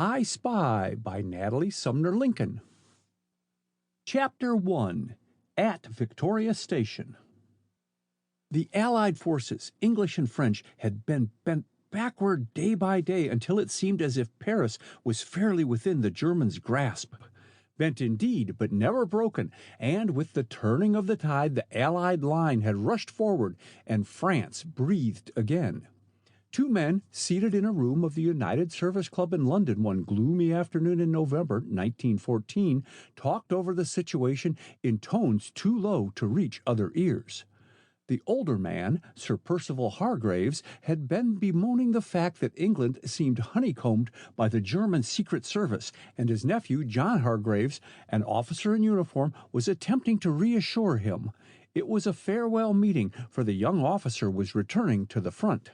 I Spy by Natalie Sumner Lincoln. Chapter 1. At Victoria Station. The Allied forces, English and French, had been bent backward day by day until it seemed as if Paris was fairly within the Germans' grasp. Bent indeed, but never broken, and with the turning of the tide the Allied line had rushed forward, and France breathed again. Two men, seated in a room of the United Service Club in London one gloomy afternoon in November 1914, talked over the situation in tones too low to reach other ears. The older man, Sir Percival Hargraves, had been bemoaning the fact that England seemed honeycombed by the German Secret Service, and his nephew, John Hargraves, an officer in uniform, was attempting to reassure him. It was a farewell meeting, for the young officer was returning to the front.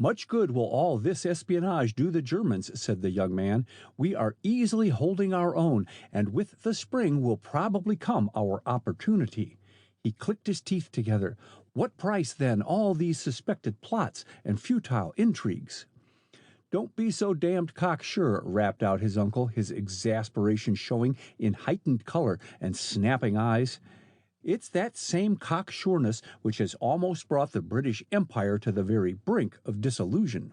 "Much good will all this espionage do the Germans," said the young man. "We are easily holding our own, and with the spring will probably come our opportunity." He clicked his teeth together. What price, then, all these suspected plots and futile intrigues? "Don't be so damned cocksure," rapped out his uncle, his exasperation showing in heightened color and snapping eyes. "It's that same cocksureness which has almost brought the British Empire to the very brink of dissolution."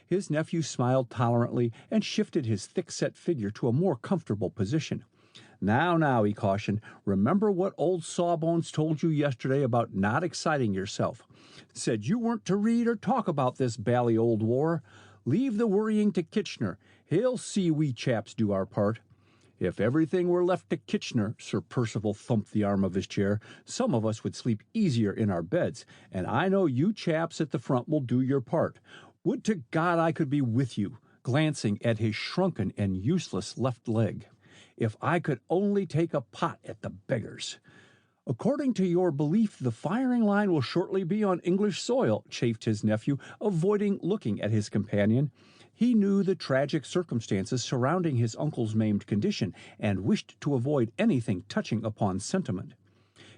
His nephew smiled tolerantly and shifted his thick-set figure to a more comfortable position. Now, he cautioned, "remember what old Sawbones told you yesterday about not exciting yourself. Said you weren't to read or talk about this bally old war. Leave the worrying to Kitchener. He'll see we chaps do our part." "If everything were left to Kitchener," Sir Percival thumped the arm of his chair, "some of us would sleep easier in our beds, and I know you chaps at the front will do your part. Would to God I could be with you," glancing at his shrunken and useless left leg. "If I could only take a pot at the beggars." "According to your belief, the firing line will shortly be on English soil," chafed his nephew, avoiding looking at his companion. He knew the tragic circumstances surrounding his uncle's maimed condition, and wished to avoid anything touching upon sentiment.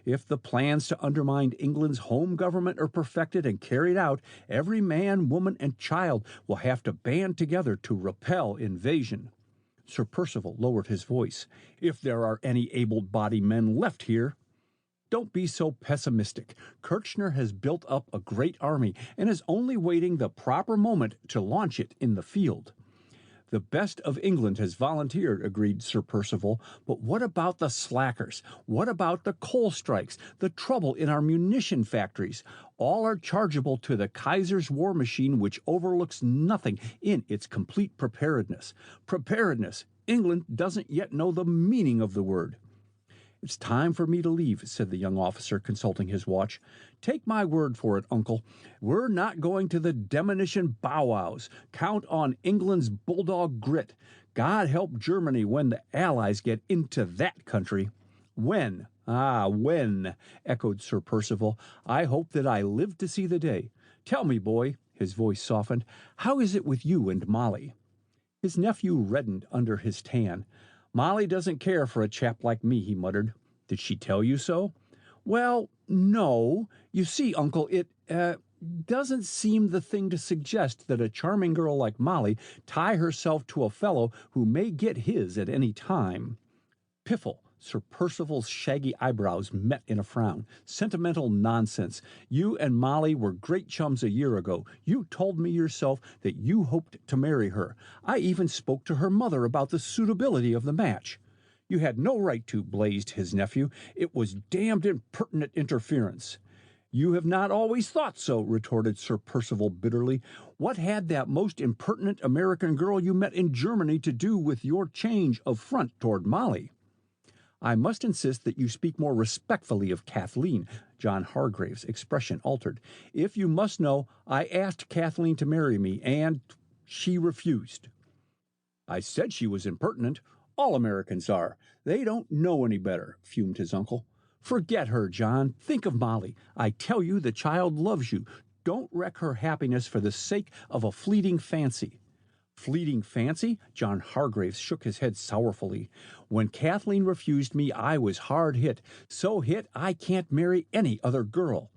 "If the plans to undermine England's home government are perfected and carried out, every man, woman, and child will have to band together to repel invasion." Sir Percival lowered his voice. "If there are any able-bodied men left here." "Don't be so pessimistic. Kirchner has built up a great army and is only waiting the proper moment to launch it in the field." "The best of England has volunteered," agreed Sir Percival. "But what about the slackers? What about the coal strikes, the trouble in our munition factories? All are chargeable to the Kaiser's war machine, which overlooks nothing in its complete preparedness. Preparedness! England doesn't yet know the meaning of the word." "It's time for me to leave," said the young officer, consulting his watch. "Take my word for it, Uncle. We're not going to the demolition bow-wows. Count on England's bulldog grit. God help Germany when the Allies get into that country." "When? Ah, when?" echoed Sir Percival. "I hope that I live to see the day. Tell me, boy," his voice softened, "how is it with you and Molly?" His nephew reddened under his tan. "Molly doesn't care for a chap like me," he muttered. "Did she tell you so?" "Well, no. You see, Uncle, it doesn't seem the thing to suggest that a charming girl like Molly tie herself to a fellow who may get his at any time." "Piffle!" Sir Percival's shaggy eyebrows met in a frown. "Sentimental nonsense. You and Molly were great chums a year ago. You told me yourself that you hoped to marry her. I even spoke to her mother about the suitability of the match." "You had no right to," blazed his nephew. "It was damned impertinent interference." "You have not always thought so," retorted Sir Percival bitterly. "What had that most impertinent American girl you met in Germany to do with your change of front toward Molly?" "I must insist that you speak more respectfully of Kathleen." John Hargrave's expression altered. "If you must know, I asked Kathleen to marry me, and she refused." "I said she was impertinent. All Americans are. They don't know any better," fumed his uncle. "Forget her, John. Think of Molly. I tell you the child loves you. Don't wreck her happiness for the sake of a fleeting fancy." "Fleeting fancy?" John Hargraves shook his head sorrowfully. "When Kathleen refused me, I was hard hit. So hit I can't marry any other girl.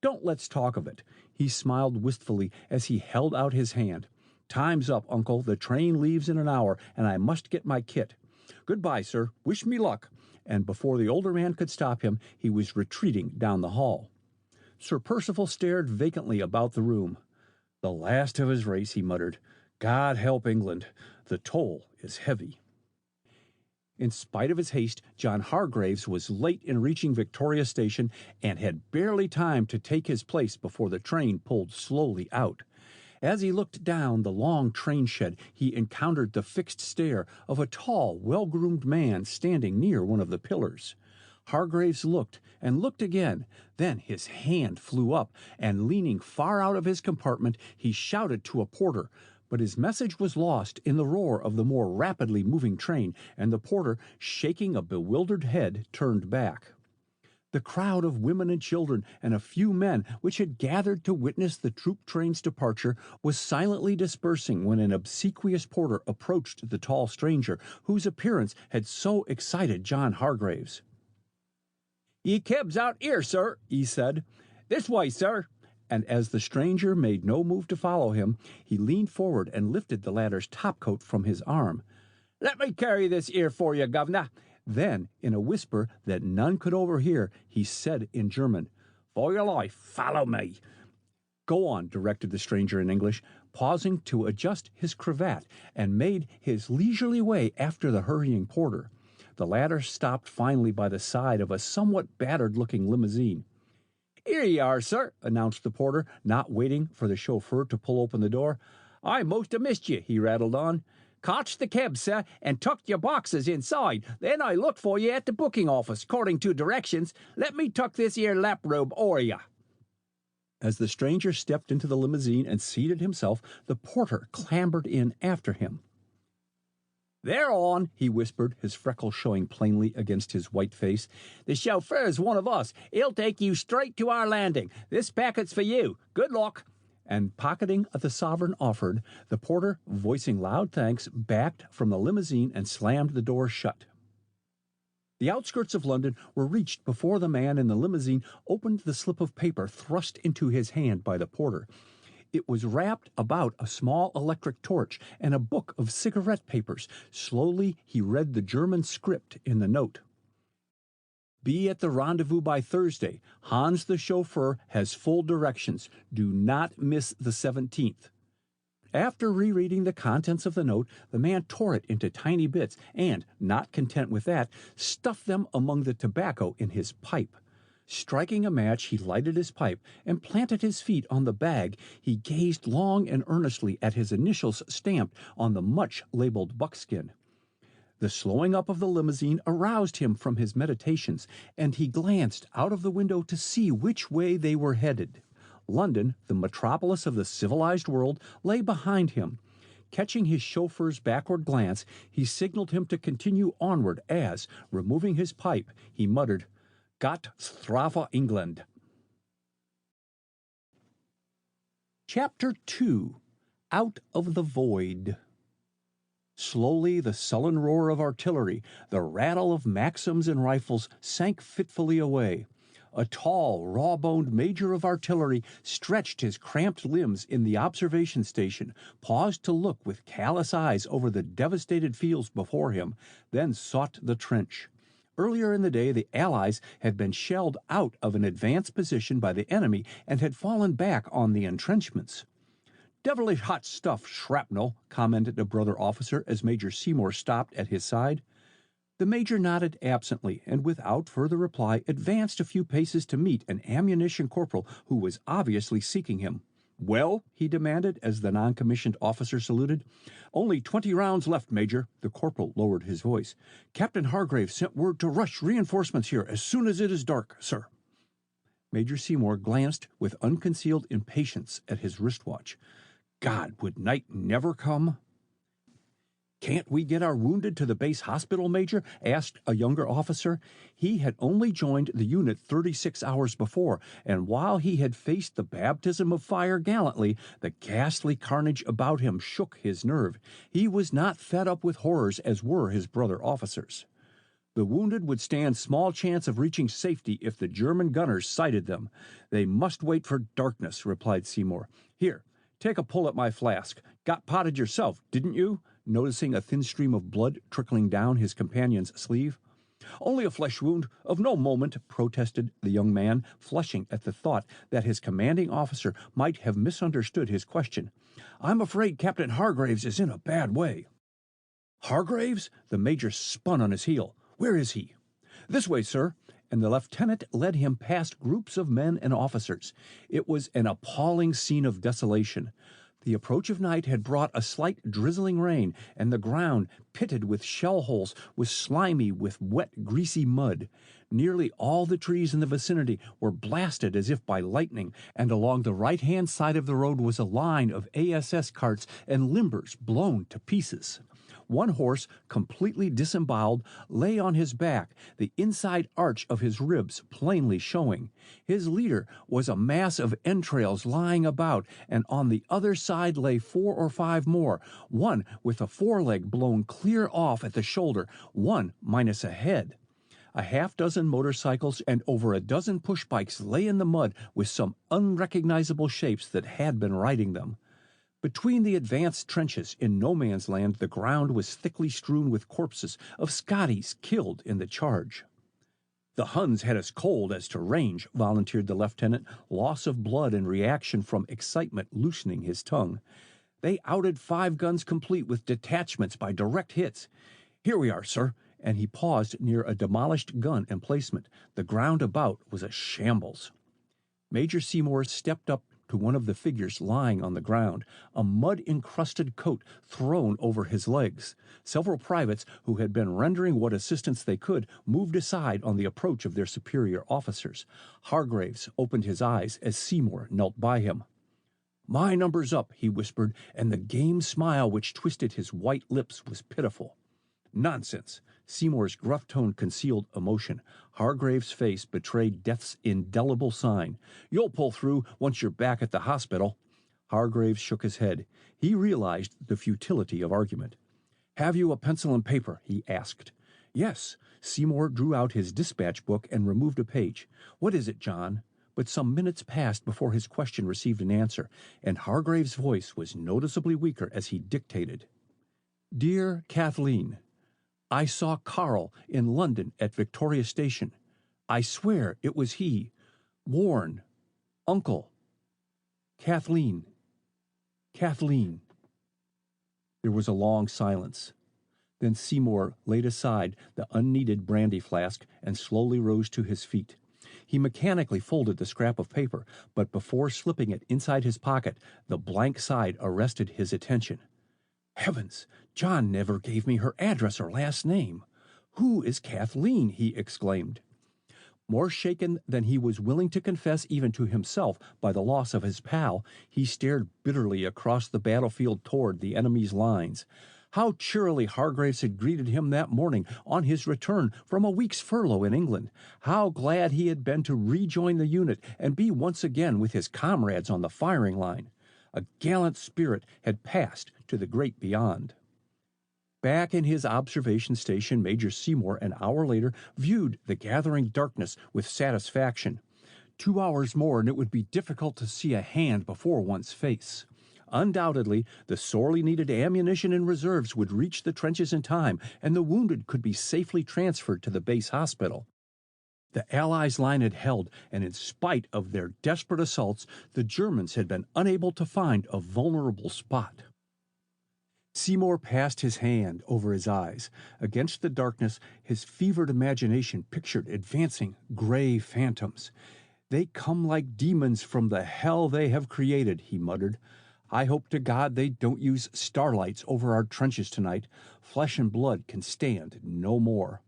Don't let's talk of it." He smiled wistfully as he held out his hand. "Time's up, Uncle. The train leaves in an hour, and I must get my kit. Goodbye, sir. Wish me luck." And before the older man could stop him, he was retreating down the hall. Sir Percival stared vacantly about the room. "The last of his race," he muttered. "God help England. The toll is heavy." In spite of his haste, John Hargreaves was late in reaching Victoria Station and had barely time to take his place before the train pulled slowly out. As he looked down the long train shed, he encountered the fixed stare of a tall, well-groomed man standing near one of the pillars. Hargreaves looked and looked again. Then his hand flew up, and leaning far out of his compartment, he shouted to a porter. But his message was lost in the roar of the more rapidly moving train, and the porter, shaking a bewildered head, turned back. The crowd of women and children and a few men which had gathered to witness the troop train's departure was silently dispersing when an obsequious porter approached the tall stranger, whose appearance had so excited John Hargreaves. "Ye keb's out 'ere, sir," he said. "This way, sir." And as the stranger made no move to follow him, he leaned forward and lifted the latter's topcoat from his arm. "Let me carry this 'ere for you, governor." Then, in a whisper that none could overhear, he said in German, "For your life, follow me." "Go on," directed the stranger in English, pausing to adjust his cravat, and made his leisurely way after the hurrying porter. The latter stopped finally by the side of a somewhat battered-looking limousine. "Here ye are, sir," announced the porter, not waiting for the chauffeur to pull open the door. "I most have missed ye," he rattled on. "Cotched the keb, sir, and tucked your boxes inside. Then I looked for ye at the booking office, according to directions. Let me tuck this here lap robe o'er ye." As the stranger stepped into the limousine and seated himself, the porter clambered in after him. "They're on," he whispered, his freckles showing plainly against his white face. "The chauffeur's one of us. He'll take you straight to our landing. This packet's for you. Good luck." And pocketing the sovereign offered, the porter, voicing loud thanks, backed from the limousine and slammed the door shut. The outskirts of London were reached before the man in the limousine opened the slip of paper thrust into his hand by the porter. It was wrapped about a small electric torch and a book of cigarette papers. Slowly he read the German script in the note. "Be at the rendezvous by Thursday. Hans the chauffeur has full directions. Do not miss the 17th. After rereading the contents of the note, the man tore it into tiny bits and, not content with that, stuffed them among the tobacco in his pipe. Striking a match, he lighted his pipe and planted his feet on the bag. He gazed long and earnestly at his initials stamped on the much-labeled buckskin. The slowing up of the limousine aroused him from his meditations, and he glanced out of the window to see which way they were headed. London, the metropolis of the civilized world, lay behind him. Catching his chauffeur's backward glance, he signaled him to continue onward as, removing his pipe, he muttered, "Gott strafe England." Chapter 2. Out of the Void. Slowly the sullen roar of artillery, the rattle of Maxims and rifles sank fitfully away. A tall, raw-boned major of artillery stretched his cramped limbs in the observation station, paused to look with callous eyes over the devastated fields before him, then sought the trench. Earlier in the day, the Allies had been shelled out of an advanced position by the enemy and had fallen back on the entrenchments. "Devilish hot stuff, shrapnel," commented a brother officer as Major Seymour stopped at his side. The major nodded absently and without further reply advanced a few paces to meet an ammunition corporal who was obviously seeking him. "Well?" he demanded as the non-commissioned officer saluted. "Only 20 rounds left, Major." The corporal lowered his voice. "Captain Hargreaves sent word to rush reinforcements here as soon as it is dark, sir." Major Seymour glanced with unconcealed impatience at his wristwatch. God, would night never come? "Can't we get our wounded to the base hospital, Major?" asked a younger officer. He had only joined the unit 36 hours before, and while he had faced the baptism of fire gallantly, the ghastly carnage about him shook his nerve. He was not fed up with horrors as were his brother officers. The wounded would stand small chance of reaching safety if the German gunners sighted them. They must wait for darkness, replied Seymour. "Here, Take a pull at my flask. Got potted yourself, didn't you?" noticing a thin stream of blood trickling down his companion's sleeve. "Only a flesh wound, of no moment," protested the young man, flushing at the thought that his commanding officer might have misunderstood his question. "I'm afraid Captain Hargraves is in a bad way." "Hargraves?" The major spun on his heel. "Where is he?" "This way, sir," and the lieutenant led him past groups of men and officers. It was an appalling scene of desolation. The approach of night had brought a slight drizzling rain, and the ground, pitted with shell holes, was slimy with wet, greasy mud. Nearly all the trees in the vicinity were blasted as if by lightning, and along the right-hand side of the road was a line of ASS carts and limbers blown to pieces. One horse, completely disemboweled, lay on his back, the inside arch of his ribs plainly showing. His leader was a mass of entrails lying about, and on the other side lay 4 or 5 more, one with a foreleg blown clear off at the shoulder, one minus a head. A half-dozen motorcycles and over a dozen push-bikes lay in the mud with some unrecognizable shapes that had been riding them. Between the advanced trenches in no man's land, the ground was thickly strewn with corpses of Scotties killed in the charge. "The Huns had us cold as to range," volunteered the lieutenant, loss of blood and reaction from excitement loosening his tongue. "They outed 5 guns complete with detachments by direct hits. Here we are, sir," and he paused near a demolished gun emplacement. The ground about was a shambles. Major Seymour stepped up to one of the figures lying on the ground, a mud-encrusted coat thrown over his legs. Several privates, who had been rendering what assistance they could, moved aside on the approach of their superior officers. Hargraves opened his eyes as Seymour knelt by him. "My number's up," he whispered, and the game smile which twisted his white lips was pitiful. "Nonsense." Seymour's gruff tone concealed emotion. Hargraves' face betrayed death's indelible sign. "You'll pull through once you're back at the hospital." Hargraves shook his head. He realized the futility of argument. "Have you a pencil and paper?" he asked. "Yes." Seymour drew out his dispatch book and removed a page. "What is it, John?" But some minutes passed before his question received an answer, and Hargraves' voice was noticeably weaker as he dictated. "Dear Kathleen, I saw Carl in London at Victoria Station. I swear it was he. Warren. Uncle. Kathleen. Kathleen." There was a long silence. Then Seymour laid aside the unneeded brandy flask and slowly rose to his feet. He mechanically folded the scrap of paper, but before slipping it inside his pocket, the blank side arrested his attention. "Heavens! John never gave me her address or last name. Who is Kathleen?" he exclaimed. More shaken than he was willing to confess even to himself by the loss of his pal, he stared bitterly across the battlefield toward the enemy's lines. How cheerily Hargraves had greeted him that morning on his return from a week's furlough in England. How glad he had been to rejoin the unit and be once again with his comrades on the firing line. A gallant spirit had passed to the great beyond. Back in his observation station, Major Seymour, an hour later, viewed the gathering darkness with satisfaction. 2 hours more, and it would be difficult to see a hand before one's face. Undoubtedly, the sorely needed ammunition and reserves would reach the trenches in time, and the wounded could be safely transferred to the base hospital. The Allies' line had held, and in spite of their desperate assaults, the Germans had been unable to find a vulnerable spot. Seymour passed his hand over his eyes. Against the darkness, his fevered imagination pictured advancing gray phantoms. "They come like demons from the hell they have created," he muttered. "I hope to God they don't use starlights over our trenches tonight. Flesh and blood can stand no more."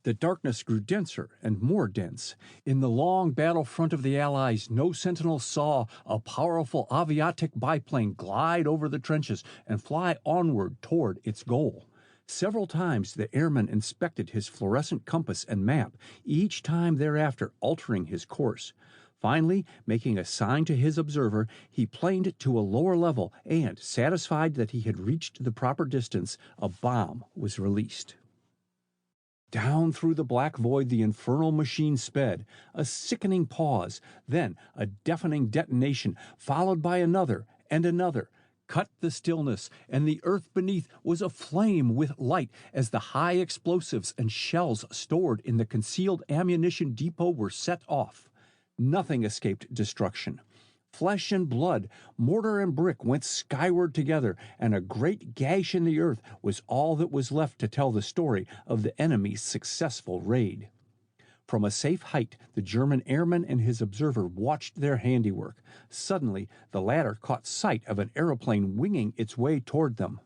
The darkness grew denser and more dense. In the long battle front of the Allies, no sentinel saw a powerful aviatic biplane glide over the trenches and fly onward toward its goal. Several times the airman inspected his fluorescent compass and map, each time thereafter altering his course. Finally, making a sign to his observer, he planed to a lower level and, satisfied that he had reached the proper distance, a bomb was released. Down through the black void the infernal machine sped. A sickening pause, then a deafening detonation, followed by another, and another, cut the stillness, and the earth beneath was aflame with light as the high explosives and shells stored in the concealed ammunition depot were set off. Nothing escaped destruction. Flesh and blood, mortar and brick went skyward together, and a great gash in the earth was all that was left to tell the story of the enemy's successful raid. From a safe height, the German airman and his observer watched their handiwork. Suddenly, the latter caught sight of an aeroplane winging its way toward them.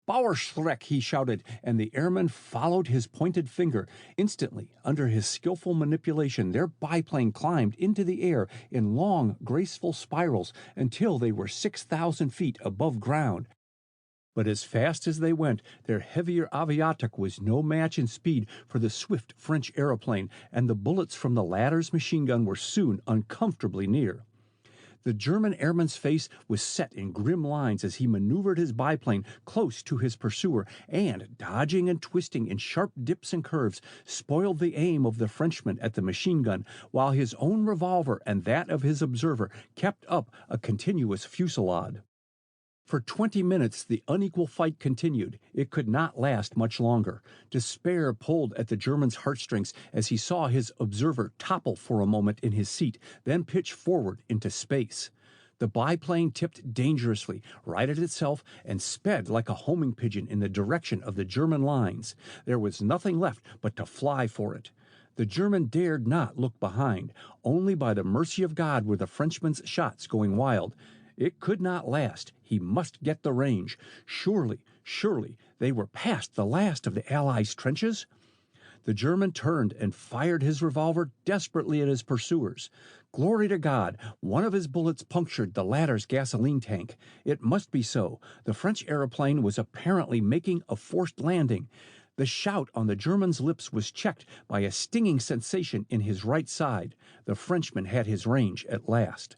"Bauerstreck!" he shouted, and the airman followed his pointed finger. Instantly, under his skillful manipulation, their biplane climbed into the air in long, graceful spirals until they were 6,000 feet above ground. But as fast as they went, their heavier aviatik was no match in speed for the swift French aeroplane, and the bullets from the latter's machine gun were soon uncomfortably near. The German airman's face was set in grim lines as he maneuvered his biplane close to his pursuer, and, dodging and twisting in sharp dips and curves, spoiled the aim of the Frenchman at the machine gun, while his own revolver and that of his observer kept up a continuous fusillade. For 20 minutes the unequal fight continued. It could not last much longer. Despair pulled at the German's heartstrings as he saw his observer topple for a moment in his seat, then pitch forward into space. The biplane tipped dangerously, righted itself, and sped like a homing pigeon in the direction of the German lines. There was nothing left but to fly for it. The German dared not look behind. Only by the mercy of God were the Frenchman's shots going wild. It could not last. He must get the range. Surely, they were past the last of the Allies' trenches. The German turned and fired his revolver desperately at his pursuers. Glory to God, one of his bullets punctured the latter's gasoline tank. It must be so. The French aeroplane was apparently making a forced landing. The shout on the German's lips was checked by a stinging sensation in his right side. The Frenchman had his range at last.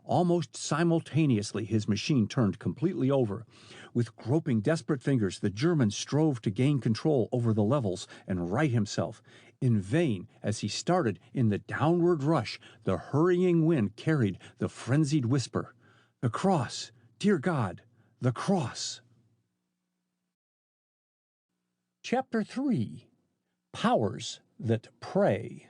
Almost simultaneously his machine turned completely over. With groping, desperate fingers, the German strove to gain control over the levels and right himself. In vain, as he started in the downward rush, the hurrying wind carried the frenzied whisper, "The cross! Dear God, the cross!" Chapter 3. Powers that Prey.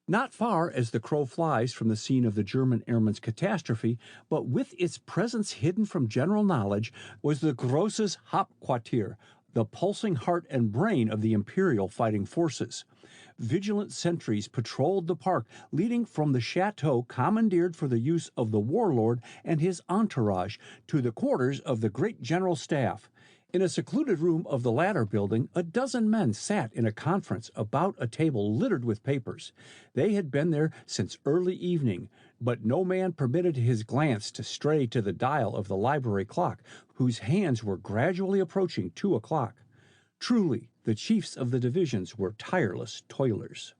Not far as the crow flies from the scene of the German airman's catastrophe, but with its presence hidden from general knowledge, was the Großes Hauptquartier, the pulsing heart and brain of the Imperial fighting forces. Vigilant sentries patrolled the park, leading from the chateau commandeered for the use of the warlord and his entourage to the quarters of the great general staff. In a secluded room of the latter building, a dozen men sat in a conference about a table littered with papers. They had been there since early evening, but no man permitted his glance to stray to the dial of the library clock, whose hands were gradually approaching 2 o'clock. Truly, the chiefs of the divisions were tireless toilers.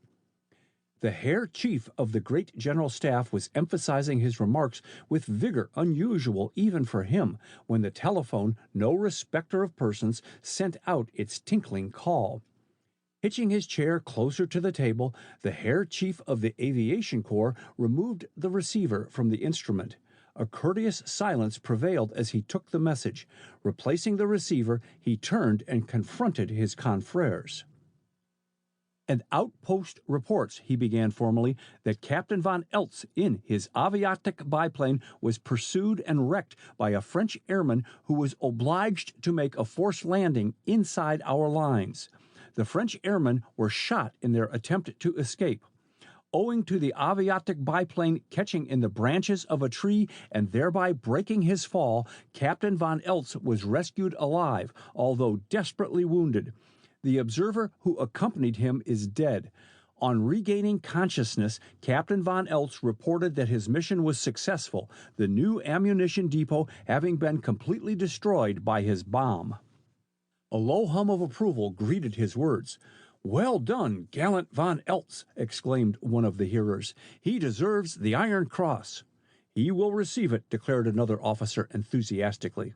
The Herr Chief of the great General Staff was emphasizing his remarks with vigor unusual even for him, when the telephone, no respecter of persons, sent out its tinkling call. Hitching his chair closer to the table, the Herr Chief of the Aviation Corps removed the receiver from the instrument. A courteous silence prevailed as he took the message. Replacing the receiver, he turned and confronted his confreres. "An outpost reports," he began formally, "that Captain von Eltz in his aviatik biplane was pursued and wrecked by a French airman who was obliged to make a forced landing inside our lines. The French airmen were shot in their attempt to escape. Owing to the aviatik biplane catching in the branches of a tree and thereby breaking his fall, Captain von Eltz was rescued alive, although desperately wounded. The observer who accompanied him is dead. On regaining consciousness, Captain von Eltz reported that his mission was successful, the new ammunition depot having been completely destroyed by his bomb." A low hum of approval greeted his words. "Well done, gallant von Eltz!" exclaimed one of the hearers. "He deserves the Iron Cross." "He will receive it," declared another officer enthusiastically.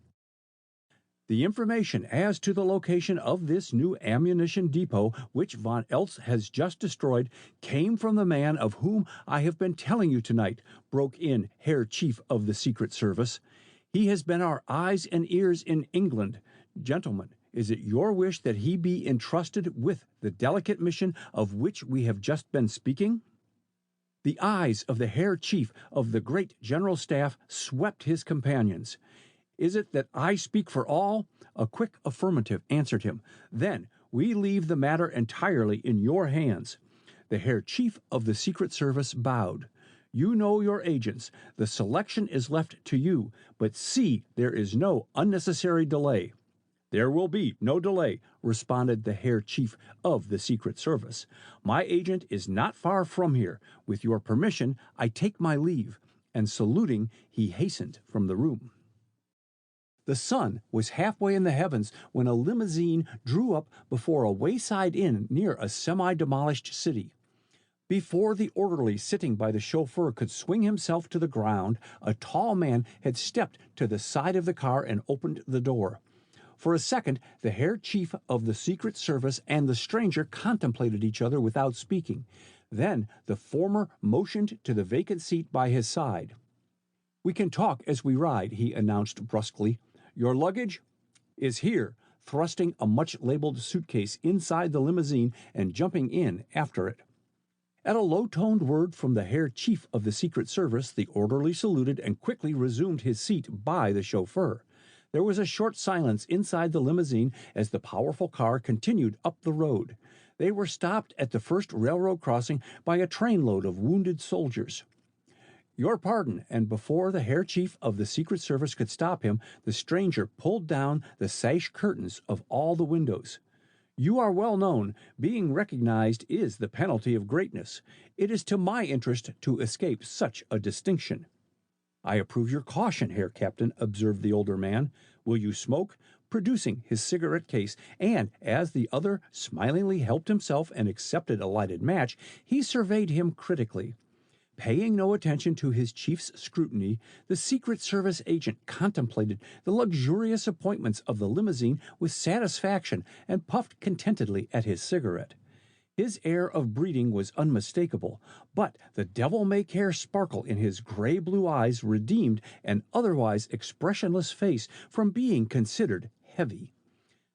The information as to the location of this new ammunition depot, which von Eltz has just destroyed, came from the man of whom I have been telling you tonight," broke in Herr Chief of the Secret Service. "He has been our eyes and ears in England. Gentlemen, is it your wish that he be entrusted with the delicate mission of which we have just been speaking?" The eyes of the Herr Chief of the great General Staff swept his companions. "Is it that I speak for all?" A quick affirmative answered him. "Then we leave the matter entirely in your hands." The Herr Chief of the Secret Service bowed. "You know your agents. The selection is left to you, but see there is no unnecessary delay." "There will be no delay," responded the Herr Chief of the Secret Service. "My agent is not far from here. With your permission, I take my leave." And saluting, he hastened from the room. The sun was halfway in the heavens when a limousine drew up before a wayside inn near a semi-demolished city. Before the orderly sitting by the chauffeur could swing himself to the ground, a tall man had stepped to the side of the car and opened the door. For a second, the Herr Chief of the Secret Service and the stranger contemplated each other without speaking. Then the former motioned to the vacant seat by his side. "We can talk as we ride," he announced brusquely. "Your luggage is here," thrusting a much-labeled suitcase inside the limousine and jumping in after it. At a low-toned word from the Herr Chief of the Secret Service, the orderly saluted and quickly resumed his seat by the chauffeur. There was a short silence inside the limousine as the powerful car continued up the road. They were stopped at the first railroad crossing by a trainload of wounded soldiers. "Your pardon," and before the Herr Chief of the Secret Service could stop him, the stranger pulled down the sash curtains of all the windows. "You are well known. Being recognized is the penalty of greatness. It is to my interest to escape such a distinction." "I approve your caution, Herr Captain," observed the older man. "Will you smoke?" producing his cigarette case, and as the other smilingly helped himself and accepted a lighted match, he surveyed him critically. Paying no attention to his chief's scrutiny, the Secret Service agent contemplated the luxurious appointments of the limousine with satisfaction and puffed contentedly at his cigarette. His air of breeding was unmistakable, but the devil-may-care sparkle in his gray-blue eyes redeemed an otherwise expressionless face from being considered heavy.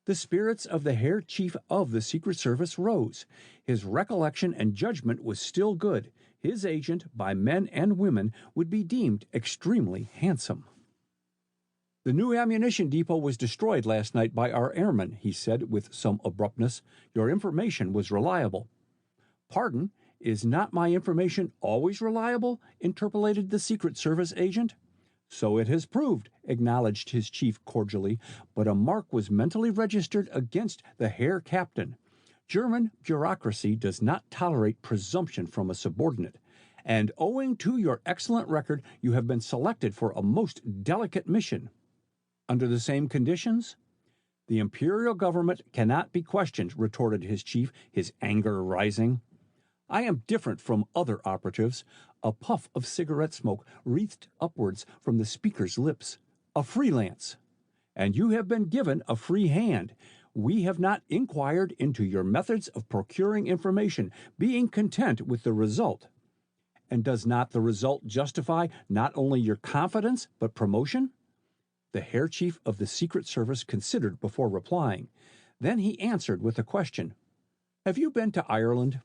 The spirits of the Herr Chief of the Secret Service rose. His recollection and judgment was still good. His agent, by men and women, would be deemed extremely handsome. "The new ammunition depot was destroyed last night by our airmen," he said with some abruptness. "Your information was reliable." "Pardon, is not my information always reliable?" interpolated the Secret Service agent. "So it has proved," acknowledged his chief cordially, but a mark was mentally registered against the Herr Captain. German bureaucracy does not tolerate presumption from a subordinate, and owing to your excellent record, you have been selected for a most delicate mission. Under the same conditions? The imperial government cannot be questioned, retorted his chief, his anger rising. I am different from other operatives. A puff of cigarette smoke wreathed upwards from the speaker's lips. A freelance. And you have been given a free hand. We have not inquired into your methods of procuring information, being content with the result. And does not the result justify not only your confidence, but promotion? The Herr Chief of the Secret Service considered before replying. Then he answered with a question. Have you been to Ireland?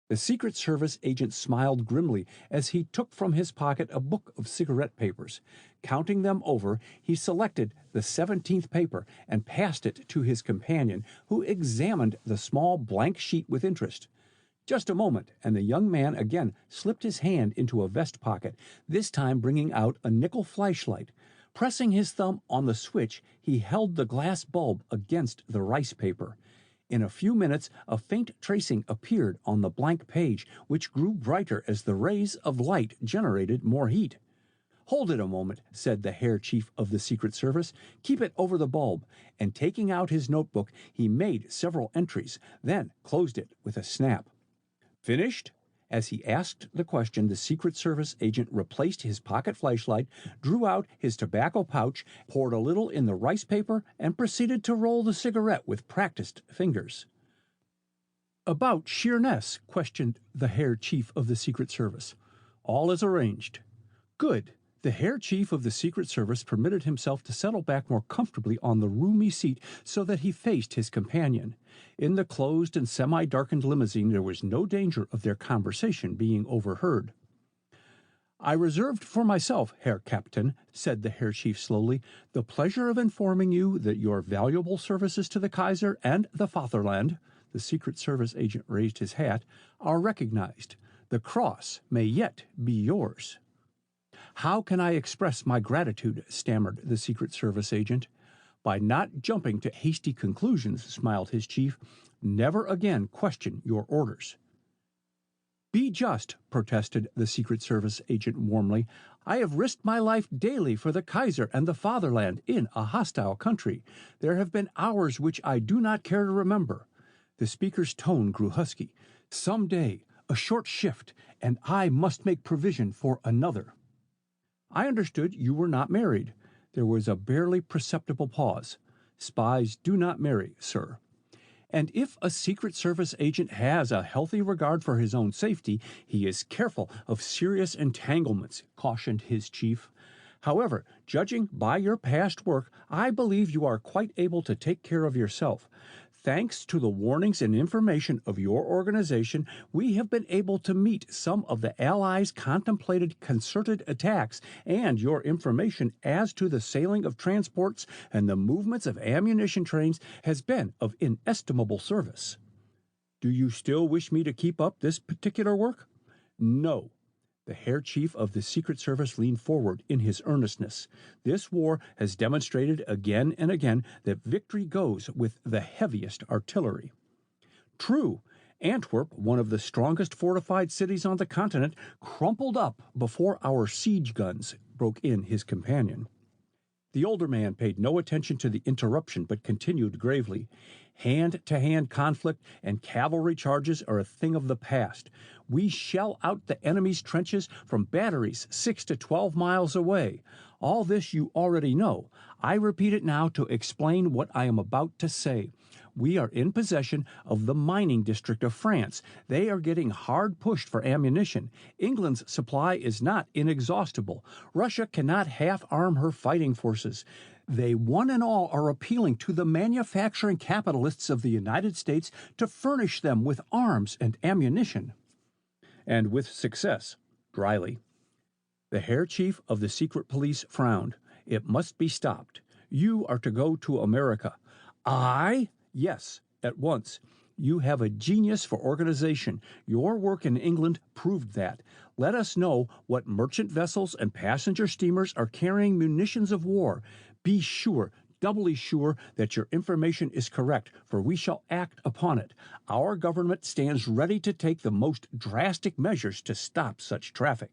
The Secret Service agent smiled grimly as he took from his pocket a book of cigarette papers. Counting them over, he selected the 17th paper and passed it to his companion, who examined the small blank sheet with interest. Just a moment, and the young man again slipped his hand into a vest pocket, this time bringing out a nickel flashlight. Pressing his thumb on the switch, he held the glass bulb against the rice paper. In a few minutes, a faint tracing appeared on the blank page, which grew brighter as the rays of light generated more heat. Hold it a moment, said the Herr Chief of the Secret Service. Keep it over the bulb. And taking out his notebook, he made several entries, then closed it with a snap. Finished? As he asked the question, the Secret Service agent replaced his pocket flashlight, drew out his tobacco pouch, poured a little in the rice paper, and proceeded to roll the cigarette with practiced fingers. "About Sheerness?" questioned the Herr Chief of the Secret Service. "All is arranged." "Good." The Herr Chief of the Secret Service permitted himself to settle back more comfortably on the roomy seat so that he faced his companion. In the closed and semi-darkened limousine there was no danger of their conversation being overheard. "I reserved for myself, Herr Captain," said the Herr Chief slowly, "the pleasure of informing you that your valuable services to the Kaiser and the Fatherland," the Secret Service agent raised his hat, "are recognized. The cross may yet be yours." "How can I express my gratitude?" stammered the Secret Service agent. "By not jumping to hasty conclusions," smiled his chief. "Never again question your orders." "Be just," protested the Secret Service agent warmly. "I have risked my life daily for the Kaiser and the Fatherland in a hostile country. There have been hours which I do not care to remember." The speaker's tone grew husky. "Some day, a short shift, and I must make provision for another." "I understood you were not married." There was a barely perceptible pause. "Spies do not marry, sir." "And if a Secret Service agent has a healthy regard for his own safety, he is careful of serious entanglements," cautioned his chief. "However, judging by your past work, I believe you are quite able to take care of yourself. Thanks to the warnings and information of your organization, we have been able to meet some of the Allies' contemplated concerted attacks, and your information as to the sailing of transports and the movements of ammunition trains has been of inestimable service." "Do you still wish me to keep up this particular work?" "No." The Herr Chief of the Secret Service leaned forward in his earnestness. "This war has demonstrated again and again that victory goes with the heaviest artillery." "True. Antwerp, one of the strongest fortified cities on the continent, crumpled up before our siege guns," broke in his companion. The older man paid no attention to the interruption, but continued gravely. "Hand-to-hand conflict and cavalry charges are a thing of the past. We shell out the enemy's trenches from batteries 6 to 12 miles away. All this you already know. I repeat it now to explain what I am about to say. We are in possession of the mining district of France. They are getting hard pushed for ammunition. England's supply is not inexhaustible. Russia cannot half-arm her fighting forces. They one and all are appealing to the manufacturing capitalists of the United States to furnish them with arms and ammunition." "And with success," dryly. The Herr Chief of the Secret Police frowned. "It must be stopped. You are to go to America." "I?" "Yes, at once. You have a genius for organization. Your work in England proved that. Let us know what merchant vessels and passenger steamers are carrying munitions of war. Be sure, doubly sure, that your information is correct, for we shall act upon it. Our government stands ready to take the most drastic measures to stop such traffic."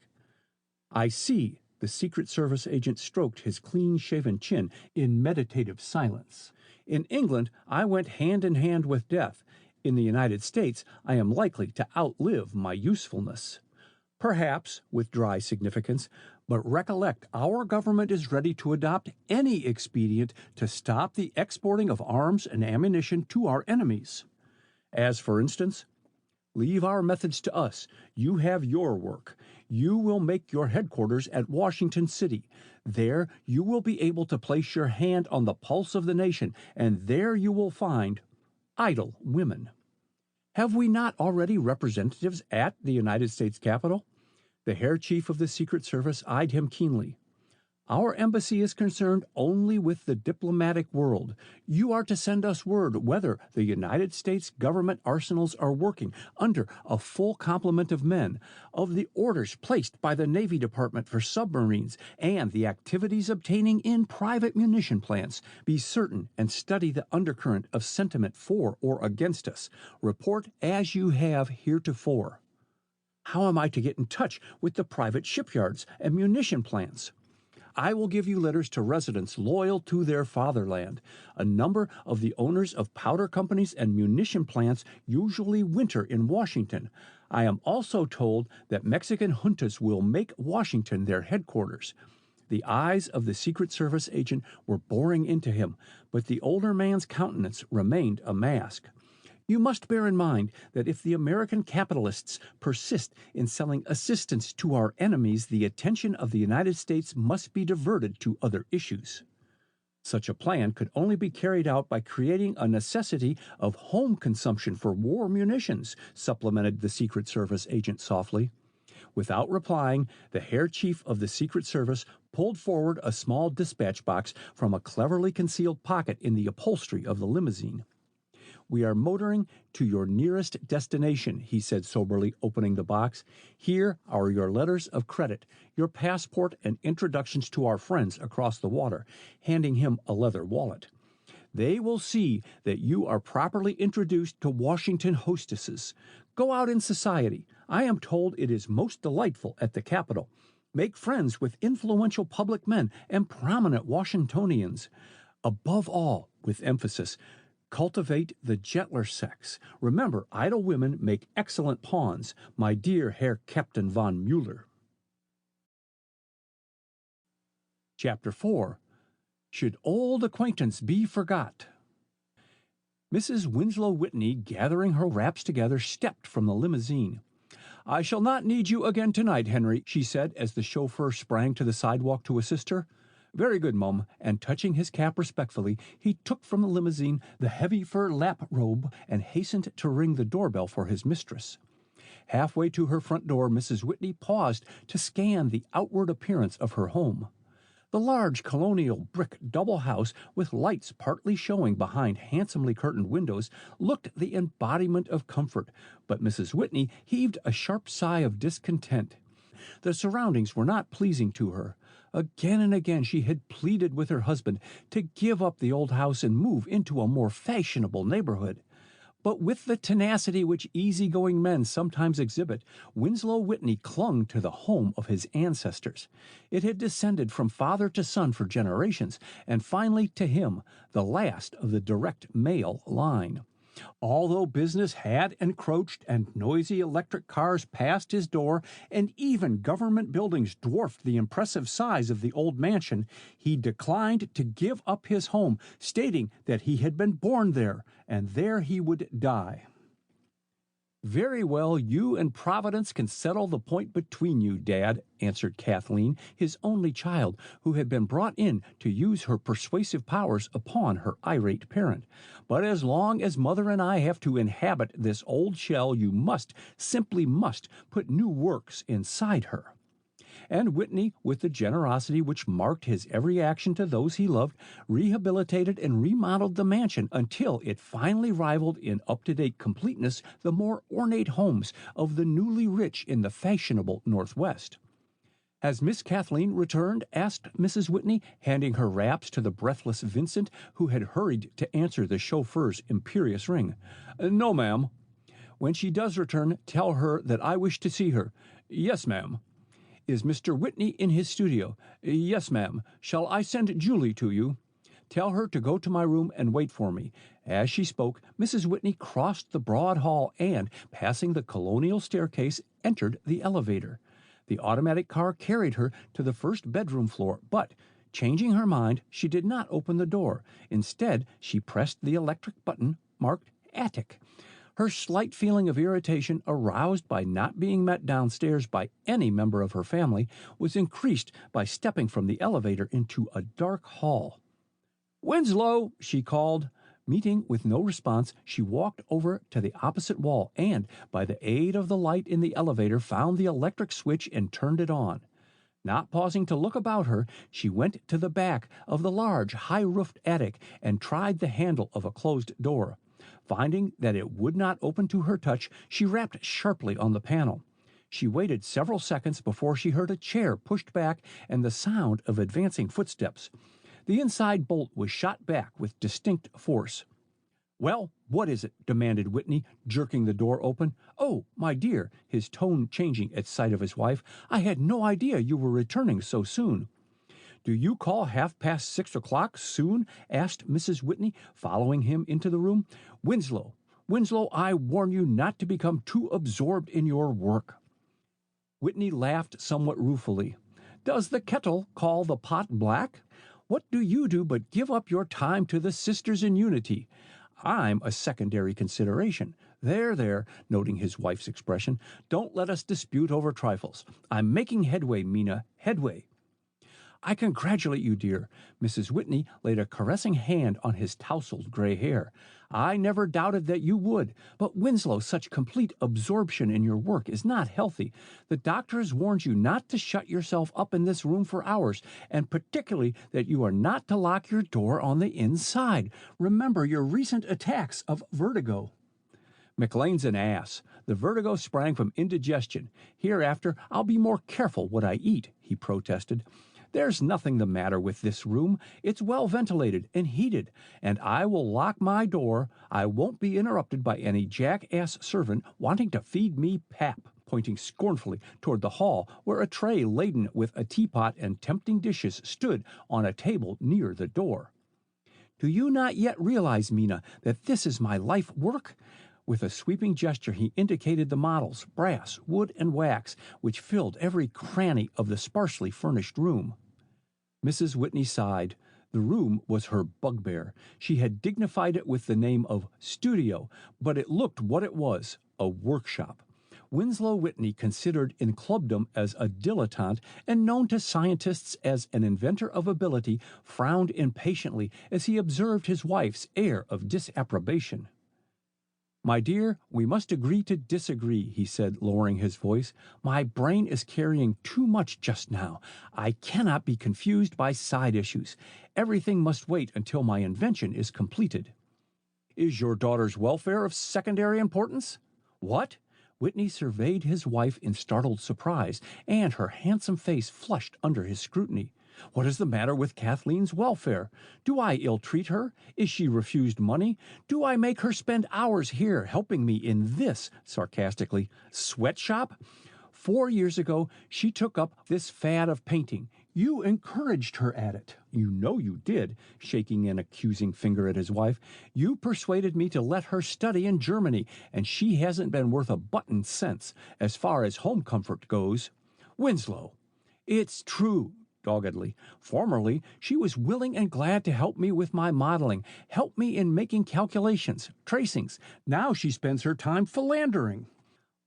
"I see." The Secret Service agent stroked his clean-shaven chin in meditative silence. "In England, I went hand in hand with death. In the United States, I am likely to outlive my usefulness." "Perhaps," with dry significance, "but recollect our government is ready to adopt any expedient to stop the exporting of arms and ammunition to our enemies." "As for instance?" "Leave our methods to us. You have your work. You will make your headquarters at Washington City. There you will be able to place your hand on the pulse of the nation, and there you will find idle women." "Have we not already representatives at the United States Capitol?" The Herr Chief of the Secret Service eyed him keenly. "Our embassy is concerned only with the diplomatic world. You are to send us word whether the United States government arsenals are working under a full complement of men, of the orders placed by the Navy Department for submarines, and the activities obtaining in private munition plants. Be certain and study the undercurrent of sentiment for or against us. Report as you have heretofore." "How am I to get in touch with the private shipyards and munition plants?" I will give you letters to residents loyal to their fatherland. A number of the owners of powder companies and munition plants usually winter in Washington. I am also told that Mexican juntas will make Washington their headquarters. The eyes of the Secret Service agent were boring into him, but the older man's countenance remained a mask. You must bear in mind that if the American capitalists persist in selling assistance to our enemies, the attention of the United States must be diverted to other issues. Such a plan could only be carried out by creating a necessity of home consumption for war munitions, supplemented the Secret Service agent softly. Without replying, the Herr Chief of the Secret Service pulled forward a small dispatch box from a cleverly concealed pocket in the upholstery of the limousine. We are motoring to your nearest destination, he said soberly, opening the box. Here are your letters of credit, your passport, and introductions to our friends across the water, handing him a leather wallet. They will see that you are properly introduced to Washington hostesses. Go out in society. I am told it is most delightful at the Capitol. Make friends with influential public men and prominent Washingtonians. Above all, with emphasis, cultivate the gentler sex. Remember, idle women make excellent pawns, my dear Herr Captain von Mueller. Chapter 4. Should Old Acquaintance be Forgot? Mrs. Winslow Whitney, gathering her wraps together, stepped from the limousine. I shall not need you again tonight, Henry, she said as the chauffeur sprang to the sidewalk to assist her. Very good, Mum, and touching his cap respectfully, he took from the limousine the heavy fur lap robe and hastened to ring the doorbell for his mistress. Halfway to her front door, Mrs. Whitney paused to scan the outward appearance of her home. The large colonial brick double house, with lights partly showing behind handsomely curtained windows, looked the embodiment of comfort, but Mrs. Whitney heaved a sharp sigh of discontent. The surroundings were not pleasing to her. Again and again she had pleaded with her husband to give up the old house and move into a more fashionable neighborhood. But with the tenacity which easygoing men sometimes exhibit, Winslow Whitney clung to the home of his ancestors. It had descended from father to son for generations, and finally to him, the last of the direct male line. Although business had encroached and noisy electric cars passed his door and even government buildings dwarfed the impressive size of the old mansion, he declined to give up his home, stating that he had been born there and there he would die. Very well, you and Providence can settle the point between you, Dad, answered Kathleen, his only child, who had been brought in to use her persuasive powers upon her irate parent. But as long as Mother and I have to inhabit this old shell, you simply must, put new works inside her. And Whitney, with the generosity which marked his every action to those he loved, rehabilitated and remodeled the mansion until it finally rivaled in up-to-date completeness the more ornate homes of the newly rich in the fashionable Northwest. Has Miss Kathleen returned? Asked Mrs. Whitney, handing her wraps to the breathless Vincent, who had hurried to answer the chauffeur's imperious ring. No, ma'am. When she does return, tell her that I wish to see her. Yes, ma'am. Is Mr. Whitney in his studio? Yes, ma'am. Shall I send Julie to you? Tell her to go to my room and wait for me. As she spoke, Mrs. Whitney crossed the broad hall and, passing the colonial staircase, entered the elevator. The automatic car carried her to the first bedroom floor, but, changing her mind, she did not open the door. Instead, she pressed the electric button marked Attic. Her slight feeling of irritation, aroused by not being met downstairs by any member of her family, was increased by stepping from the elevator into a dark hall. Winslow, she called. Meeting with no response, she walked over to the opposite wall and, by the aid of the light in the elevator, found the electric switch and turned it on. Not pausing to look about her, she went to the back of the large, high-roofed attic and tried the handle of a closed door. Finding that it would not open to her touch, she rapped sharply on the panel. She waited several seconds before she heard a chair pushed back and the sound of advancing footsteps. The inside bolt was shot back with distinct force. Well, what is it? Demanded Whitney, jerking the door open. Oh, my dear, his tone changing at sight of his wife, I had no idea you were returning so soon. Do you call 6:30 soon? Asked Mrs. Whitney, following him into the room. Winslow, I warn you not to become too absorbed in your work. Whitney laughed somewhat ruefully. Does the kettle call the pot black? What do you do but give up your time to the Sisters in Unity? I'm a secondary consideration. There, noting his wife's expression. Don't let us dispute over trifles. I'm making headway, Mina, headway. I congratulate you, dear. Mrs. Whitney laid a caressing hand on his tousled gray hair. I never doubted that you would. But Winslow, such complete absorption in your work is not healthy. The doctor has warned you not to shut yourself up in this room for hours, and particularly that you are not to lock your door on the inside. Remember your recent attacks of vertigo. McLean's an ass. The vertigo sprang from indigestion. Hereafter, I'll be more careful what I eat, he protested. There's nothing the matter with this room. It's well ventilated and heated, and I will lock my door. I won't be interrupted by any jackass servant wanting to feed me pap, pointing scornfully toward the hall where a tray laden with a teapot and tempting dishes stood on a table near the door. Do you not yet realize, Mina, that this is my life work? With a sweeping gesture he indicated the models, brass, wood, and wax, which filled every cranny of the sparsely furnished room. Mrs. Whitney sighed. The room was her bugbear. She had dignified it with the name of studio, but it looked what it was, a workshop. Winslow Whitney, considered in clubdom as a dilettante and known to scientists as an inventor of ability, frowned impatiently as he observed his wife's air of disapprobation. My dear, we must agree to disagree, he said, lowering his voice. My brain is carrying too much just now. I cannot be confused by side issues. Everything must wait until my invention is completed. Is your daughter's welfare of secondary importance? What? Whitney surveyed his wife in startled surprise, and her handsome face flushed under his scrutiny. What is the matter with Kathleen's welfare? Do I ill-treat her? Is she refused money? Do I make her spend hours here helping me in this, sarcastically, sweatshop? 4 years ago, she took up this fad of painting. You encouraged her at it. You know you did, shaking an accusing finger at his wife. You persuaded me to let her study in Germany, and she hasn't been worth a button since, as far as home comfort goes. Winslow, it's true. Doggedly. Formerly, she was willing and glad to help me with my modeling, help me in making calculations, tracings. Now she spends her time philandering.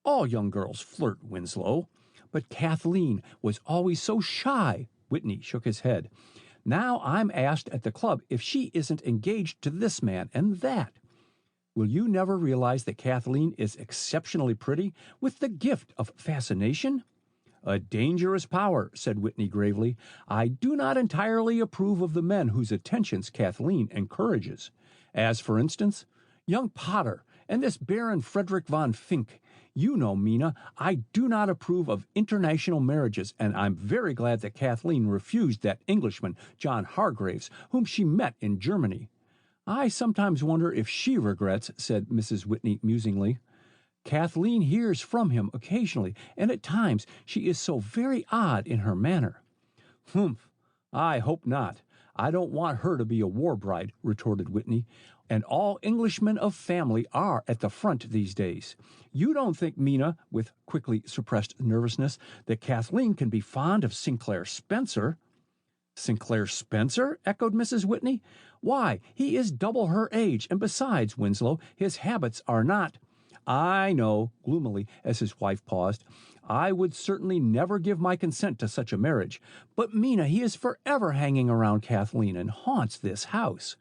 All young girls flirt, Winslow. But Kathleen was always so shy. Whitney shook his head. Now I'm asked at the club if she isn't engaged to this man and that. Will you never realize that Kathleen is exceptionally pretty, with the gift of fascination? A dangerous power, said Whitney gravely. I do not entirely approve of the men whose attentions Kathleen encourages. As, for instance, young Potter and this Baron Frederick von Fink. You know, Mina, I do not approve of international marriages, and I'm very glad that Kathleen refused that Englishman, John Hargraves, whom she met in Germany. I sometimes wonder if she regrets, said Mrs. Whitney musingly. Kathleen hears from him occasionally, and at times she is so very odd in her manner. Humph, I hope not. I don't want her to be a war bride, retorted Whitney, and all Englishmen of family are at the front these days. You don't think, Mina, with quickly suppressed nervousness, that Kathleen can be fond of Sinclair Spencer? Sinclair Spencer? Echoed Mrs. Whitney. Why, he is double her age, and besides, Winslow, his habits are not— I know, gloomily, as his wife paused. I would certainly never give my consent to such a marriage. But, Mina, he is forever hanging around Kathleen and haunts this house.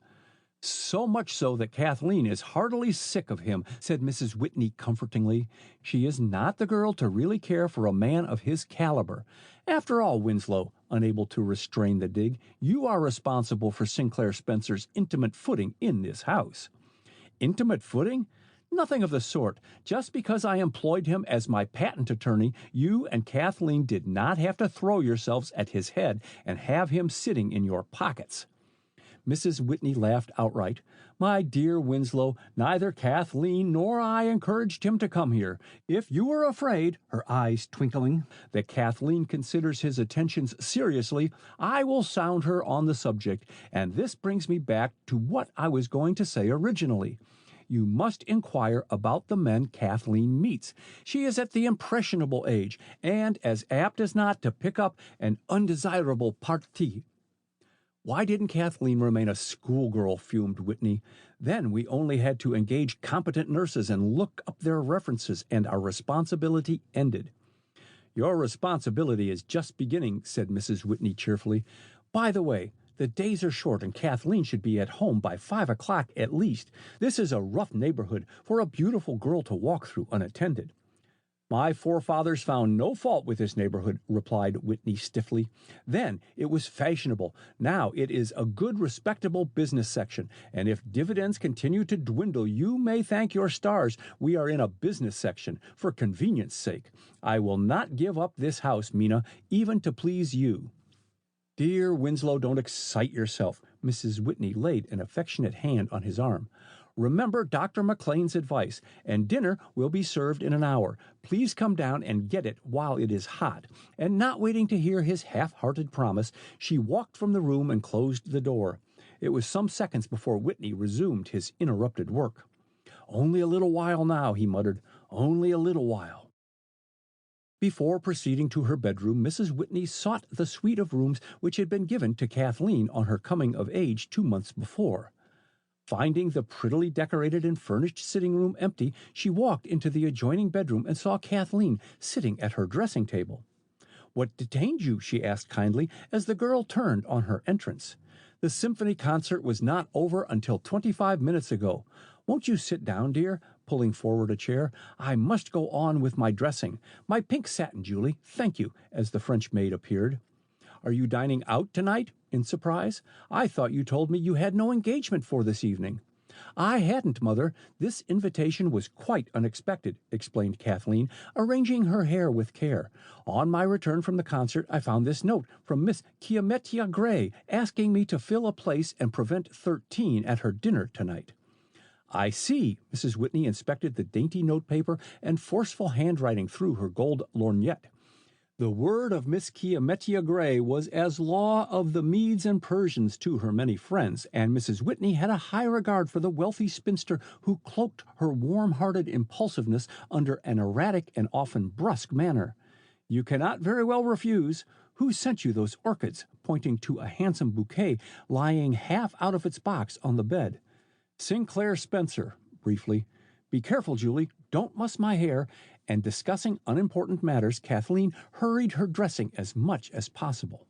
So much so that Kathleen is heartily sick of him, said Mrs. Whitney comfortingly. She is not the girl to really care for a man of his caliber. After all, Winslow, unable to restrain the dig, you are responsible for Sinclair Spencer's intimate footing in this house. Intimate footing? Nothing of the sort. Just because I employed him as my patent attorney, you and Kathleen did not have to throw yourselves at his head and have him sitting in your pockets. Mrs. Whitney laughed outright. "My dear Winslow, neither Kathleen nor I encouraged him to come here. If you were afraid," her eyes twinkling, "that Kathleen considers his attentions seriously, I will sound her on the subject, and this brings me back to what I was going to say originally. You must inquire about the men Kathleen meets. She is at the impressionable age, and as apt as not to pick up an undesirable parti." "Why didn't Kathleen remain a schoolgirl?" fumed Whitney. "Then we only had to engage competent nurses and look up their references, and our responsibility ended." "Your responsibility is just beginning," said Mrs. Whitney cheerfully. "By the way, the days are short, and Kathleen should be at home by 5 o'clock at least. This is a rough neighborhood for a beautiful girl to walk through unattended." "My forefathers found no fault with this neighborhood," replied Whitney stiffly. "Then it was fashionable. Now it is a good, respectable business section, and if dividends continue to dwindle, you may thank your stars we are in a business section, for convenience sake. I will not give up this house, Mina, even to please you." "Dear Winslow, don't excite yourself." Mrs. Whitney laid an affectionate hand on his arm. "Remember Dr. McLean's advice, and dinner will be served in an hour. Please come down and get it while it is hot." And not waiting to hear his half-hearted promise, she walked from the room and closed the door. It was some seconds before Whitney resumed his interrupted work. "Only a little while now," he muttered. "Only a little while." Before proceeding to her bedroom, Mrs. Whitney sought the suite of rooms which had been given to Kathleen on her coming of age 2 months before. Finding the prettily decorated and furnished sitting room empty, she walked into the adjoining bedroom and saw Kathleen sitting at her dressing table. "What detained you?" she asked kindly, as the girl turned on her entrance. "The symphony concert was not over until 25 minutes ago. Won't you sit down, dear?" pulling forward a chair. "I must go on with my dressing. My pink satin, Julie, thank you," as the French maid appeared. "Are you dining out tonight?" in surprise. "I thought you told me you had no engagement for this evening." "I hadn't, Mother. This invitation was quite unexpected," explained Kathleen, arranging her hair with care. "On my return from the concert, I found this note from Miss Kiametia Gray, asking me to fill a place and prevent 13 at her dinner tonight." "I see." Mrs. Whitney inspected the dainty notepaper and forceful handwriting through her gold lorgnette. The word of Miss Kiametia Gray was as law of the Medes and Persians to her many friends, and Mrs. Whitney had a high regard for the wealthy spinster who cloaked her warm-hearted impulsiveness under an erratic and often brusque manner. "You cannot very well refuse. Who sent you those orchids?" pointing to a handsome bouquet lying half out of its box on the bed. "Sinclair Spencer," briefly. "Be careful, Julie. Don't muss my hair." And discussing unimportant matters, Kathleen hurried her dressing as much as possible.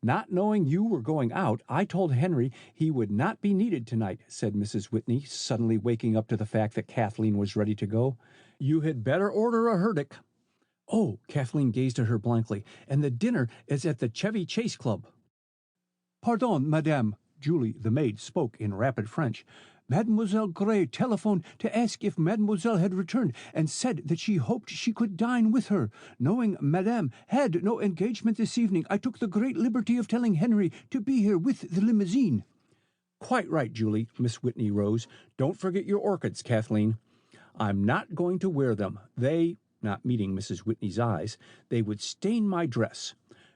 "Not knowing you were going out, I told Henry he would not be needed tonight," said Mrs. Whitney, suddenly waking up to the fact that Kathleen was ready to go. "You had better order a herdic." "Oh," Kathleen gazed at her blankly, "and the dinner is at the Chevy Chase Club." "Pardon, madame." Julie, the maid, spoke in rapid French. "Mademoiselle Gray telephoned to ask if mademoiselle had returned, and said that she hoped she could dine with her. Knowing madame had no engagement this evening, I took the great liberty of telling Henry to be here with the limousine." "Quite right, Julie." Miss Whitney rose. "Don't forget your orchids, Kathleen." "I'm not going to wear them. They," not meeting Mrs. Whitney's eyes, "they would stain my dress.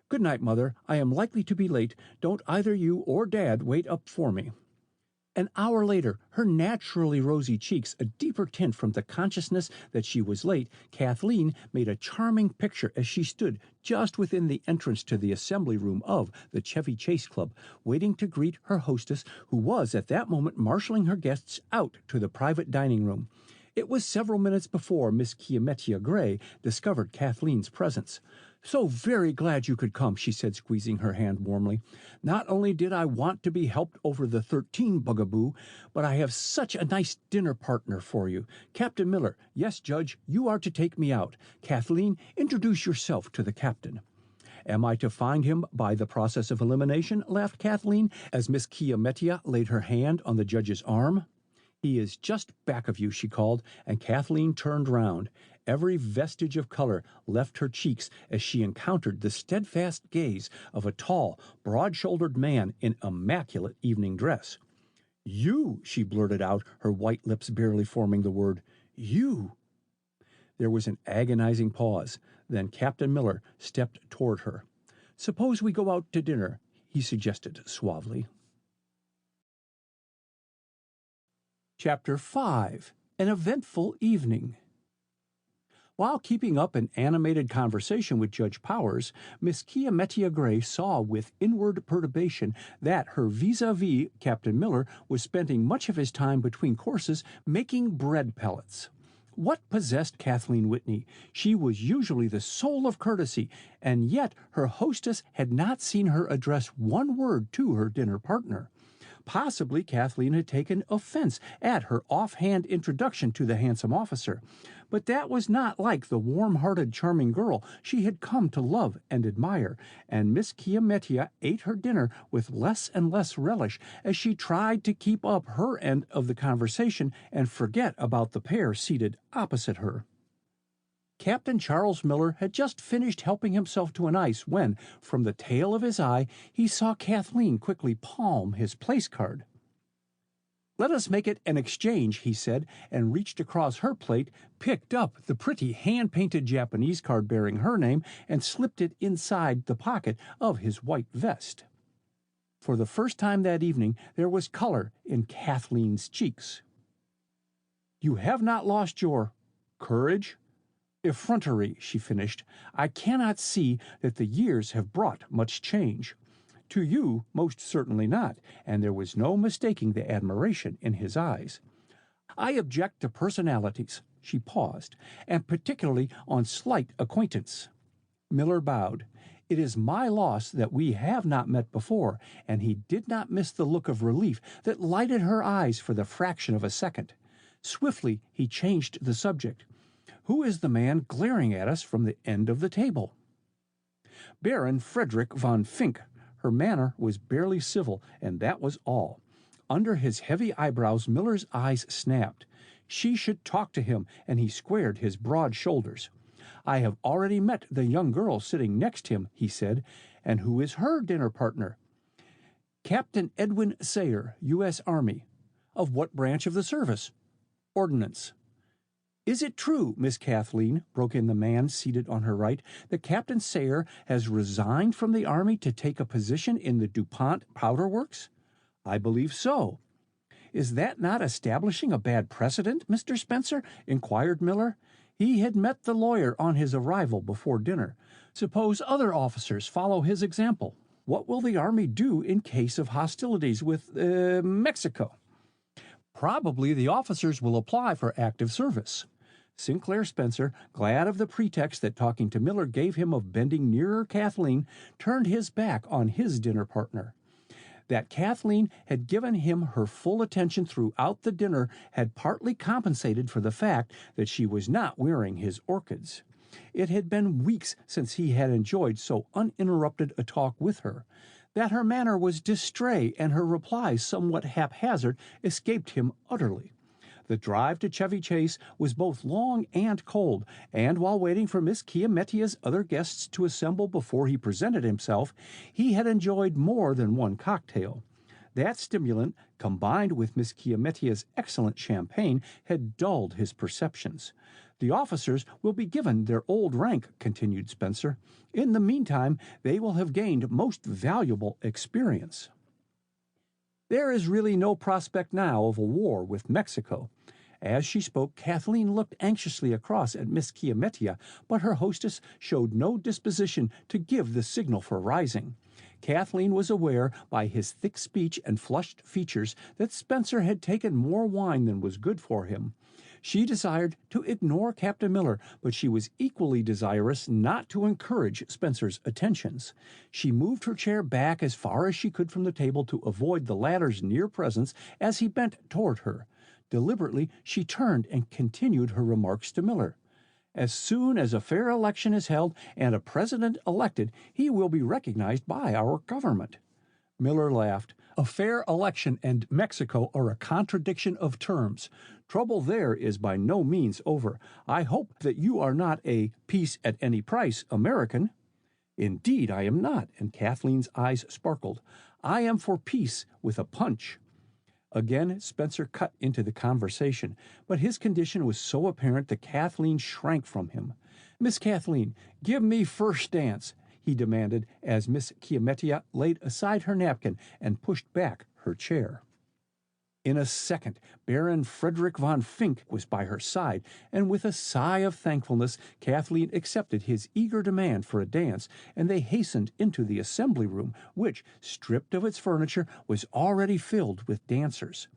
Good night, Mother. I am likely to be late. Don't either you or Dad wait up for me." An hour later, her naturally rosy cheeks a deeper tint from the consciousness that she was late, Kathleen made a charming picture as she stood just within the entrance to the assembly room of the Chevy Chase Club, waiting to greet her hostess, who was at that moment marshalling her guests out to the private dining room. It was several minutes before Miss Kiametia Gray discovered Kathleen's presence. "So very glad you could come," she said, squeezing her hand warmly. "Not only did I want to be helped over the 13 bugaboo, but I have such a nice dinner partner for you. Captain Miller. Yes, Judge, you are to take me out. Kathleen, introduce yourself to the captain." "Am I to find him by the process of elimination?" laughed Kathleen, as Miss Kiametia laid her hand on the judge's arm. "He is just back of you," she called, and Kathleen turned round. Every vestige of color left her cheeks as she encountered the steadfast gaze of a tall, broad-shouldered man in immaculate evening dress. "You," she blurted out, her white lips barely forming the word. "You." There was an agonizing pause. Then Captain Miller stepped toward her. "Suppose we go out to dinner," he suggested suavely. Chapter 5. An Eventful Evening. While keeping up an animated conversation with Judge Powers, Miss Kiametia Gray saw with inward perturbation that her vis-a-vis, Captain Miller, was spending much of his time between courses making bread pellets. What possessed Kathleen Whitney? She was usually the soul of courtesy, and yet her hostess had not seen her address one word to her dinner partner. Possibly Kathleen had taken offense at her offhand introduction to the handsome officer, but that was not like the warm-hearted, charming girl she had come to love and admire, and Miss Kiametia ate her dinner with less and less relish as she tried to keep up her end of the conversation and forget about the pair seated opposite her. Captain Charles Miller had just finished helping himself to an ice when, from the tail of his eye, he saw Kathleen quickly palm his place card. "Let us make it an exchange," he said, and reached across her plate, picked up the pretty hand-painted Japanese card bearing her name, and slipped it inside the pocket of his white vest. For the first time that evening, there was color in Kathleen's cheeks. "You have not lost your courage?" "Effrontery," she finished. "I cannot see that the years have brought much change." To you, most certainly not, and there was no mistaking the admiration in his eyes. "I object to personalities," she paused, "and particularly on slight acquaintance." Miller bowed. "It is my loss that we have not met before," and he did not miss the look of relief that lighted her eyes for the fraction of a second. Swiftly he changed the subject. "Who is the man glaring at us from the end of the table?" "Baron Frederick von Fink." Her manner was barely civil, and that was all. Under his heavy eyebrows, Miller's eyes snapped. She should talk to him, and he squared his broad shoulders. "I have already met the young girl sitting next him," he said. "And who is her dinner partner?" "Captain Edwin Sayre, U.S. Army." "Of what branch of the service?" "Ordnance." "Is it true, Miss Kathleen," broke in the man seated on her right, "that Captain Sayre has resigned from the Army to take a position in the DuPont Powder Works?" "I believe so." "Is that not establishing a bad precedent, Mr. Spencer?" inquired Miller. He had met the lawyer on his arrival before dinner. "Suppose other officers follow his example? What will the Army do in case of hostilities with Mexico?" "Probably the officers will apply for active service." Sinclair Spencer, glad of the pretext that talking to Miller gave him of bending nearer Kathleen, turned his back on his dinner partner. That Kathleen had given him her full attention throughout the dinner had partly compensated for the fact that she was not wearing his orchids. It had been weeks since he had enjoyed so uninterrupted a talk with her. That her manner was distrait and her replies somewhat haphazard escaped him utterly. The drive to Chevy Chase was both long and cold, and while waiting for Miss Kiametia's other guests to assemble before he presented himself, he had enjoyed more than one cocktail. That stimulant, combined with Miss Kiametia's excellent champagne, had dulled his perceptions. "The officers will be given their old rank," continued Spencer. "In the meantime, they will have gained most valuable experience. There is really no prospect now of a war with Mexico." As she spoke, Kathleen looked anxiously across at Miss Kiametia, but her hostess showed no disposition to give the signal for rising. Kathleen was aware, by his thick speech and flushed features, that Spencer had taken more wine than was good for him. She desired to ignore Captain Miller, but she was equally desirous not to encourage Spencer's attentions. She moved her chair back as far as she could from the table to avoid the latter's near presence as he bent toward her. Deliberately, she turned and continued her remarks to Miller. "As soon as a fair election is held and a president elected, he will be recognized by our government." Miller laughed. A fair election and Mexico are a contradiction of terms. Trouble there is by no means over. I hope that you are not a peace at any price American. Indeed, I am not, and Kathleen's eyes sparkled. I am for peace with a punch. Again, Spencer cut into the conversation, but his condition was so apparent that Kathleen shrank from him. Miss Kathleen, give me first dance, he demanded as Miss Chiamettia laid aside her napkin and pushed back her chair. In a second, Baron Frederick von Fink was by her side, and with a sigh of thankfulness, Kathleen accepted his eager demand for a dance, and they hastened into the assembly room, which, stripped of its furniture, was already filled with dancers.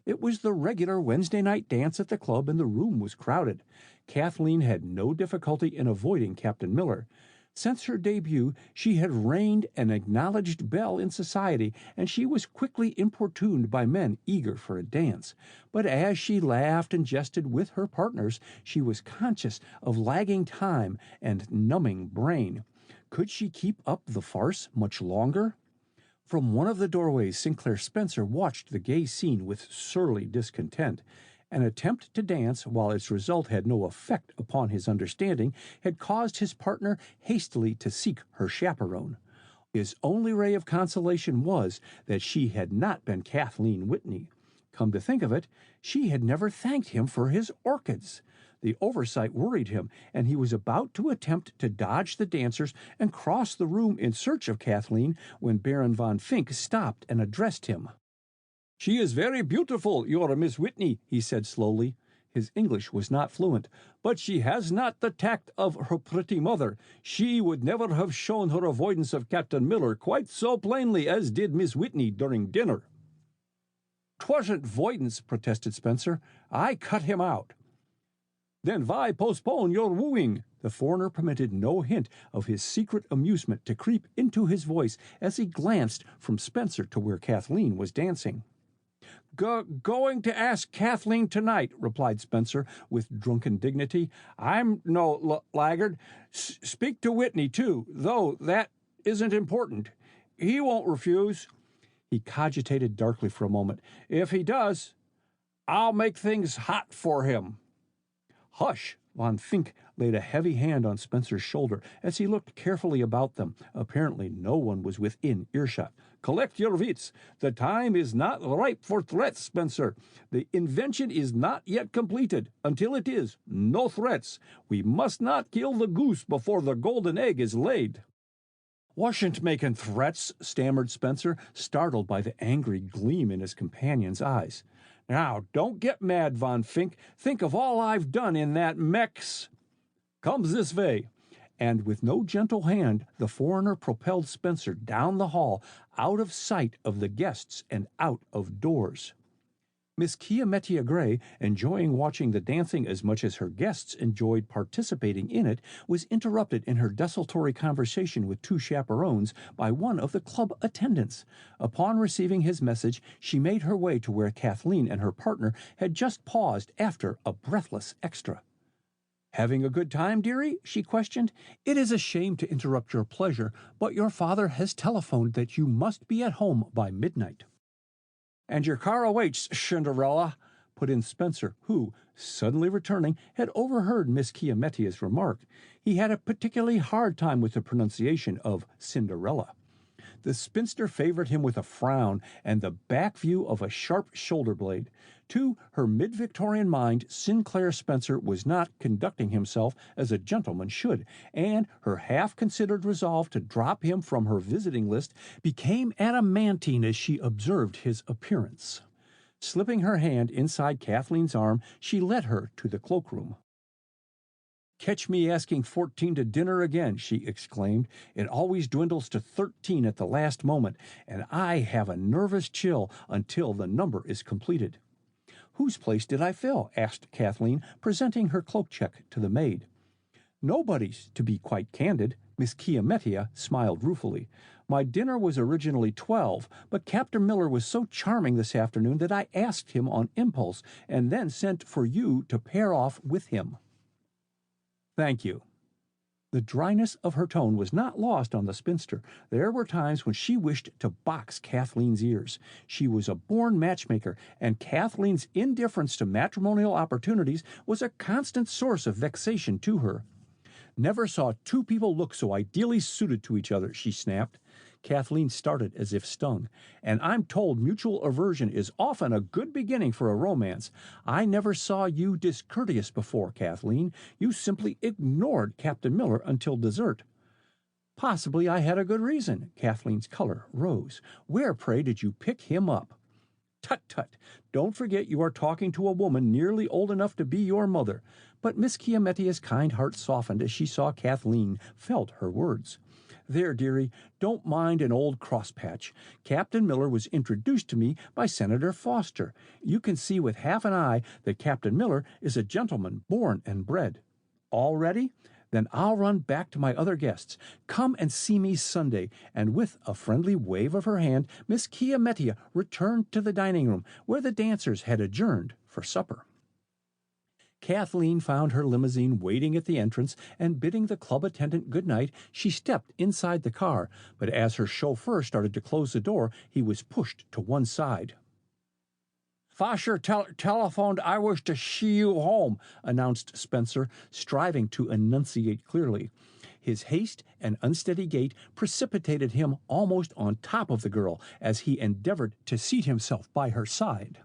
It was the regular Wednesday night dance at the club, and the room was crowded. Kathleen had no difficulty in avoiding Captain Miller. Since her debut, she had reigned an acknowledged belle in society, and she was quickly importuned by men eager for a dance. But as she laughed and jested with her partners, she was conscious of lagging time and numbing brain. Could she keep up the farce much longer? From one of the doorways, Sinclair Spencer watched the gay scene with surly discontent. An attempt to dance, while its result had no effect upon his understanding, had caused his partner hastily to seek her chaperone. His only ray of consolation was that she had not been Kathleen Whitney. Come to think of it, she had never thanked him for his orchids. The oversight worried him, and he was about to attempt to dodge the dancers and cross the room in search of Kathleen when Baron von Fink stopped and addressed him. "She is very beautiful, your Miss Whitney," he said slowly. His English was not fluent, "but she has not the tact of her pretty mother. She would never have shown her avoidance of Captain Miller quite so plainly as did Miss Whitney during dinner." "'Twasn't voidance," protested Spencer. "I cut him out." "Then why postpone your wooing?" The foreigner permitted no hint of his secret amusement to creep into his voice as he glanced from Spencer to where Kathleen was dancing. Going to ask Kathleen tonight," replied Spencer with drunken dignity. "I'm no laggard. Speak to Whitney, too, though that isn't important. He won't refuse." He cogitated darkly for a moment. "If he does, I'll make things hot for him." "Hush!" Von Fink laid a heavy hand on Spencer's shoulder as he looked carefully about them. Apparently no one was within earshot. "Collect your wits. The time is not ripe for threats, Spencer. The invention is not yet completed. Until it is, no threats. We must not kill the goose before the golden egg is laid." "Wasn't making threats," stammered Spencer, startled by the angry gleam in his companion's eyes. "Now, don't get mad, Von Fink. Think of all I've done in that Mex. Comes this way." And with no gentle hand, the foreigner propelled Spencer down the hall, out of sight of the guests and out of doors. Miss Chiamettia Gray, enjoying watching the dancing as much as her guests enjoyed participating in it, was interrupted in her desultory conversation with two chaperones by one of the club attendants. Upon receiving his message, she made her way to where Kathleen and her partner had just paused after a breathless extra. "Having a good time, dearie?" she questioned. "It is a shame to interrupt your pleasure, but your father has telephoned that you must be at home by midnight." "And your car awaits, Cinderella," put in Spencer, who, suddenly returning, had overheard Miss Chiamettia's remark. He had a particularly hard time with the pronunciation of Cinderella. The spinster favored him with a frown and the back view of a sharp shoulder blade. To her mid-Victorian mind, Sinclair Spencer was not conducting himself as a gentleman should, and her half-considered resolve to drop him from her visiting list became adamantine as she observed his appearance. Slipping her hand inside Kathleen's arm, she led her to the cloakroom. "Catch me asking 14 to dinner again," she exclaimed. "It always dwindles to 13 at the last moment, and I have a nervous chill until the number is completed." "Whose place did I fill?" asked Kathleen, presenting her cloak check to the maid. "Nobody's, to be quite candid." Miss Chiamettia smiled ruefully. "My dinner was originally 12, but Captain Miller was so charming this afternoon that I asked him on impulse, and then sent for you to pair off with him." "Thank you." The dryness of her tone was not lost on the spinster. There were times when she wished to box Kathleen's ears. She was a born matchmaker, and Kathleen's indifference to matrimonial opportunities was a constant source of vexation to her. "Never saw two people look so ideally suited to each other," she snapped. Kathleen started as if stung. "And I'm told mutual aversion is often a good beginning for a romance. I never saw you discourteous before, Kathleen. You simply ignored Captain Miller until dessert." "Possibly I had a good reason." Kathleen's color rose. "Where, pray, did you pick him up?" "Tut, tut! Don't forget you are talking to a woman nearly old enough to be your mother." But Miss Chiamettia's kind heart softened as she saw Kathleen felt her words. "There, dearie, don't mind an old crosspatch. Captain Miller was introduced to me by Senator Foster. You can see with half an eye that Captain Miller is a gentleman born and bred. All ready? Then I'll run back to my other guests. Come and see me Sunday." And with a friendly wave of her hand, Miss Chiamettia returned to the dining room, where the dancers had adjourned for supper. Kathleen found her limousine waiting at the entrance, and bidding the club attendant good night, she stepped inside the car. But as her chauffeur started to close the door, he was pushed to one side. "Fosher telephoned I wish to see you home," announced Spencer, striving to enunciate clearly. His haste and unsteady gait precipitated him almost on top of the girl as he endeavored to seat himself by her side.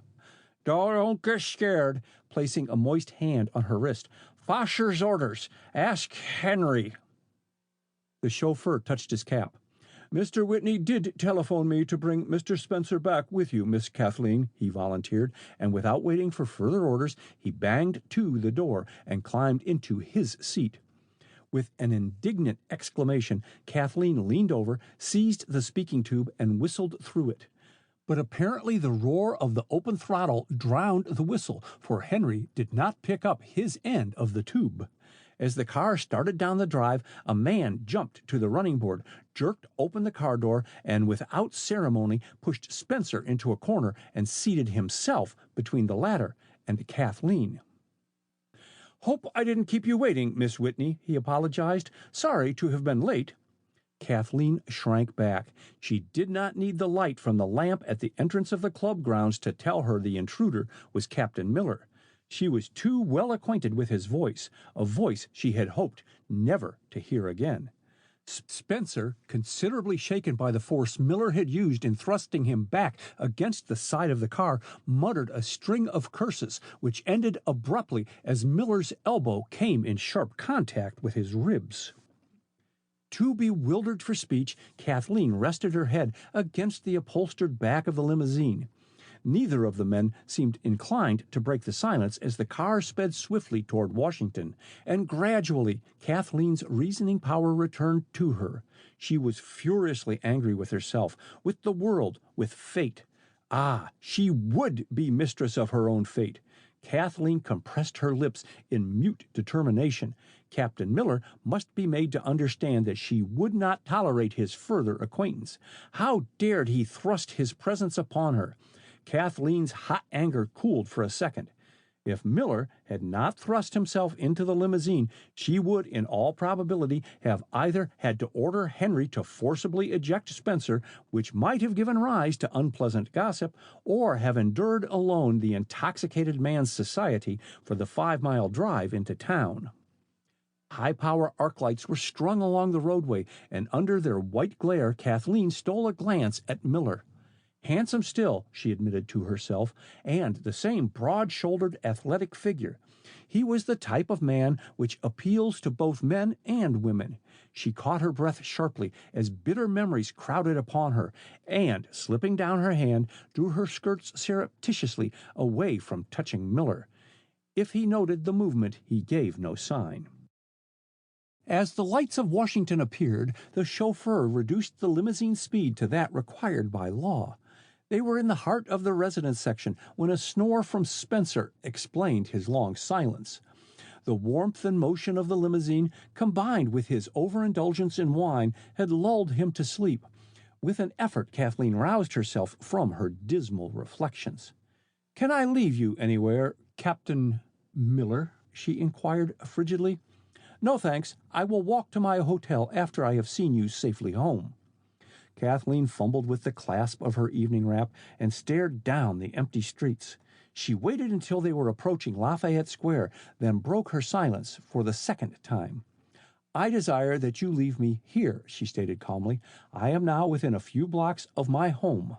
"Don't get scared," placing a moist hand on her wrist. "Fosher's orders. Ask Henry." The chauffeur touched his cap. "Mr. Whitney did telephone me to bring Mr. Spencer back with you, Miss Kathleen," he volunteered, and without waiting for further orders, he banged to the door and climbed into his seat. With an indignant exclamation, Kathleen leaned over, seized the speaking tube, and whistled through it. But apparently the roar of the open throttle drowned the whistle, for Henry did not pick up his end of the tube. As the car started down the drive, a man jumped to the running board, jerked open the car door, and without ceremony pushed Spencer into a corner and seated himself between the latter and Kathleen. "Hope I didn't keep you waiting, Miss Whitney," he apologized. "Sorry to have been late." Kathleen shrank back. She did not need the light from the lamp at the entrance of the club grounds to tell her the intruder was Captain Miller. She was too well acquainted with his voice, a voice she had hoped never to hear again. Spencer, considerably shaken by the force Miller had used in thrusting him back against the side of the car, muttered a string of curses, which ended abruptly as Miller's elbow came in sharp contact with his ribs. Too bewildered for speech, Kathleen rested her head against the upholstered back of the limousine. Neither of the men seemed inclined to break the silence as the car sped swiftly toward Washington, and gradually Kathleen's reasoning power returned to her. She was furiously angry with herself, with the world, with fate. Ah, she would be mistress of her own fate. Kathleen compressed her lips in mute determination. Captain Miller must be made to understand that she would not tolerate his further acquaintance. How dared he thrust his presence upon her? Kathleen's hot anger cooled for a second. If Miller had not thrust himself into the limousine, she would, in all probability, have either had to order Henry to forcibly eject Spencer, which might have given rise to unpleasant gossip, or have endured alone the intoxicated man's society for the 5-mile drive into town. High-power arc lights were strung along the roadway, and under their white glare Kathleen stole a glance at Miller. Handsome still, she admitted to herself, and the same broad-shouldered, athletic figure. He was the type of man which appeals to both men and women. She caught her breath sharply as bitter memories crowded upon her, and, slipping down her hand, drew her skirts surreptitiously away from touching Miller. If he noted the movement, he gave no sign. As the lights of Washington appeared, the chauffeur reduced the limousine's speed to that required by law. They were in the heart of the residence section when a snore from Spencer explained his long silence. The warmth and motion of the limousine, combined with his overindulgence in wine, had lulled him to sleep. With an effort, Kathleen roused herself from her dismal reflections. "Can I leave you anywhere, Captain Miller?" she inquired frigidly. No, thanks. I will walk to my hotel after I have seen you safely home. Kathleen fumbled with the clasp of her evening wrap and stared down the empty streets. She waited until they were approaching Lafayette Square, then broke her silence for the second time. I desire that you leave me here, she stated calmly. I am now within a few blocks of my home.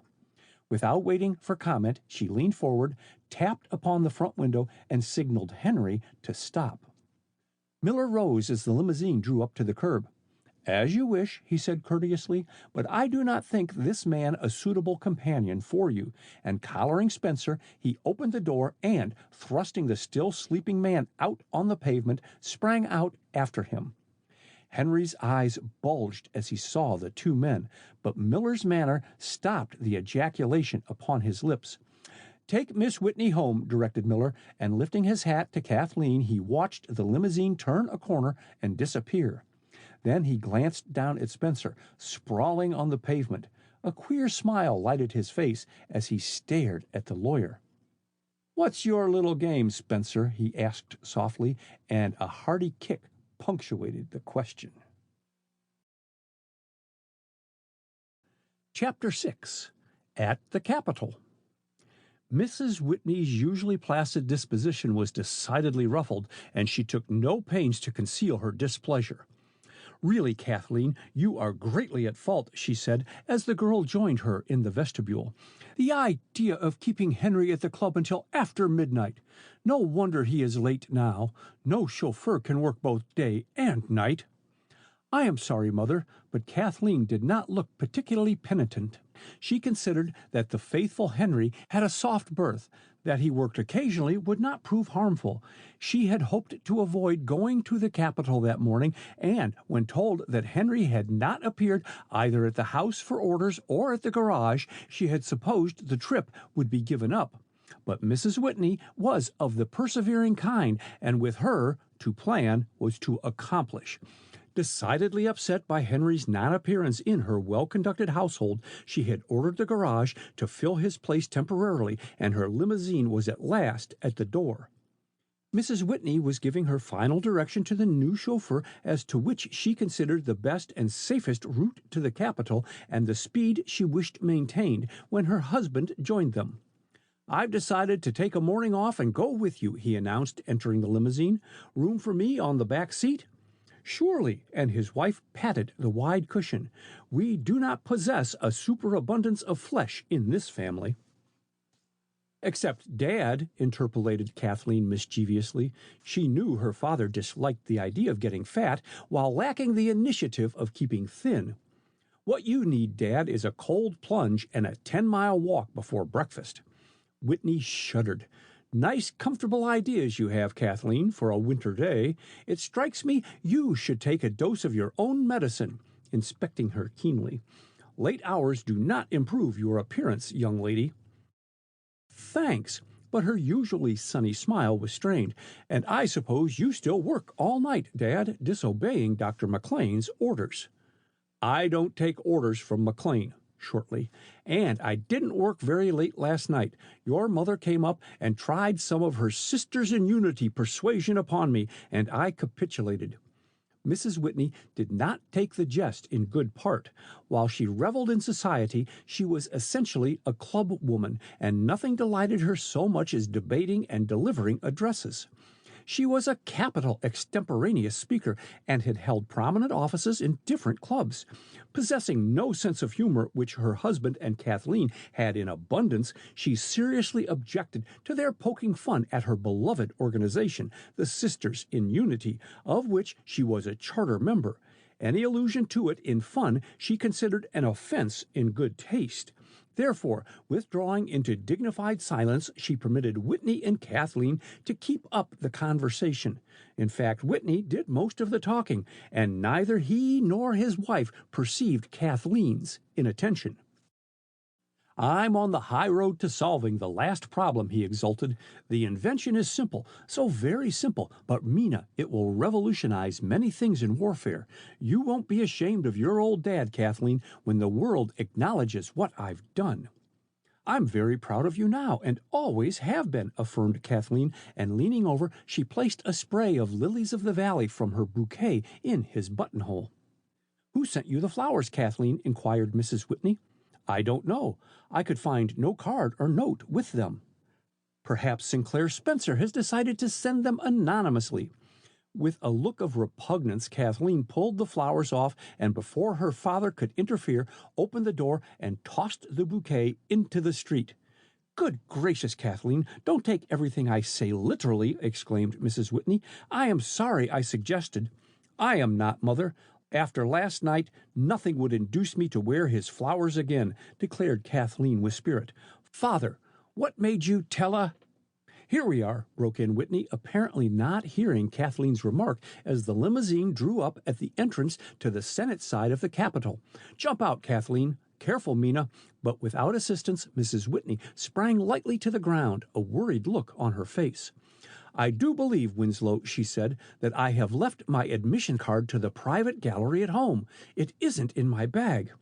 Without waiting for comment, she leaned forward, tapped upon the front window, and signaled Henry to stop. Miller rose as the limousine drew up to the curb. As you wish, he said courteously, but I do not think this man a suitable companion for you. And collaring Spencer, he opened the door and, thrusting the still sleeping man out on the pavement, sprang out after him. Henry's eyes bulged as he saw the two men, but Miller's manner stopped the ejaculation upon his lips. Take Miss Whitney home, directed Miller, and lifting his hat to Kathleen, he watched the limousine turn a corner and disappear. Then he glanced down at Spencer, sprawling on the pavement. A queer smile lighted his face as he stared at the lawyer. "What's your little game, Spencer?" he asked softly, and a hearty kick punctuated the question. Chapter 6. At the Capitol. Mrs. Whitney's usually placid disposition was decidedly ruffled, and she took no pains to conceal her displeasure. "Really, Kathleen, you are greatly at fault," she said, as the girl joined her in the vestibule. "The idea of keeping Henry at the club until after midnight! No wonder he is late now. No chauffeur can work both day and night." "I am sorry, Mother," but Kathleen did not look particularly penitent. She considered that the faithful Henry had a soft berth, that he worked occasionally would not prove harmful. She had hoped to avoid going to the Capitol that morning, and when told that Henry had not appeared either at the house for orders or at the garage, she had supposed the trip would be given up. But Mrs. Whitney was of the persevering kind, and with her, to plan was to accomplish. Decidedly upset by Henry's non-appearance in her well-conducted household, she had ordered the garage to fill his place temporarily, and her limousine was at last at the door. Mrs. Whitney was giving her final direction to the new chauffeur as to which she considered the best and safest route to the Capitol and the speed she wished maintained, when her husband joined them. "I've decided to take a morning off and go with you," he announced, entering the limousine. "Room for me on the back seat?" "Surely," and his wife patted the wide cushion. "We do not possess a superabundance of flesh in this family." "Except Dad," interpolated Kathleen mischievously. She knew her father disliked the idea of getting fat, while lacking the initiative of keeping thin. "What you need, Dad, is a cold plunge and a 10-mile walk before breakfast." Whitney shuddered. "Nice, comfortable ideas you have, Kathleen, for a winter day. It strikes me you should take a dose of your own medicine," inspecting her keenly. "Late hours do not improve your appearance, young lady." "Thanks," but her usually sunny smile was strained. "And I suppose you still work all night, Dad, disobeying Dr. McLean's orders." "I don't take orders from McLean," shortly. "And I didn't work very late last night. Your mother came up and tried some of her sisters in unity persuasion upon me, and I capitulated." Mrs. Whitney did not take the jest in good part. While she reveled in society, she was essentially a club woman, and nothing delighted her so much as debating and delivering addresses. She was a capital extemporaneous speaker and had held prominent offices in different clubs. Possessing no sense of humor, which her husband and Kathleen had in abundance, she seriously objected to their poking fun at her beloved organization, the Sisters in Unity, of which she was a charter member. Any allusion to it in fun she considered an offense in good taste. Therefore, withdrawing into dignified silence, she permitted Whitney and Kathleen to keep up the conversation. In fact, Whitney did most of the talking, and neither he nor his wife perceived Kathleen's inattention. "I'm on the high road to solving the last problem," he exulted. "The invention is simple, so very simple, but Mina, it will revolutionize many things in warfare. You won't be ashamed of your old dad, Kathleen, when the world acknowledges what I've done." I'm very proud of you now, and always have been," affirmed Kathleen, and leaning over, she placed a spray of lilies of the valley from her bouquet in his buttonhole. "Who sent you the flowers, Kathleen?" inquired Mrs. Whitney. "I don't know. I could find no card or note with them." "Perhaps Sinclair Spencer has decided to send them anonymously." With a look of repugnance, Kathleen pulled the flowers off, and before her father could interfere, opened the door and tossed the bouquet into the street. "Good gracious, Kathleen, don't take everything I say literally," exclaimed Mrs. Whitney. "I am sorry I suggested—" "I am not, Mother. After last night, nothing would induce me to wear his flowers again," declared Kathleen with spirit. "Father, what made you tell a—" "Here we are," broke in Whitney, apparently not hearing Kathleen's remark as the limousine drew up at the entrance to the Senate side of the Capitol. "Jump out, Kathleen. Careful, Mina." But without assistance, Mrs. Whitney sprang lightly to the ground, a worried look on her face. "I do believe, Winslow," she said, "that I have left my admission card to the private gallery at home. It isn't in my bag."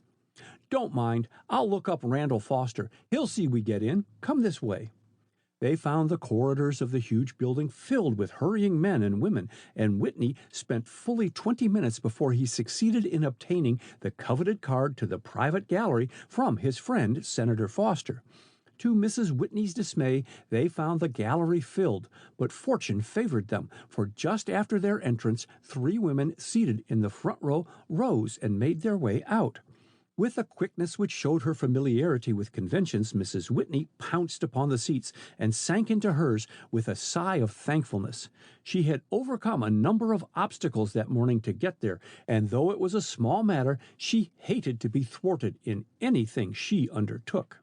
"Don't mind. I'll look up Randall Foster. He'll see we get in. Come this way." They found the corridors of the huge building filled with hurrying men and women, and Whitney spent fully 20 minutes before he succeeded in obtaining the coveted card to the private gallery from his friend Senator Foster. To Mrs. Whitney's dismay, they found the gallery filled, but fortune favored them, for just after their entrance, 3 women seated in the front row rose and made their way out. With a quickness which showed her familiarity with conventions, Mrs. Whitney pounced upon the seats and sank into hers with a sigh of thankfulness. She had overcome a number of obstacles that morning to get there, and though it was a small matter, she hated to be thwarted in anything she undertook.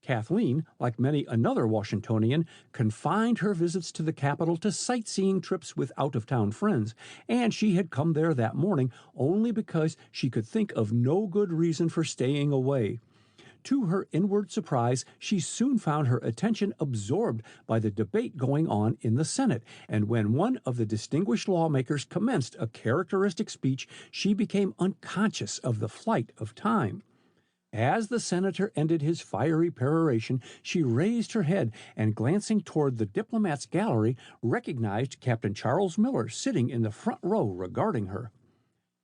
Kathleen, like many another Washingtonian, confined her visits to the Capitol to sightseeing trips with out-of-town friends, and she had come there that morning only because she could think of no good reason for staying away. To her inward surprise, she soon found her attention absorbed by the debate going on in the Senate, and when one of the distinguished lawmakers commenced a characteristic speech, she became unconscious of the flight of time. As the senator ended his fiery peroration, she raised her head and, glancing toward the diplomat's gallery, recognized Captain Charles Miller sitting in the front row regarding her.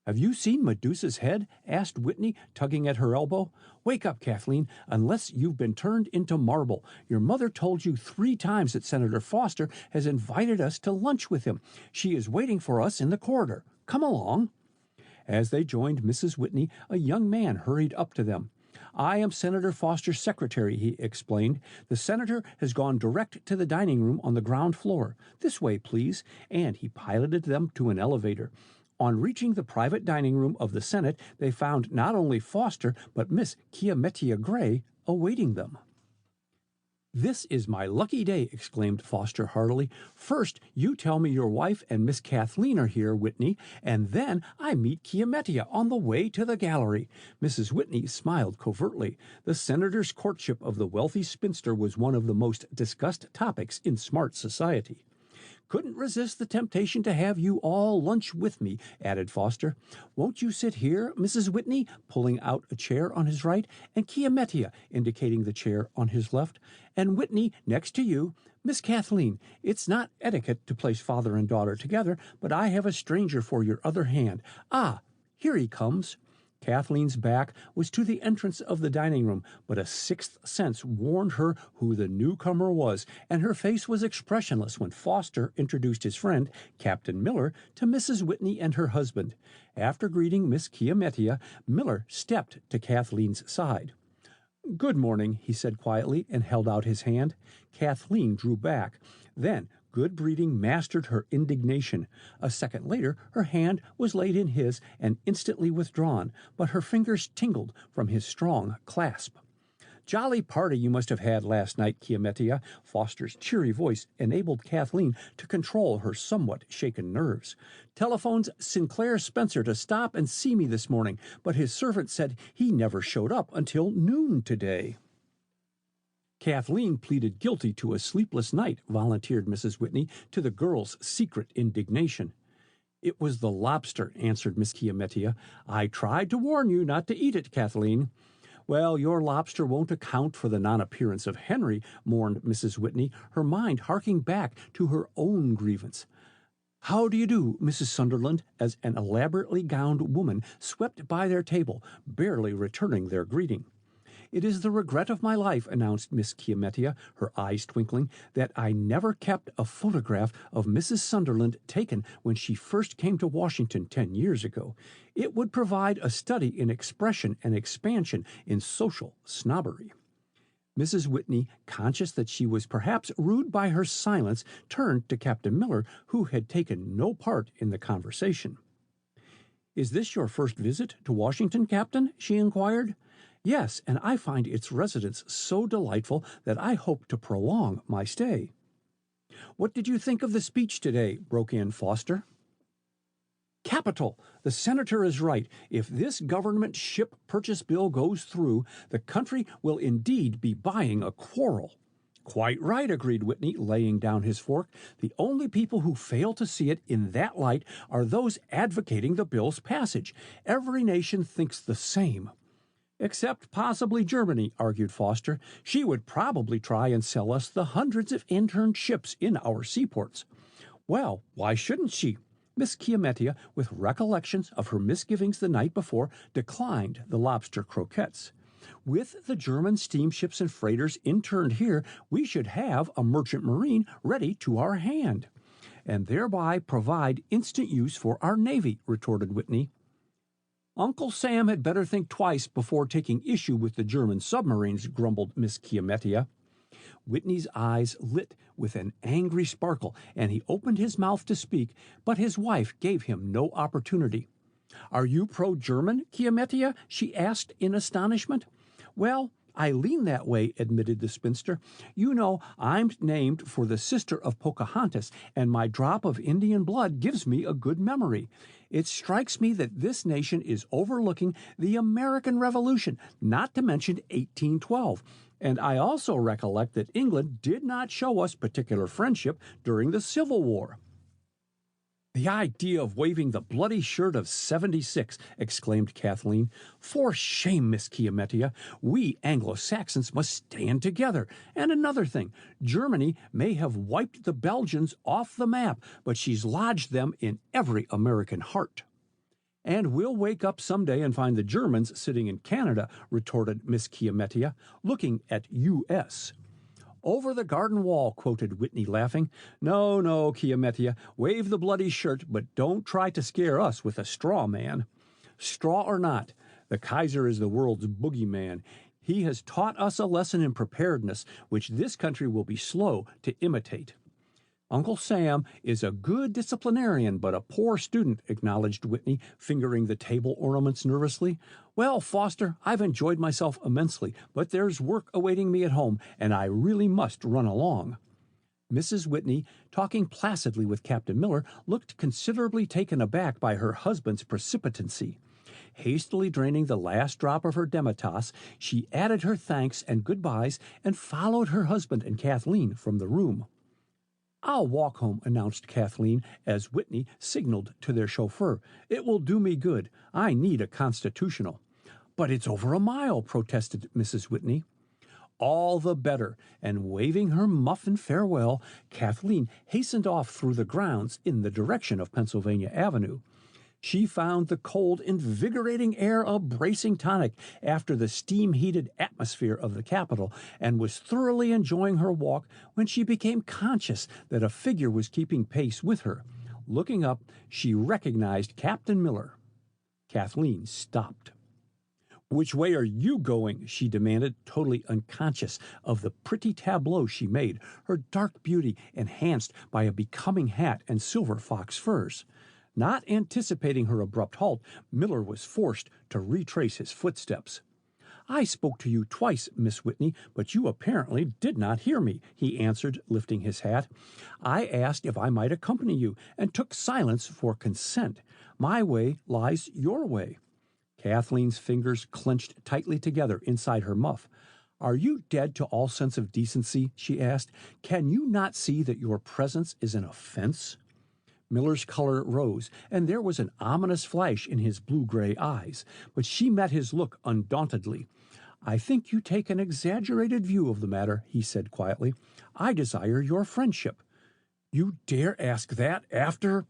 "Have you seen Medusa's head?" asked Whitney, tugging at her elbow. "Wake up, Kathleen, unless you've been turned into marble. Your mother told you 3 times that Senator Foster has invited us to lunch with him. She is waiting for us in the corridor. Come along." As they joined Mrs. Whitney, a young man hurried up to them. "I am Senator Foster's secretary," he explained. "The senator has gone direct to the dining room on the ground floor. This way, please," and he piloted them to an elevator. On reaching the private dining room of the Senate, they found not only Foster, but Miss Chiamettia Gray awaiting them. "This is my lucky day," exclaimed Foster heartily. "First, you tell me your wife and Miss Kathleen are here, Whitney, and then I meet Chiamettia on the way to the gallery." Mrs. Whitney smiled covertly. The senator's courtship of the wealthy spinster was one of the most discussed topics in smart society. "Couldn't resist the temptation to have you all lunch with me," added Foster. "Won't you sit here, Mrs. Whitney?" pulling out a chair on his right, "and Chiamettia," indicating the chair on his left, "and Whitney next to you. Miss Kathleen, it's not etiquette to place father and daughter together, but I have a stranger for your other hand. Ah, here he comes." Kathleen's back was to the entrance of the dining room, but a sixth sense warned her who the newcomer was, and her face was expressionless when Foster introduced his friend, Captain Miller, to Mrs. Whitney and her husband. After greeting Miss Chiamettia, Miller stepped to Kathleen's side. "Good morning," he said quietly, and held out his hand. Kathleen drew back. Then good breeding mastered her indignation. A second later, her hand was laid in his and instantly withdrawn, but her fingers tingled from his strong clasp. "Jolly party you must have had last night, Chiamettia." Foster's cheery voice enabled Kathleen to control her somewhat shaken nerves. "Telephones Sinclair Spencer to stop and see me this morning, but his servant said he never showed up until noon today." "Kathleen pleaded guilty to a sleepless night," volunteered Mrs. Whitney, to the girl's secret indignation. "It was the lobster," answered Miss Chiamettia. "I tried to warn you not to eat it, Kathleen." Well, your lobster won't account for the non-appearance of Henry, mourned Mrs. Whitney, her mind harking back to her own grievance. How do you do, Mrs. Sunderland, as an elaborately gowned woman swept by their table, barely returning their greeting. It is the regret of my life, announced Miss Chiamettia, her eyes twinkling, that I never kept a photograph of Mrs. Sunderland taken when she first came to Washington 10 years ago. It would provide a study in expression and expansion in social snobbery. Mrs. Whitney, conscious that she was perhaps rude by her silence, turned to Captain Miller, who had taken no part in the conversation. "Is this your first visit to Washington, Captain?" she inquired. "Yes, and I find its residence so delightful that I hope to prolong my stay." "What did you think of the speech today?" broke in Foster. "Capital! The senator is right. If this government ship purchase bill goes through, the country will indeed be buying a quarrel." "Quite right," agreed Whitney, laying down his fork. "The only people who fail to see it in that light are those advocating the bill's passage. Every nation thinks the same." "Except possibly Germany," argued Foster. "She would probably try and sell us the hundreds of interned ships in our seaports." "Well, why shouldn't she?" Miss Chiamettia, with recollections of her misgivings the night before, declined the lobster croquettes. "With the German steamships and freighters interned here, we should have a merchant marine ready to our hand." "And thereby provide instant use for our navy," retorted Whitney. "Uncle Sam had better think twice before taking issue with the German submarines," grumbled Miss Chiamettia. Whitney's eyes lit with an angry sparkle, and he opened his mouth to speak, but his wife gave him no opportunity. "Are you pro-German, Chiamettia?" she asked in astonishment. "Well, I lean that way," admitted the spinster. "You know, I'm named for the sister of Pocahontas, and my drop of Indian blood gives me a good memory. It strikes me that this nation is overlooking the American Revolution, not to mention 1812. And I also recollect that England did not show us particular friendship during the Civil War." "The idea of waving the bloody shirt of '76, exclaimed Kathleen. "For shame, Miss Chiamettia. We Anglo-Saxons must stand together. And another thing, Germany may have wiped the Belgians off the map, but she's lodged them in every American heart." "And we'll wake up someday and find the Germans sitting in Canada," retorted Miss Chiamettia, looking at U.S. "Over the garden wall," quoted Whitney, laughing. No, Chiamettia, wave the bloody shirt, but don't try to scare us with a straw man." "Straw or not, the Kaiser is the world's boogeyman. He has taught us a lesson in preparedness, which this country will be slow to imitate." "Uncle Sam is a good disciplinarian, but a poor student," acknowledged Whitney, fingering the table ornaments nervously. "Well, Foster, I've enjoyed myself immensely, but there's work awaiting me at home, and I really must run along." Mrs. Whitney, talking placidly with Captain Miller, looked considerably taken aback by her husband's precipitancy. Hastily draining the last drop of her demitasse, she added her thanks and goodbyes and followed her husband and Kathleen from the room. "I'll walk home," announced Kathleen as Whitney signaled to their chauffeur. "It will do me good. I need a constitutional." "But it's over a mile," protested Mrs. Whitney. "All the better," and waving her muff in farewell, Kathleen hastened off through the grounds in the direction of Pennsylvania Avenue. She found the cold, invigorating air a bracing tonic after the steam-heated atmosphere of the capital, and was thoroughly enjoying her walk when she became conscious that a figure was keeping pace with her. Looking up, she recognized Captain Miller. Kathleen stopped. "Which way are you going?" she demanded, totally unconscious of the pretty tableau she made, her dark beauty enhanced by a becoming hat and silver fox furs. Not anticipating her abrupt halt, Miller was forced to retrace his footsteps. "I spoke to you twice, Miss Whitney, but you apparently did not hear me," he answered, lifting his hat. "I asked if I might accompany you, and took silence for consent. My way lies your way." Kathleen's fingers clenched tightly together inside her muff. "Are you dead to all sense of decency?" she asked. "Can you not see that your presence is an offense?" Miller's color rose, and there was an ominous flash in his blue-gray eyes, but she met his look undauntedly. I think you take an exaggerated view of the matter, he said quietly. I desire your friendship. You dare ask that after?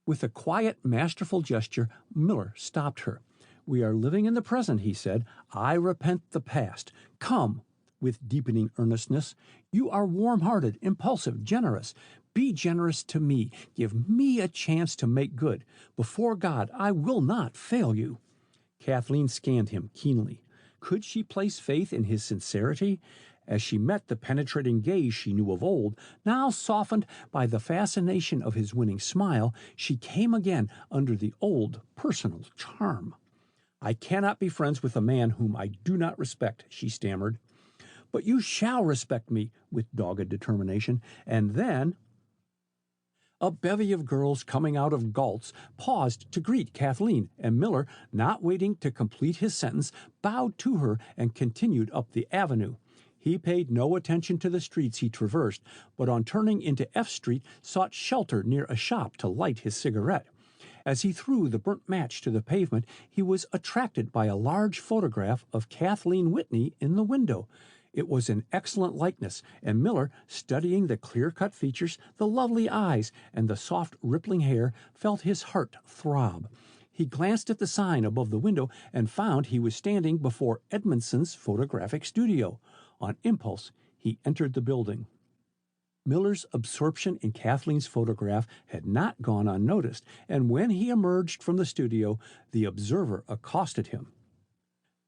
With a quiet, masterful gesture, Miller stopped her. We are living in the present, he said. I repent the past. Come, with deepening earnestness. You are warm-hearted, impulsive, generous. Be generous to me. Give me a chance to make good. Before God, I will not fail you. Kathleen scanned him keenly. Could she place faith in his sincerity? As she met the penetrating gaze she knew of old, now softened by the fascination of his winning smile, she came again under the old personal charm. I cannot be friends with a man whom I do not respect, she stammered. But you shall respect me, with dogged determination. And then a bevy of girls coming out of Galt's paused to greet Kathleen, and Miller, not waiting to complete his sentence, bowed to her and continued up the avenue. He paid no attention to the streets he traversed, but on turning into F Street sought shelter near a shop to light his cigarette. As he threw the burnt match to the pavement, he was attracted by a large photograph of Kathleen Whitney in the window. It was an excellent likeness, and Miller, studying the clear-cut features, the lovely eyes, and the soft rippling hair, felt his heart throb. He glanced at the sign above the window and found he was standing before Edmondson's photographic studio. On impulse, he entered the building. Miller's absorption in Kathleen's photograph had not gone unnoticed, and when he emerged from the studio, the observer accosted him.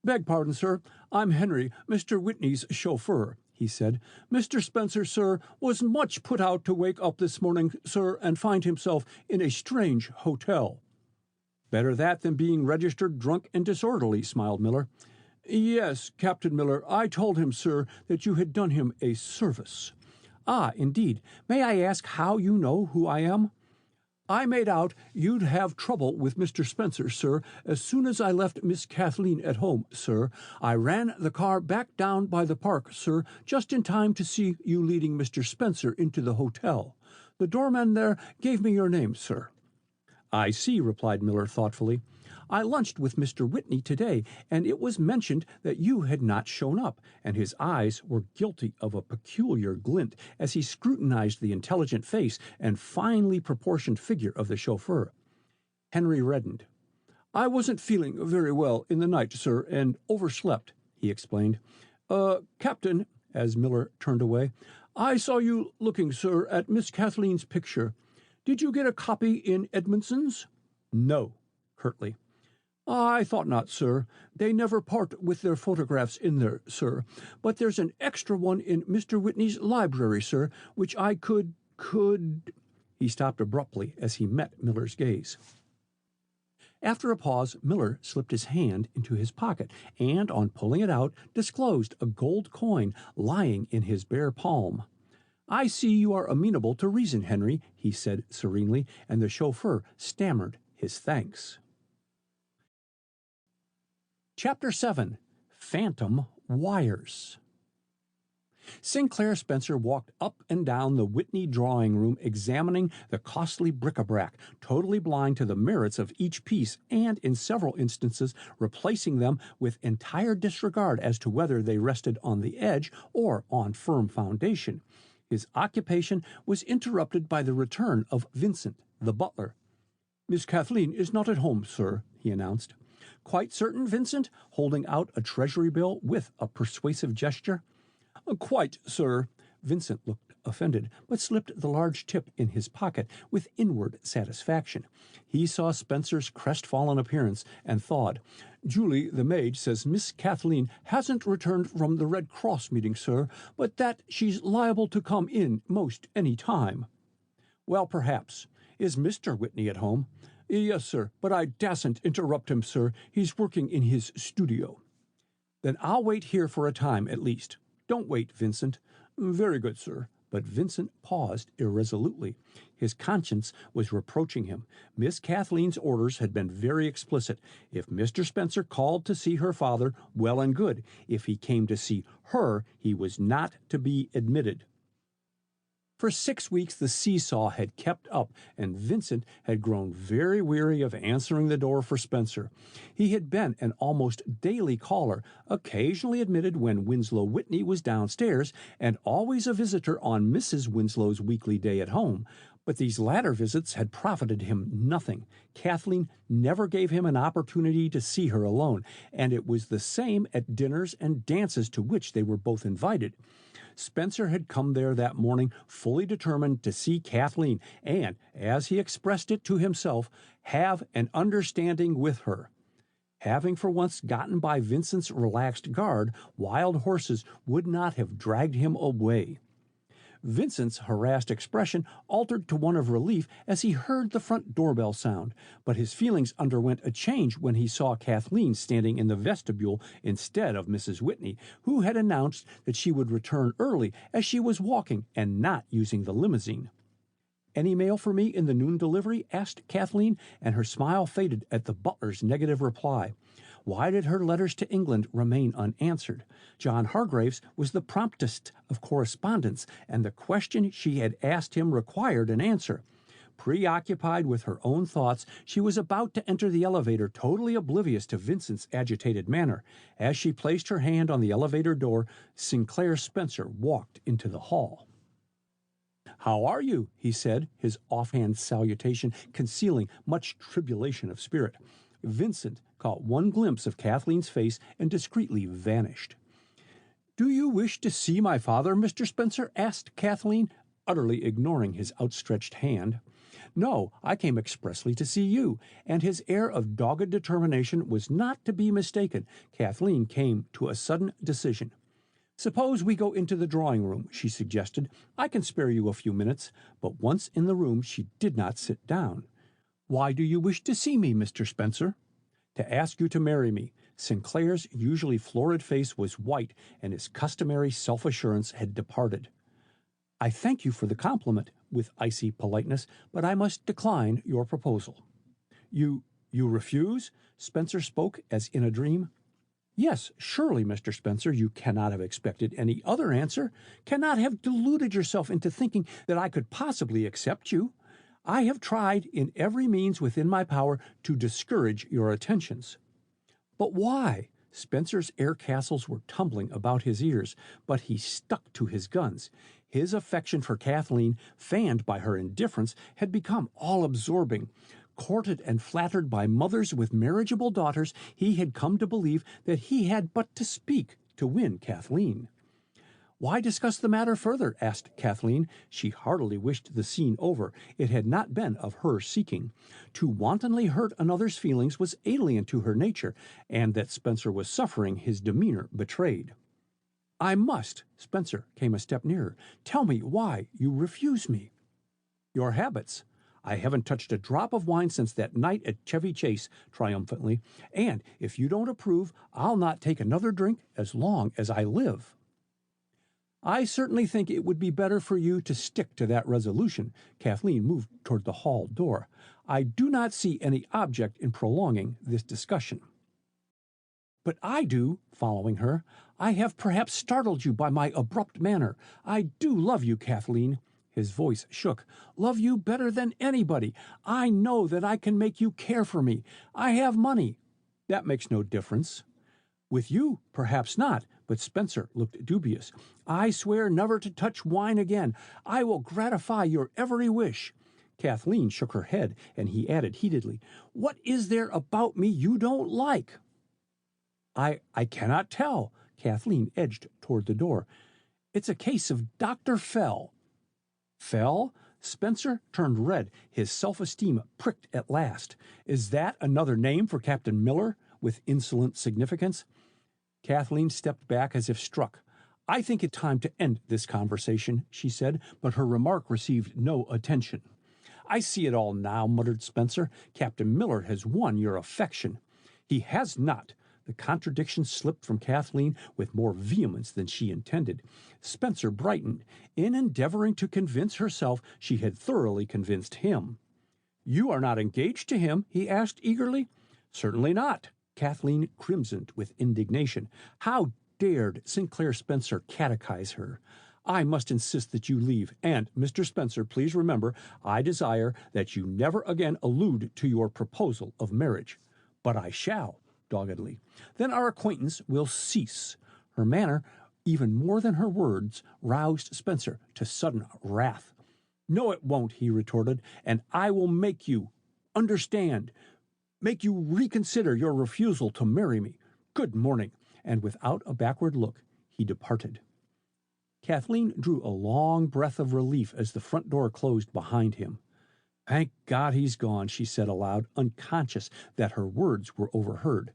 "Beg pardon, sir. I'm Henry, Mr. Whitney's chauffeur," he said. "Mr. Spencer, sir, was much put out to wake up this morning, sir, and find himself in a strange hotel." "Better that than being registered drunk and disorderly," smiled Miller. "Yes, Captain Miller, I told him, sir, that you had done him a service." "Ah, indeed. May I ask how you know who I am?" "I made out you'd have trouble with Mr. Spencer, sir, as soon as I left Miss Kathleen at home, sir. I ran the car back down by the park, sir, just in time to see you leading Mr. Spencer into the hotel. The doorman there gave me your name, sir." "I see," replied Miller thoughtfully. "I lunched with Mr. Whitney today, and it was mentioned that you had not shown up," and his eyes were guilty of a peculiar glint as he scrutinized the intelligent face and finely proportioned figure of the chauffeur. Henry reddened. "I wasn't feeling very well in the night, sir, and overslept," he explained. Captain," as Miller turned away, "I saw you looking, sir, at Miss Kathleen's picture. Did you get a copy in Edmondson's?" "No," curtly. "I thought not, sir. They never part with their photographs in there, sir. But there's an extra one in Mr. Whitney's library, sir, which I could... He stopped abruptly as he met Miller's gaze. After a pause, Miller slipped his hand into his pocket and, on pulling it out, disclosed a gold coin lying in his bare palm. "I see you are amenable to reason, Henry," he said serenely, and the chauffeur stammered his thanks. Chapter 7. Phantom Wires. Sinclair Spencer walked up and down the Whitney drawing room, examining the costly bric-a-brac, totally blind to the merits of each piece, and, in several instances, replacing them with entire disregard as to whether they rested on the edge or on firm foundation. His occupation was interrupted by the return of Vincent, the butler. "Miss Kathleen is not at home, sir," he announced. "Quite certain, Vincent?" holding out a treasury bill with a persuasive gesture. "Quite, sir." Vincent looked offended, but slipped the large tip in his pocket with inward satisfaction. He saw Spencer's crestfallen appearance and thawed. "Julie, the maid, says Miss Kathleen hasn't returned from the Red Cross meeting, sir, but that she's liable to come in most any time." "Well, perhaps. Is Mr. Whitney at home?" "Yes, sir, but I dasn't interrupt him, sir. He's working in his studio." "Then I'll wait here for a time, at least." "Don't wait, Vincent." "Very good, sir." But Vincent paused irresolutely. His conscience was reproaching him. Miss Kathleen's orders had been very explicit. If Mr. Spencer called to see her father, well and good. If he came to see her, he was not to be admitted. For 6 weeks the seesaw had kept up, and Vincent had grown very weary of answering the door for Spencer. He had been an almost daily caller, occasionally admitted when Winslow Whitney was downstairs, and always a visitor on Mrs. Winslow's weekly day at home. But these latter visits had profited him nothing. Kathleen never gave him an opportunity to see her alone, and it was the same at dinners and dances to which they were both invited. Spencer had come there that morning fully determined to see Kathleen and, as he expressed it to himself, have an understanding with her. Having for once gotten by Vincent's relaxed guard, wild horses would not have dragged him away. Vincent's harassed expression altered to one of relief as he heard the front doorbell sound, but his feelings underwent a change when he saw Kathleen standing in the vestibule instead of Mrs. Whitney, who had announced that she would return early as she was walking and not using the limousine. "Any mail for me in the noon delivery?" asked Kathleen, and her smile faded at the butler's negative reply. Why did her letters to England remain unanswered? John Hargraves was the promptest of correspondents, and the question she had asked him required an answer. Preoccupied with her own thoughts, she was about to enter the elevator, totally oblivious to Vincent's agitated manner. As she placed her hand on the elevator door, Sinclair Spencer walked into the hall. "How are you?" he said, his offhand salutation concealing much tribulation of spirit. Vincent caught one glimpse of Kathleen's face and discreetly vanished. "Do you wish to see my father, Mr. Spencer?" asked Kathleen, utterly ignoring his outstretched hand. "No, I came expressly to see you," and his air of dogged determination was not to be mistaken. Kathleen came to a sudden decision. "Suppose we go into the drawing room," she suggested. "I can spare you a few minutes." But once in the room she did not sit down. "Why do you wish to see me, Mr. Spencer?" "To ask you to marry me." Sinclair's usually florid face was white, and his customary self-assurance had departed. "I thank you for the compliment," with icy politeness, "but I must decline your proposal." You refuse?" Spencer spoke as in a dream. "Yes, surely, Mr. Spencer, you cannot have expected any other answer, cannot have deluded yourself into thinking that I could possibly accept you. I have tried in every means within my power to discourage your attentions." "But why?" Spencer's air castles were tumbling about his ears, but he stuck to his guns. His affection for Kathleen, fanned by her indifference, had become all-absorbing. Courted and flattered by mothers with marriageable daughters, he had come to believe that he had but to speak to win Kathleen. "Why discuss the matter further?" asked Kathleen. She heartily wished the scene over. It had not been of her seeking. To wantonly hurt another's feelings was alien to her nature, and that Spencer was suffering his demeanor betrayed. "I must." Spencer came a step nearer. "Tell me why you refuse me." "Your habits." "I haven't touched a drop of wine since that night at Chevy Chase," triumphantly. "And if you don't approve, I'll not take another drink as long as I live." "I certainly think it would be better for you to stick to that resolution." Kathleen moved toward the hall door. "I do not see any object in prolonging this discussion." "But I do," following her. "I have perhaps startled you by my abrupt manner. I do love you, Kathleen." His voice shook. "Love you better than anybody. I know that I can make you care for me. I have money." "That makes no difference." "With you, perhaps not." But Spencer looked dubious. "I swear never to touch wine again. I will gratify your every wish." Kathleen shook her head, and he added heatedly, "What is there about me you don't like?" I cannot tell." Kathleen edged toward the door. "It's a case of Dr. Fell." "Fell?" Spencer turned red. His self-esteem pricked at last. "Is that another name for Captain Miller?" with insolent significance. Kathleen stepped back as if struck. "I think it time to end this conversation," she said, but her remark received no attention. "I see it all now," muttered Spencer. "Captain Miller has won your affection." "He has not." The contradiction slipped from Kathleen with more vehemence than she intended. Spencer brightened. In endeavoring to convince herself, she had thoroughly convinced him. "You are not engaged to him?" he asked eagerly. "Certainly not." Kathleen crimsoned with indignation. How dared Sinclair Spencer catechize her? I must insist that you leave, and, Mr. Spencer, please remember, I desire that you never again allude to your proposal of marriage. But I shall, doggedly. Then our acquaintance will cease. Her manner, even more than her words, roused Spencer to sudden wrath. No, it won't, he retorted, and I will make you understand, make you reconsider your refusal to marry me. Good morning. And without a backward look, he departed. Kathleen drew a long breath of relief as the front door closed behind him. Thank God he's gone, she said aloud, unconscious that her words were overheard.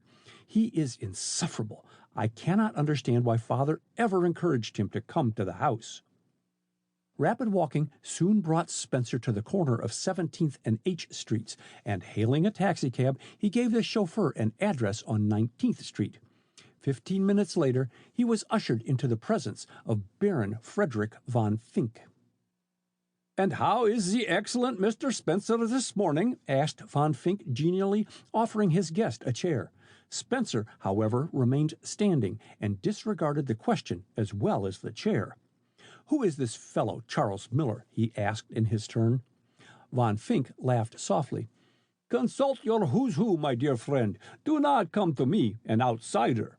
He is insufferable. I cannot understand why Father ever encouraged him to come to the house. Rapid walking soon brought Spencer to the corner of 17th and H Streets, and hailing a taxicab, he gave the chauffeur an address on 19th Street. 15 minutes later, he was ushered into the presence of Baron Frederick von Fink. "And how is the excellent Mr. Spencer this morning?" asked von Fink genially, offering his guest a chair. Spencer, however, remained standing and disregarded the question as well as the chair. "Who is this fellow, Charles Miller?" he asked in his turn. Von Fink laughed softly. "Consult your who's who, my dear friend. Do not come to me, an outsider."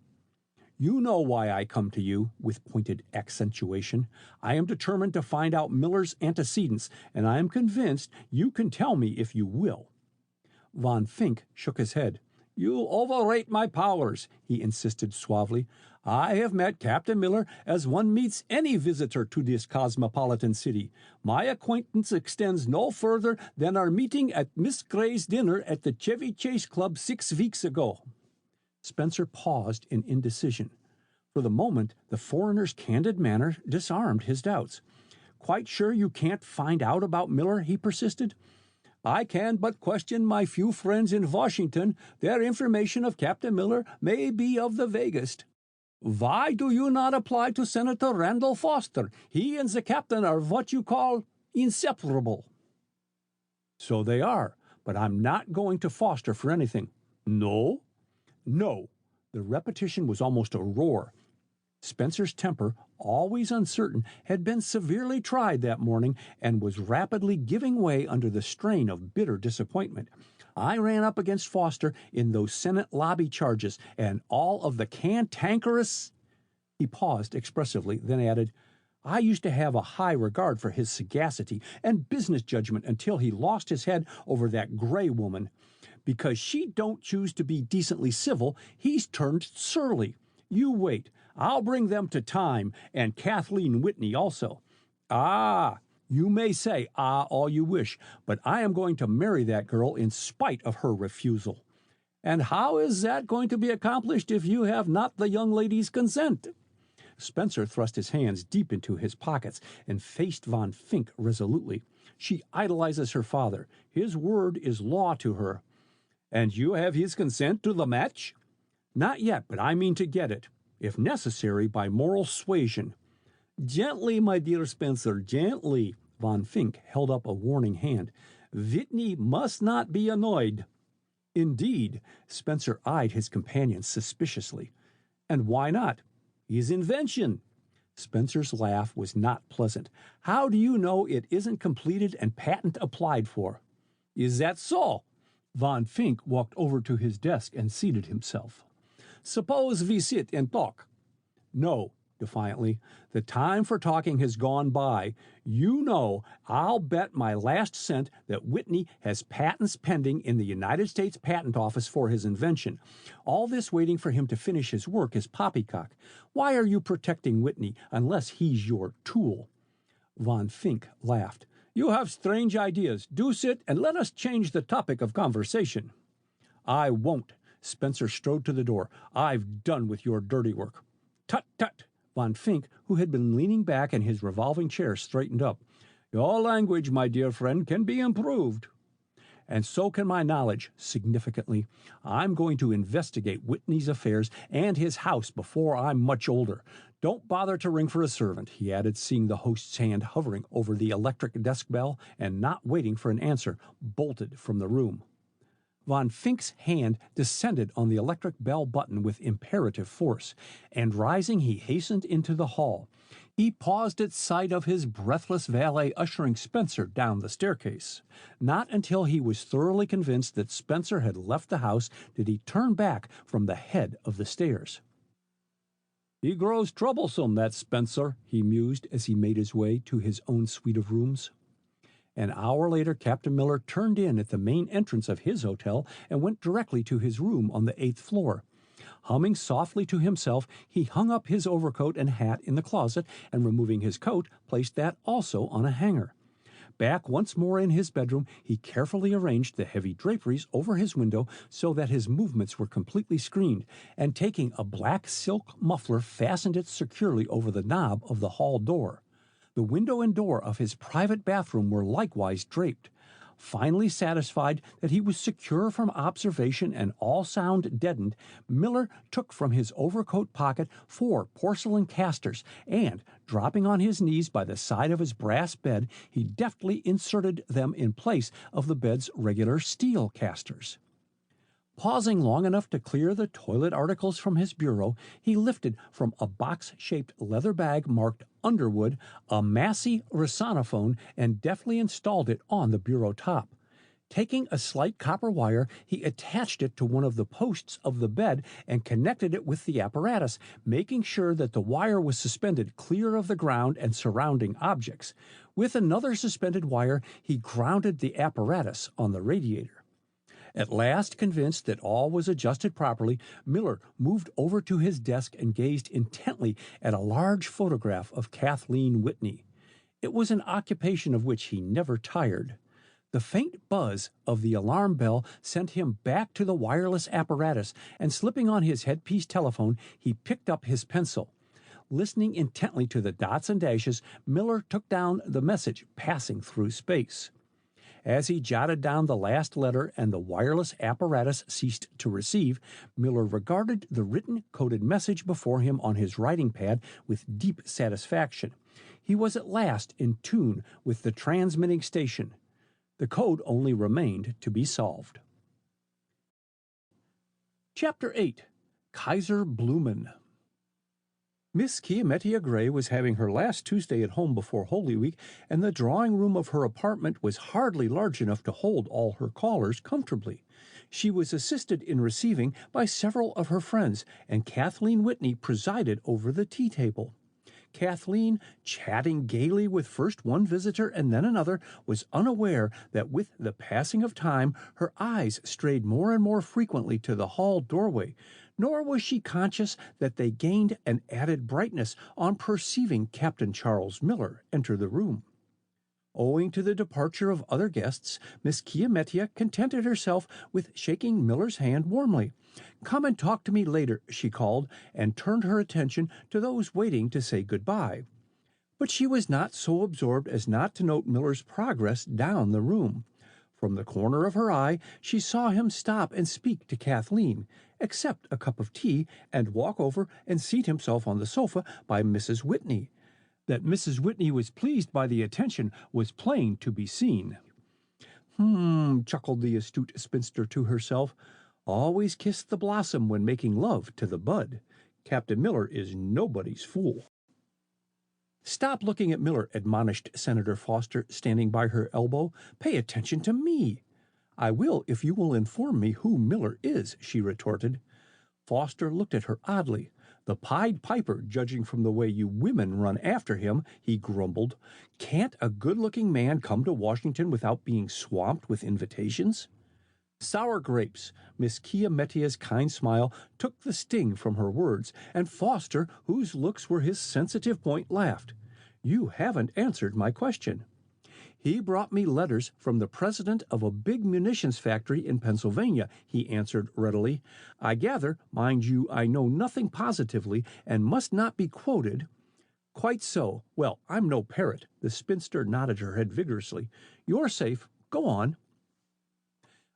"You know why I come to you," with pointed accentuation. "I am determined to find out Miller's antecedents, and I am convinced you can tell me if you will." Von Fink shook his head. "You overrate my powers," he insisted suavely. "I have met Captain Miller as one meets any visitor to this cosmopolitan city. My acquaintance extends no further than our meeting at Miss Gray's dinner at the Chevy Chase Club 6 weeks ago." Spencer paused in indecision. For the moment, the foreigner's candid manner disarmed his doubts. "Quite sure you can't find out about Miller?" he persisted. "I can but question my few friends in Washington. Their information of Captain Miller may be of the vaguest." "Why do you not apply to Senator Randall Foster? He and the captain are what you call inseparable." "So they are, but I'm not going to Foster for anything." "No?" "No." The repetition was almost a roar. Spencer's temper, always uncertain, had been severely tried that morning and was rapidly giving way under the strain of bitter disappointment. "I ran up against Foster in those Senate lobby charges, and all of the cantankerous—" He paused expressively, then added, "I used to have a high regard for his sagacity and business judgment until he lost his head over that Gray woman. Because she don't choose to be decently civil, he's turned surly. You wait. I'll bring them to time, and Kathleen Whitney also." "Ah, you may say all you wish, but I am going to marry that girl in spite of her refusal." "And how is that going to be accomplished if you have not the young lady's consent?" Spencer thrust his hands deep into his pockets and faced von Fink resolutely. "She idolizes her father. His word is law to her." "And you have his consent to the match?" "Not yet, but I mean to get it, if necessary, by moral suasion." "Gently, my dear Spencer, gently." Von Fink held up a warning hand. "Whitney must not be annoyed." "Indeed?" Spencer eyed his companion suspiciously. "And why not?" "His invention." Spencer's laugh was not pleasant. "How do you know it isn't completed and patent applied for?" "Is that so?" Von Fink walked over to his desk and seated himself. "Suppose we sit and talk." "No," defiantly. "The time for talking has gone by. You know, I'll bet my last cent that Whitney has patents pending in the United States Patent Office for his invention. All this waiting for him to finish his work is poppycock. Why are you protecting Whitney unless he's your tool?" Von Fink laughed. "You have strange ideas. Do sit and let us change the topic of conversation." "I won't." Spencer strode to the door. "I've done with your dirty work." "Tut, tut." Von Fink, who had been leaning back in his revolving chair, straightened up. "Your language, my dear friend, can be improved." "And so can my knowledge," significantly. "I'm going to investigate Whitney's affairs and his house before I'm much older. Don't bother to ring for a servant," he added, seeing the host's hand hovering over the electric desk bell and not waiting for an answer, bolted from the room. Von Fink's hand descended on the electric bell button with imperative force, and rising, he hastened into the hall. He paused at sight of his breathless valet ushering Spencer down the staircase. Not until he was thoroughly convinced that Spencer had left the house did he turn back from the head of the stairs. "He grows troublesome, that Spencer," he mused as he made his way to his own suite of rooms. An hour later, Captain Miller turned in at the main entrance of his hotel and went directly to his room on the 8th floor. Humming softly to himself, he hung up his overcoat and hat in the closet, and removing his coat, placed that also on a hanger. Back once more in his bedroom, he carefully arranged the heavy draperies over his window so that his movements were completely screened, and taking a black silk muffler, fastened it securely over the knob of the hall door. The window and door of his private bathroom were likewise draped. Finally satisfied that he was secure from observation and all sound deadened, Miller took from his overcoat pocket 4 porcelain casters, and, dropping on his knees by the side of his brass bed, he deftly inserted them in place of the bed's regular steel casters. Pausing long enough to clear the toilet articles from his bureau, he lifted from a box-shaped leather bag marked Underwood a Massey resonophone and deftly installed it on the bureau top. Taking a slight copper wire, he attached it to one of the posts of the bed and connected it with the apparatus, making sure that the wire was suspended clear of the ground and surrounding objects. With another suspended wire, he grounded the apparatus on the radiator. At last convinced that all was adjusted properly, Miller moved over to his desk and gazed intently at a large photograph of Kathleen Whitney. It was an occupation of which he never tired. The faint buzz of the alarm bell sent him back to the wireless apparatus, and slipping on his headpiece telephone, he picked up his pencil. Listening intently to the dots and dashes, Miller took down the message passing through space. As he jotted down the last letter and the wireless apparatus ceased to receive, Miller regarded the written coded message before him on his writing pad with deep satisfaction. He was at last in tune with the transmitting station. The code only remained to be solved. Chapter 8. Kaiser Blumen. Miss Chiamettia Gray was having her last Tuesday at home before Holy Week, and the drawing-room of her apartment was hardly large enough to hold all her callers comfortably. She was assisted in receiving by several of her friends, and Kathleen Whitney presided over the tea-table. Kathleen, chatting gaily with first one visitor and then another, was unaware that with the passing of time her eyes strayed more and more frequently to the hall doorway, nor was she conscious that they gained an added brightness on perceiving Captain Charles Miller enter the room. Owing to the departure of other guests, Miss Chiamettia contented herself with shaking Miller's hand warmly. "Come and talk to me later," she called, and turned her attention to those waiting to say goodbye. But she was not so absorbed as not to note Miller's progress down the room. From the corner of her eye, she saw him stop and speak to Kathleen, accept a cup of tea, and walk over and seat himself on the sofa by Mrs. Whitney. That Mrs. Whitney was pleased by the attention was plain to be seen. Chuckled the astute spinster to herself. "Always kiss the blossom when making love to the bud. Captain Miller is nobody's fool." "Stop looking at Miller," admonished Senator Foster, standing by her elbow. "Pay attention to me." "I will if you will inform me who Miller is," she retorted. Foster looked at her oddly. "The Pied Piper, judging from the way you women run after him," he grumbled. "Can't a good-looking man come to Washington without being swamped with invitations?" "Sour grapes." Miss Chiamettia's kind smile took the sting from her words, and Foster, whose looks were his sensitive point, laughed. "You haven't answered my question." "He brought me letters from the president of a big munitions factory in Pennsylvania," he answered readily. "I gather, mind you, I know nothing positively and must not be quoted." "Quite so. Well, I'm no parrot." The spinster nodded her head vigorously. "You're safe. Go on."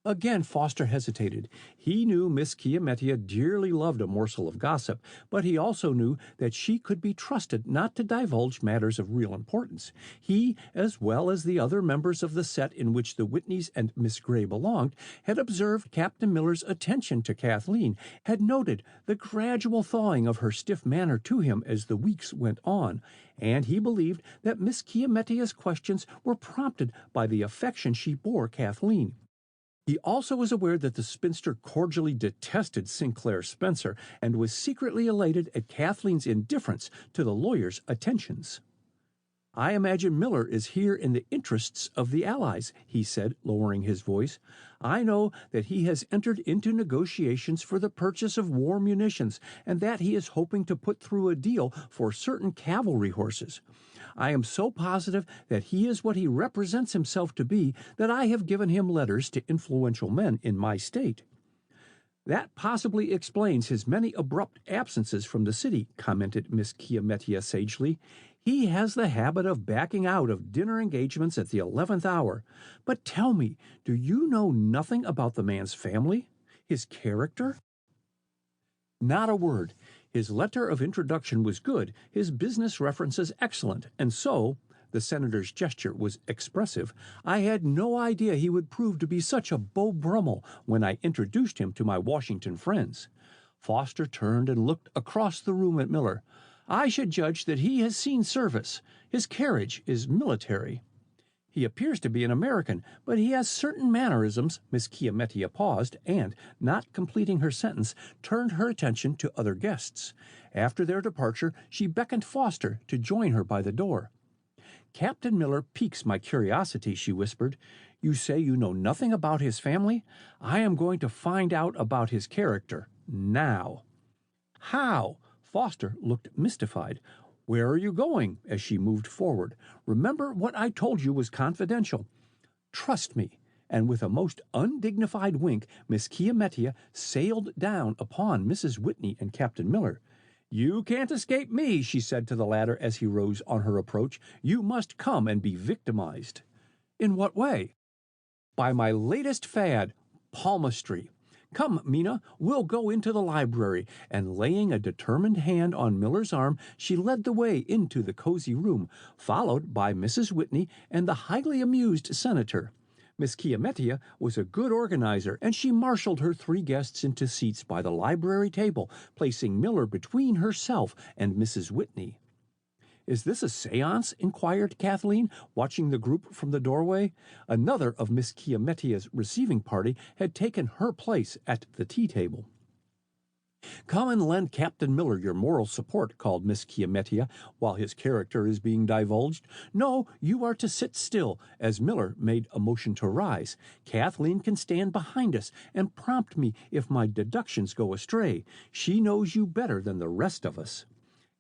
Again, Foster hesitated. He knew Miss Chiamettia dearly loved a morsel of gossip, but he also knew that she could be trusted not to divulge matters of real importance. He, as well as the other members of the set in which the Whitneys and Miss Grey belonged, had observed Captain Miller's attention to Kathleen, had noted the gradual thawing of her stiff manner to him as the weeks went on, and he believed that Miss Chiamettia's questions were prompted by the affection she bore Kathleen. He also was aware that the spinster cordially detested Sinclair Spencer and was secretly elated at Kathleen's indifference to the lawyer's attentions. "I imagine Miller is here in the interests of the Allies," he said, lowering his voice. "I know that he has entered into negotiations for the purchase of war munitions, and that he is hoping to put through a deal for certain cavalry horses. I am so positive that he is what he represents himself to be that I have given him letters to influential men in my state." "That possibly explains his many abrupt absences from the city," commented Miss Chiamettia sagely. "He has the habit of backing out of dinner engagements at the 11th hour. But tell me, do you know nothing about the man's family? His character?" "Not a word. His letter of introduction was good, his business references excellent, and so," the senator's gesture was expressive, "I had no idea he would prove to be such a Beau Brummel when I introduced him to my Washington friends." Foster turned and looked across the room at Miller. "I should judge that he has seen service. His carriage is military." "He appears to be an American, but he has certain mannerisms." Miss Chiamettia paused and, not completing her sentence, turned her attention to other guests. After their departure, she beckoned Foster to join her by the door. "Captain Miller piques my curiosity," she whispered. "You say you know nothing about his family? I am going to find out about his character now." "How?" Foster looked mystified. "Where are you going?" as she moved forward. "Remember what I told you was confidential." "Trust me." And with a most undignified wink, Miss Chiamettia sailed down upon Mrs. Whitney and Captain Miller. "You can't escape me," she said to the latter as he rose on her approach. "You must come and be victimized." "In what way?" "By my latest fad, palmistry. Come, Mina, we'll go into the library." And laying a determined hand on Miller's arm, she led the way into the cozy room, followed by Mrs. Whitney and the highly amused senator. Miss Chiamettia was a good organizer, and she marshaled her three guests into seats by the library table, placing Miller between herself and Mrs. Whitney. "Is this a seance?" inquired Kathleen, watching the group from the doorway. Another of Miss Chiamettia's receiving party had taken her place at the tea-table. "Come and lend Captain Miller your moral support," called Miss Chiamettia, "while his character is being divulged. No, you are to sit still," as Miller made a motion to rise. "Kathleen can stand behind us and prompt me if my deductions go astray. She knows you better than the rest of us."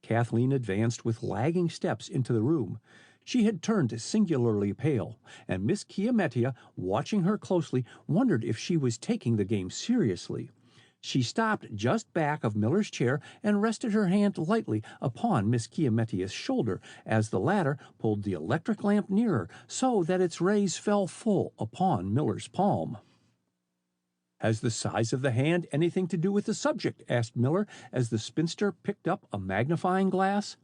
Kathleen advanced with lagging steps into the room. She had turned singularly pale, and Miss Chiamettia, watching her closely, wondered if she was taking the game seriously. She stopped just back of Miller's chair and rested her hand lightly upon Miss Chiamettia's shoulder as the latter pulled the electric lamp nearer so that its rays fell full upon Miller's palm. "Has the size of the hand anything to do with the subject?" asked Miller, as the spinster picked up a magnifying glass.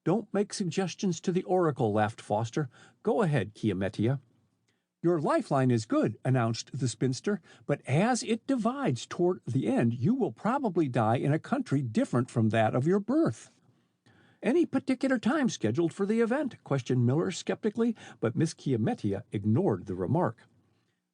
"Don't make suggestions to the oracle," laughed Foster. "Go ahead, Chiamettia." "Your lifeline is good," announced the spinster, "but as it divides toward the end, you will probably die in a country different from that of your birth." "Any particular time scheduled for the event?" questioned Miller skeptically, but Miss Chiamettia ignored the remark.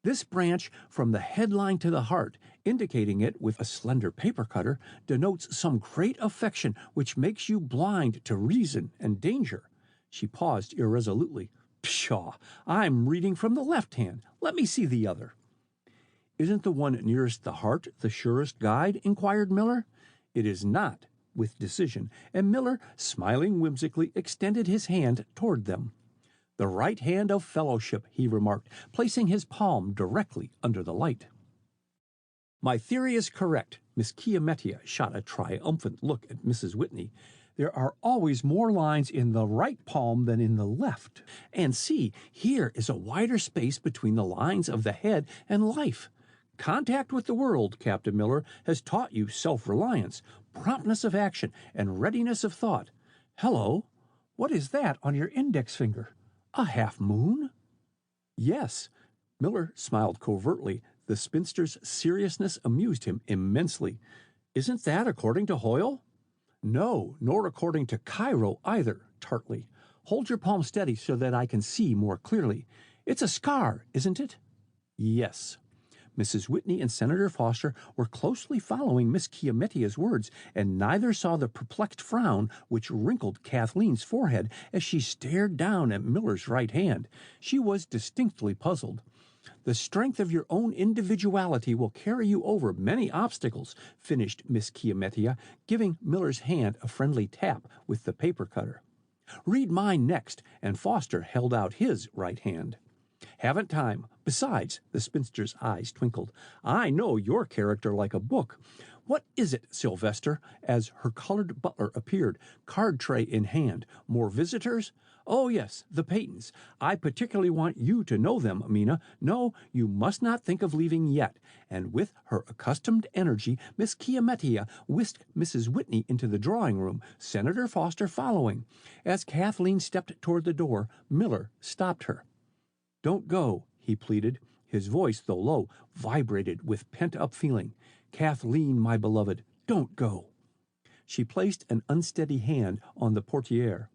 "This branch from the headline to the heart, indicating it with a slender paper cutter, denotes some great affection which makes you blind to reason and danger." She paused irresolutely. "Pshaw! I'm reading from the left hand. Let me see the other." "Isn't the one nearest the heart the surest guide?" inquired Miller. "It is not," with decision, and Miller, smiling whimsically, extended his hand toward them. "The right hand of fellowship," he remarked, placing his palm directly under the light. "My theory is correct." Miss Chiamettia shot a triumphant look at Mrs. Whitney. "There are always more lines in the right palm than in the left. And see, here is a wider space between the lines of the head and life. Contact with the world, Captain Miller, has taught you self-reliance, promptness of action, and readiness of thought. Hello, what is that on your index finger? A half-moon? Yes. Miller smiled covertly. The spinster's seriousness amused him immensely. Isn't that according to Hoyle? No, nor according to Cairo either, tartly. Hold your palm steady so that I can see more clearly. It's a scar, isn't it? Yes. Mrs. Whitney and Senator Foster were closely following Miss Chiametia's words, and neither saw the perplexed frown which wrinkled Kathleen's forehead as she stared down at Miller's right hand. She was distinctly puzzled. The strength of your own individuality will carry you over many obstacles, finished Miss Chiametia, giving Miller's hand a friendly tap with the paper cutter. Read mine next, and Foster held out his right hand. Haven't time. Besides, the spinster's eyes twinkled, I know your character like a book. What is it, Sylvester? As her colored butler appeared, card tray in hand. More visitors? Oh, yes, the Peytons. I particularly want you to know them, Mina. No, you must not think of leaving yet. And with her accustomed energy, Miss Chiametia whisked Mrs. Whitney into the drawing-room, Senator Foster following. As Kathleen stepped toward the door, Miller stopped her. Don't go, he pleaded. His voice, though low, vibrated with pent-up feeling. Kathleen, my beloved, don't go. She placed an unsteady hand on the portiere.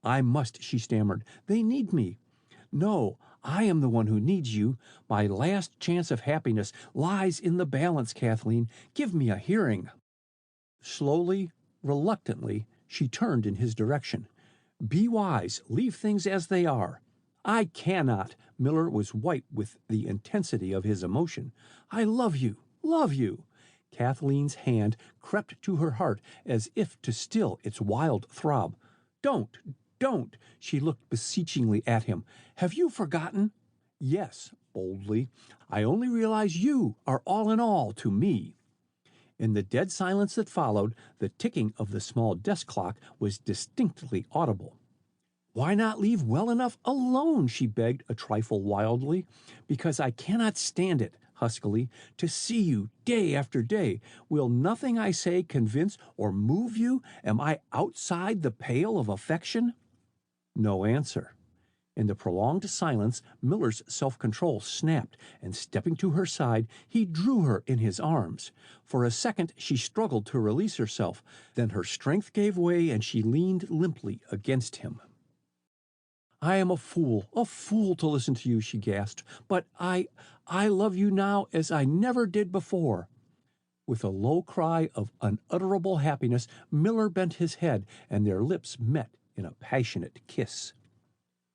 I must, she stammered. They need me. No, I am the one who needs you. My last chance of happiness lies in the balance, Kathleen. Give me a hearing. Slowly, reluctantly, she turned in his direction. Be wise. Leave things as they are. I cannot. Miller was white with the intensity of his emotion. I love you, love you. Kathleen's hand crept to her heart as if to still its wild throb. Don't. She looked beseechingly at him. Have you forgotten? Yes, boldly. I only realize you are all in all to me. In the dead silence that followed, the ticking of the small desk clock was distinctly audible. Why not leave well enough alone, she begged a trifle wildly. Because I cannot stand it, huskily, to see you day after day. Will nothing I say convince or move you? Am I outside the pale of affection? No answer. In the prolonged silence, Miller's self-control snapped, and stepping to her side, he drew her in his arms. For a second she struggled to release herself. Then her strength gave way, and she leaned limply against him. I am a fool to listen to you, she gasped. But I love you now as I never did before. With a low cry of unutterable happiness, Miller bent his head, and their lips met in a passionate kiss.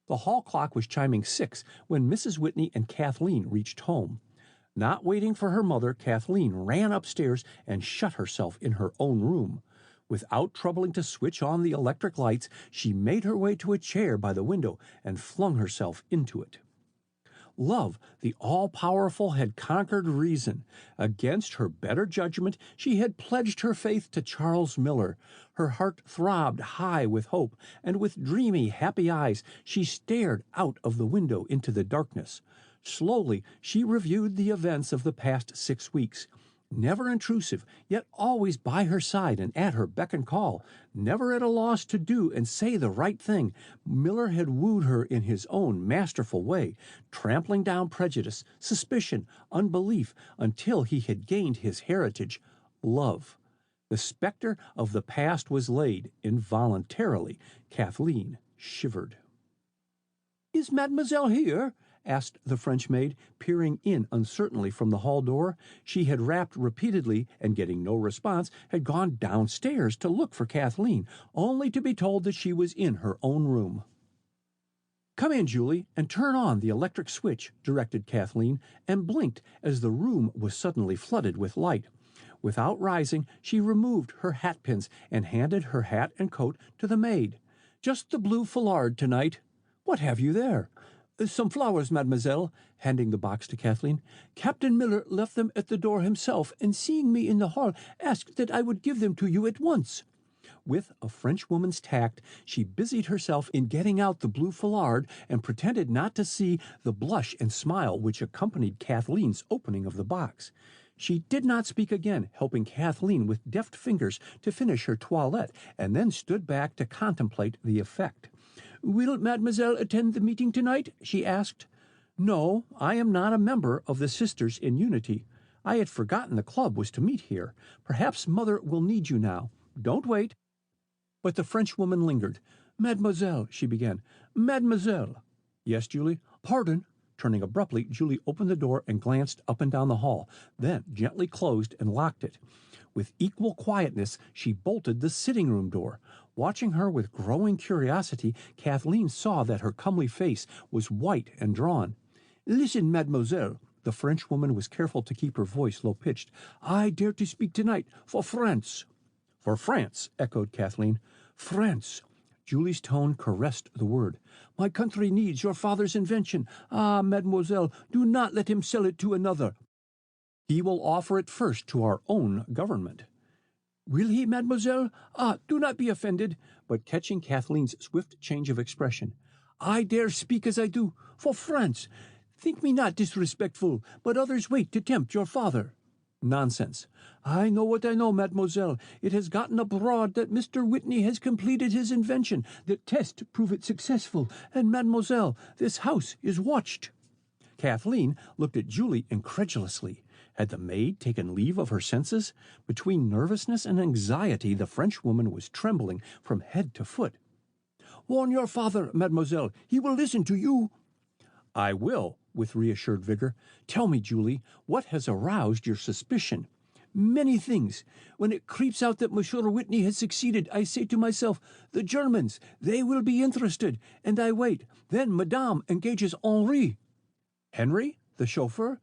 The hall clock was chiming 6 when Mrs. Whitney and Kathleen reached home. Not waiting for her mother, Kathleen ran upstairs and shut herself in her own room. Without troubling to switch on the electric lights, she made her way to a chair by the window and flung herself into it. Love, the all-powerful, had conquered reason. Against her better judgment, she had pledged her faith to Charles Miller. Her heart throbbed high with hope, and with dreamy, happy eyes she stared out of the window into the darkness. Slowly she reviewed the events of the past 6 weeks. Never intrusive, yet always by her side and at her beck and call, never at a loss to do and say the right thing, Miller had wooed her in his own masterful way, trampling down prejudice, suspicion, unbelief, until he had gained his heritage, love. The specter of the past was laid. Involuntarily, Kathleen shivered. Is mademoiselle here? Asked the French maid, peering in uncertainly from the hall door. She had rapped repeatedly, and getting no response, had gone downstairs to look for Kathleen, only to be told that she was in her own room. Come in, Julie, and turn on the electric switch, directed Kathleen, and blinked as the room was suddenly flooded with light. Without rising, she removed her hat pins and handed her hat and coat to the maid. Just the blue foulard tonight. What have you there? Some flowers, mademoiselle, handing the box to Kathleen. Captain Miller left them at the door himself, and seeing me in the hall, asked that I would give them to you at once. With a Frenchwoman's tact, she busied herself in getting out the blue foulard and pretended not to see the blush and smile which accompanied Kathleen's opening of the box. She did not speak again, helping Kathleen with deft fingers to finish her toilette, and then stood back to contemplate the effect. "Will Mademoiselle attend the meeting tonight?" she asked. "No, I am not a member of the Sisters in Unity. I had forgotten the club was to meet here. Perhaps Mother will need you now. Don't wait." But the Frenchwoman lingered. "Mademoiselle," she began. "Mademoiselle." "Yes, Julie?" "Pardon." Turning abruptly, Julie opened the door and glanced up and down the hall, then gently closed and locked it. With equal quietness, she bolted the sitting-room door. Watching her with growing curiosity, Kathleen saw that her comely face was white and drawn. "Listen, mademoiselle." The Frenchwoman was careful to keep her voice low-pitched. "I dare to speak tonight for France." "For France," echoed Kathleen. "France." Julie's tone caressed the word. "My country needs your father's invention. Ah, mademoiselle, do not let him sell it to another. He will offer it first to our own government." "Will he, mademoiselle? Ah, do not be offended." But catching Kathleen's swift change of expression, "I dare speak as I do. For France. Think me not disrespectful, but others wait to tempt your father." "Nonsense." "I know what I know, mademoiselle. It has gotten abroad that Mr. Whitney has completed his invention. The test prove it successful, and mademoiselle, this house is watched." Kathleen looked at Julie incredulously. Had the maid taken leave of her senses? Between nervousness and anxiety, the Frenchwoman was trembling from head to foot. "Warn your father, mademoiselle. He will listen to you." "I will," with reassured vigor. "Tell me, Julie, what has aroused your suspicion?" "Many things. When it creeps out that Monsieur Whitney has succeeded, I say to myself, the Germans, they will be interested, and I wait. Then Madame engages Henri." "Henry, the chauffeur?"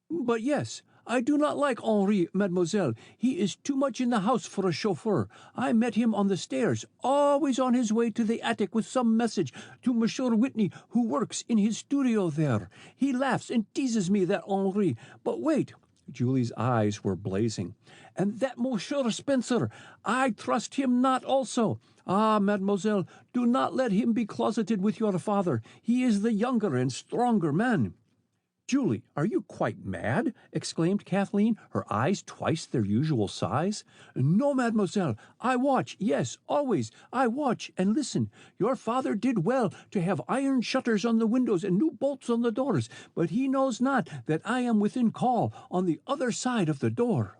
"But yes. I do not like Henri, mademoiselle. He is too much in the house for a chauffeur. I met him on the stairs, always on his way to the attic with some message to Monsieur Whitney, who works in his studio there. He laughs and teases me, that Henri. But wait." Julie's eyes were blazing. "And that Monsieur Spencer, I trust him not also. Ah, mademoiselle, do not let him be closeted with your father. He is the younger and stronger man." "Julie, are you quite mad?" exclaimed Kathleen, her eyes twice their usual size. "No, mademoiselle. I watch, yes, always. I watch and listen. Your father did well to have iron shutters on the windows and new bolts on the doors, but he knows not that I am within call on the other side of the door."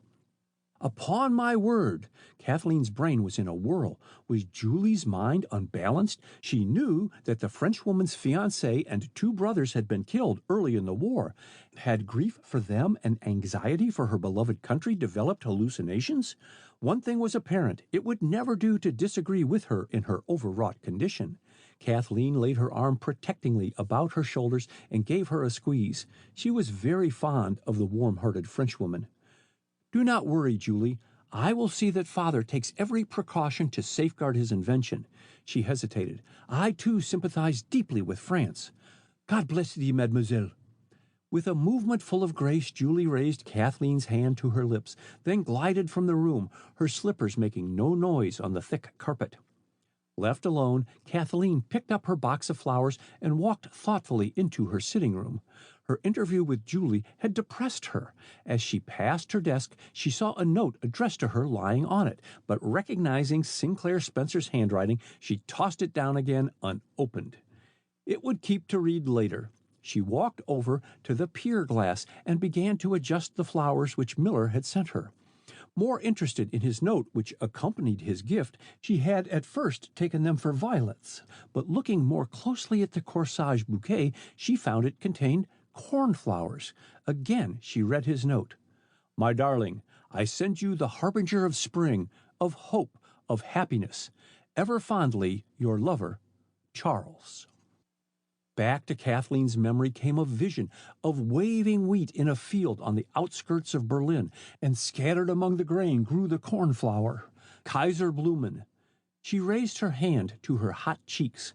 Upon my word, Kathleen's brain was in a whirl. Was Julie's mind unbalanced? She knew that the Frenchwoman's fiancé and 2 brothers had been killed early in the war. Had grief for them and anxiety for her beloved country developed hallucinations? One thing was apparent. It would never do to disagree with her in her overwrought condition. Kathleen laid her arm protectingly about her shoulders and gave her a squeeze. She was very fond of the warm-hearted Frenchwoman. "Do not worry, Julie. I will see that father takes every precaution to safeguard his invention." She hesitated. "I, too, sympathize deeply with France." "God bless thee, mademoiselle." With a movement full of grace, Julie raised Kathleen's hand to her lips, then glided from the room, her slippers making no noise on the thick carpet. Left alone, Kathleen picked up her box of flowers and walked thoughtfully into her sitting room. Her interview with Julie had depressed her. As she passed her desk, she saw a note addressed to her lying on it, but recognizing Sinclair Spencer's handwriting, she tossed it down again unopened. It would keep to read later. She walked over to the pier glass and began to adjust the flowers which Miller had sent her. More interested in his note which accompanied his gift, she had at first taken them for violets, but looking more closely at the corsage bouquet, she found it contained cornflowers. Again she read his note. "My darling, I send you the harbinger of spring, of hope, of happiness. Ever fondly, your lover, Charles." Back to Kathleen's memory came a vision of waving wheat in a field on the outskirts of Berlin, and scattered among the grain grew the cornflower, Kaiser Blumen. She raised her hand to her hot cheeks.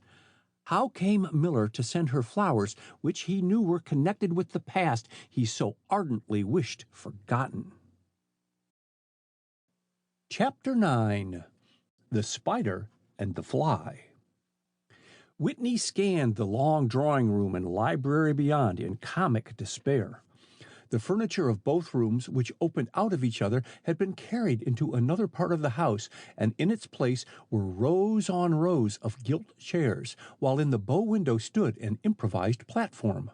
How came Miller to send her flowers, which he knew were connected with the past he so ardently wished forgotten? Chapter 9. The Spider and the Fly. Whitney scanned the long drawing room and library beyond in comic despair. The furniture of both rooms, which opened out of each other, had been carried into another part of the house, and in its place were rows on rows of gilt chairs, while in the bow window stood an improvised platform.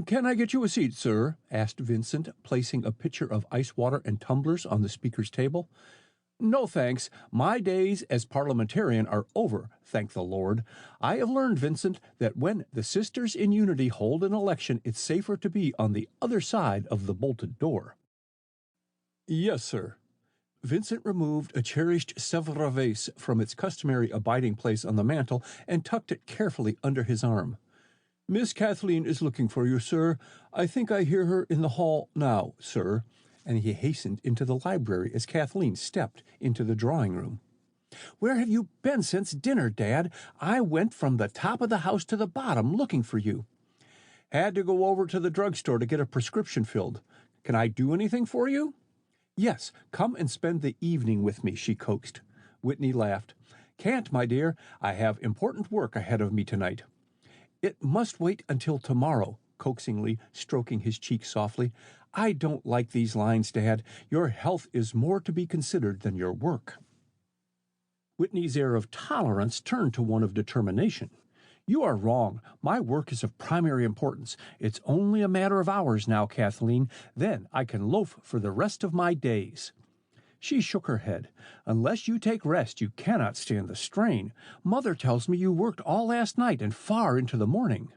"Can I get you a seat, sir?" asked Vincent, placing a pitcher of ice water and tumblers on the speaker's table. "No, thanks. My days as parliamentarian are over, thank the Lord. I have learned, Vincent, that when the Sisters in Unity hold an election, it's safer to be on the other side of the bolted door." "Yes, sir." Vincent removed a cherished Sèvres vase from its customary abiding place on the mantel and tucked it carefully under his arm. "Miss Kathleen is looking for you, sir. I think I hear her in the hall now, sir." And he hastened into the library as Kathleen stepped into the drawing room. "Where have you been since dinner, Dad? I went from the top of the house to the bottom looking for you." "Had to go over to the drugstore to get a prescription filled. Can I do anything for you?" "Yes, come and spend the evening with me," she coaxed. Whitney laughed. "Can't, my dear. I have important work ahead of me tonight." "It must wait until tomorrow," coaxingly, stroking his cheek softly. "I don't like these lines, Dad. Your health is more to be considered than your work." Whitney's air of tolerance turned to one of determination. "You are wrong. My work is of primary importance. It's only a matter of hours now, Kathleen. Then I can loaf for the rest of my days." She shook her head. "Unless you take rest, you cannot stand the strain. Mother tells me you worked all last night and far into the morning."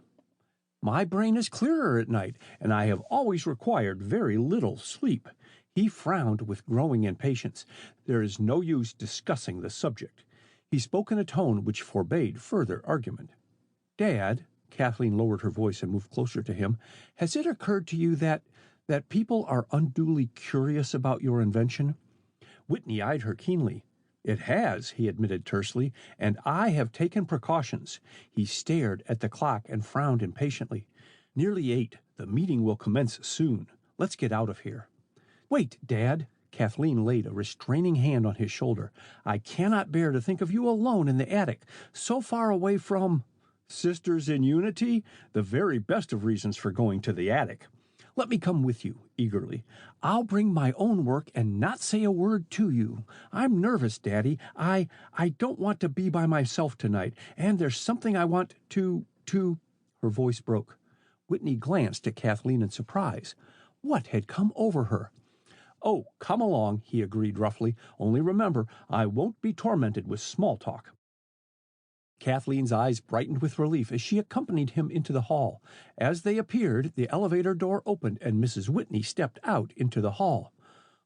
"My brain is clearer at night, and I have always required very little sleep." He frowned with growing impatience. "There is no use discussing the subject." He spoke in a tone which forbade further argument. "Dad," Kathleen lowered her voice and moved closer to him, "has it occurred to you that people are unduly curious about your invention?" Whitney eyed her keenly. "It has," he admitted tersely, "and I have taken precautions." He stared at the clock and frowned impatiently. "Nearly 8. The meeting will commence soon. Let's get out of here." "Wait, Dad." Kathleen laid a restraining hand on his shoulder. "I cannot bear to think of you alone in the attic, so far away from—" "Sisters in Unity? The very best of reasons for going to the attic." "Let me come with you," eagerly. "I'll bring my own work and not say a word to you. I'm nervous, Daddy. I don't want to be by myself tonight, and there's something I want to—" Her voice broke. Whitney glanced at Kathleen in surprise. What had come over her? "Oh, come along," he agreed roughly. "Only remember, I won't be tormented with small talk." Kathleen's eyes brightened with relief as she accompanied him into the hall. As they appeared, the elevator door opened and Mrs. Whitney stepped out into the hall.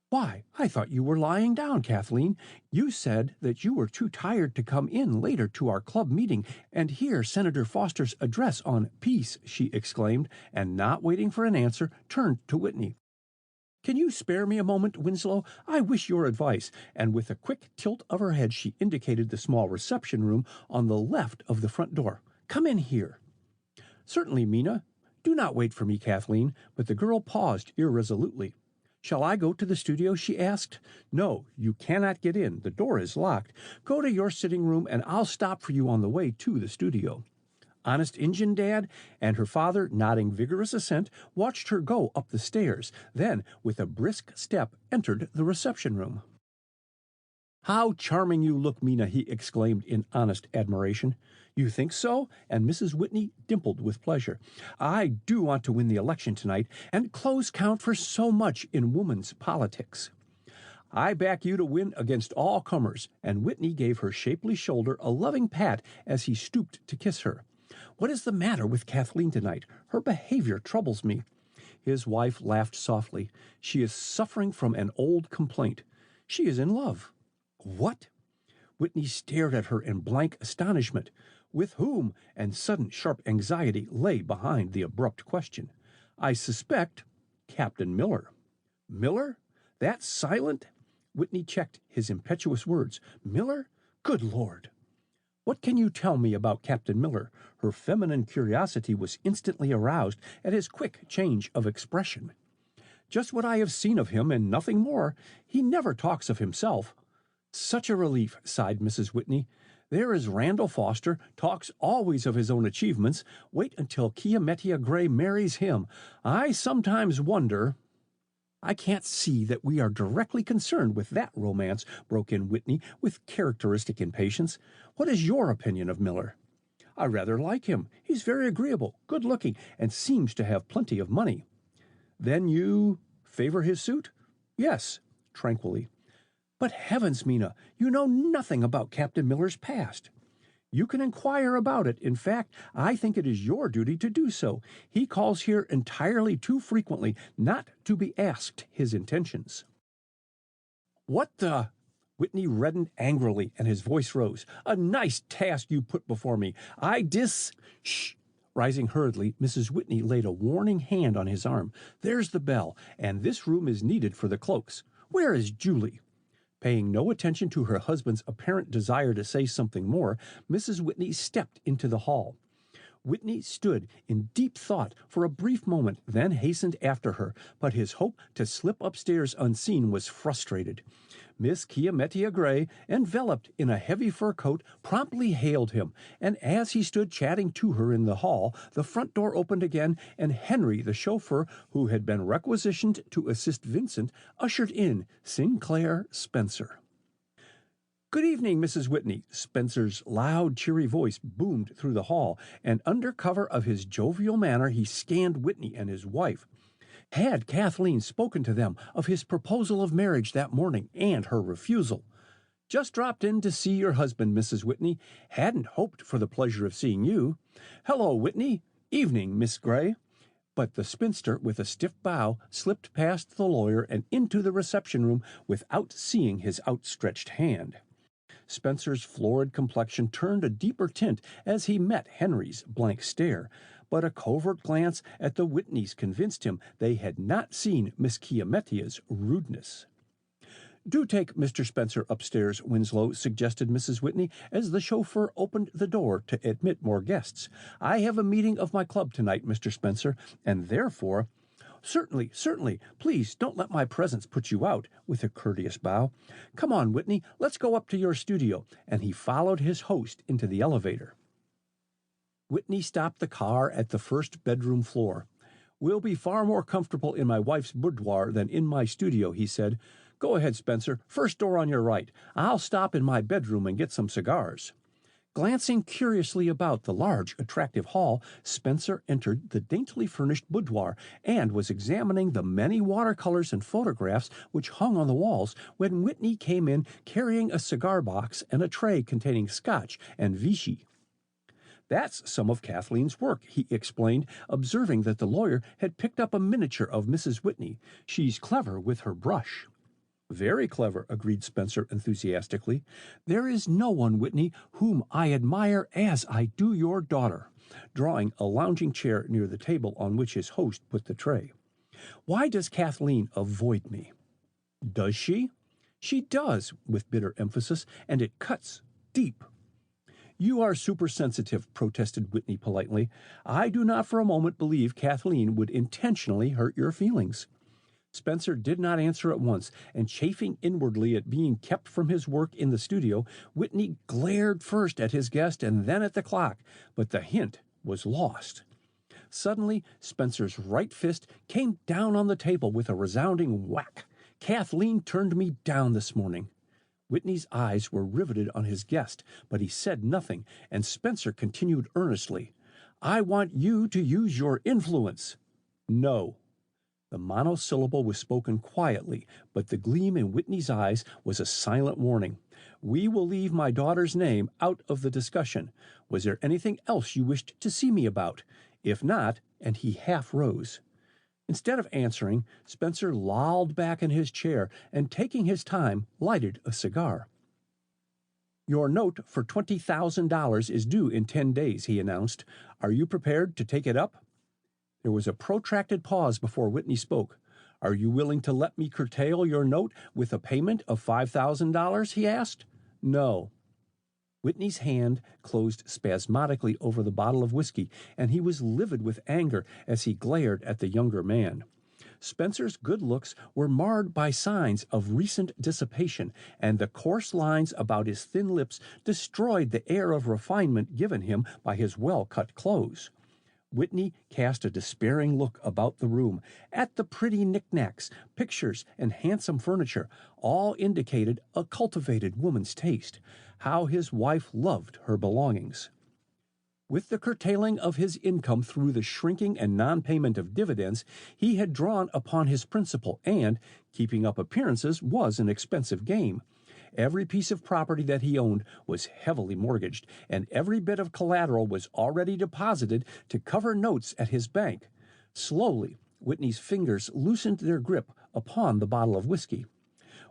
"Why, I thought you were lying down, Kathleen. You said that you were too tired to come in later to our club meeting and hear Senator Foster's address on peace," she exclaimed, and not waiting for an answer, turned to Whitney. "Can you spare me a moment, Winslow? I wish your advice." And with a quick tilt of her head, she indicated the small reception room on the left of the front door. "Come in here." "Certainly, Mina. Do not wait for me, Kathleen." But the girl paused irresolutely. "Shall I go to the studio?" she asked. "No, you cannot get in. The door is locked. Go to your sitting room, and I'll stop for you on the way to the studio." "Honest Injun, Dad?" And her father, nodding vigorous assent, watched her go up the stairs, then, with a brisk step, entered the reception room. "How charming you look, Mina!" he exclaimed in honest admiration. "You think so?" And Mrs. Whitney dimpled with pleasure. "I do want to win the election tonight, and clothes count for so much in woman's politics." "I back you to win against all comers," and Whitney gave her shapely shoulder a loving pat as he stooped to kiss her. "What is the matter with Kathleen tonight? Her behavior troubles me." His wife laughed softly. "She is suffering from an old complaint. She is in love." "What?" Whitney stared at her in blank astonishment. With whom? And sudden sharp anxiety lay behind the abrupt question. "I suspect Captain Miller." "Miller? That silent—" Whitney checked his impetuous words. "Miller? Good Lord!" "What can you tell me about Captain Miller?" Her feminine curiosity was instantly aroused at his quick change of expression. "Just what I have seen of him and nothing more. He never talks of himself." Such a relief, sighed Mrs. Whitney. There is Randall Foster, talks always of his own achievements. Wait until Kiametia Gray marries him. I sometimes wonder. I can't see that we are directly concerned with that romance, broke in Whitney with characteristic impatience. What is your opinion of Miller? I rather like him. He's very agreeable, good-looking, and seems to have plenty of money. Then you favor his suit? Yes, tranquilly. But heavens, Mina, you know nothing about Captain Miller's past. You can inquire about it. In fact, I think it is your duty to do so. He calls here entirely too frequently not to be asked his intentions. What the? Whitney reddened angrily, and his voice rose. A nice task you put before me. Shh! Rising hurriedly, Mrs. Whitney laid a warning hand on his arm. There's the bell, and this room is needed for the cloaks. Where is Julie? Paying no attention to her husband's apparent desire to say something more, Mrs. Whitney stepped into the hall. Whitney stood in deep thought for a brief moment, then hastened after her, but his hope to slip upstairs unseen was frustrated. Miss Kiametia Gray, enveloped in a heavy fur coat, promptly hailed him, and as he stood chatting to her in the hall, the front door opened again, and Henry, the chauffeur, who had been requisitioned to assist Vincent, ushered in Sinclair Spencer. Good evening, Mrs. Whitney. Spencer's loud, cheery voice boomed through the hall, and under cover of his jovial manner he scanned Whitney and his wife. Had Kathleen spoken to them of his proposal of marriage that morning and her refusal? Just dropped in to see your husband, Mrs. Whitney. Hadn't hoped for the pleasure of seeing you. Hello, Whitney. Evening, Miss Gray. But the spinster, with a stiff bow, slipped past the lawyer and into the reception room without seeing his outstretched hand. Spencer's florid complexion turned a deeper tint as he met Henry's blank stare, but a covert glance at the Whitneys convinced him they had not seen Miss Kiametia's rudeness. Do take Mr. Spencer upstairs, Winslow, suggested Mrs. Whitney, as the chauffeur opened the door to admit more guests. I have a meeting of my club tonight, Mr. Spencer, and therefore— Certainly, certainly. Please don't let my presence put you out, with a courteous bow. Come on, Whitney, let's go up to your studio, and he followed his host into the elevator. Whitney stopped the car at the first bedroom floor. We'll be far more comfortable in my wife's boudoir than in my studio, he said. Go ahead, Spencer, first door on your right. I'll stop in my bedroom and get some cigars. Glancing curiously about the large, attractive hall, Spencer entered the daintily furnished boudoir and was examining the many watercolors and photographs which hung on the walls when Whitney came in carrying a cigar box and a tray containing scotch and Vichy. That's some of Kathleen's work, he explained, observing that the lawyer had picked up a miniature of Mrs. Whitney. She's clever with her brush. Very clever, agreed Spencer enthusiastically. There is no one, Whitney, whom I admire as I do your daughter, drawing a lounging chair near the table on which his host put the tray. Why does Kathleen avoid me? Does she? She does, with bitter emphasis, and it cuts deep. You are supersensitive, protested Whitney politely. I do not for a moment believe Kathleen would intentionally hurt your feelings. Spencer did not answer at once, and chafing inwardly at being kept from his work in the studio, Whitney glared first at his guest and then at the clock, but the hint was lost. Suddenly, Spencer's right fist came down on the table with a resounding whack. Kathleen turned me down this morning. Whitney's eyes were riveted on his guest, but he said nothing, and Spencer continued earnestly, I want you to use your influence. No. The monosyllable was spoken quietly, but the gleam in Whitney's eyes was a silent warning. We will leave my daughter's name out of the discussion. Was there anything else you wished to see me about? If not, and he half rose. Instead of answering, Spencer lolled back in his chair and, taking his time, lighted a cigar. Your note for $20,000 is due in 10 days, he announced. Are you prepared to take it up? There was a protracted pause before Whitney spoke. Are you willing to let me curtail your note with a payment of $5,000, he asked. No. Whitney's hand closed spasmodically over the bottle of whiskey, and he was livid with anger as he glared at the younger man. Spencer's good looks were marred by signs of recent dissipation, and the coarse lines about his thin lips destroyed the air of refinement given him by his well-cut clothes. Whitney cast a despairing look about the room, at the pretty knickknacks, pictures, and handsome furniture. All indicated a cultivated woman's taste. How his wife loved her belongings. With the curtailing of his income through the shrinking and non-payment of dividends, he had drawn upon his principal, and keeping up appearances was an expensive game. Every piece of property that he owned was heavily mortgaged, and every bit of collateral was already deposited to cover notes at his bank. Slowly, Whitney's fingers loosened their grip upon the bottle of whiskey.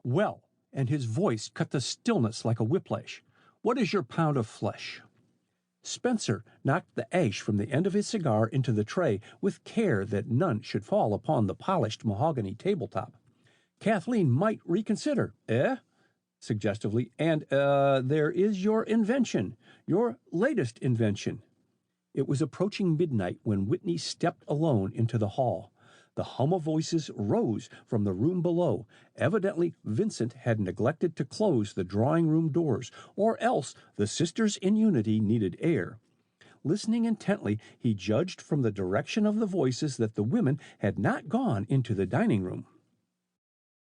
"Well," and his voice cut the stillness like a whiplash, "what is your pound of flesh?" Spencer knocked the ash from the end of his cigar into the tray with care that none should fall upon the polished mahogany tabletop. "Kathleen might reconsider, eh?" suggestively. "And, there is your invention, your latest invention." It was approaching midnight when Whitney stepped alone into the hall. The hum of voices rose from the room below. Evidently Vincent had neglected to close the drawing-room doors, or else the sisters in unity needed air. Listening intently, he judged from the direction of the voices that the women had not gone into the dining-room.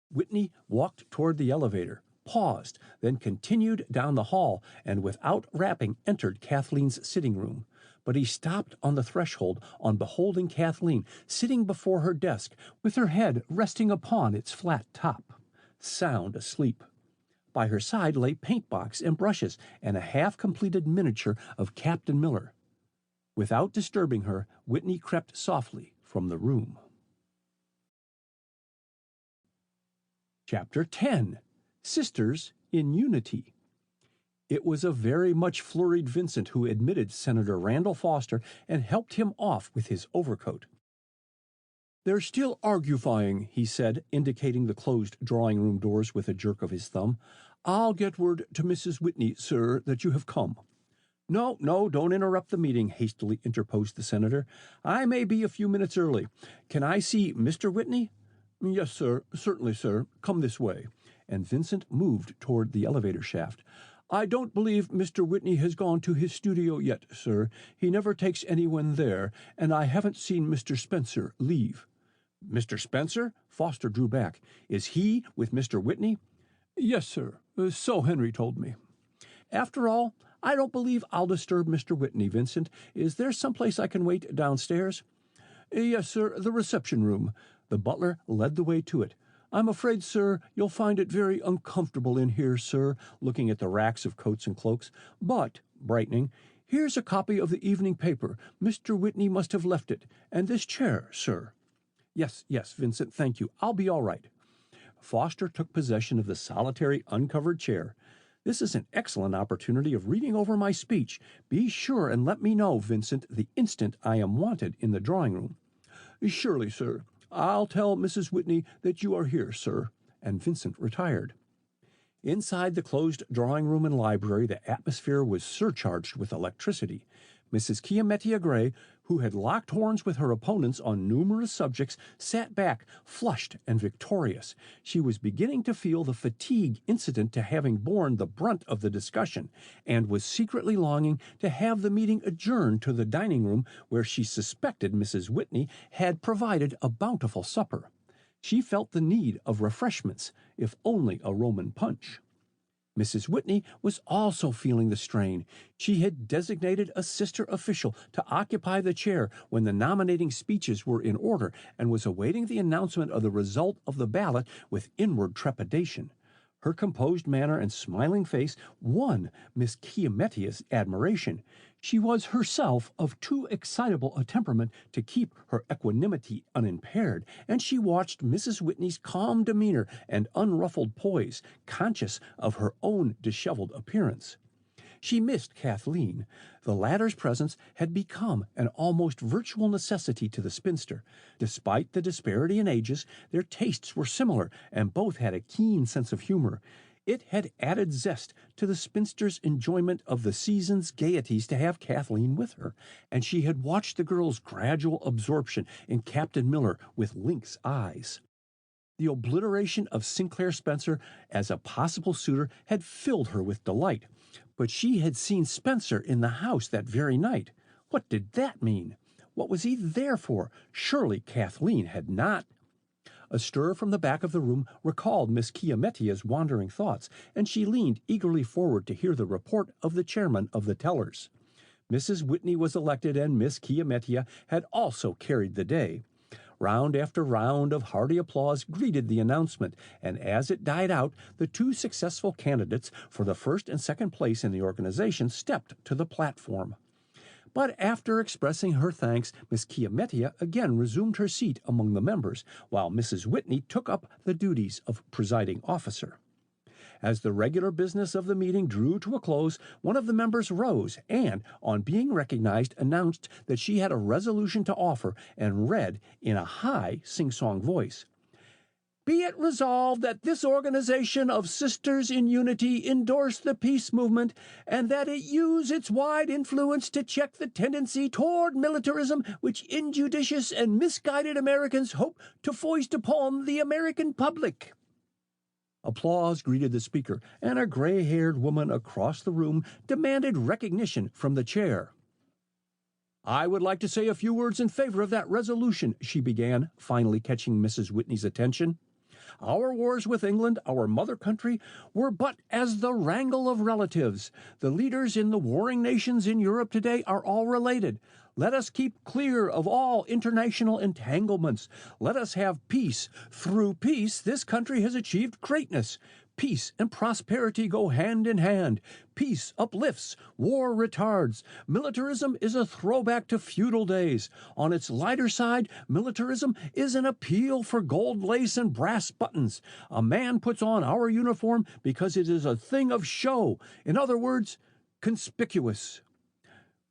Whitney walked toward the elevator, paused, then continued down the hall, and without rapping entered Kathleen's sitting-room. But he stopped on the threshold on beholding Kathleen sitting before her desk with her head resting upon its flat top, sound asleep. By her side lay paint-box and brushes and a half-completed miniature of Captain Miller. Without disturbing her, Whitney crept softly from the room. Chapter 10. Sisters in Unity. It was a very much flurried Vincent who admitted Senator Randall Foster and helped him off with his overcoat. "They're still argufying," he said, indicating the closed drawing-room doors with a jerk of his thumb. "I'll get word to Mrs. Whitney, sir, that you have come." No, don't interrupt the meeting," hastily interposed the senator. "I may be a few minutes early. Can I see Mr. Whitney?" "Yes, sir. Certainly, sir. Come this way." And Vincent moved toward the elevator shaft. "I don't believe Mr. Whitney has gone to his studio yet, sir. He never takes anyone there, and I haven't seen Mr. Spencer leave." "Mr. Spencer?" Foster drew back. "Is he with Mr. Whitney?" "Yes, sir. So Henry told me." "After all, I don't believe I'll disturb Mr. Whitney, Vincent. Is there someplace I can wait downstairs?" "Yes, sir, the reception room." The butler led the way to it. "I'm afraid, sir, you'll find it very uncomfortable in here, sir," looking at the racks of coats and cloaks. "But," brightening, "here's a copy of the evening paper. Mr. Whitney must have left it. And this chair, sir." Yes, Vincent, thank you. I'll be all right." Foster took possession of the solitary, uncovered chair. "This is an excellent opportunity of reading over my speech. Be sure and let me know, Vincent, the instant I am wanted in the drawing-room." "Surely, sir. I'll tell Mrs. Whitney that you are here, sir." And Vincent retired. Inside the closed drawing-room and library, the atmosphere was surcharged with electricity. Mrs. Chiamettia Gray, who had locked horns with her opponents on numerous subjects, sat back, flushed and victorious. She was beginning to feel the fatigue incident to having borne the brunt of the discussion, and was secretly longing to have the meeting adjourned to the dining-room, where she suspected Mrs. Whitney had provided a bountiful supper. She felt the need of refreshments, if only a Roman punch. Mrs. Whitney was also feeling the strain. She had designated a sister official to occupy the chair when the nominating speeches were in order, and was awaiting the announcement of the result of the ballot with inward trepidation. Her composed manner and smiling face won Miss Chiamettia's admiration. She was herself of too excitable a temperament to keep her equanimity unimpaired, and she watched Mrs. Whitney's calm demeanor and unruffled poise, conscious of her own disheveled appearance. She missed Kathleen. The latter's presence had become an almost virtual necessity to the spinster. Despite the disparity in ages, their tastes were similar, and both had a keen sense of humor. It had added zest to the spinster's enjoyment of the season's gaieties to have Kathleen with her, and she had watched the girl's gradual absorption in Captain Miller with lynx eyes. The obliteration of Sinclair Spencer as a possible suitor had filled her with delight, but she had seen Spencer in the house that very night. What did that mean? What was he there for? Surely Kathleen had not. A stir from the back of the room recalled Miss Chiametia's wandering thoughts, and she leaned eagerly forward to hear the report of the chairman of the tellers. Mrs. Whitney was elected, and Miss Chiametia had also carried the day. Round after round of hearty applause greeted the announcement, and as it died out, the two successful candidates for the first and second place in the organization stepped to the platform. But after expressing her thanks, Miss Chiametia again resumed her seat among the members, while Mrs. Whitney took up the duties of presiding officer. As the regular business of the meeting drew to a close, one of the members rose and, on being recognized, announced that she had a resolution to offer and read in a high sing-song voice. Be it resolved that this organization of Sisters in Unity endorse the peace movement, and that it use its wide influence to check the tendency toward militarism which injudicious and misguided Americans hope to foist upon the American public. Applause greeted the speaker, and a gray-haired woman across the room demanded recognition from the chair. I would like to say a few words in favor of that resolution, she began, finally catching Mrs. Whitney's attention. Our wars with England, our mother country, were but as the wrangle of relatives. The leaders in the warring nations in Europe today are all related. Let us keep clear of all international entanglements. Let us have peace. Through peace, this country has achieved greatness. Peace and prosperity go hand in hand. Peace uplifts, war retards. Militarism is a throwback to feudal days. On its lighter side, militarism is an appeal for gold lace and brass buttons. A man puts on our uniform because it is a thing of show. In other words, conspicuous.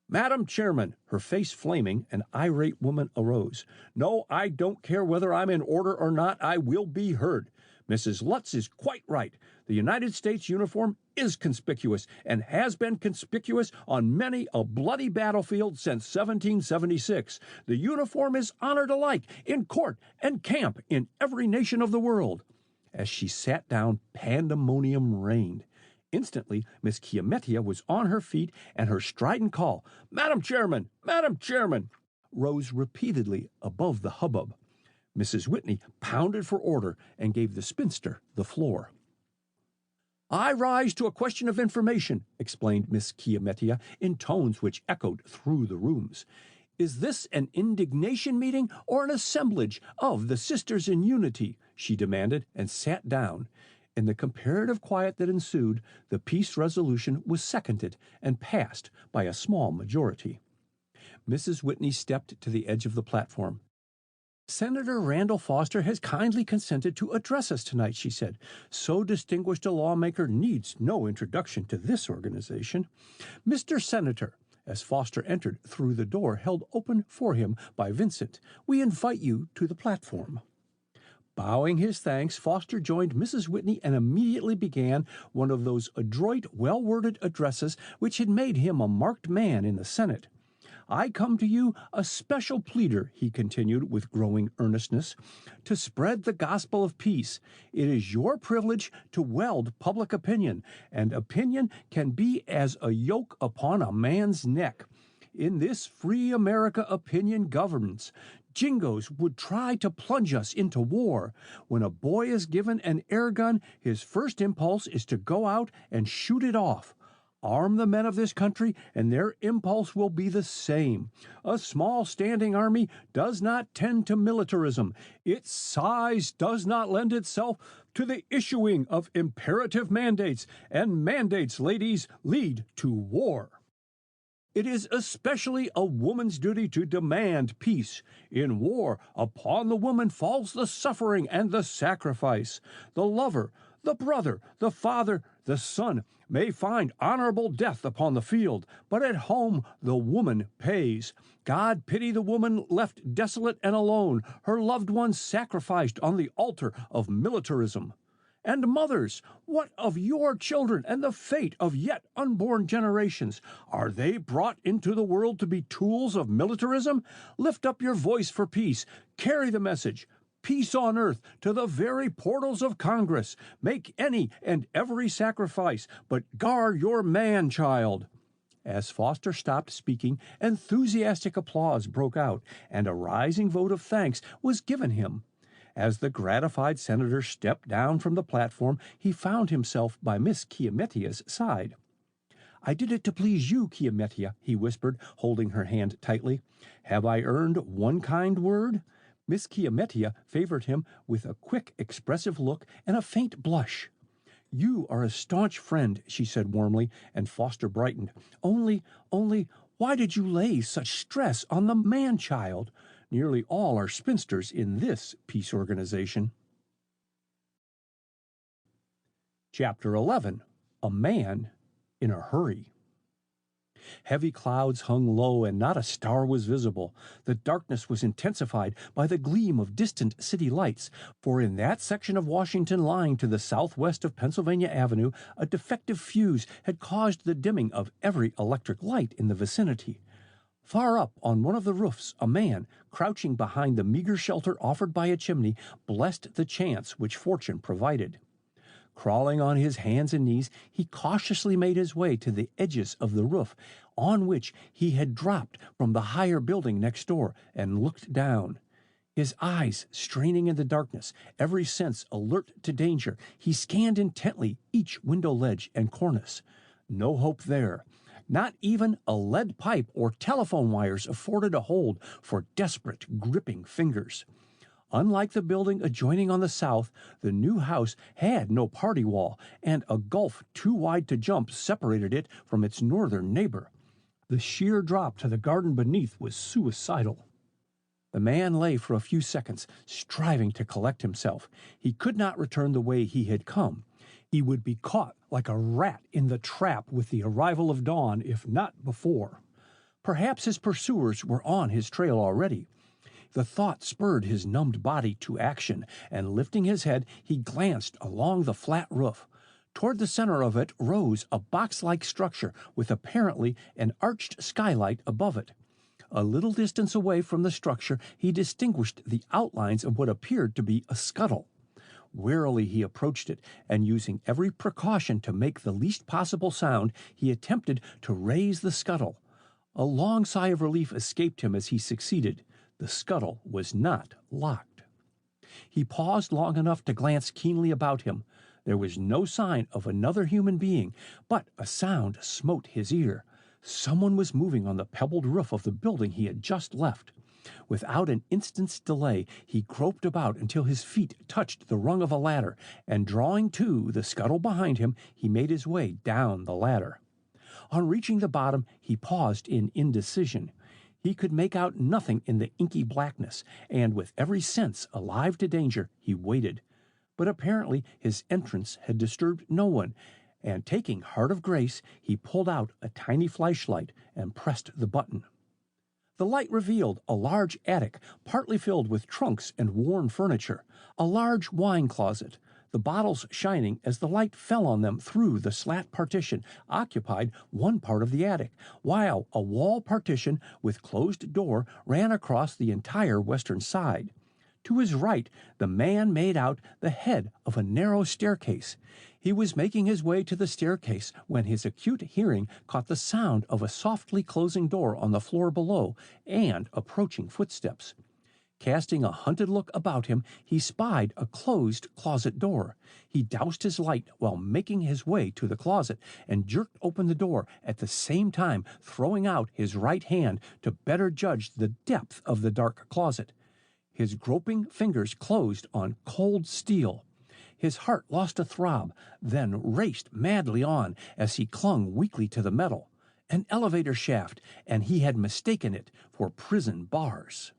Madam Chairman, her face flaming, an irate woman arose. No, I don't care whether I'm in order or not. I will be heard. Mrs. Lutz is quite right. The United States uniform is conspicuous and has been conspicuous on many a bloody battlefield since 1776. The uniform is honored alike in court and camp in every nation of the world. As she sat down, pandemonium reigned. Instantly, Miss Chiametia was on her feet, and her strident call, Madam Chairman! Madam Chairman! rose repeatedly above the hubbub. Mrs. Whitney pounded for order and gave the spinster the floor. I rise to a question of information, explained Miss Chiametia in tones which echoed through the rooms. Is this an indignation meeting or an assemblage of the Sisters in Unity? She demanded, and sat down. In the comparative quiet that ensued, the peace resolution was seconded and passed by a small majority. Mrs. Whitney stepped to the edge of the platform. Senator Randall Foster has kindly consented to address us tonight, she said. So distinguished a lawmaker needs no introduction to this organization. Mr. Senator, as Foster entered through the door held open for him by Vincent, we invite you to the platform. Bowing his thanks, Foster joined Mrs. Whitney and immediately began one of those adroit, well-worded addresses which had made him a marked man in the Senate. I come to you a special pleader, he continued with growing earnestness, to spread the gospel of peace. It is your privilege to weld public opinion, and opinion can be as a yoke upon a man's neck. In this free America, opinion governs. Jingoes would try to plunge us into war. When a boy is given an air gun, his first impulse is to go out and shoot it off. Arm the men of this country, and their impulse will be the same. A small standing army does not tend to militarism. Its size does not lend itself to the issuing of imperative mandates, and mandates, ladies, lead to war. It is especially a woman's duty to demand peace. In war, upon the woman falls the suffering and the sacrifice. The lover, the brother, the father, the son may find honorable death upon the field, but at home the woman pays. God pity the woman left desolate and alone, her loved ones sacrificed on the altar of militarism. And mothers, what of your children and the fate of yet unborn generations? Are they brought into the world to be tools of militarism? Lift up your voice for peace. Carry the message. Peace on earth to the very portals of Congress. Make any and every sacrifice, but guard your man-child. As Foster stopped speaking, enthusiastic applause broke out, and a rising vote of thanks was given him. As the gratified senator stepped down from the platform, he found himself by Miss Chiametia's side. "I did it to please you, Chiametia," he whispered, holding her hand tightly. "Have I earned one kind word?" Miss Chiametia favored him with a quick, expressive look and a faint blush. "You are a staunch friend," she said warmly, and Foster brightened. Only, why did you lay such stress on the man-child? Nearly all are spinsters in this peace organization." Chapter 11. A Man in a Hurry. Heavy clouds hung low, and not a star was visible. The darkness was intensified by the gleam of distant city lights, for in that section of Washington lying to the southwest of Pennsylvania Avenue, a defective fuse had caused the dimming of every electric light in the vicinity. Far up on one of the roofs, a man, crouching behind the meager shelter offered by a chimney, blessed the chance which fortune provided. Crawling on his hands and knees, he cautiously made his way to the edges of the roof, on which he had dropped from the higher building next door, and looked down. His eyes straining in the darkness, every sense alert to danger, he scanned intently each window ledge and cornice. No hope there. Not even a lead pipe or telephone wires afforded a hold for desperate, gripping fingers. Unlike the building adjoining on the south, the new house had no party wall, and a gulf too wide to jump separated it from its northern neighbor. The sheer drop to the garden beneath was suicidal. The man lay for a few seconds, striving to collect himself. He could not return the way he had come. He would be caught like a rat in the trap with the arrival of dawn, if not before. Perhaps his pursuers were on his trail already. The thought spurred his numbed body to action, and lifting his head, he glanced along the flat roof. Toward the center of it rose a box-like structure with apparently an arched skylight above it. A little distance away from the structure, he distinguished the outlines of what appeared to be a scuttle. Warily he approached it, and using every precaution to make the least possible sound, he attempted to raise the scuttle. A long sigh of relief escaped him as he succeeded. The scuttle was not locked. He paused long enough to glance keenly about him. There was no sign of another human being, but a sound smote his ear. Someone was moving on the pebbled roof of the building he had just left. Without an instant's delay, he groped about until his feet touched the rung of a ladder, and drawing to the scuttle behind him, he made his way down the ladder. On reaching the bottom, he paused in indecision. He could make out nothing in the inky blackness, and with every sense alive to danger, he waited. But apparently his entrance had disturbed no one, and taking heart of grace, he pulled out a tiny flashlight and pressed the button. The light revealed a large attic, partly filled with trunks and worn furniture, a large wine closet. The bottles shining as the light fell on them through the slat partition occupied one part of the attic, while a wall partition with closed door ran across the entire western side. To his right, the man made out the head of a narrow staircase. He was making his way to the staircase when his acute hearing caught the sound of a softly closing door on the floor below and approaching footsteps. Casting a hunted look about him, he spied a closed closet door. He doused his light while making his way to the closet and jerked open the door, at the same time throwing out his right hand to better judge the depth of the dark closet. His groping fingers closed on cold steel. His heart lost a throb, then raced madly on as he clung weakly to the metal. An elevator shaft, and he had mistaken it for prison bars.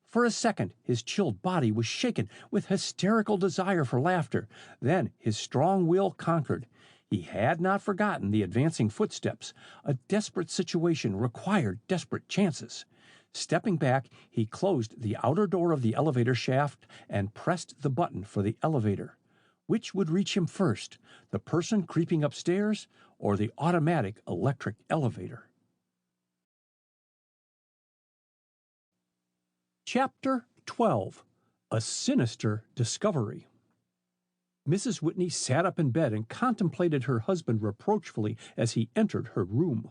For a second, his chilled body was shaken with hysterical desire for laughter. Then his strong will conquered. He had not forgotten the advancing footsteps. A desperate situation required desperate chances. Stepping back, he closed the outer door of the elevator shaft and pressed the button for the elevator. Which would reach him first, the person creeping upstairs or the automatic electric elevator? Chapter 12. A Sinister Discovery. Mrs. Whitney sat up in bed and contemplated her husband reproachfully as he entered her room.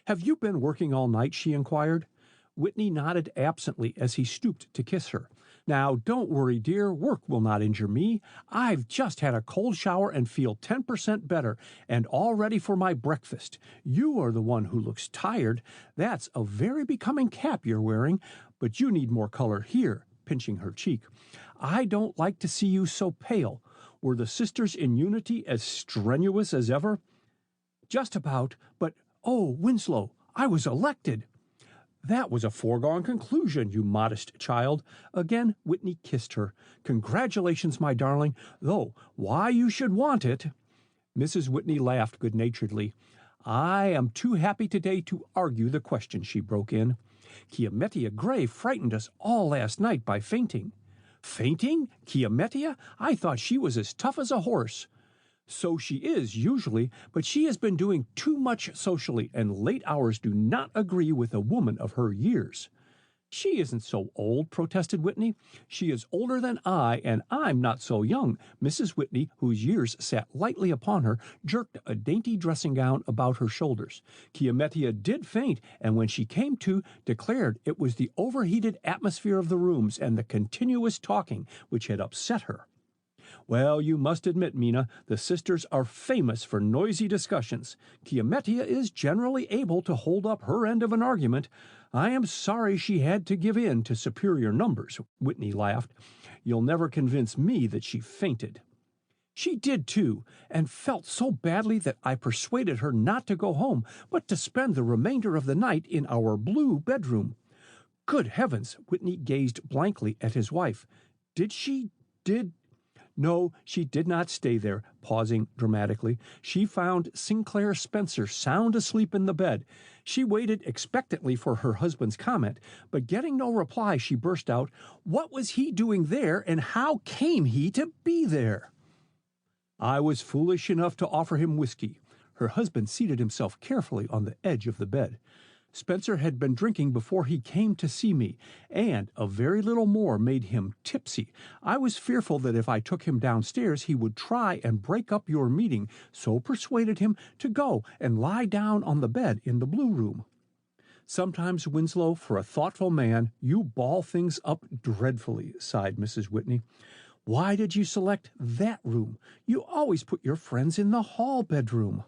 "Have you been working all night?" she inquired. Whitney nodded absently as he stooped to kiss her. "Now, don't worry, dear. Work will not injure me. I've just had a cold shower and feel 10% better, and all ready for my breakfast. You are the one who looks tired. That's a very becoming cap you're wearing, but you need more color here," pinching her cheek. "I don't like to see you so pale. Were the sisters in unity as strenuous as ever?" "Just about, but oh, Winslow, I was elected." "That was a foregone conclusion, you modest child." Again Whitney kissed her. "Congratulations, my darling, though why you should want it—" Mrs. Whitney laughed good-naturedly. "I am too happy today to argue the question," she broke in. "Chiamettia Gray frightened us all last night by fainting." "Fainting? Chiamettia? I thought she was as tough as a horse." "So she is, usually, but she has been doing too much socially, and late hours do not agree with a woman of her years." "She isn't so old," protested Whitney. "She is older than I, and I'm not so young." Mrs. Whitney, whose years sat lightly upon her, jerked a dainty dressing gown about her shoulders. "Chiamettia did faint, and when she came to, declared it was the overheated atmosphere of the rooms and the continuous talking which had upset her." "Well, you must admit, Mina, the sisters are famous for noisy discussions. Chiamettia is generally able to hold up her end of an argument. I am sorry she had to give in to superior numbers." Whitney laughed. "You'll never convince me that she fainted." "She did too, and felt so badly that I persuaded her not to go home, but to spend the remainder of the night in our blue bedroom." "Good heavens!" Whitney gazed blankly at his wife. Did No, she did not stay there," pausing dramatically. "She found Sinclair Spencer sound asleep in the bed. She waited expectantly for her husband's comment, but getting no reply, she burst out, 'What was he doing there, and how came he to be there?' I was foolish enough to offer him whiskey." Her husband seated himself carefully on the edge of the bed. "Spencer had been drinking before he came to see me, and a very little more made him tipsy. I was fearful that if I took him downstairs he would try and break up your meeting, so persuaded him to go and lie down on the bed in the blue room." "Sometimes, Winslow, for a thoughtful man, you ball things up dreadfully," sighed Mrs. Whitney. "Why did you select that room? You always put your friends in the hall bedroom."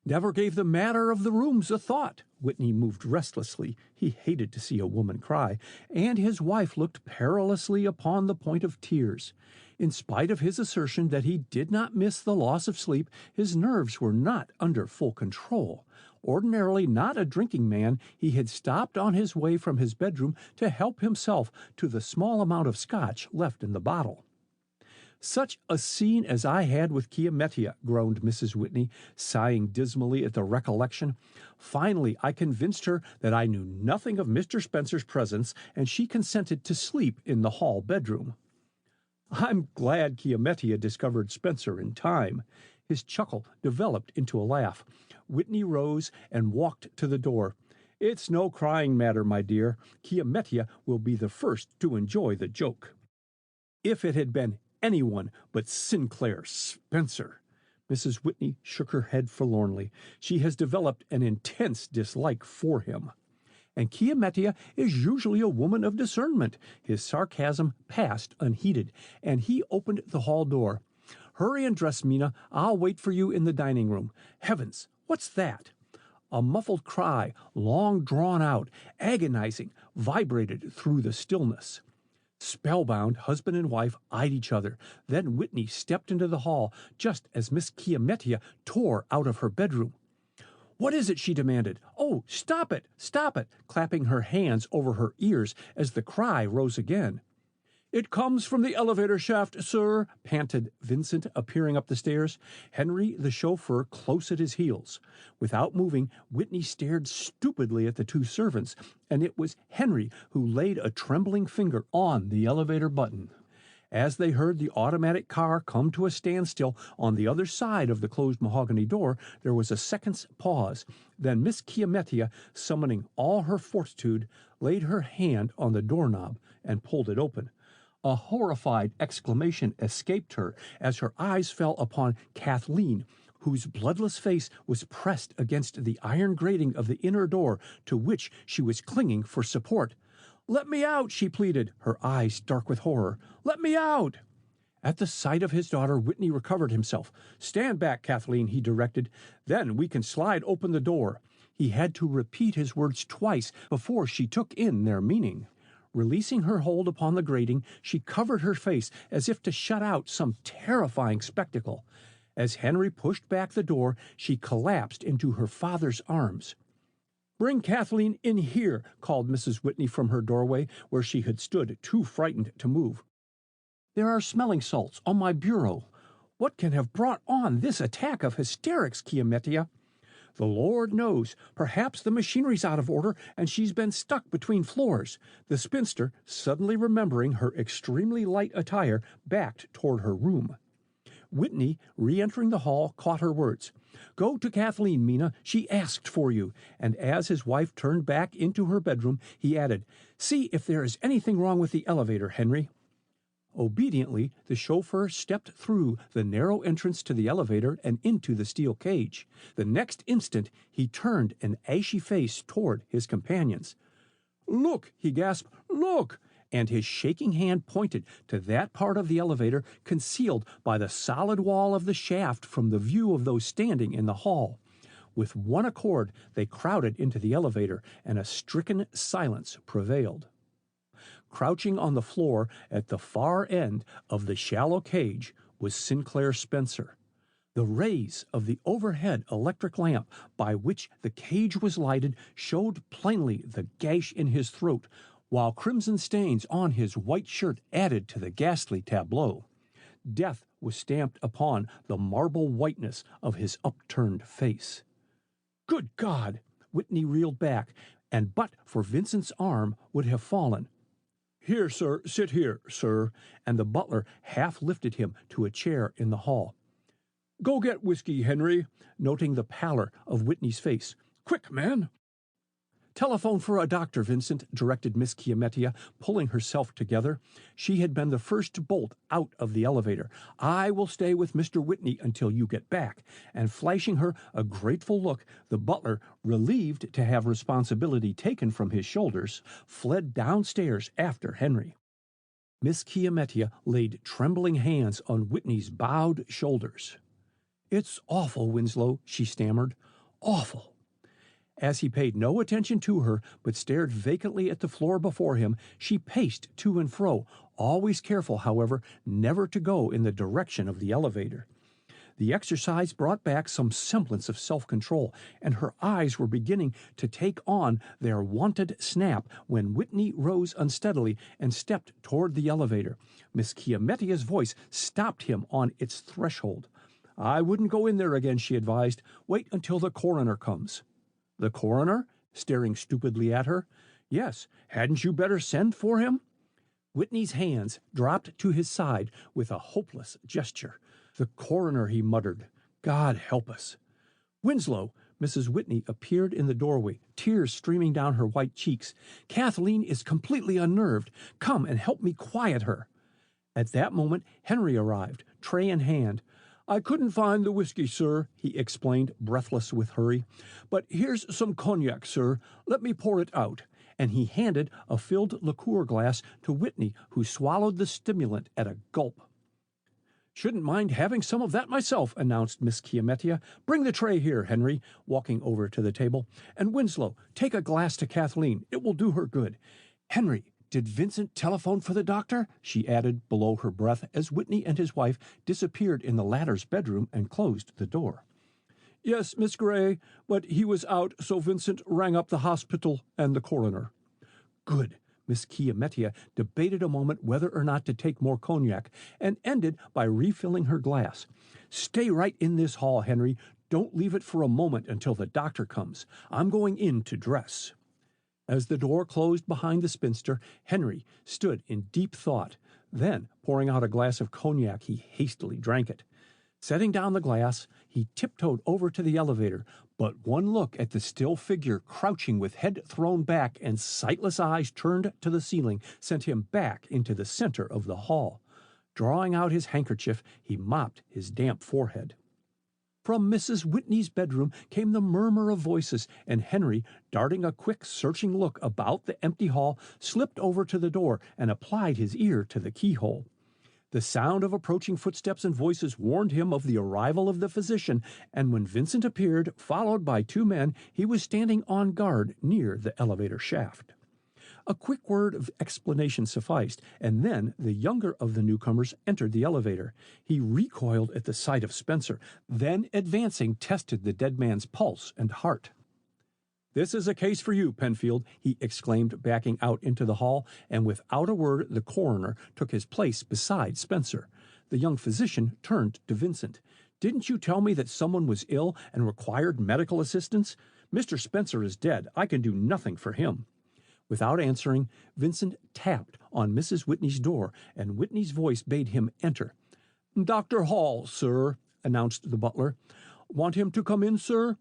"Never gave the matter of the rooms a thought." Whitney moved restlessly. He hated to see a woman cry, and his wife looked perilously upon the point of tears. In spite of his assertion that he did not miss the loss of sleep, his nerves were not under full control. Ordinarily not a drinking man, he had stopped on his way from his bedroom to help himself to the small amount of scotch left in the bottle. "Such a scene as I had with Chiamettia," groaned Mrs. Whitney, sighing dismally at the recollection. "Finally, I convinced her that I knew nothing of Mr. Spencer's presence, and she consented to sleep in the hall bedroom." "I'm glad Chiamettia discovered Spencer in time." His chuckle developed into a laugh. Whitney rose and walked to the door. "It's no crying matter, my dear. Chiamettia will be the first to enjoy the joke." "If it had been anyone but Sinclair Spencer." Mrs. Whitney shook her head forlornly. "She has developed an intense dislike for him." "And Chiamettia is usually a woman of discernment." His sarcasm passed unheeded, and he opened the hall door. "Hurry and dress, Mina. I'll wait for you in the dining room. Heavens, what's that?" A muffled cry, long drawn out, agonizing, vibrated through the stillness. Spellbound, husband and wife eyed each other. Then Whitney stepped into the hall just as Miss Chiamettia tore out of her bedroom. "What is it?" she demanded. "Oh, stop it, clapping her hands over her ears as the cry rose again. "It comes from the elevator shaft, sir," panted Vincent, appearing up the stairs, Henry, the chauffeur, close at his heels. Without moving, Whitney stared stupidly at the two servants, and it was Henry who laid a trembling finger on the elevator button. As they heard the automatic car come to a standstill on the other side of the closed mahogany door, there was a second's pause. Then Miss Chiamettia, summoning all her fortitude, laid her hand on the doorknob and pulled it open. A horrified exclamation escaped her as her eyes fell upon Kathleen, whose bloodless face was pressed against the iron grating of the inner door, to which she was clinging for support. "Let me out," she pleaded, her eyes dark with horror. "Let me out." At the sight of his daughter, Whitney recovered himself. "Stand back, Kathleen," he directed. "Then we can slide open the door." He had to repeat his words twice before she took in their meaning. Releasing her hold upon the grating, she covered her face as if to shut out some terrifying spectacle. As Henry pushed back the door, she collapsed into her father's arms. "Bring Kathleen in here," called Mrs. Whitney from her doorway, where she had stood too frightened to move. "There are smelling salts on my bureau. What can have brought on this attack of hysterics, Chiamettia?" "The Lord knows. Perhaps the machinery's out of order and she's been stuck between floors." The spinster, suddenly remembering her extremely light attire, backed toward her room. Whitney, re-entering the hall, caught her words. "Go to Kathleen, Mina. She asked for you." And as his wife turned back into her bedroom, he added, "See if there is anything wrong with the elevator, Henry." Obediently, the chauffeur stepped through the narrow entrance to the elevator and into the steel cage. The next instant, he turned an ashy face toward his companions. "Look!" he gasped. "Look!" And his shaking hand pointed to that part of the elevator concealed by the solid wall of the shaft from the view of those standing in the hall. With one accord, they crowded into the elevator, and a stricken silence prevailed. Crouching on the floor at the far end of the shallow cage was Sinclair Spencer. The rays of the overhead electric lamp by which the cage was lighted showed plainly the gash in his throat, while crimson stains on his white shirt added to the ghastly tableau. Death was stamped upon the marble whiteness of his upturned face. "Good God!" Whitney reeled back, and but for Vincent's arm would have fallen. "Here, sir, sit here, sir," and the butler half lifted him to a chair in the hall. "Go get whiskey, Henry," noting the pallor of Whitney's face. "Quick, man!" "Telephone for a doctor, Vincent," directed Miss Chiamettia, pulling herself together. She had been the first to bolt out of the elevator. "I will stay with Mr. Whitney until you get back." And flashing her a grateful look, the butler, relieved to have responsibility taken from his shoulders, fled downstairs after Henry. Miss Chiamettia laid trembling hands on Whitney's bowed shoulders. "It's awful, Winslow," she stammered. "Awful." As he paid no attention to her, but stared vacantly at the floor before him, she paced to and fro, always careful, however, never to go in the direction of the elevator. The exercise brought back some semblance of self-control, and her eyes were beginning to take on their wonted snap when Whitney rose unsteadily and stepped toward the elevator. Miss Chiamettia's voice stopped him on its threshold. "I wouldn't go in there again," she advised. "Wait until the coroner comes." "The coroner?" staring stupidly at her. "Yes. Hadn't you better send for him?" Whitney's hands dropped to his side with a hopeless gesture. "The coroner," he muttered. "God help us." "Winslow!" Mrs. Whitney appeared in the doorway, tears streaming down her white cheeks. "Kathleen is completely unnerved. Come and help me quiet her." At that moment, Henry arrived, tray in hand. "I couldn't find the whiskey, sir," he explained, breathless with hurry. "But here's some cognac, sir. Let me pour it out." And he handed a filled liqueur glass to Whitney, who swallowed the stimulant at a gulp. "Shouldn't mind having some of that myself," announced Miss Chiamettia. "Bring the tray here, Henry," walking over to the table. "And Winslow, take a glass to Kathleen. It will do her good. Henry, did Vincent telephone for the doctor?" she added below her breath as Whitney and his wife disappeared in the latter's bedroom and closed the door. "Yes, Miss Gray, but he was out, so Vincent rang up the hospital and the coroner." "Good." Miss Chiamettia debated a moment whether or not to take more cognac, and ended by refilling her glass. "Stay right in this hall, Henry. Don't leave it for a moment until the doctor comes. I'm going in to dress." As the door closed behind the spinster, Henry stood in deep thought. Then, pouring out a glass of cognac, he hastily drank it. Setting down the glass, he tiptoed over to the elevator, but one look at the still figure crouching with head thrown back and sightless eyes turned to the ceiling sent him back into the center of the hall. Drawing out his handkerchief, he mopped his damp forehead. From Mrs. Whitney's bedroom came the murmur of voices, and Henry, darting a quick, searching look about the empty hall, slipped over to the door and applied his ear to the keyhole. The sound of approaching footsteps and voices warned him of the arrival of the physician, and when Vincent appeared, followed by two men, he was standing on guard near the elevator shaft. A quick word of explanation sufficed, and then the younger of the newcomers entered the elevator. He recoiled at the sight of Spencer, then advancing tested the dead man's pulse and heart. "This is a case for you, Penfield," he exclaimed, backing out into the hall, and without a word the coroner took his place beside Spencer. The young physician turned to Vincent. "Didn't you tell me that someone was ill and required medical assistance? Mr. Spencer is dead. I can do nothing for him." Without answering, Vincent tapped on Mrs. Whitney's door, and Whitney's voice bade him enter. "Dr. Hall, sir," announced the butler. "Want him to come in, sir?"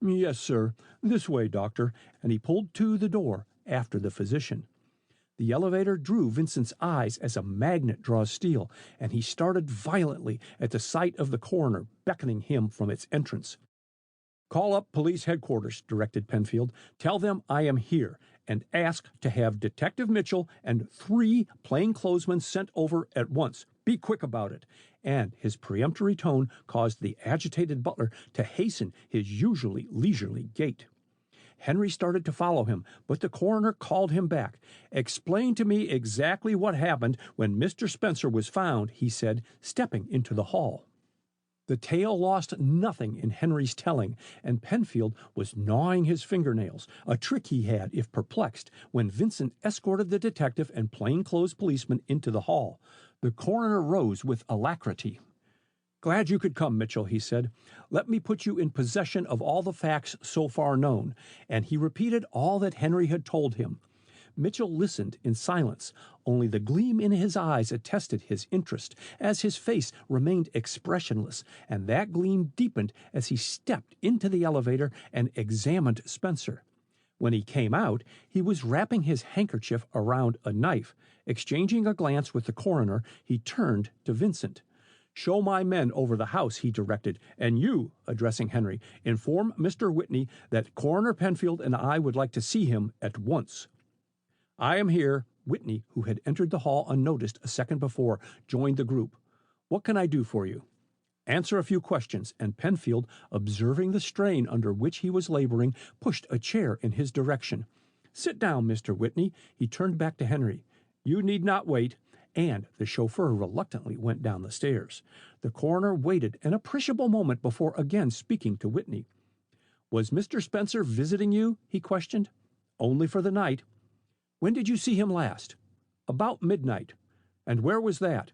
"Yes, sir. This way, doctor," and he pulled to the door after the physician. The elevator drew Vincent's eyes as a magnet draws steel, and he started violently at the sight of the coroner beckoning him from its entrance. "Call up police headquarters," directed Penfield. "Tell them I am here, and ask to have Detective Mitchell and 3 plainclothesmen sent over at once. Be quick about it." And his peremptory tone caused the agitated butler to hasten his usually leisurely gait. Henry started to follow him, but the coroner called him back. "Explain to me exactly what happened when Mr. Spencer was found," he said, stepping into the hall. The tale lost nothing in Henry's telling, and Penfield was gnawing his fingernails, a trick he had if perplexed, when Vincent escorted the detective and plainclothes policeman into the hall. The coroner rose with alacrity. "Glad you could come, Mitchell," he said. "Let me put you in possession of all the facts so far known," and he repeated all that Henry had told him. Mitchell listened in silence. Only the gleam in his eyes attested his interest, as his face remained expressionless, and that gleam deepened as he stepped into the elevator and examined Spencer. When he came out, he was wrapping his handkerchief around a knife. Exchanging a glance with the coroner, he turned to Vincent. "Show my men over the house," he directed, "and you," addressing Henry, "inform Mr. Whitney that Coroner Penfield and I would like to see him at once." "I am here." Whitney, who had entered the hall unnoticed a second before, joined the group. "What can I do for you?" "Answer a few questions," and Penfield, observing the strain under which he was laboring, pushed a chair in his direction. "Sit down, Mr. Whitney." He turned back to Henry. "You need not wait," and the chauffeur reluctantly went down the stairs. The coroner waited an appreciable moment before again speaking to Whitney. "Was Mr. Spencer visiting you?" he questioned. "Only for the night." "When did you see him last?" "About midnight." "And where was that?"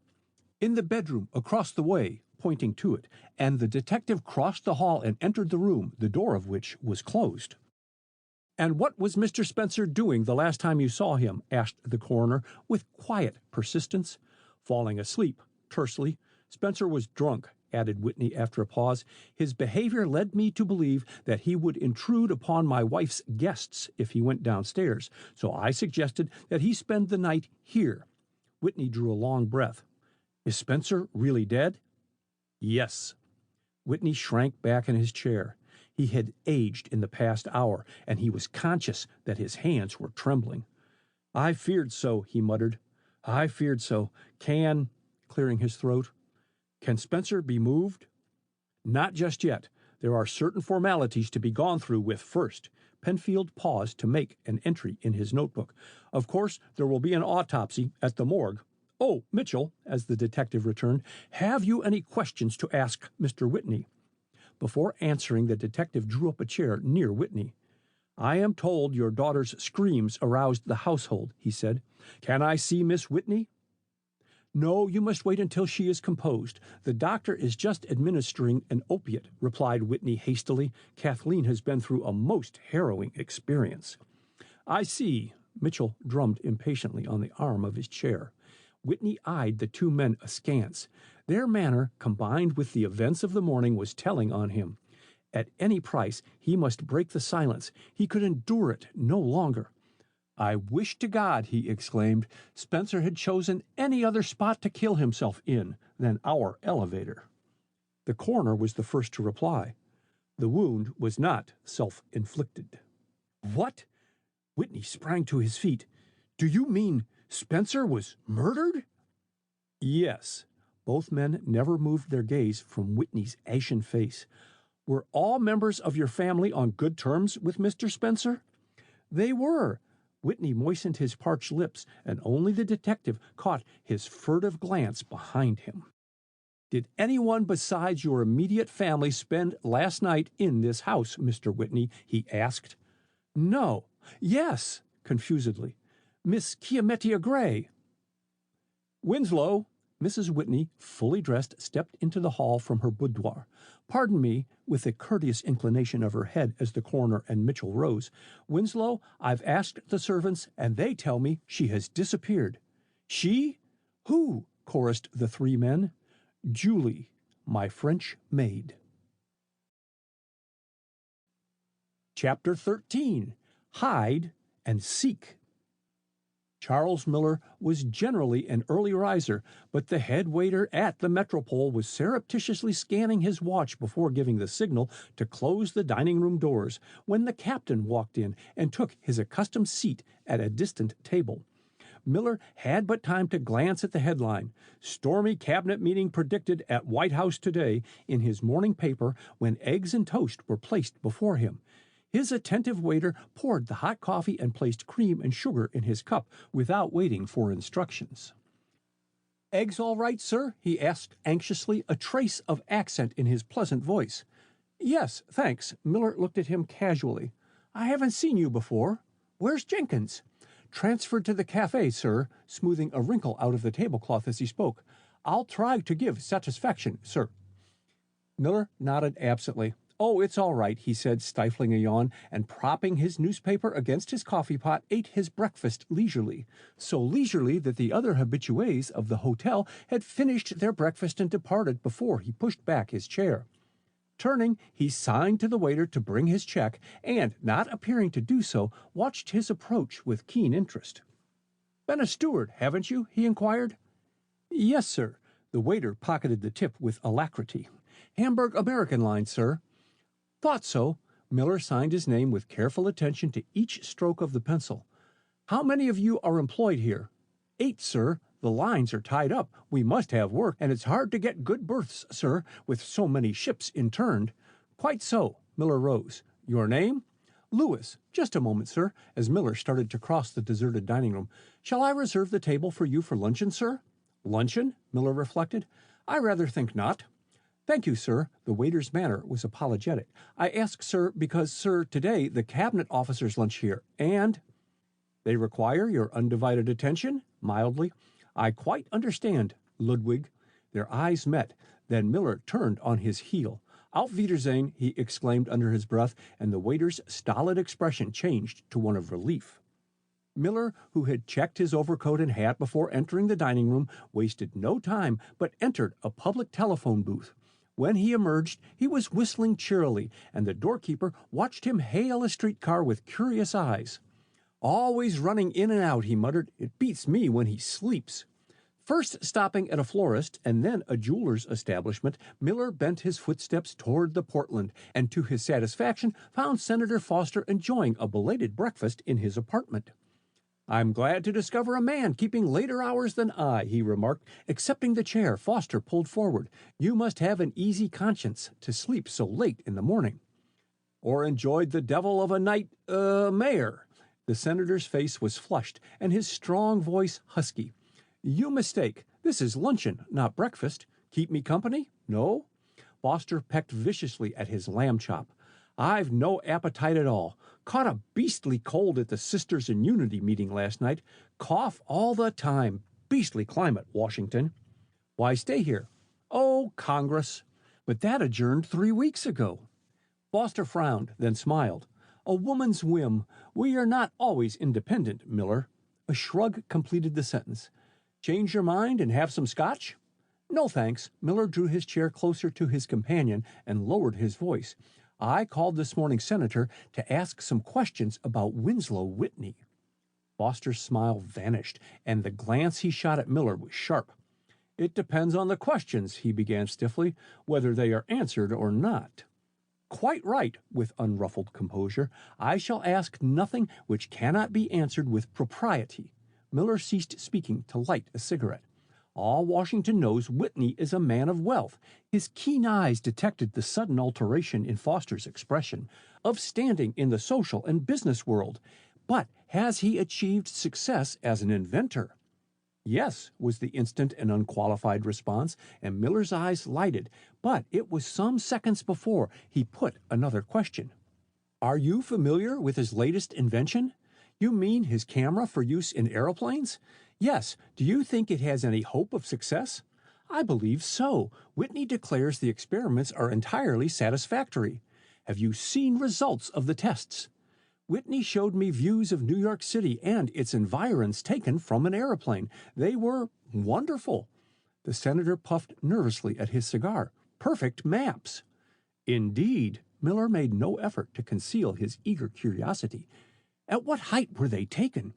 "In the bedroom across the way," pointing to it, and the detective crossed the hall and entered the room, the door of which was closed. "And what was Mr. Spencer doing the last time you saw him?" asked the coroner, with quiet persistence. "Falling asleep," tersely. "Spencer was drunk," added Whitney after a pause. "His behavior led me to believe that he would intrude upon my wife's guests if he went downstairs, so I suggested that he spend the night here." Whitney drew a long breath. "Is Spencer really dead?" "Yes." Whitney shrank back in his chair. He had aged in the past hour, and he was conscious that his hands were trembling. "I feared so," he muttered. "I feared so. Clearing his throat, "Can Spencer be moved?" "Not just yet. There are certain formalities to be gone through with first." Penfield paused to make an entry in his notebook. "Of course, there will be an autopsy at the morgue. Oh, Mitchell," as the detective returned, "have you any questions to ask Mr. Whitney?" Before answering, the detective drew up a chair near Whitney. "I am told your daughter's screams aroused the household," he said. "Can I see Miss Whitney?" "No, you must wait until she is composed. The doctor is just administering an opiate," replied Whitney hastily. "Kathleen has been through a most harrowing experience." "I see." Mitchell drummed impatiently on the arm of his chair. Whitney eyed the two men askance. Their manner, combined with the events of the morning, was telling on him. At any price, he must break the silence. He could endure it no longer. "I wish to God," he exclaimed, "Spencer had chosen any other spot to kill himself in than our elevator." The coroner was the first to reply. The wound was not self-inflicted. "What?" Whitney sprang to his feet. "Do you mean Spencer was murdered?" "Yes." Both men never moved their gaze from Whitney's ashen face. "Were all members of your family on good terms with Mr. Spencer?" "They were." Whitney moistened his parched lips, and only the detective caught his furtive glance behind him. "Did anyone besides your immediate family spend last night in this house, Mr. Whitney?" he asked. "No. Yes," confusedly. "Miss Kiametia Gray." "Winslow." Mrs. Whitney, fully dressed, stepped into the hall from her boudoir. "Pardon me," with a courteous inclination of her head as the coroner and Mitchell rose. "Winslow, I've asked the servants, and they tell me she has disappeared." "She? Who?" chorused the three men. "Julie, my French maid." Chapter 13. Hide and Seek. Charles Miller was generally an early riser, but the head waiter at the Metropole was surreptitiously scanning his watch before giving the signal to close the dining-room doors when the captain walked in and took his accustomed seat at a distant table. Miller had but time to glance at the headline, "Stormy Cabinet Meeting Predicted at White House Today," in his morning paper when eggs and toast were placed before him. His attentive waiter poured the hot coffee and placed cream and sugar in his cup without waiting for instructions. "Eggs all right, sir?" he asked anxiously, a trace of accent in his pleasant voice. "Yes, thanks." Miller looked at him casually. "I haven't seen you before. Where's Jenkins?" "Transferred to the cafe, sir," smoothing a wrinkle out of the tablecloth as he spoke. "I'll try to give satisfaction, sir." Miller nodded absently. "Oh, it's all right," he said, stifling a yawn, and propping his newspaper against his coffee pot, ate his breakfast leisurely. So leisurely that the other habitués of the hotel had finished their breakfast and departed before he pushed back his chair. Turning, he signed to the waiter to bring his check, and, not appearing to do so, watched his approach with keen interest. "Been a steward, haven't you?" he inquired. "Yes, sir." The waiter pocketed the tip with alacrity. "Hamburg American line, sir." "Thought so." Miller signed his name with careful attention to each stroke of the pencil. "How many of you are employed here?" "8, sir. The lines are tied up. We must have work, and it's hard to get good berths, sir, with so many ships interned." "Quite so." Miller rose. "Your name?" "Lewis. Just a moment, sir," as Miller started to cross the deserted dining room. "Shall I reserve the table for you for luncheon, sir?" "Luncheon?" Miller reflected. "I rather think not." "Thank you, sir." The waiter's manner was apologetic. "I ask, sir, because, sir, today the cabinet officers lunch here, and—" "They require your undivided attention?" Mildly. "I quite understand, Ludwig." Their eyes met. Then Miller turned on his heel. "Auf Wiedersehen," he exclaimed under his breath, and the waiter's stolid expression changed to one of relief. Miller, who had checked his overcoat and hat before entering the dining room, wasted no time but entered a public telephone booth. When he emerged, he was whistling cheerily, and the doorkeeper watched him hail a streetcar with curious eyes. "Always running in and out," he muttered. "It beats me when he sleeps." First stopping at a florist and then a jeweler's establishment, Miller bent his footsteps toward the Portland, and to his satisfaction found Senator Foster enjoying a belated breakfast in his apartment. "I'm glad to discover a man keeping later hours than I," he remarked, accepting the chair Foster pulled forward. "You must have an easy conscience to sleep so late in the morning." "Or enjoyed the devil of a night, mayor." The senator's face was flushed, and his strong voice husky. "You mistake. This is luncheon, not breakfast. Keep me company? No?" Foster pecked viciously at his lamb chop. "I've no appetite at all. Caught a beastly cold at the Sisters in Unity meeting last night. Cough all the time. Beastly climate, Washington." "Why stay here?" "Oh, Congress." "But that adjourned 3 weeks ago." Foster frowned, then smiled. "A woman's whim. We are not always independent, Miller." A shrug completed the sentence. Change your mind and have some scotch? No, thanks. Miller drew his chair closer to his companion and lowered his voice. I called this morning, Senator, to ask some questions about Winslow Whitney. Foster's smile vanished, and the glance he shot at Miller was sharp. It depends on the questions, he began stiffly, whether they are answered or not. Quite right, with unruffled composure. I shall ask nothing which cannot be answered with propriety. Miller ceased speaking to light a cigarette. All Washington knows Whitney is a man of wealth. His keen eyes detected the sudden alteration in Foster's expression, of standing in the social and business world. But has he achieved success as an inventor? Yes, was the instant and unqualified response, and Miller's eyes lighted, but it was some seconds before he put another question. Are you familiar with his latest invention? You mean his camera for use in aeroplanes? Yes. Do you think it has any hope of success? I believe so. Whitney declares the experiments are entirely satisfactory. Have you seen results of the tests? Whitney showed me views of New York City and its environs taken from an airplane. They were wonderful. The senator puffed nervously at his cigar. Perfect maps. Indeed. Miller made no effort to conceal his eager curiosity. At what height were they taken?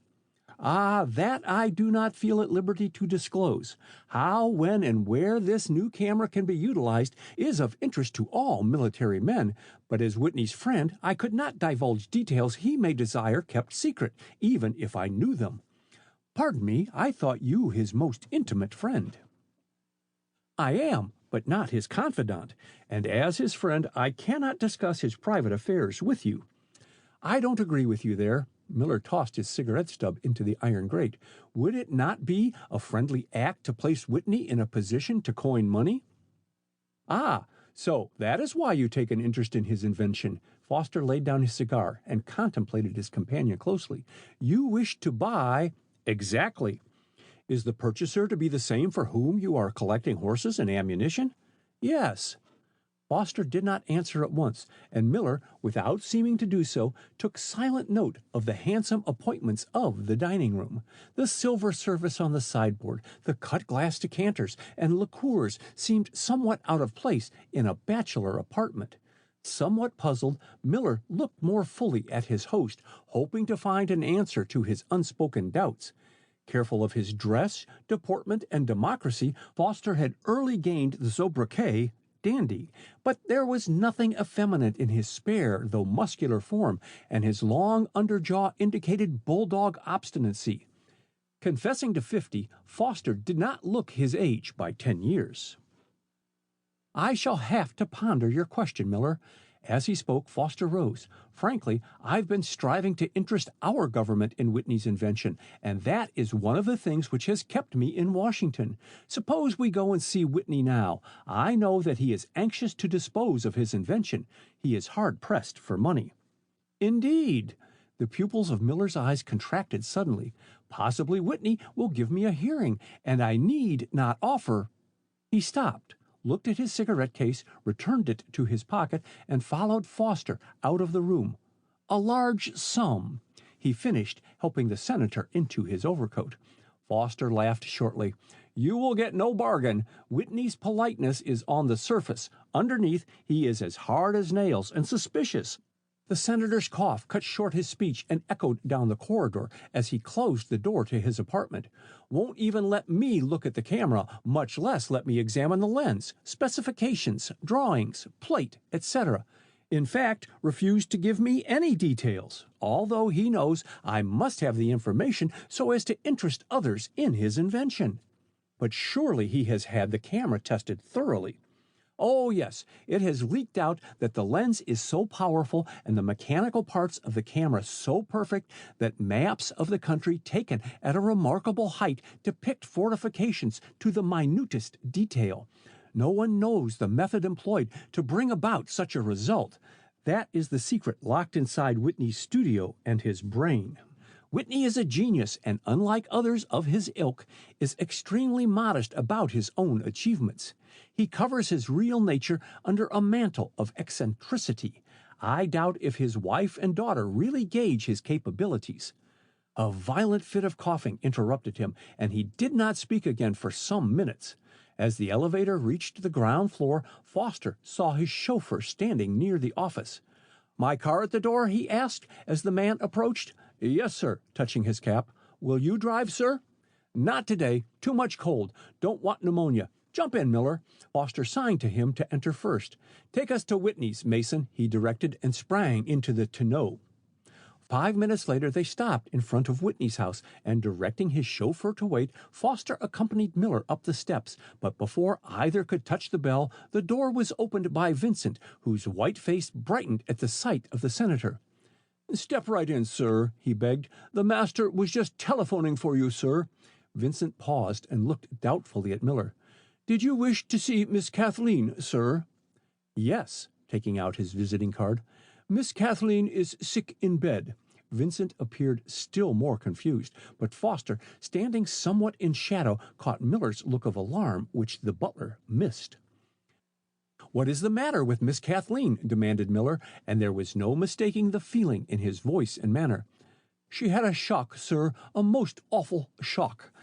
Ah, that I do not feel at liberty to disclose. How, when, and where this new camera can be utilized is of interest to all military men, but as Whitney's friend, I could not divulge details he may desire kept secret, even if I knew them. Pardon me, I thought you his most intimate friend. I am, but not his confidant, and as his friend, I cannot discuss his private affairs with you. I don't agree with you there. Miller tossed his cigarette stub into the iron grate. Would it not be a friendly act to place Whitney in a position to coin money? Ah, so that is why you take an interest in his invention. Foster laid down his cigar and contemplated his companion closely. You wish to buy... Exactly. Is the purchaser to be the same for whom you are collecting horses and ammunition? Yes. Foster did not answer at once, and Miller, without seeming to do so, took silent note of the handsome appointments of the dining room. The silver service on the sideboard, the cut-glass decanters, and liqueurs seemed somewhat out of place in a bachelor apartment. Somewhat puzzled, Miller looked more fully at his host, hoping to find an answer to his unspoken doubts. Careful of his dress, deportment, and democracy, Foster had early gained the sobriquet dandy, but there was nothing effeminate in his spare, though muscular form, and his long underjaw indicated bulldog obstinacy. Confessing to 50, Foster did not look his age by 10 years. I shall have to ponder your question, Miller. As he spoke, Foster rose. Frankly, I've been striving to interest our government in Whitney's invention, and that is one of the things which has kept me in Washington. Suppose we go and see Whitney now. I know that he is anxious to dispose of his invention. He is hard-pressed for money. Indeed. The pupils of Miller's eyes contracted suddenly. Possibly Whitney will give me a hearing, and I need not offer... He stopped, looked at his cigarette case, returned it to his pocket, and followed Foster out of the room. A large sum, he finished, helping the senator into his overcoat. Foster laughed shortly. You will get no bargain. Whitney's politeness is on the surface. Underneath, he is as hard as nails and suspicious. The senator's cough cut short his speech and echoed down the corridor as he closed the door to his apartment. Won't even let me look at the camera, much less let me examine the lens, specifications, drawings, plate, etc. In fact, refused to give me any details, although he knows I must have the information so as to interest others in his invention. But surely he has had the camera tested thoroughly. Oh, yes, it has leaked out that the lens is so powerful and the mechanical parts of the camera so perfect that maps of the country taken at a remarkable height depict fortifications to the minutest detail. No one knows the method employed to bring about such a result. That is the secret locked inside Whitney's studio and his brain. Whitney is a genius, and unlike others of his ilk, is extremely modest about his own achievements. He covers his real nature under a mantle of eccentricity. I doubt if his wife and daughter really gauge his capabilities. A violent fit of coughing interrupted him, and he did not speak again for some minutes. As the elevator reached the ground floor, Foster saw his chauffeur standing near the office. "My car at the door?" he asked as the man approached. "Yes, sir," touching his cap. "Will you drive, sir?" "Not today. Too much cold. Don't want pneumonia. Jump in, Miller." Foster signed to him to enter first. "Take us to Whitney's, Mason," he directed, and sprang into the tonneau. 5 minutes later, they stopped in front of Whitney's house, and directing his chauffeur to wait, Foster accompanied Miller up the steps. But before either could touch the bell, the door was opened by Vincent, whose white face brightened at the sight of the senator. "Step right in, sir," he begged. "The master was just telephoning for you, sir." Vincent paused and looked doubtfully at Miller. "Did you wish to see Miss Kathleen, sir?" "Yes," taking out his visiting card. "Miss Kathleen is sick in bed." Vincent appeared still more confused, but Foster, standing somewhat in shadow, caught Miller's look of alarm, which the butler missed. "What is the matter with Miss Kathleen?" demanded Miller, and there was no mistaking the feeling in his voice and manner. "She had a shock, sir, a most awful shock."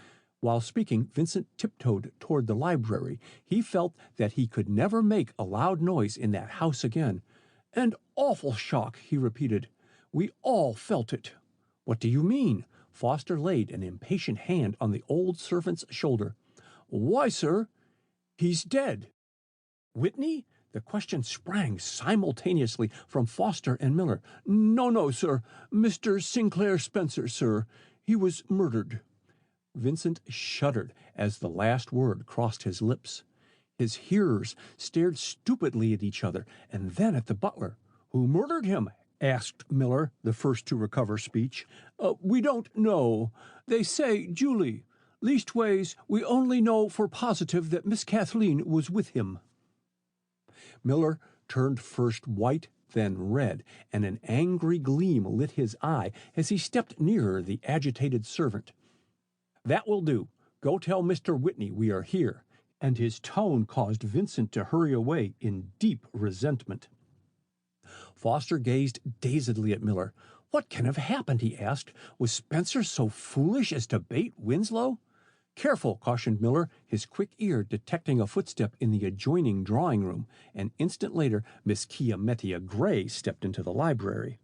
While speaking, Vincent tiptoed toward the library. He felt that he could never make a loud noise in that house again. "An awful shock," he repeated. "We all felt it." "What do you mean?" Foster laid an impatient hand on the old servant's shoulder. "Why, sir, he's dead." "Whitney?" The question sprang simultaneously from Foster and Miller. No, sir. Mr. Sinclair Spencer, sir. He was murdered." Vincent shuddered as the last word crossed his lips. His hearers stared stupidly at each other and then at the butler. "Who murdered him?" asked Miller, the first to recover speech. We don't know. They say Julie. Leastways, we only know for positive that Miss Kathleen was with him." Miller turned first white, then red, and an angry gleam lit his eye as he stepped nearer the agitated servant. "That will do. Go tell Mr. Whitney we are here." And his tone caused Vincent to hurry away in deep resentment. Foster gazed dazedly at Miller. "What can have happened?" he asked. "Was Spencer so foolish as to bait Winslow?" "Careful," cautioned Miller, his quick ear detecting a footstep in the adjoining drawing-room. An instant later, Miss Chiamettia Gray stepped into the library.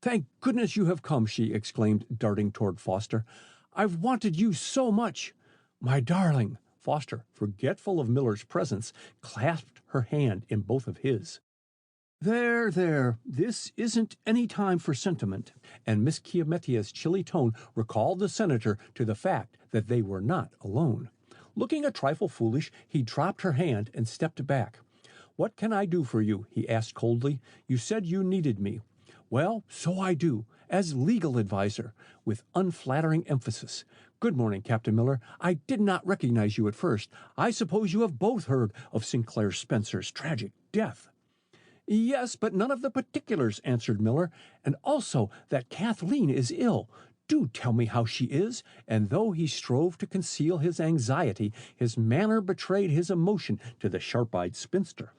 "Thank goodness you have come," she exclaimed, darting toward Foster. "I've wanted you so much." "My darling." Foster, forgetful of Miller's presence, clasped her hand in both of his. There, this isn't any time for sentiment," and Miss Chiamettia's chilly tone recalled the senator to the fact that they were not alone. Looking a trifle foolish, he dropped her hand and stepped back. "What can I do for you?" he asked coldly. "You said you needed me." "Well, so I do, as legal adviser," with unflattering emphasis. "Good morning, Captain Miller. I did not recognize you at first. I suppose you have both heard of Sinclair Spencer's tragic death." "Yes, but none of the particulars," answered Miller, "and also that Kathleen is ill. Do tell me how she is." And though he strove to conceal his anxiety, his manner betrayed his emotion to the sharp-eyed spinster.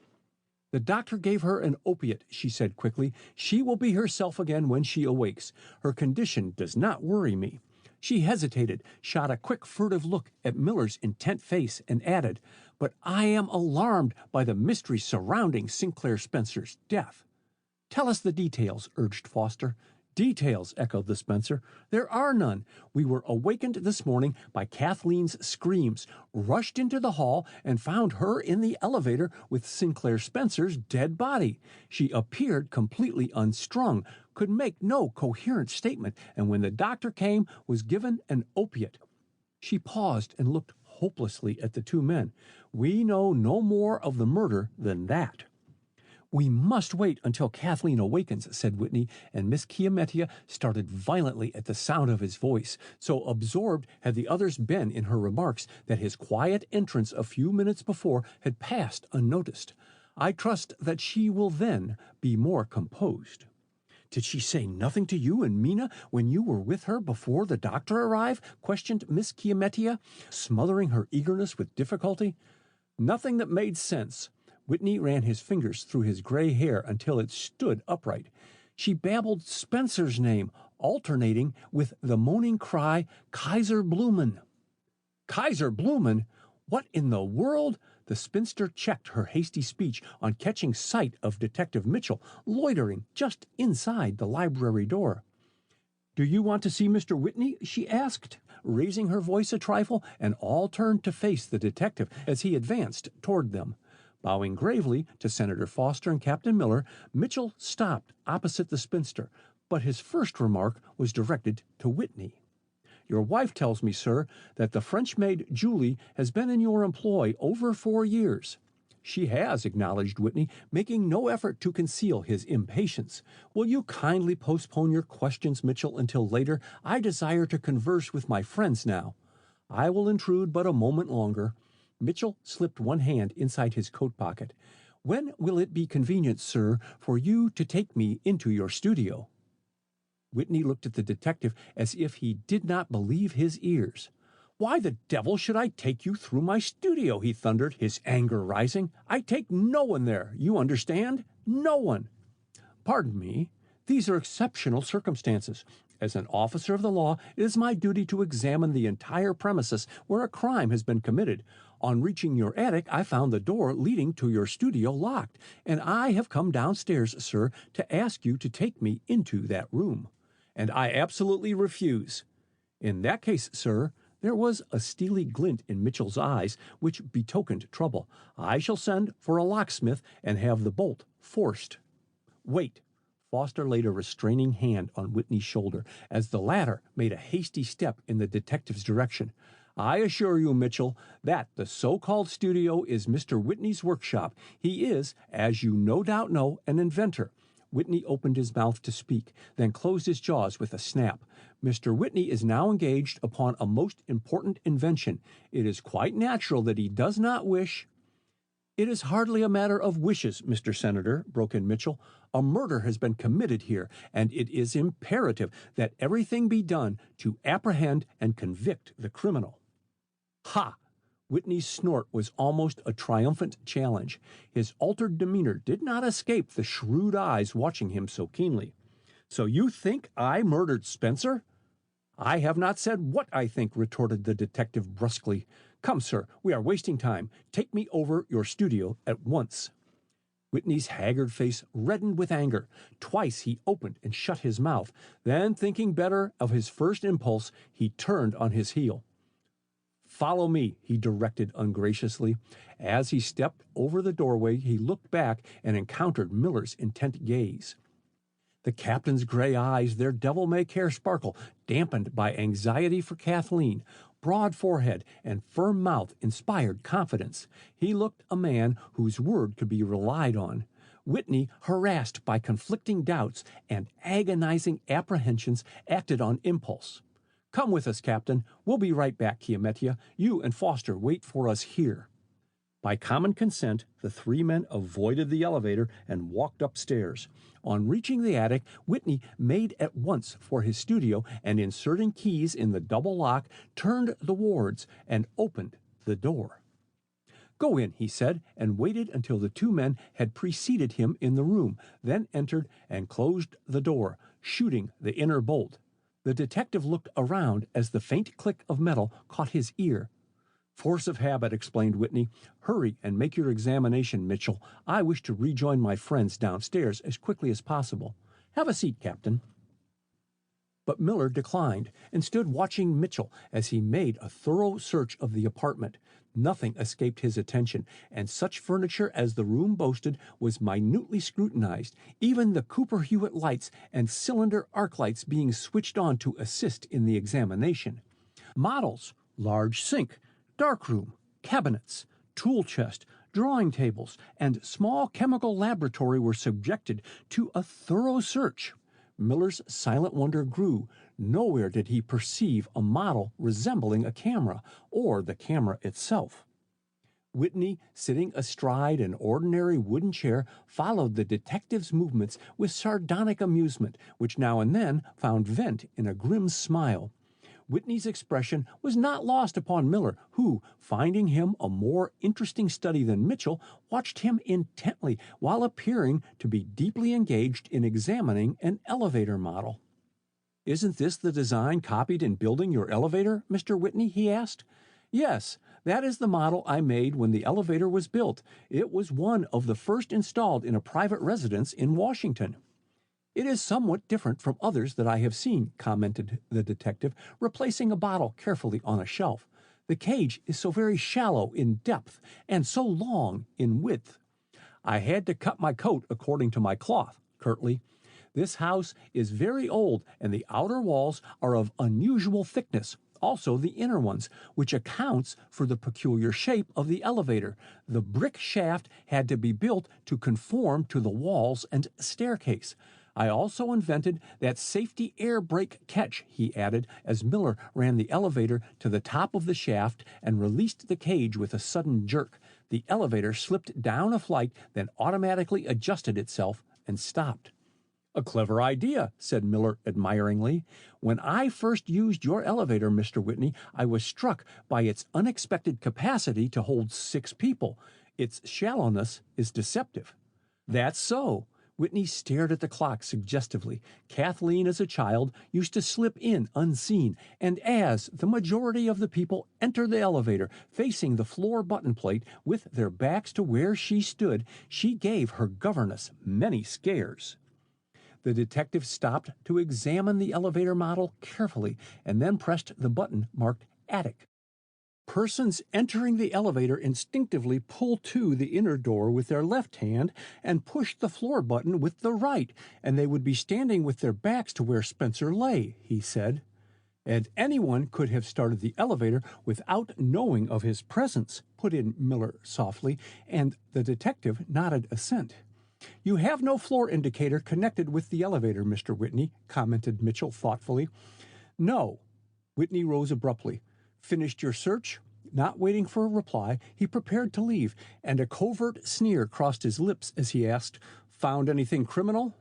"The doctor gave her an opiate," she said quickly. "She will be herself again when she awakes. Her condition does not worry me." She hesitated, shot a quick furtive look at Miller's intent face, and added, "But I am alarmed by the mystery surrounding Sinclair Spencer's death." "Tell us the details," urged Foster. "Details," echoed the Spencer. "There are none. We were awakened this morning by Kathleen's screams, rushed into the hall, and found her in the elevator with Sinclair Spencer's dead body. She appeared completely unstrung, could make no coherent statement, and when the doctor came, was given an opiate." She paused and looked hopelessly at the two men. "We know no more of the murder than that." "We must wait until Kathleen awakens," said Whitney, and Miss Chiamettia started violently at the sound of his voice. So absorbed had the others been in her remarks that his quiet entrance a few minutes before had passed unnoticed. "I trust that she will then be more composed." "Did she say nothing to you and Mina when you were with her before the doctor arrived?" questioned Miss Chiamettia, smothering her eagerness with difficulty. "Nothing that made sense." Whitney ran his fingers through his gray hair until it stood upright. "She babbled Spencer's name alternating with the moaning cry, "Kaiser Blumen!" Kaiser Blumen? What in the world? The spinster checked her hasty speech on catching sight of Detective Mitchell loitering just inside the library door. "Do you want to see Mr. Whitney?" she asked, raising her voice a trifle, and all turned to face the detective as he advanced toward them. Bowing gravely to Senator Foster and Captain Miller, Mitchell stopped opposite the spinster, but his first remark was directed to Whitney. "Your wife tells me, sir, that the French maid Julie has been in your employ over 4 years." "She has," acknowledged Whitney, making no effort to conceal his impatience. "Will you kindly postpone your questions, Mitchell, until later? I desire to converse with my friends now." "I will intrude but a moment longer." Mitchell slipped one hand inside his coat pocket. "When will it be convenient, sir, for you to take me into your studio?" Whitney looked at the detective as if he did not believe his ears. "Why the devil should I take you through my studio?" he thundered, his anger rising. "I take no one there, you understand? No one." "Pardon me, these are exceptional circumstances. As an officer of the law, it is my duty to examine the entire premises where a crime has been committed. On reaching your attic, I found the door leading to your studio locked, and I have come downstairs, sir, to ask you to take me into that room." "And I absolutely refuse." "In that case, sir," there was a steely glint in Mitchell's eyes which betokened trouble, "I shall send for a locksmith and have the bolt forced." "Wait." Foster laid a restraining hand on Whitney's shoulder as the latter made a hasty step in the detective's direction. "I assure you, Mitchell, that the so-called studio is Mr. Whitney's workshop. He is, as you no doubt know, an inventor." Whitney opened his mouth to speak, then closed his jaws with a snap. "Mr. Whitney is now engaged upon a most important invention. It is quite natural that he does not wish—" "It is hardly a matter of wishes, Mr. Senator," broke in Mitchell. "A murder has been committed here, and it is imperative that everything be done to apprehend and convict the criminal." "Ha!" Whitney's snort was almost a triumphant challenge. His altered demeanor did not escape the shrewd eyes watching him so keenly. "So you think I murdered Spencer?" "I have not said what I think," retorted the detective brusquely. "Come, sir, we are wasting time. Take me over your studio at once." Whitney's haggard face reddened with anger. Twice he opened and shut his mouth. Then, thinking better of his first impulse, he turned on his heel. "Follow me," he directed ungraciously. As he stepped over the doorway, he looked back and encountered Miller's intent gaze. The captain's gray eyes, their devil-may-care sparkle, dampened by anxiety for Kathleen, broad forehead and firm mouth inspired confidence. He looked a man whose word could be relied on. Whitney, harassed by conflicting doubts and agonizing apprehensions, acted on impulse. "Come with us, Captain. We'll be right back, Chiamettia. You and Foster wait for us here." By common consent, the three men avoided the elevator and walked upstairs. On reaching the attic, Whitney made at once for his studio and, inserting keys in the double lock, turned the wards and opened the door. "Go in," he said, and waited until the two men had preceded him in the room, then entered and closed the door, shooting the inner bolt. The detective looked around as the faint click of metal caught his ear. "Force of habit," explained Whitney. "Hurry and make your examination, Mitchell. I wish to rejoin my friends downstairs as quickly as possible. Have a seat, Captain." But Miller declined and stood watching Mitchell as he made a thorough search of the apartment. Nothing escaped his attention, and such furniture as the room boasted was minutely scrutinized, even the Cooper Hewitt lights and cylinder arc lights being switched on to assist in the examination. Models, large sink, darkroom, cabinets, tool chest, drawing tables, and small chemical laboratory were subjected to a thorough search. Miller's silent wonder grew. Nowhere did he perceive a model resembling a camera, or the camera itself. Whitney, sitting astride an ordinary wooden chair, followed the detective's movements with sardonic amusement, which now and then found vent in a grim smile. Whitney's expression was not lost upon Miller, who, finding him a more interesting study than Mitchell, watched him intently while appearing to be deeply engaged in examining an elevator model. Isn't this the design copied in building your elevator, Mr. Whitney?" he asked. "Yes, that is the model I made when the elevator was built. It was one of the first installed in a private residence in Washington." "It is somewhat different from others that I have seen," commented the detective, replacing a bottle carefully on a shelf. "The cage is so very shallow in depth and so long in width." "I had to cut my coat according to my cloth," curtly. "This house is very old, and the outer walls are of unusual thickness, also the inner ones, which accounts for the peculiar shape of the elevator. The brick shaft had to be built to conform to the walls and staircase. I also invented that safety air brake catch," he added, as Miller ran the elevator to the top of the shaft and released the cage with a sudden jerk. The elevator slipped down a flight, then automatically adjusted itself and stopped. "A clever idea," said Miller admiringly. "When I first used your elevator, Mr. Whitney, I was struck by its unexpected capacity to hold 6 people. Its shallowness is deceptive." "That's so." Whitney stared at the clock suggestively. Kathleen, as a child, used to slip in unseen, and as the majority of the people entered the elevator facing the floor button plate with their backs to where she stood, she gave her governess many scares. The detective stopped to examine the elevator model carefully and then pressed the button marked Attic. Persons entering the elevator instinctively pull to the inner door with their left hand and push the floor button with the right, and they would be standing with their backs to where Spencer lay, he said. "And anyone could have started the elevator without knowing of his presence," put in Miller softly, and the detective nodded assent. "You have no floor indicator connected with the elevator, Mr. Whitney," commented Mitchell thoughtfully. "No." Whitney rose abruptly. "Finished your search?" Not waiting for a reply, he prepared to leave, and a covert sneer crossed his lips as he asked, "Found anything criminal?"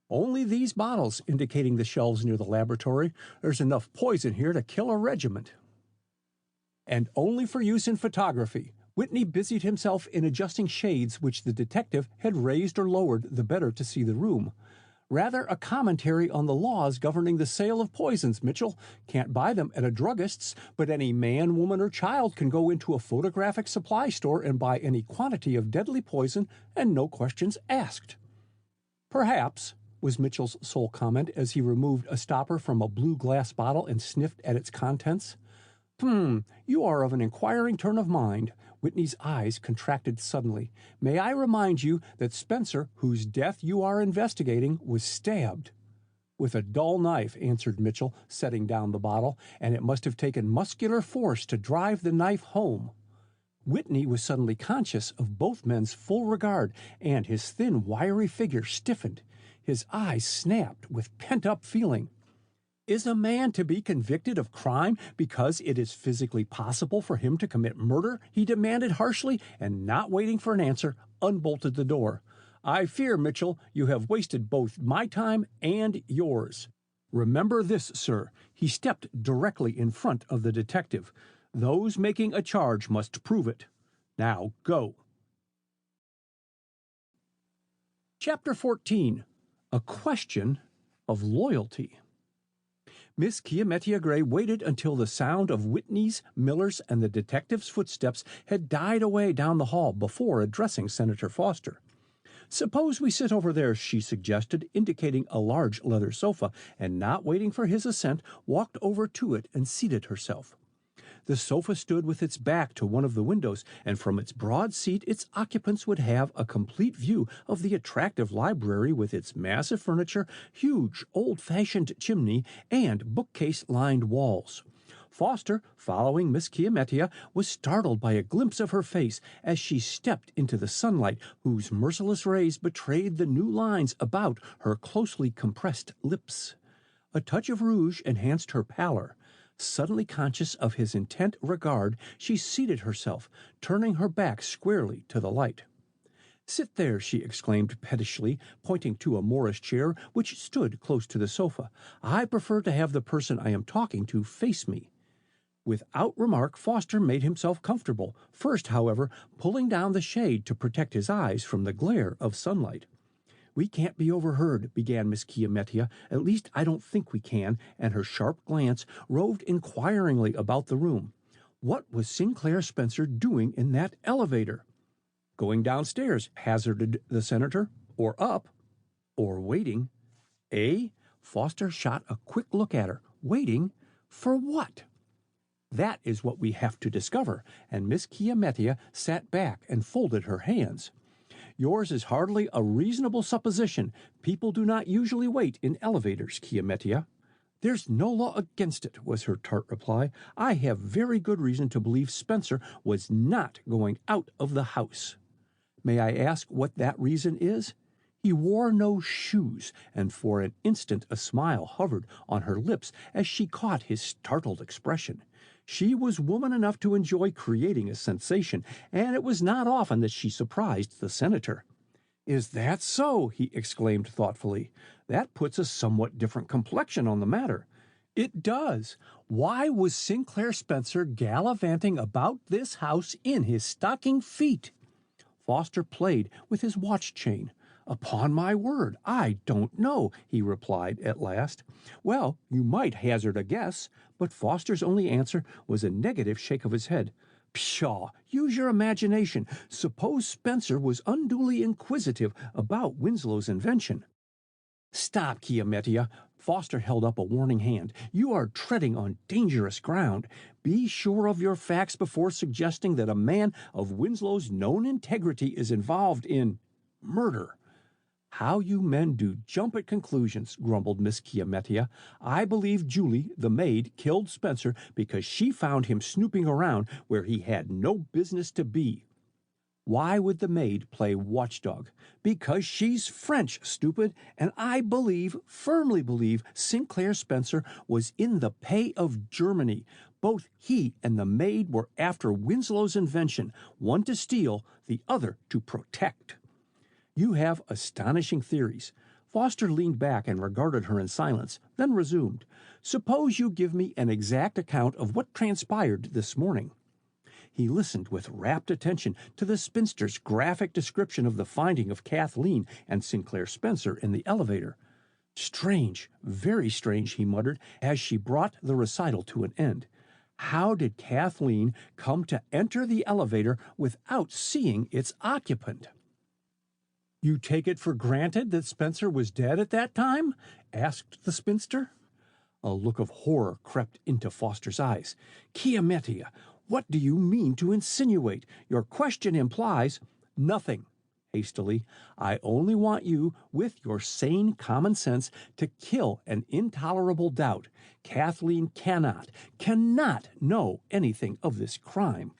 "Only these bottles," indicating the shelves near the laboratory. "There's enough poison here to kill a regiment." "And only for use in photography." Whitney busied himself in adjusting shades which the detective had raised or lowered the better to see the room. "Rather a commentary on the laws governing the sale of poisons, Mitchell. Can't buy them at a druggist's, but any man, woman, or child can go into a photographic supply store and buy any quantity of deadly poison and no questions asked." "Perhaps," was Mitchell's sole comment as he removed a stopper from a blue glass bottle and sniffed at its contents. You are of an inquiring turn of mind." Whitney's eyes contracted suddenly. "May I remind you that Spencer, whose death you are investigating, was stabbed?" "With a dull knife," answered Mitchell, setting down the bottle, "and it must have taken muscular force to drive the knife home." Whitney was suddenly conscious of both men's full regard, and his thin, wiry figure stiffened. His eyes snapped with pent-up feeling. "Is a man to be convicted of crime because it is physically possible for him to commit murder?" he demanded harshly, and not waiting for an answer, unbolted the door. "I fear, Mitchell, you have wasted both my time and yours. Remember this, sir." He stepped directly in front of the detective. "Those making a charge must prove it. Now go." Chapter 14. A Question of Loyalty. Miss Chiamettia Gray waited until the sound of Whitney's, Miller's, and the detective's footsteps had died away down the hall before addressing Senator Foster. "Suppose we sit over there," she suggested, indicating a large leather sofa, and not waiting for his assent, walked over to it and seated herself. The sofa stood with its back to one of the windows, and from its broad seat its occupants would have a complete view of the attractive library with its massive furniture, huge old-fashioned chimney, and bookcase-lined walls. Foster, following Miss Chiamettia, was startled by a glimpse of her face as she stepped into the sunlight, whose merciless rays betrayed the new lines about her closely compressed lips. A touch of rouge enhanced her pallor. Suddenly conscious of his intent regard, she seated herself, turning her back squarely to the light. "Sit there," she exclaimed pettishly, pointing to a Morris chair which stood close to the sofa. "I prefer to have the person I am talking to face me." Without remark, Foster made himself comfortable, first, however, pulling down the shade to protect his eyes from the glare of sunlight. "We can't be overheard," began Miss Chiamettia. "At least I don't think we can," and her sharp glance roved inquiringly about the room. What was Sinclair Spencer doing in that elevator? "Going downstairs," hazarded the senator. "Or up. Or waiting." "Eh?" Foster shot a quick look at her. "Waiting? For what?" "That is what we have to discover," and Miss Chiamettia sat back and folded her hands. "Yours is hardly a reasonable supposition. People do not usually wait in elevators, Chiamettia." "There's no law against it," was her tart reply. "I have very good reason to believe Spencer was not going out of the house." "May I ask what that reason is?" "He wore no shoes," and for an instant a smile hovered on her lips as she caught his startled expression. She was woman enough to enjoy creating a sensation, and it was not often that she surprised the senator. "Is that so?" he exclaimed thoughtfully. "That puts a somewhat different complexion on the matter." "It does. Why was Sinclair Spencer gallivanting about this house in his stocking feet?" Foster played with his watch chain. "Upon my word, I don't know," he replied at last. "Well, you might hazard a guess," but Foster's only answer was a negative shake of his head. "Pshaw! Use your imagination. Suppose Spencer was unduly inquisitive about Winslow's invention." "Stop, Chiamettia." Foster held up a warning hand. "You are treading on dangerous ground. Be sure of your facts before suggesting that a man of Winslow's known integrity is involved in murder." "How you men do jump at conclusions," grumbled Miss Chiamettia. "I believe Julie, the maid, killed Spencer because she found him snooping around where he had no business to be." "Why would the maid play watchdog?" "Because she's French, stupid, and I firmly believe, Sinclair Spencer was in the pay of Germany. Both he and the maid were after Winslow's invention, one to steal, the other to protect." "You have astonishing theories." Foster leaned back and regarded her in silence, then resumed. "Suppose you give me an exact account of what transpired this morning." He listened with rapt attention to the spinster's graphic description of the finding of Kathleen and Sinclair Spencer in the elevator. "Strange, very strange," he muttered, as she brought the recital to an end. "How did Kathleen come to enter the elevator without seeing its occupant?" "You take it for granted that Spencer was dead at that time?" asked the spinster. A look of horror crept into Foster's eyes. "Chiamettia, what do you mean to insinuate? Your question implies—" "Nothing," hastily. "I only want you, with your sane common sense, to kill an intolerable doubt. Kathleen cannot know anything of this crime.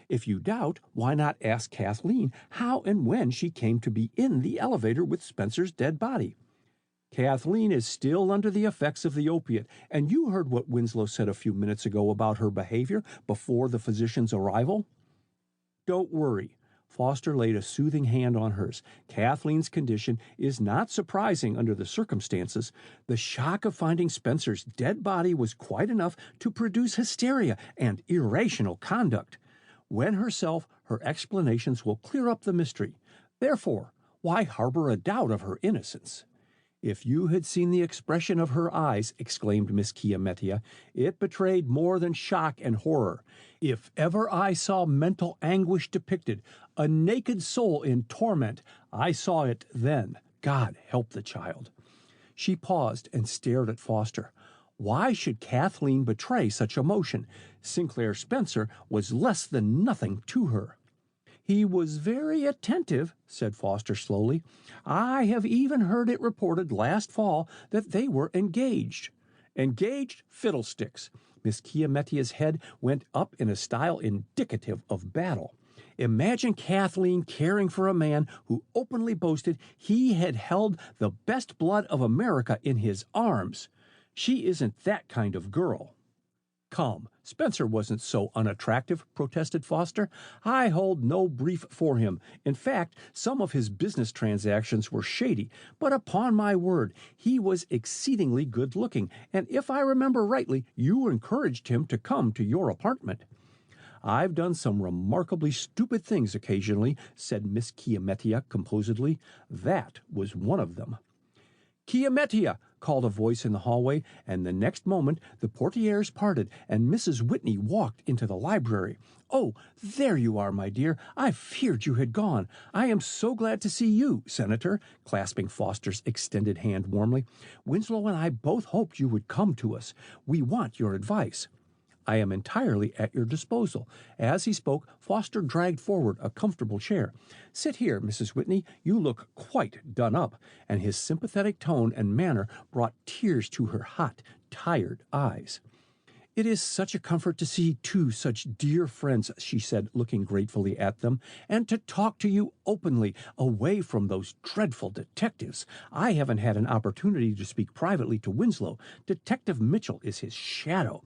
If you doubt, why not ask Kathleen how and when she came to be in the elevator with Spencer's dead body? Kathleen is still under the effects of the opiate, and you heard what Winslow said a few minutes ago about her behavior before the physician's arrival." "Don't worry." Foster laid a soothing hand on hers. "Kathleen's condition is not surprising under the circumstances. The shock of finding Spencer's dead body was quite enough to produce hysteria and irrational conduct. When herself, her explanations will clear up the mystery. Therefore, why harbor a doubt of her innocence?" "If you had seen the expression of her eyes," exclaimed Miss Chiamettia, "it betrayed more than shock and horror. If ever I saw mental anguish depicted, a naked soul in torment, I saw it then. God help the child." She paused and stared at Foster. Why should Kathleen betray such emotion? Sinclair Spencer was less than nothing to her. "He was very attentive," said Foster slowly. "I have even heard it reported last fall that they were engaged." "Engaged? Fiddlesticks!" Miss Chiamettia's head went up in a style indicative of battle. "Imagine Kathleen caring for a man who openly boasted he had held the best blood of America in his arms. She isn't that kind of girl." "Come, Spencer wasn't so unattractive," protested Foster. "I hold no brief for him. In fact, some of his business transactions were shady, but upon my word, he was exceedingly good-looking, and if I remember rightly, you encouraged him to come to your apartment." I've done some remarkably stupid things occasionally, said Miss Chiamettia composedly. That was one of them. Chiamettia, called a voice in the hallway, and the next moment the portieres parted and Mrs. Whitney walked into the library. Oh, there you are, my dear. I feared you had gone. I am so glad to see you, Senator, clasping Foster's extended hand warmly. Winslow and I both hoped you would come to us. We want your advice. I am entirely at your disposal. As he spoke, Foster dragged forward a comfortable chair. Sit here, Mrs. Whitney. You look quite done up. And his sympathetic tone and manner brought tears to her hot, tired eyes. It is such a comfort to see two such dear friends, she said, looking gratefully at them, and to talk to you openly, away from those dreadful detectives. I haven't had an opportunity to speak privately to Winslow. Detective Mitchell is his shadow.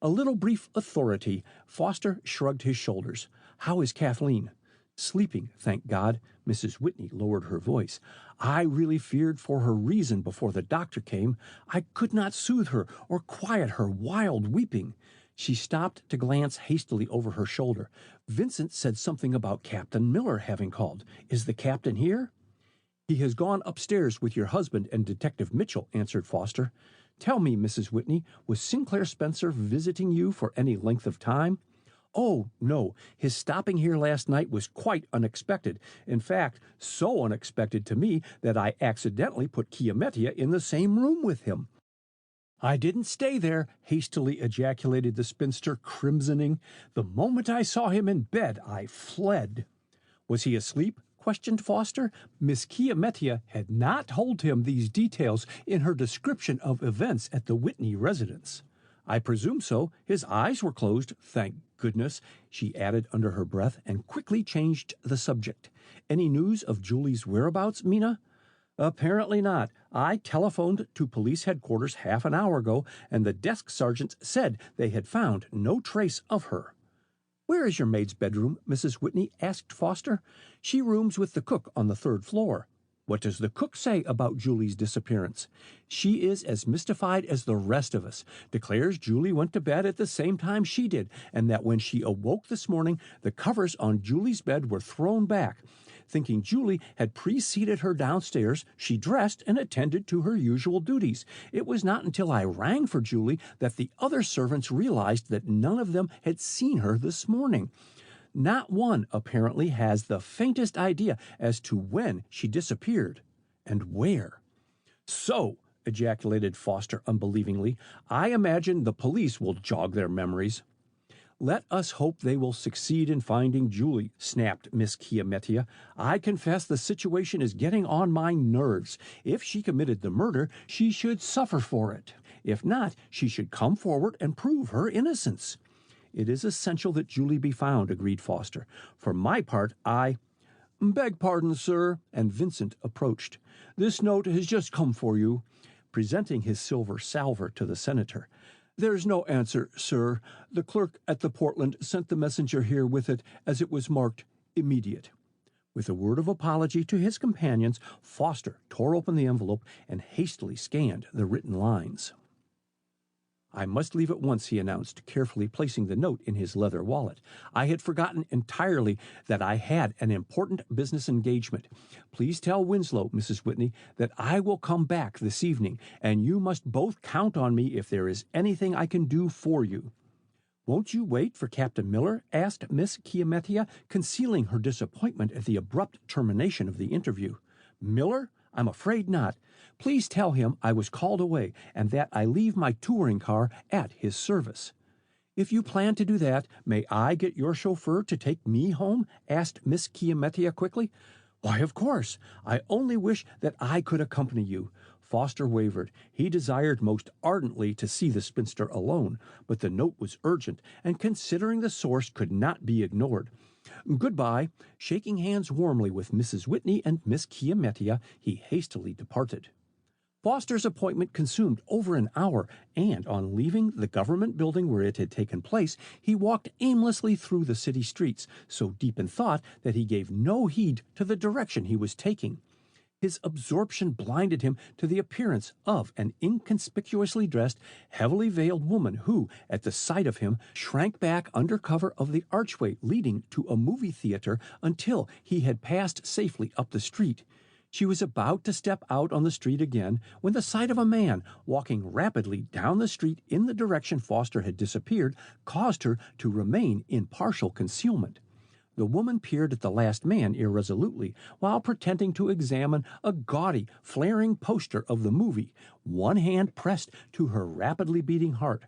A little brief authority. Foster shrugged his shoulders. How is Kathleen? Sleeping, thank God. Mrs. Whitney lowered her voice. I really feared for her reason before the doctor came. I could not soothe her or quiet her wild weeping. She stopped to glance hastily over her shoulder. Vincent said something about Captain Miller having called. Is the captain here? He has gone upstairs with your husband and Detective Mitchell, answered Foster. Tell me, Mrs. Whitney, was Sinclair Spencer visiting you for any length of time? Oh, no. His stopping here last night was quite unexpected. In fact, so unexpected to me that I accidentally put Chiamettia in the same room with him. I didn't stay there, hastily ejaculated the spinster, crimsoning. The moment I saw him in bed, I fled. Was he asleep? Questioned Foster. Miss Chiamettia had not told him these details in her description of events at the Whitney residence. I presume so. His eyes were closed, thank goodness, she added under her breath, and quickly changed the subject. Any news of Julie's whereabouts, Mina? Apparently not. I telephoned to police headquarters half an hour ago, and the desk sergeants said they had found no trace of her. Where is your maid's bedroom? Mrs. Whitney asked Foster. She rooms with the cook on the third floor. What does the cook say about Julie's disappearance? She is as mystified as the rest of us, declares Julie went to bed at the same time she did, and that when she awoke this morning, the covers on Julie's bed were thrown back. Thinking Julie had preceded her downstairs, she dressed and attended to her usual duties. It was not until I rang for Julie that the other servants realized that none of them had seen her this morning. Not one, apparently, has the faintest idea as to when she disappeared and where. So, ejaculated Foster unbelievingly, I imagine the police will jog their memories. Let us hope they will succeed in finding Julie, snapped Miss Chiamettia. I confess the situation is getting on my nerves. If she committed the murder, she should suffer for it. If not, she should come forward and prove her innocence. It is essential that Julie be found, agreed Foster. For my part, I— Beg pardon, sir, and Vincent approached. This note has just come for you, presenting his silver salver to the senator. There's no answer, sir. The clerk at the Portland sent the messenger here with it, as it was marked immediate. With a word of apology to his companions, Foster tore open the envelope and hastily scanned the written lines. I must leave at once, he announced, carefully placing the note in his leather wallet. I had forgotten entirely that I had an important business engagement. Please tell Winslow, Mrs. Whitney, that I will come back this evening, and you must both count on me if there is anything I can do for you. Won't you wait for Captain Miller? Asked Miss Chiamettia, concealing her disappointment at the abrupt termination of the interview. Miller? I'm afraid not. Please tell him I was called away and that I leave my touring car at his service. If you plan to do that, may I get your chauffeur to take me home? Asked Miss Chiamettia quickly. Why, of course. I only wish that I could accompany you. Foster wavered. He desired most ardently to see the spinster alone, but the note was urgent, and considering the source could not be ignored. Goodbye. Shaking hands warmly with Mrs. Whitney and Miss Chiamettia, he hastily departed. Foster's appointment consumed over an hour, and on leaving the government building where it had taken place, he walked aimlessly through the city streets, so deep in thought that he gave no heed to the direction he was taking. His absorption blinded him to the appearance of an inconspicuously dressed, heavily veiled woman who, at the sight of him, shrank back under cover of the archway leading to a movie theater until he had passed safely up the street. She was about to step out on the street again when the sight of a man walking rapidly down the street in the direction Foster had disappeared caused her to remain in partial concealment. The woman peered at the last man irresolutely while pretending to examine a gaudy, flaring poster of the movie, one hand pressed to her rapidly beating heart.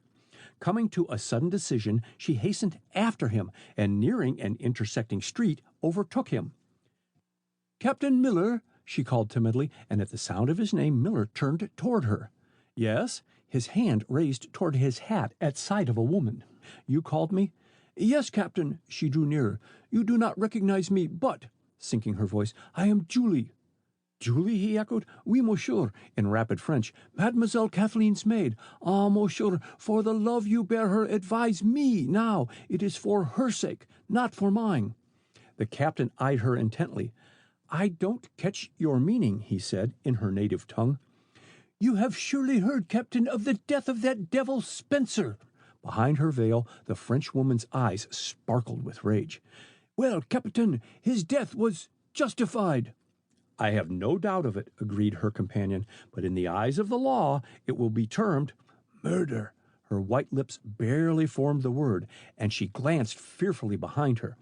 Coming to a sudden decision, she hastened after him and, nearing an intersecting street, overtook him. "Captain Miller," she called timidly, and at the sound of his name Miller turned toward her. "Yes?" His hand raised toward his hat at sight of a woman. "You called me?" "Yes, Captain." She drew nearer. "You do not recognize me, but," sinking her voice, "I am Julie." "Julie?" he echoed. "Oui, monsieur," in rapid French. "Mademoiselle Kathleen's maid. Ah, monsieur, for the love you bear her, advise me now. It is for her sake, not for mine." The captain eyed her intently. "I don't catch your meaning," he said, in her native tongue. "You have surely heard, Captain, of the death of that devil Spencer." Behind her veil, the Frenchwoman's eyes sparkled with rage. "Well, Captain, his death was justified." "I have no doubt of it," agreed her companion, "but in the eyes of the law it will be termed murder." Her white lips barely formed the word, and she glanced fearfully behind her.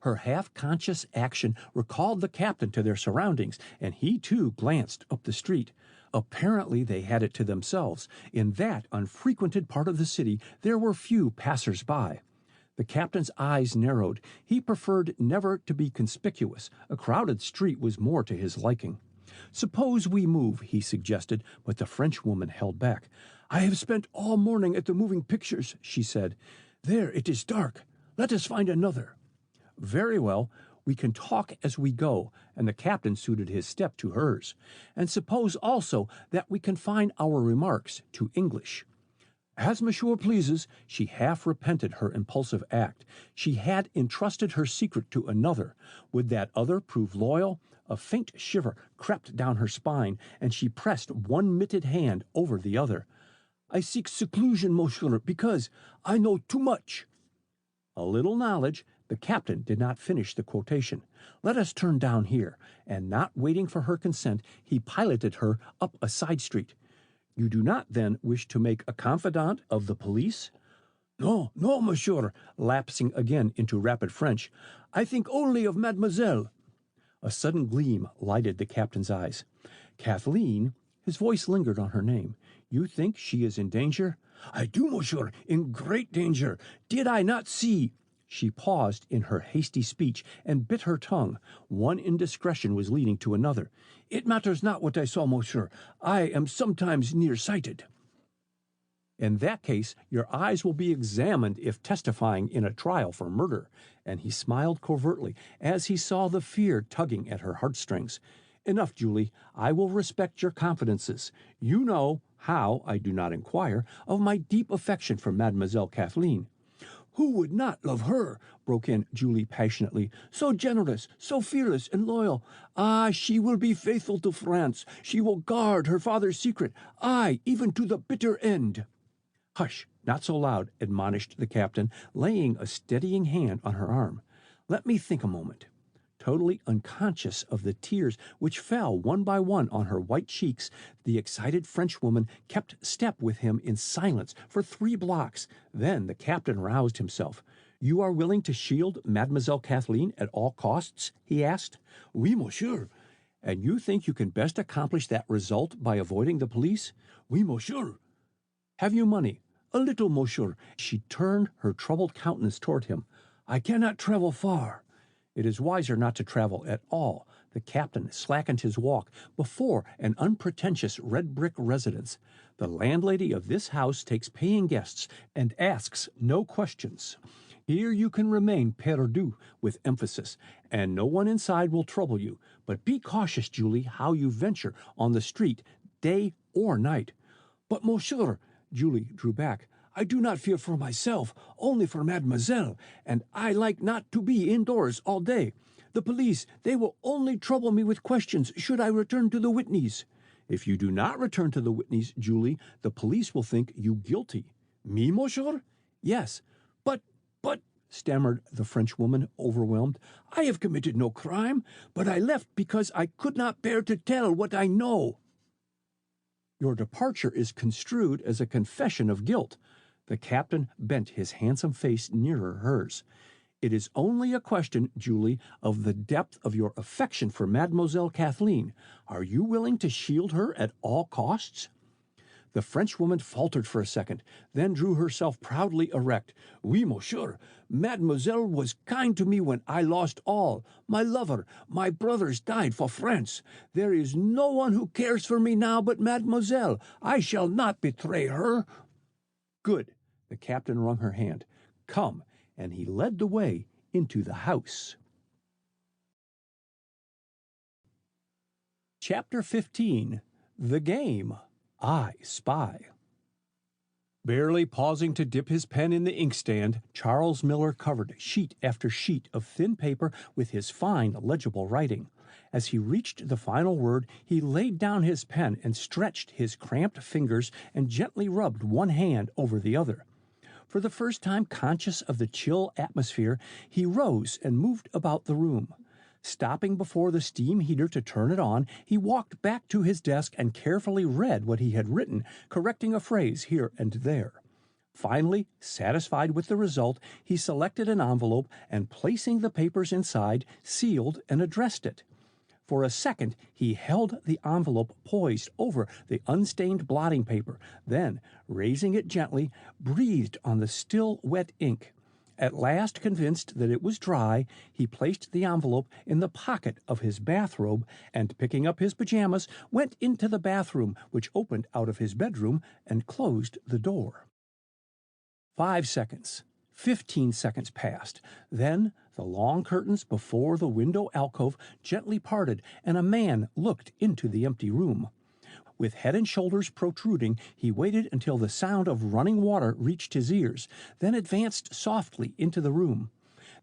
Her half-conscious action recalled the captain to their surroundings, and he too glanced up the street. Apparently they had it to themselves. In that unfrequented part of the city there were few passers-by. The captain's eyes narrowed. He preferred never to be conspicuous. A crowded street was more to his liking. "Suppose we move," he suggested, but the Frenchwoman held back. "I have spent all morning at the moving pictures," she said. "There it is dark. Let us find another." "Very well. We can talk as we go," and the captain suited his step to hers. "And suppose also that we confine our remarks to English." "As monsieur pleases." She half repented her impulsive act. She had entrusted her secret to another. Would that other prove loyal? A faint shiver crept down her spine, and she pressed one mitted hand over the other. "I seek seclusion, monsieur, because I know too much." "A little knowledge." The captain did not finish the quotation. "Let us turn down here," and not waiting for her consent, he piloted her up a side street. "You do not, then, wish to make a confidant of the police?" "No, no, monsieur," lapsing again into rapid French. "I think only of mademoiselle." A sudden gleam lighted the captain's eyes. "Kathleen," his voice lingered on her name. "You think she is in danger?" "I do, monsieur, in great danger. Did I not see—" She paused in her hasty speech and bit her tongue. One indiscretion was leading to another. "It matters not what I saw, monsieur. I am sometimes near-sighted." "In that case, your eyes will be examined if testifying in a trial for murder," and he smiled covertly as he saw the fear tugging at her heartstrings. "Enough, Julie. I will respect your confidences. You know how, I do not inquire, of my deep affection for Mademoiselle Kathleen." "Who would not love her?" broke in Julie passionately. "So generous, so fearless and loyal. Ah, she will be faithful to France. She will guard her father's secret. Aye, even to the bitter end." "Hush, not so loud," admonished the captain, laying a steadying hand on her arm. "Let me think a moment." Totally unconscious of the tears which fell one by one on her white cheeks, the excited Frenchwoman kept step with him in silence for 3 blocks. Then the captain roused himself. "You are willing to shield Mademoiselle Kathleen at all costs?" he asked. "Oui, monsieur." "And you think you can best accomplish that result by avoiding the police?" "Oui, monsieur." "Have you money?" "A little, monsieur." She turned her troubled countenance toward him. "I cannot travel far." "It is wiser not to travel at all." The captain slackened his walk before an unpretentious red-brick residence. "The landlady of this house takes paying guests and asks no questions. Here you can remain perdu," with emphasis, "and no one inside will trouble you. But be cautious, Julie, how you venture on the street, day or night." "But, monsieur," Julie drew back, I do not fear for myself, only for mademoiselle, and I like not to be indoors all day. The police, they will only trouble me with questions should I return to the Whitneys. If you do not return to the Whitneys, Julie, the police will think you guilty. Me, monsieur? Yes. But, stammered the Frenchwoman, overwhelmed, I have committed no crime, but I left because I could not bear to tell what I know. Your departure is construed as a confession of guilt. The captain bent his handsome face nearer hers. It is only a question, Julie, of the depth of your affection for Mademoiselle Kathleen. Are you willing to shield her at all costs? The Frenchwoman faltered for a second, then drew herself proudly erect. Oui, monsieur. Mademoiselle was kind to me when I lost all. My lover, my brothers died for France. There is no one who cares for me now but Mademoiselle. I shall not betray her. Good. The captain wrung her hand. Come, and he led the way into the house. Chapter 15. The Game. I Spy. Barely pausing to dip his pen in the inkstand, Charles Miller covered sheet after sheet of thin paper with his fine, legible writing. As he reached the final word, he laid down his pen and stretched his cramped fingers and gently rubbed one hand over the other. For the first time conscious of the chill atmosphere, he rose and moved about the room. Stopping before the steam heater to turn it on, he walked back to his desk and carefully read what he had written, correcting a phrase here and there. Finally, satisfied with the result, he selected an envelope and, placing the papers inside, sealed and addressed it. For a second, he held the envelope poised over the unstained blotting paper, then, raising it gently, breathed on the still wet ink. At last, convinced that it was dry, he placed the envelope in the pocket of his bathrobe and, picking up his pajamas, went into the bathroom, which opened out of his bedroom, and closed the door. 5 seconds, 15 seconds passed. Then the long curtains before the window alcove gently parted, and a man looked into the empty room. With head and shoulders protruding, he waited until the sound of running water reached his ears, then advanced softly into the room.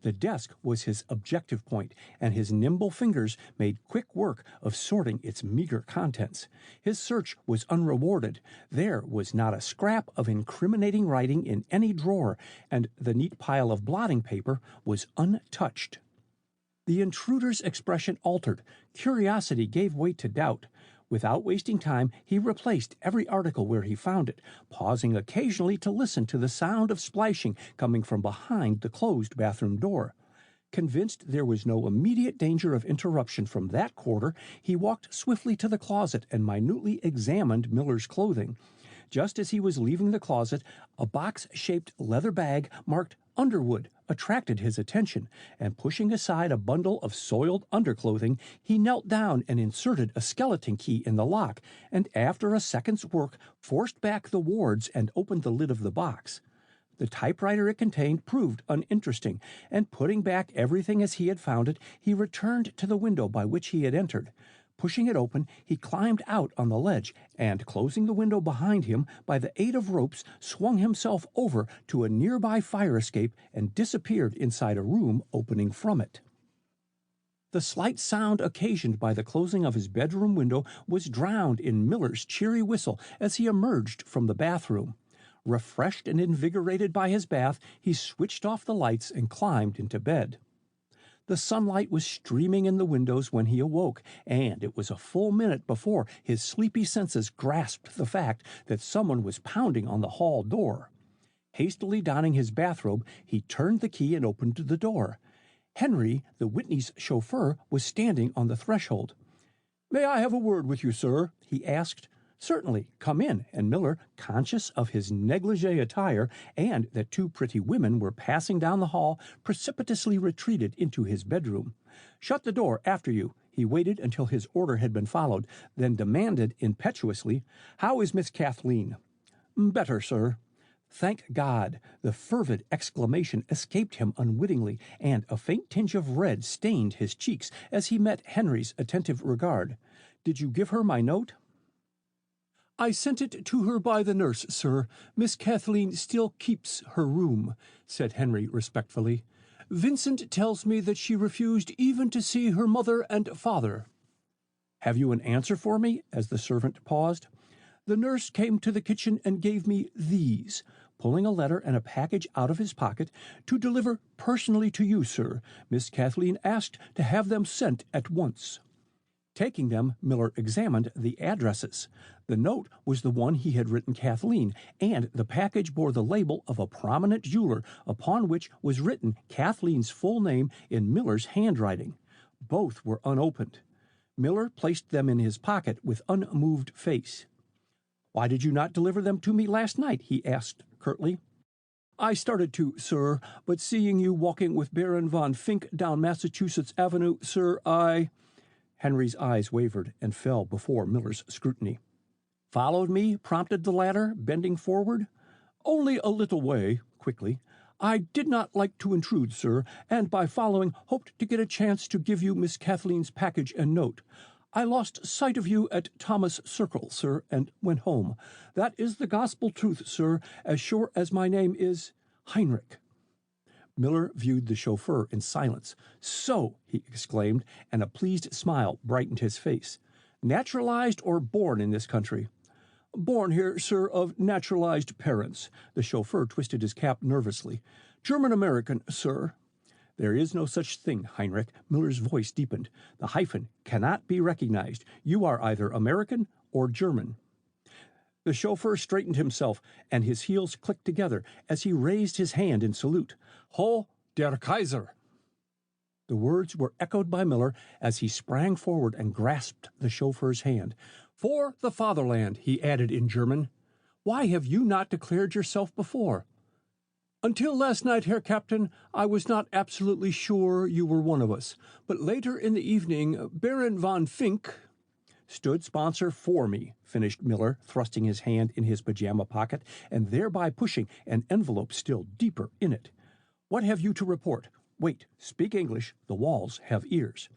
The desk was his objective point, and his nimble fingers made quick work of sorting its meager contents. His search was unrewarded. There was not a scrap of incriminating writing in any drawer, and the neat pile of blotting paper was untouched. The intruder's expression altered. Curiosity gave way to doubt. Without wasting time, he replaced every article where he found it, pausing occasionally to listen to the sound of splashing coming from behind the closed bathroom door. Convinced there was no immediate danger of interruption from that quarter, he walked swiftly to the closet and minutely examined Miller's clothing. Just as he was leaving the closet, a box-shaped leather bag marked Underwood attracted his attention, and pushing aside a bundle of soiled underclothing, he knelt down and inserted a skeleton key in the lock, and after a second's work, forced back the wards and opened the lid of the box. The typewriter it contained proved uninteresting, and putting back everything as he had found it, he returned to the window by which he had entered. Pushing it open, he climbed out on the ledge and, closing the window behind him, by the aid of ropes, swung himself over to a nearby fire escape and disappeared inside a room opening from it. The slight sound occasioned by the closing of his bedroom window was drowned in Miller's cheery whistle as he emerged from the bathroom. Refreshed and invigorated by his bath, he switched off the lights and climbed into bed. The sunlight was streaming in the windows when he awoke, and it was a full minute before his sleepy senses grasped the fact that someone was pounding on the hall door. Hastily donning his bathrobe, he turned the key and opened the door. Henry, the Whitney's chauffeur, was standing on the threshold. "May I have a word with you, sir?" he asked. "Certainly, come in," and Miller, conscious of his negligee attire and that two pretty women were passing down the hall, precipitously retreated into his bedroom. "Shut the door after you." He waited until his order had been followed, then demanded impetuously, "How is Miss Kathleen?" "Better, sir." "Thank God!" The fervid exclamation escaped him unwittingly, and a faint tinge of red stained his cheeks as he met Henry's attentive regard. "Did you give her my note?" I sent it to her by the nurse, sir. Miss Kathleen still keeps her room, said Henry respectfully. Vincent tells me that she refused even to see her mother and father. Have you an answer for me? As the servant paused. The nurse came to the kitchen and gave me these, pulling a letter and a package out of his pocket, to deliver personally to you, sir. Miss Kathleen asked to have them sent at once. Taking them, Miller examined the addresses. The note was the one he had written Kathleen, and the package bore the label of a prominent jeweler, upon which was written Kathleen's full name in Miller's handwriting. Both were unopened. Miller placed them in his pocket with unmoved face. "Why did you not deliver them to me last night?" he asked curtly. "I started to, sir, but seeing you walking with Baron von Fink down Massachusetts Avenue, sir, I—" Henry's eyes wavered and fell before Miller's scrutiny. "Followed me?" prompted the latter, bending forward. "Only a little way," quickly. "I did not like to intrude, sir, and by following hoped to get a chance to give you Miss Kathleen's package and note. I lost sight of you at Thomas Circle, sir, and went home. That is the gospel truth, sir, as sure as my name is Heinrich." Miller viewed the chauffeur in silence. "So," he exclaimed, and a pleased smile brightened his face. "Naturalized or born in this country?" "Born here, sir, of naturalized parents." The chauffeur twisted his cap nervously. "German-American, sir." "There is no such thing, Heinrich." Miller's voice deepened. "The hyphen cannot be recognized. You are either American or German." The chauffeur straightened himself, and his heels clicked together as he raised his hand in salute. "Ho, der Kaiser!" The words were echoed by Miller as he sprang forward and grasped the chauffeur's hand. "For the fatherland," he added in German. "Why have you not declared yourself before?" "Until last night, Herr Captain, I was not absolutely sure you were one of us. But later in the evening, Baron von Fink—" "Stood sponsor for me," finished Miller, thrusting his hand in his pajama pocket and thereby pushing an envelope still deeper in it. "What have you to report? Wait, speak English. The walls have ears."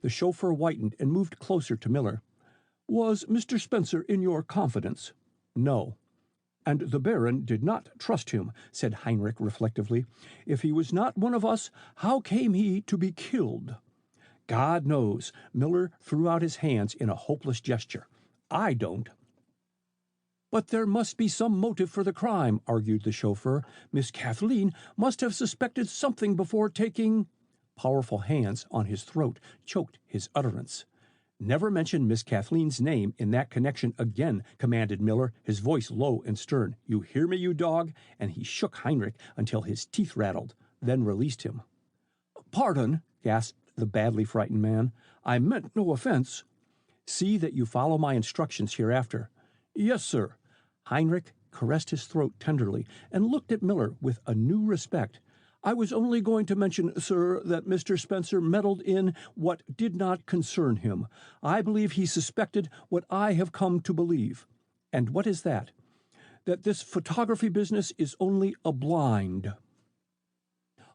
The chauffeur whitened and moved closer to Miller. "Was Mr. Spencer in your confidence?" "No." "And the Baron did not trust him," said Heinrich reflectively. "If he was not one of us, how came he to be killed?" "God knows." Miller threw out his hands in a hopeless gesture. "I don't." "But there must be some motive for the crime," argued the chauffeur. "Miss Kathleen must have suspected something before taking—" Powerful hands on his throat choked his utterance. "Never mention Miss Kathleen's name in that connection again," commanded Miller, his voice low and stern. "You hear me, you dog?" And he shook Heinrich until his teeth rattled, then released him. "Pardon," gasped the badly frightened man. "I meant no offense." "See that you follow my instructions hereafter." "Yes, sir." Heinrich caressed his throat tenderly and looked at Miller with a new respect. "I was only going to mention, sir, that Mr. Spencer meddled in what did not concern him. I believe he suspected what I have come to believe." "And what is that?" "That this photography business is only a blind."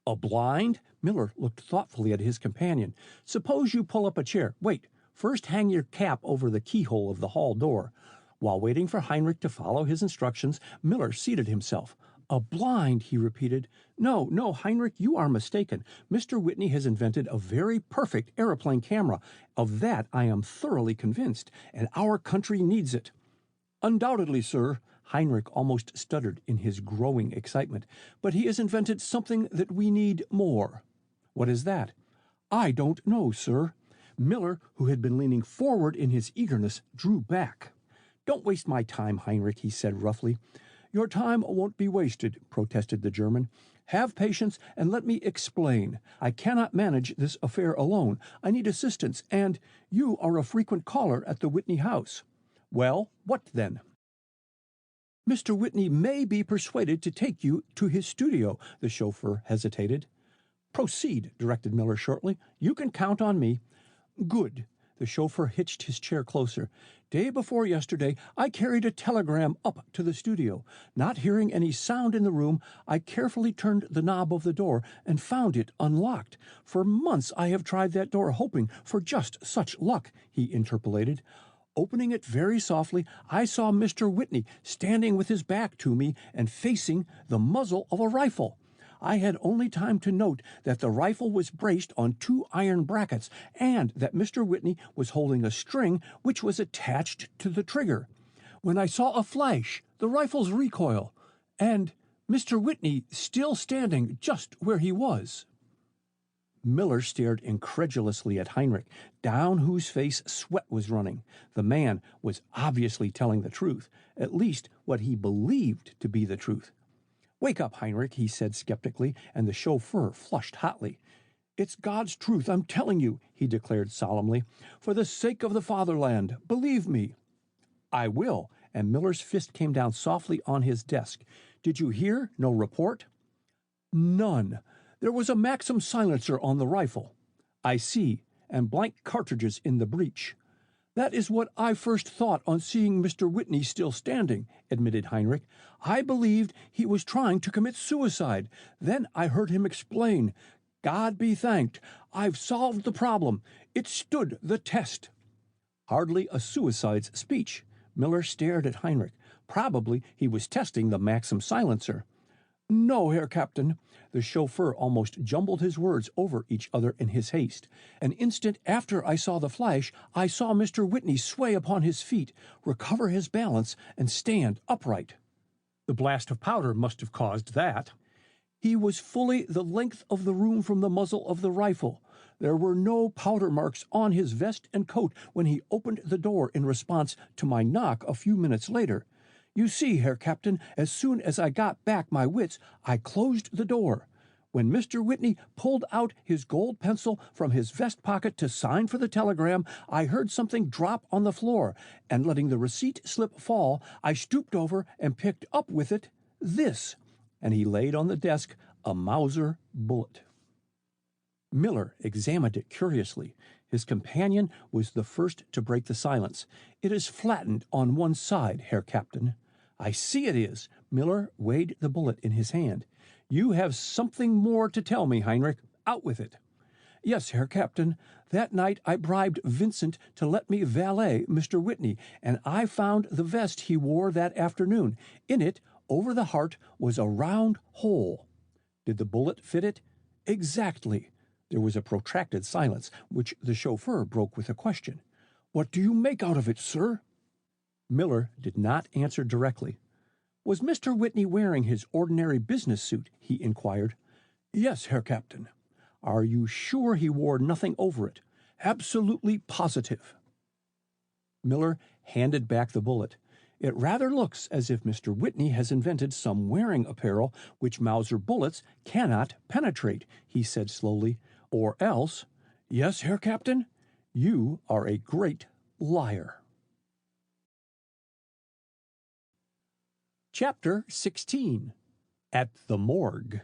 "A blind?" Miller looked thoughtfully at his companion. "Suppose you pull up a chair. Wait, first hang your cap over the keyhole of the hall door." While waiting for Heinrich to follow his instructions, Miller seated himself. "A blind," he repeated. No, Heinrich, you are mistaken. Mr. Whitney has invented a very perfect aeroplane camera. Of that I am thoroughly convinced, and our country needs it." "Undoubtedly, sir." Heinrich almost stuttered in his growing excitement. "But he has invented something that we need more." "What is that?" "I don't know, sir." Miller, who had been leaning forward in his eagerness, drew back. "Don't waste my time, Heinrich," he said roughly. "Your time won't be wasted," protested the German. "Have patience and let me explain. I cannot manage this affair alone. I need assistance, and you are a frequent caller at the Whitney house." "Well, what then?" "Mr. Whitney may be persuaded to take you to his studio." The chauffeur hesitated. "Proceed," directed Miller shortly. "You can count on me." "Good." The chauffeur hitched his chair closer. "Day before yesterday, I carried a telegram up to the studio. Not hearing any sound in the room, I carefully turned the knob of the door and found it unlocked. For months I have tried that door, hoping for just such luck," he interpolated. Opening it very softly, I saw Mr. Whitney standing with his back to me and facing the muzzle of a rifle. I had only time to note that the rifle was braced on 2 iron brackets and that Mr. Whitney was holding a string which was attached to the trigger, when I saw a flash, the rifle's recoil, and Mr. Whitney still standing just where he was. Miller stared incredulously at Heinrich, down whose face sweat was running. The man was obviously telling the truth, at least what he believed to be the truth. "Wake up, Heinrich," he said skeptically, and the chauffeur flushed hotly. "It's God's truth, I'm telling you," he declared solemnly. "For the sake of the fatherland, believe me." "I will," and Miller's fist came down softly on his desk. "Did you hear? No report?" "None. There was a Maxim silencer on the rifle." "I see, and blank cartridges in the breech." "That is what I first thought on seeing Mr. Whitney still standing," admitted Heinrich. "I believed he was trying to commit suicide. Then I heard him explain. God be thanked, I've solved the problem. It stood the test." Hardly a suicide's speech. Miller stared at Heinrich. Probably he was testing the Maxim silencer. "No, Herr Captain." The chauffeur almost jumbled his words over each other in his haste. "An instant after I saw the flash, I saw Mr. Whitney sway upon his feet, recover his balance, and stand upright." "The blast of powder must have caused that." "He was fully the length of the room from the muzzle of the rifle. There were no powder marks on his vest and coat when he opened the door in response to my knock a few minutes later. You see, Herr Captain, as soon as I got back my wits, I closed the door. When Mr. Whitney pulled out his gold pencil from his vest pocket to sign for the telegram, I heard something drop on the floor, and letting the receipt slip fall, I stooped over and picked up with it this," and he laid on the desk a Mauser bullet. Miller examined it curiously. His companion was the first to break the silence. "It is flattened on one side, Herr Captain." "I see it is." Miller weighed the bullet in his hand. "You have something more to tell me, Heinrich. Out with it." "Yes, Herr Captain. That night I bribed Vincent to let me valet Mr. Whitney, and I found the vest he wore that afternoon. In it, over the heart, was a round hole." "Did the bullet fit it?" "Exactly." There was a protracted silence, which the chauffeur broke with a question. "What do you make out of it, sir?" Miller did not answer directly. "Was Mr. Whitney wearing his ordinary business suit?" he inquired. "Yes, Herr Captain." "Are you sure he wore nothing over it?" "Absolutely positive." Miller handed back the bullet. "It rather looks as if Mr. Whitney has invented some wearing apparel which Mauser bullets cannot penetrate," he said slowly. "Or else—" "Yes, Herr Captain?" "You are a great liar." Chapter 16. At the Morgue.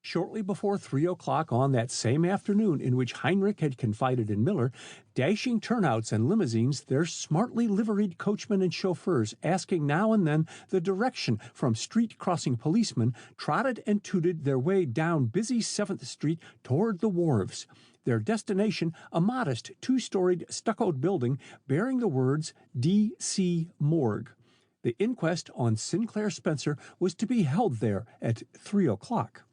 Shortly before 3 o'clock on that same afternoon in which Heinrich had confided in Miller, dashing turnouts and limousines, their smartly liveried coachmen and chauffeurs, asking now and then the direction from street-crossing policemen, trotted and tooted their way down busy 7th Street toward the wharves. Their destination, a modest 2-storied stuccoed building bearing the words D.C. Morgue. The inquest on Sinclair Spencer was to be held there at 3 o'clock.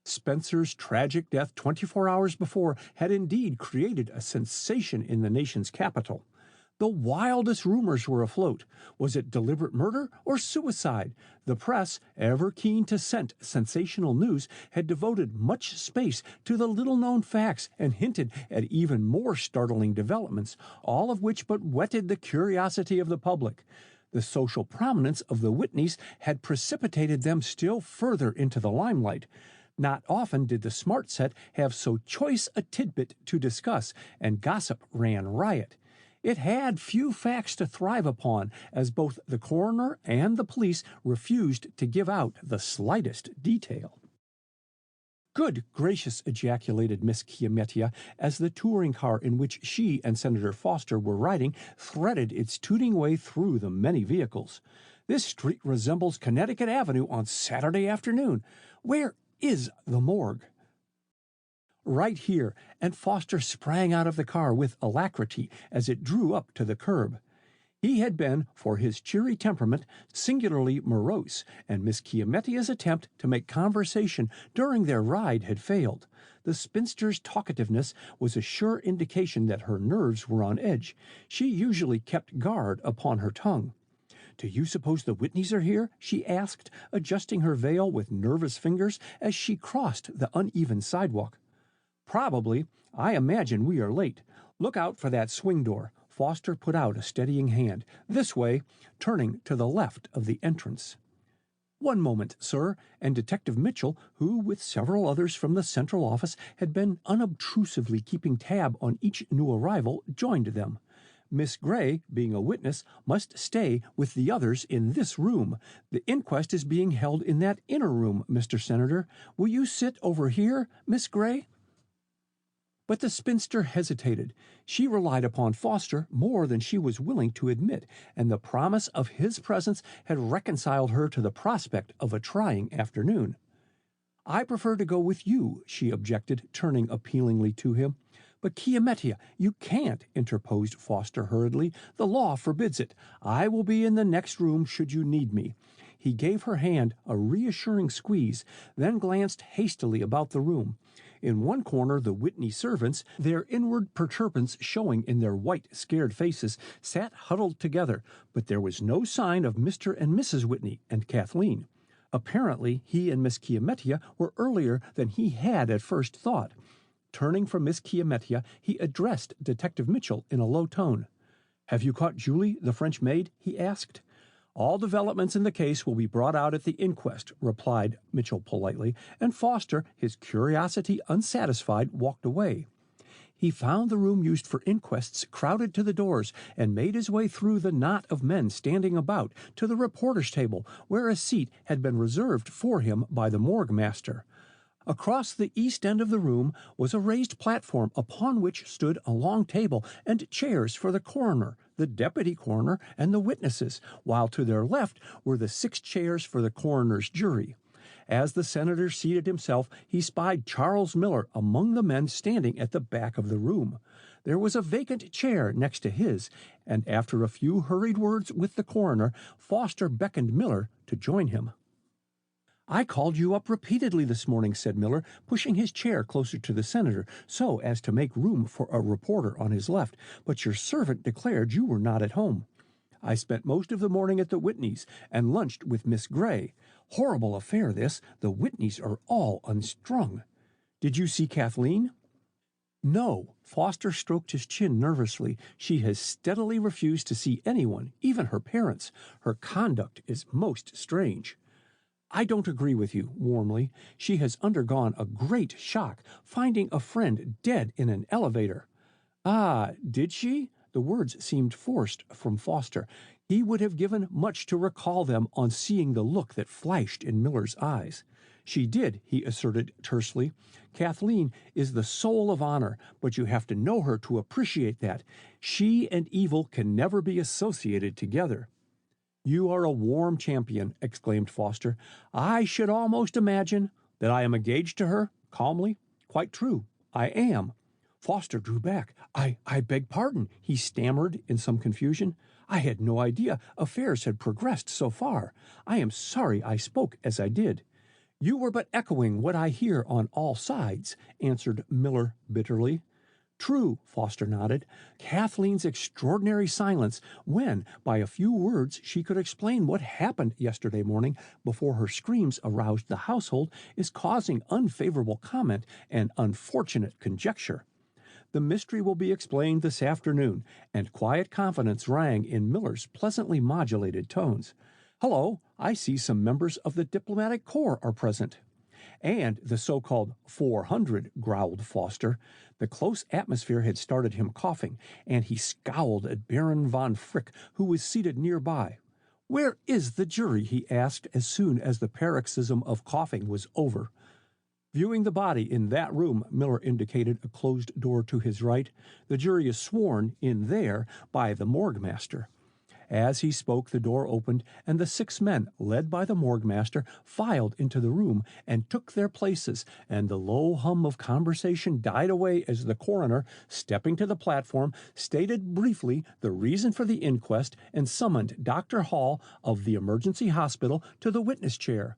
Spencer's tragic death 24 hours before had indeed created a sensation in the nation's capital. The wildest rumors were afloat. Was it deliberate murder or suicide? The press, ever keen to scent sensational news, had devoted much space to the little-known facts and hinted at even more startling developments, all of which but whetted the curiosity of the public. The social prominence of the Whitneys had precipitated them still further into the limelight. Not often did the smart set have so choice a tidbit to discuss, and gossip ran riot. It had few facts to thrive upon, as both the coroner and the police refused to give out the slightest detail. "Good gracious!" ejaculated Miss Chiamettia, as the touring car in which she and Senator Foster were riding threaded its tooting way through the many vehicles. "This street resembles Connecticut Avenue on Saturday afternoon. Where is the morgue?" Right here, and Foster sprang out of the car with alacrity as it drew up to the curb. He had been, for his cheery temperament, singularly morose, and Miss Chiamettia's attempt to make conversation during their ride had failed. The spinster's talkativeness was a sure indication that her nerves were on edge. She usually kept guard upon her tongue. "Do you suppose the Whitneys are here?" she asked, adjusting her veil with nervous fingers as she crossed the uneven sidewalk. "Probably. I imagine we are late. Look out for that swing door." Foster put out a steadying hand. "This way," turning to the left of the entrance. "One moment, sir," and Detective Mitchell, who with several others from the central office had been unobtrusively keeping tab on each new arrival, joined them. "Miss Gray, being a witness, must stay with the others in this room. The inquest is being held in that inner room, Mr. Senator. Will you sit over here, Miss Gray?" But the spinster hesitated. She relied upon Foster more than she was willing to admit, and the promise of his presence had reconciled her to the prospect of a trying afternoon. "I prefer to go with you," she objected, turning appealingly to him. "But Chiamettia, you can't," interposed Foster hurriedly. "The law forbids it. I will be in the next room should you need me." He gave her hand a reassuring squeeze, then glanced hastily about the room. In one corner the Whitney servants, their inward perturbance showing in their white, scared faces, sat huddled together, but there was no sign of Mr. and Mrs. Whitney and Kathleen. Apparently he and Miss Chiamettia were earlier than he had at first thought. Turning from Miss Chiamettia, he addressed Detective Mitchell in a low tone. "Have you caught Julie, the French maid?" he asked. "All developments in the case will be brought out at the inquest," replied Mitchell politely, and Foster, his curiosity unsatisfied, walked away. He found the room used for inquests crowded to the doors, and made his way through the knot of men standing about to the reporter's table, where a seat had been reserved for him by the morgue master. Across the east end of the room was a raised platform upon which stood a long table and chairs for the coroner, the deputy coroner, and the witnesses, while to their left were the 6 chairs for the coroner's jury. As the senator seated himself, he spied Charles Miller among the men standing at the back of the room. There was a vacant chair next to his, and after a few hurried words with the coroner, Foster beckoned Miller to join him. "I called you up repeatedly this morning," said Miller, pushing his chair closer to the senator so as to make room for a reporter on his left, "but your servant declared you were not at home." "I spent most of the morning at the Whitneys and lunched with Miss Gray. Horrible affair, this. The Whitneys are all unstrung." "Did you see Kathleen?" "No." Foster stroked his chin nervously. "She has steadily refused to see anyone, even her parents. Her conduct is most strange." "I don't agree with you," warmly. "She has undergone a great shock, finding a friend dead in an elevator." "Ah, did she?" The words seemed forced from Foster. He would have given much to recall them on seeing the look that flashed in Miller's eyes. "She did," he asserted tersely. "Kathleen is the soul of honor, but you have to know her to appreciate that. She and evil can never be associated together." "You are a warm champion," exclaimed Foster. "I should almost imagine—" "That I am engaged to her?" calmly. "Quite true. I am." Foster drew back. I beg pardon," he stammered in some confusion. "I had no idea affairs had progressed so far. I am sorry I spoke as I did." "You were but echoing what I hear on all sides," answered Miller bitterly. "True," Foster nodded. "Kathleen's extraordinary silence, when, by a few words, she could explain what happened yesterday morning before her screams aroused the household, is causing unfavorable comment and unfortunate conjecture. The mystery will be explained this afternoon," and quiet confidence rang in Miller's pleasantly modulated tones. "Hello, I see some members of the diplomatic corps are present." "And the so-called 400, growled Foster. The close atmosphere had started him coughing, and he scowled at Baron von Frick, who was seated nearby. "Where is the jury?" he asked as soon as the paroxysm of coughing was over. "Viewing the body in that room," Miller indicated a closed door to his right. "The jury is sworn in there by the morgue master." As he spoke, the door opened, and the 6 men, led by the morgue master, filed into the room and took their places, and the low hum of conversation died away as the coroner, stepping to the platform, stated briefly the reason for the inquest and summoned Dr. Hall of the emergency hospital to the witness chair.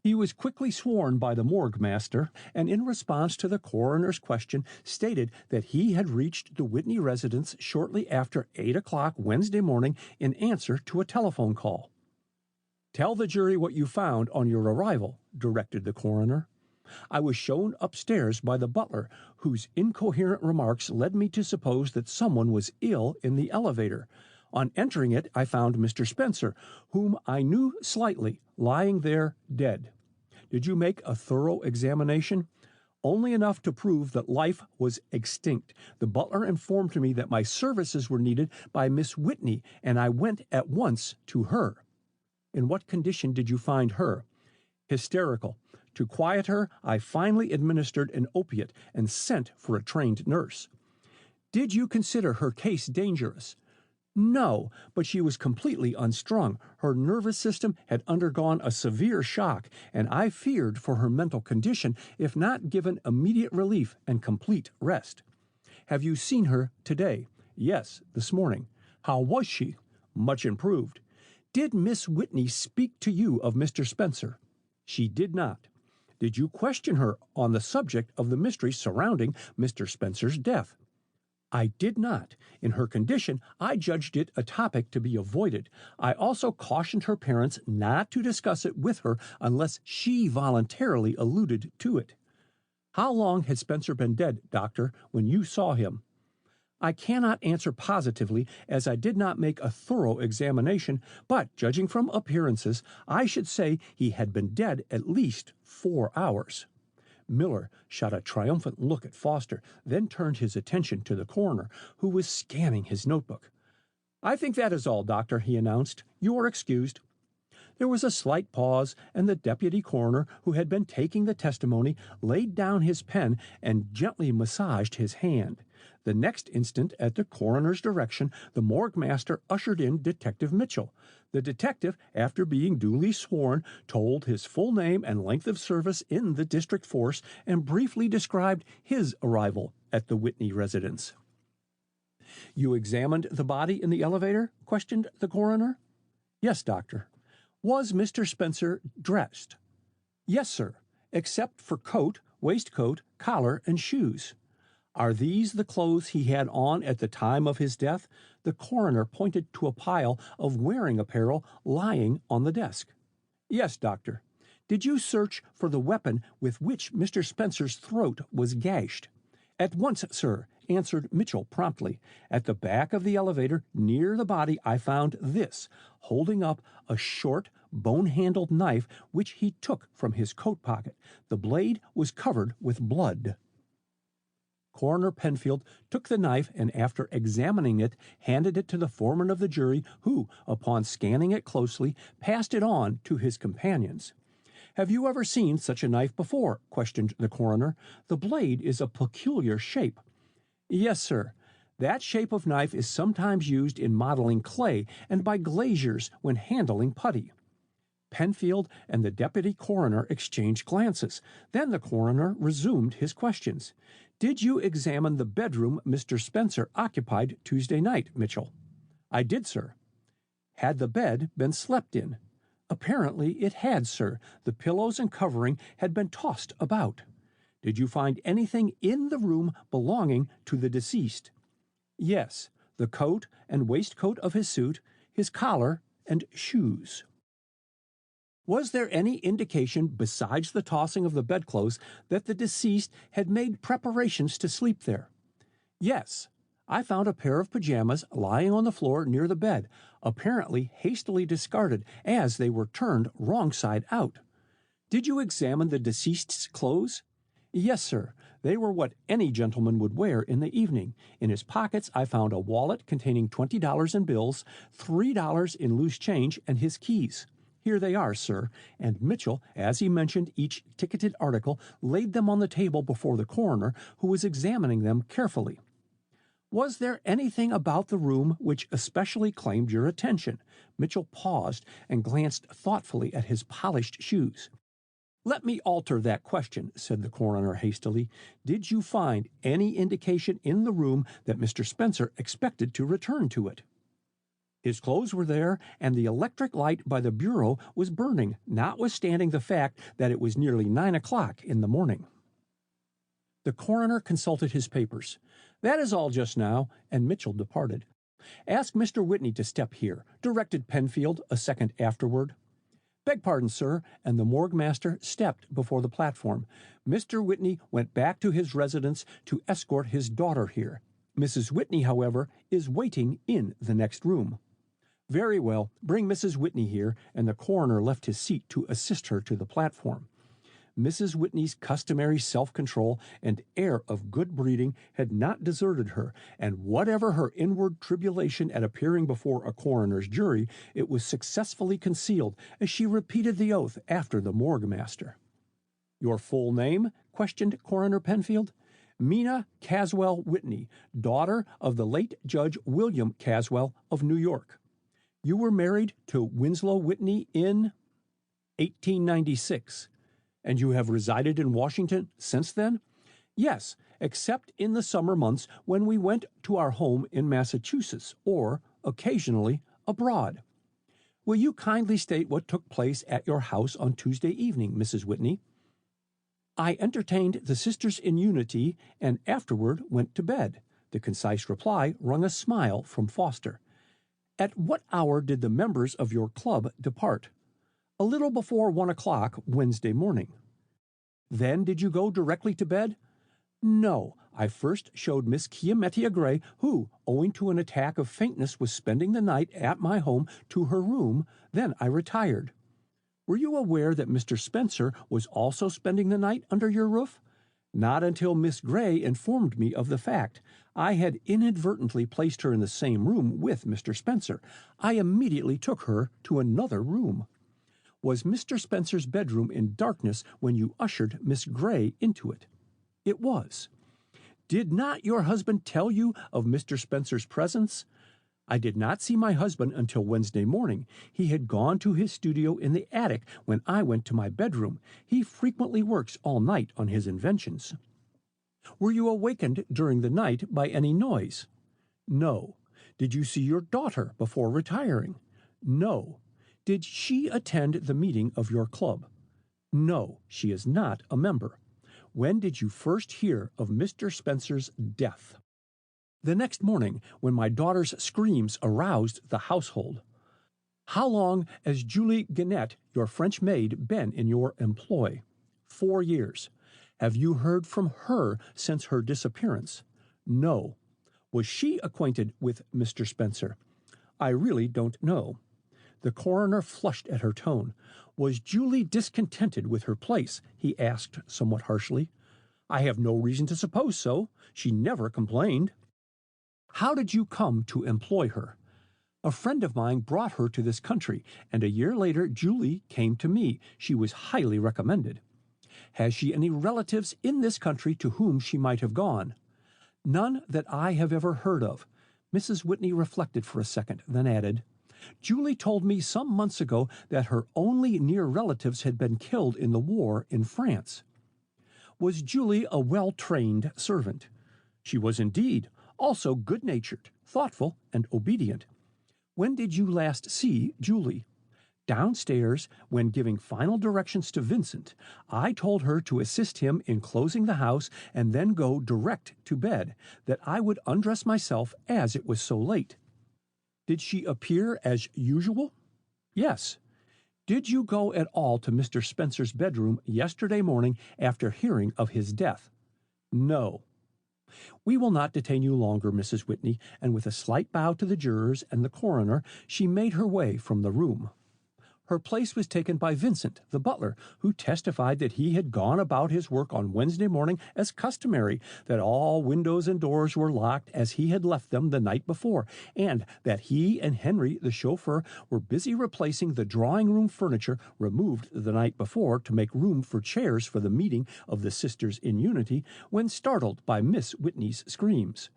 He was quickly sworn by the morgue master, and in response to the coroner's question, stated that he had reached the Whitney residence shortly after 8 o'clock Wednesday morning in answer to a telephone call. "Tell the jury what you found on your arrival," directed the coroner. "I was shown upstairs by the butler, whose incoherent remarks led me to suppose that someone was ill in the elevator. On entering it, I found Mr. Spencer, whom I knew slightly, lying there dead. Did you make a thorough examination?" "Only enough to prove that life was extinct. The butler informed me that my services were needed by Miss Whitney, and I went at once to her." "In what condition did you find her?" "Hysterical. To quiet her, I finally administered an opiate and sent for a trained nurse." "Did you consider her case dangerous?" "No, but she was completely unstrung. Her nervous system had undergone a severe shock, and I feared for her mental condition if not given immediate relief and complete rest." "Have you seen her today?" "Yes, this morning." "How was she?" "Much improved." "Did Miss Whitney speak to you of Mr. Spencer?" "She did not." "Did you question her on the subject of the mystery surrounding Mr. Spencer's death?" "I did not. In her condition, I judged it a topic to be avoided. I also cautioned her parents not to discuss it with her unless she voluntarily alluded to it." "How long had Spencer been dead, doctor, when you saw him?" "I cannot answer positively, as I did not make a thorough examination, but, judging from appearances, I should say he had been dead at least 4 hours." Miller shot a triumphant look at Foster, then turned his attention to the coroner, who was scanning his notebook. "I think that is all, doctor," he announced. "You are excused." There was a slight pause, and the deputy coroner, who had been taking the testimony, laid down his pen and gently massaged his hand. The next instant, at the coroner's direction, the morgue master ushered in Detective Mitchell. The detective, after being duly sworn, told his full name and length of service in the district force and briefly described his arrival at the Whitney residence. "You examined the body in the elevator?" questioned the coroner. "Yes, doctor." "Was Mr. Spencer dressed?" "Yes, sir, except for coat, waistcoat, collar, and shoes." "Are these the clothes he had on at the time of his death?" The coroner pointed to a pile of wearing apparel lying on the desk. "Yes, doctor." "Did you search for the weapon with which Mr. Spencer's throat was gashed?" "At once, sir," answered Mitchell promptly. "At the back of the elevator, near the body, I found this," holding up a short, bone-handled knife which he took from his coat pocket. The blade was covered with blood. Coroner Penfield took the knife and, after examining it, handed it to the foreman of the jury, who, upon scanning it closely, passed it on to his companions. "Have you ever seen such a knife before?" questioned the coroner. "The blade is a peculiar shape." "Yes, sir. That shape of knife is sometimes used in modeling clay and by glaziers when handling putty." Penfield and the deputy coroner exchanged glances. Then the coroner resumed his questions. "Did you examine the bedroom Mr. Spencer occupied Tuesday night, Mitchell?" "I did, sir." "Had the bed been slept in?" "Apparently it had, sir. The pillows and covering had been tossed about." "Did you find anything in the room belonging to the deceased?" "Yes, the coat and waistcoat of his suit, his collar, and shoes." "Was there any indication besides the tossing of the bedclothes that the deceased had made preparations to sleep there?" "Yes. I found a pair of pajamas lying on the floor near the bed, apparently hastily discarded as they were turned wrong side out." "Did you examine the deceased's clothes?" "Yes, sir. They were what any gentleman would wear in the evening. In his pockets I found a wallet containing $20 in bills, $3 in loose change, and his keys. Here they are, sir," and Mitchell, as he mentioned each ticketed article, laid them on the table before the coroner, who was examining them carefully. Was there anything about the room which especially claimed your attention? Mitchell paused and glanced thoughtfully at his polished shoes. Let me alter that question, said the coroner hastily. Did you find any indication in the room that Mr. Spencer expected to return to it? His clothes were there, and the electric light by the bureau was burning, notwithstanding the fact that it was nearly 9 o'clock in the morning. The coroner consulted his papers. That is all just now, and Mitchell departed. Ask Mr. Whitney to step here, directed Penfield a second afterward. Beg pardon, sir, and the morgue master stepped before the platform. Mr. Whitney went back to his residence to escort his daughter here. Mrs. Whitney, however, is waiting in the next room. Very well, bring Mrs. Whitney here, and the coroner left his seat to assist her to the platform. Mrs. Whitney's customary self-control and air of good breeding had not deserted her, and whatever her inward tribulation at appearing before a coroner's jury, it was successfully concealed as she repeated the oath after the morgue master. Your full name? Questioned Coroner Penfield. Mina Caswell Whitney, daughter of the late Judge William Caswell of New York. You were married to Winslow Whitney in 1896. And you have resided in Washington since then? Yes, except in the summer months when we went to our home in Massachusetts, or, occasionally, abroad. Will you kindly state what took place at your house on Tuesday evening, Mrs. Whitney? I entertained the Sisters in Unity and afterward went to bed. The concise reply wrung a smile from Foster. At what hour did the members of your club depart? A little before 1 o'clock Wednesday morning. Then did you go directly to bed? No, I first showed Miss Chiamettia Gray, who, owing to an attack of faintness, was spending the night at my home, to her room. Then I retired. Were you aware that Mr. Spencer was also spending the night under your roof? Not until Miss Gray informed me of the fact. I had inadvertently placed her in the same room with Mr. Spencer. I immediately took her to another room. Was Mr. Spencer's bedroom in darkness when you ushered Miss Gray into it? It was. Did not your husband tell you of Mr. Spencer's presence? I did not see my husband until Wednesday morning. He had gone to his studio in the attic when I went to my bedroom. He frequently works all night on his inventions. Were you awakened during the night by any noise? No. Did you see your daughter before retiring? No. Did she attend the meeting of your club? No, she is not a member. When did you first hear of Mr. Spencer's death? The next morning, when my daughter's screams aroused the household. How long has Julie Gannett, your French maid, been in your employ? 4 years. Have you heard from her since her disappearance? No. Was she acquainted with Mr. Spencer? I really don't know. The coroner flushed at her tone. Was Julie discontented with her place? He asked somewhat harshly. I have no reason to suppose so. She never complained. How did you come to employ her? A friend of mine brought her to this country, and a year later Julie came to me. She was highly recommended. Has she any relatives in this country to whom she might have gone? None that I have ever heard of. Mrs. Whitney reflected for a second, then added, Julie told me some months ago that her only near relatives had been killed in the war in France. Was Julie a well-trained servant? She was indeed, also good-natured, thoughtful, and obedient. When did you last see Julie? Downstairs, when giving final directions to Vincent. I told her to assist him in closing the house and then go direct to bed, that I would undress myself as it was so late. Did she appear as usual? Yes. Did you go at all to Mr. Spencer's bedroom yesterday morning after hearing of his death? No. We will not detain you longer, Mrs. Whitney, and with a slight bow to the jurors and the coroner, she made her way from the room. Her place was taken by Vincent, the butler, who testified that he had gone about his work on Wednesday morning as customary, that all windows and doors were locked as he had left them the night before, and that he and Henry, the chauffeur, were busy replacing the drawing-room furniture removed the night before to make room for chairs for the meeting of the Sisters in Unity, when startled by Miss Whitney's screams.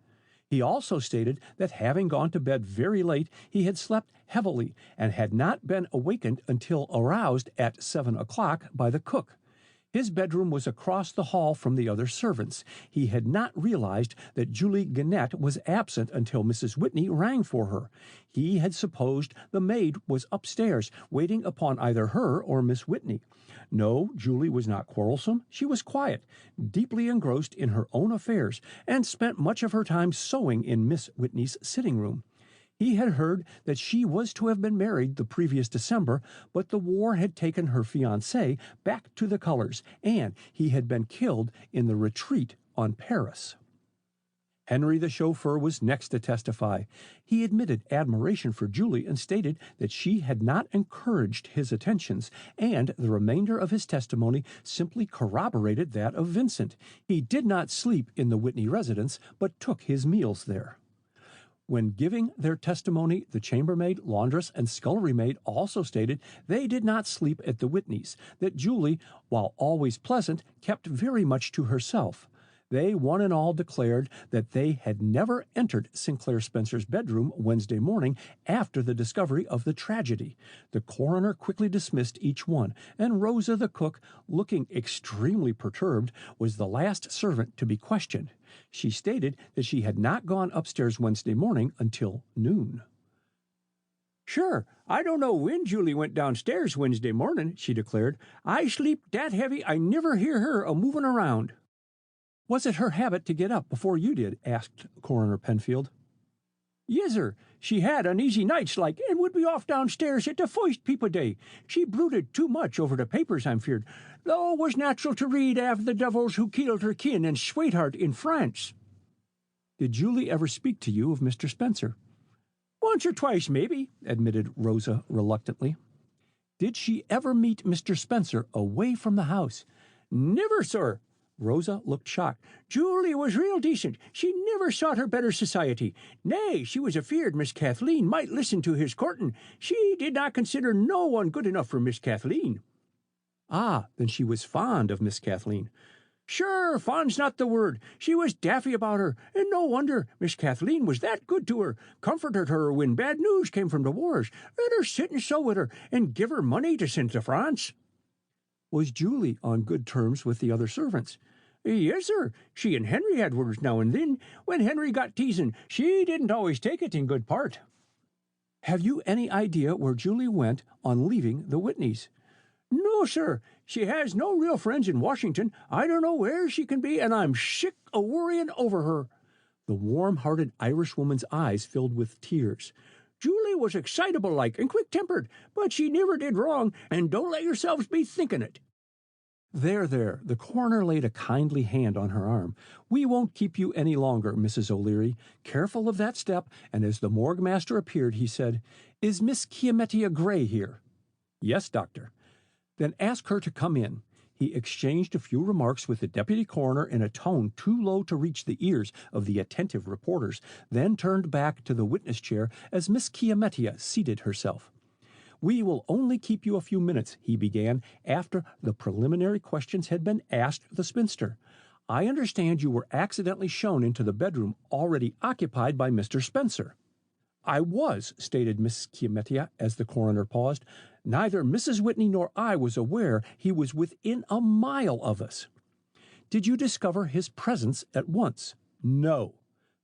He also stated that having gone to bed very late, he had slept heavily and had not been awakened until aroused at 7 o'clock by the cook. His bedroom was across the hall from the other servants. He had not realized that Julie Gannett was absent until Mrs. Whitney rang for her. He had supposed the maid was upstairs, waiting upon either her or Miss Whitney. No, Julie was not quarrelsome. She was quiet, deeply engrossed in her own affairs, and spent much of her time sewing in Miss Whitney's sitting room. He had heard that she was to have been married the previous December, but the war had taken her fiancé back to the colors, and he had been killed in the retreat on Paris. Henry the chauffeur was next to testify. He admitted admiration for Julie and stated that she had not encouraged his attentions, and the remainder of his testimony simply corroborated that of Vincent. He did not sleep in the Whitney residence, but took his meals there. When giving their testimony, the chambermaid, laundress, and scullery maid also stated they did not sleep at the Whitneys, that Julie, while always pleasant, kept very much to herself. They one and all declared that they had never entered Sinclair Spencer's bedroom Wednesday morning after the discovery of the tragedy. The coroner quickly dismissed each one, and Rosa the cook, looking extremely perturbed, was the last servant to be questioned. She stated that she had not gone upstairs Wednesday morning until noon. "Sure, I don't know when Julie went downstairs Wednesday morning," she declared. "I sleep that heavy I never hear her a-moving around." "Was it her habit to get up before you did?" asked Coroner Penfield. "Yes'er, she had uneasy nights like, and would be off downstairs at the first peep o' day. She brooded too much over the papers, I'm feared, though it was natural to read av the devils who killed her kin and sweetheart in France." "Did Julie ever speak to you of Mr. Spencer?" "Once or twice, maybe," admitted Rosa reluctantly. "Did she ever meet Mr. Spencer away from the house?" "Never, sir." Rosa looked shocked. "Julie was real decent. She never sought her better society. Nay, she was afeard Miss Kathleen might listen to his courting. She did not consider no one good enough for Miss Kathleen." "Ah, then she was fond of Miss Kathleen." "Sure, fond's not the word. She was daffy about her, and no wonder. Miss Kathleen was that good to her, comforted her when bad news came from the wars, let her sit and sew with her, and give her money to send to France." "Was Julie on good terms with the other servants?" "Yes, sir. She and Henry had words now and then. When Henry got teasing, she didn't always take it in good part." "Have you any idea where Julie went on leaving the Whitneys?" "No, sir. She has no real friends in Washington. I don't know where she can be, and I'm sick o' worrying over her." The warm-hearted Irish woman's eyes filled with tears. "Julie was excitable like and quick-tempered, but she never did wrong, and don't let yourselves be thinking it." There. The coroner laid a kindly hand on her arm. "We won't keep you any longer, Mrs. O'Leary. Careful of that step," and as the morgue master appeared, he said, "Is Miss Chiamettia Gray here?" "Yes, doctor." "Then ask her to come in." He exchanged a few remarks with the deputy coroner in a tone too low to reach the ears of the attentive reporters, then turned back to the witness chair as Miss Chiamettia seated herself. "We will only keep you a few minutes," he began, after the preliminary questions had been asked the spinster. "I understand you were accidentally shown into the bedroom already occupied by Mr. Spencer." "I was," stated Miss Chiamettia as the coroner paused. "Neither Mrs. Whitney nor I was aware he was within a mile of us." "Did you discover his presence at once?" "No."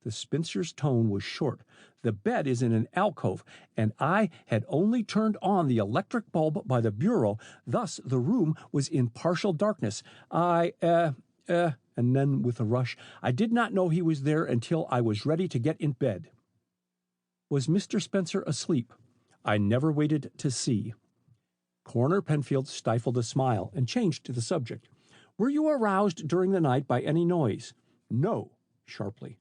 The spinster's tone was short. "The bed is in an alcove, and I had only turned on the electric bulb by the bureau, thus the room was in partial darkness. And then with a rush, "I did not know he was there until I was ready to get in bed." "Was Mr. Spencer asleep?" "I never waited to see." Coroner Penfield stifled a smile and changed the subject. "Were you aroused during the night by any noise?" "No," sharply.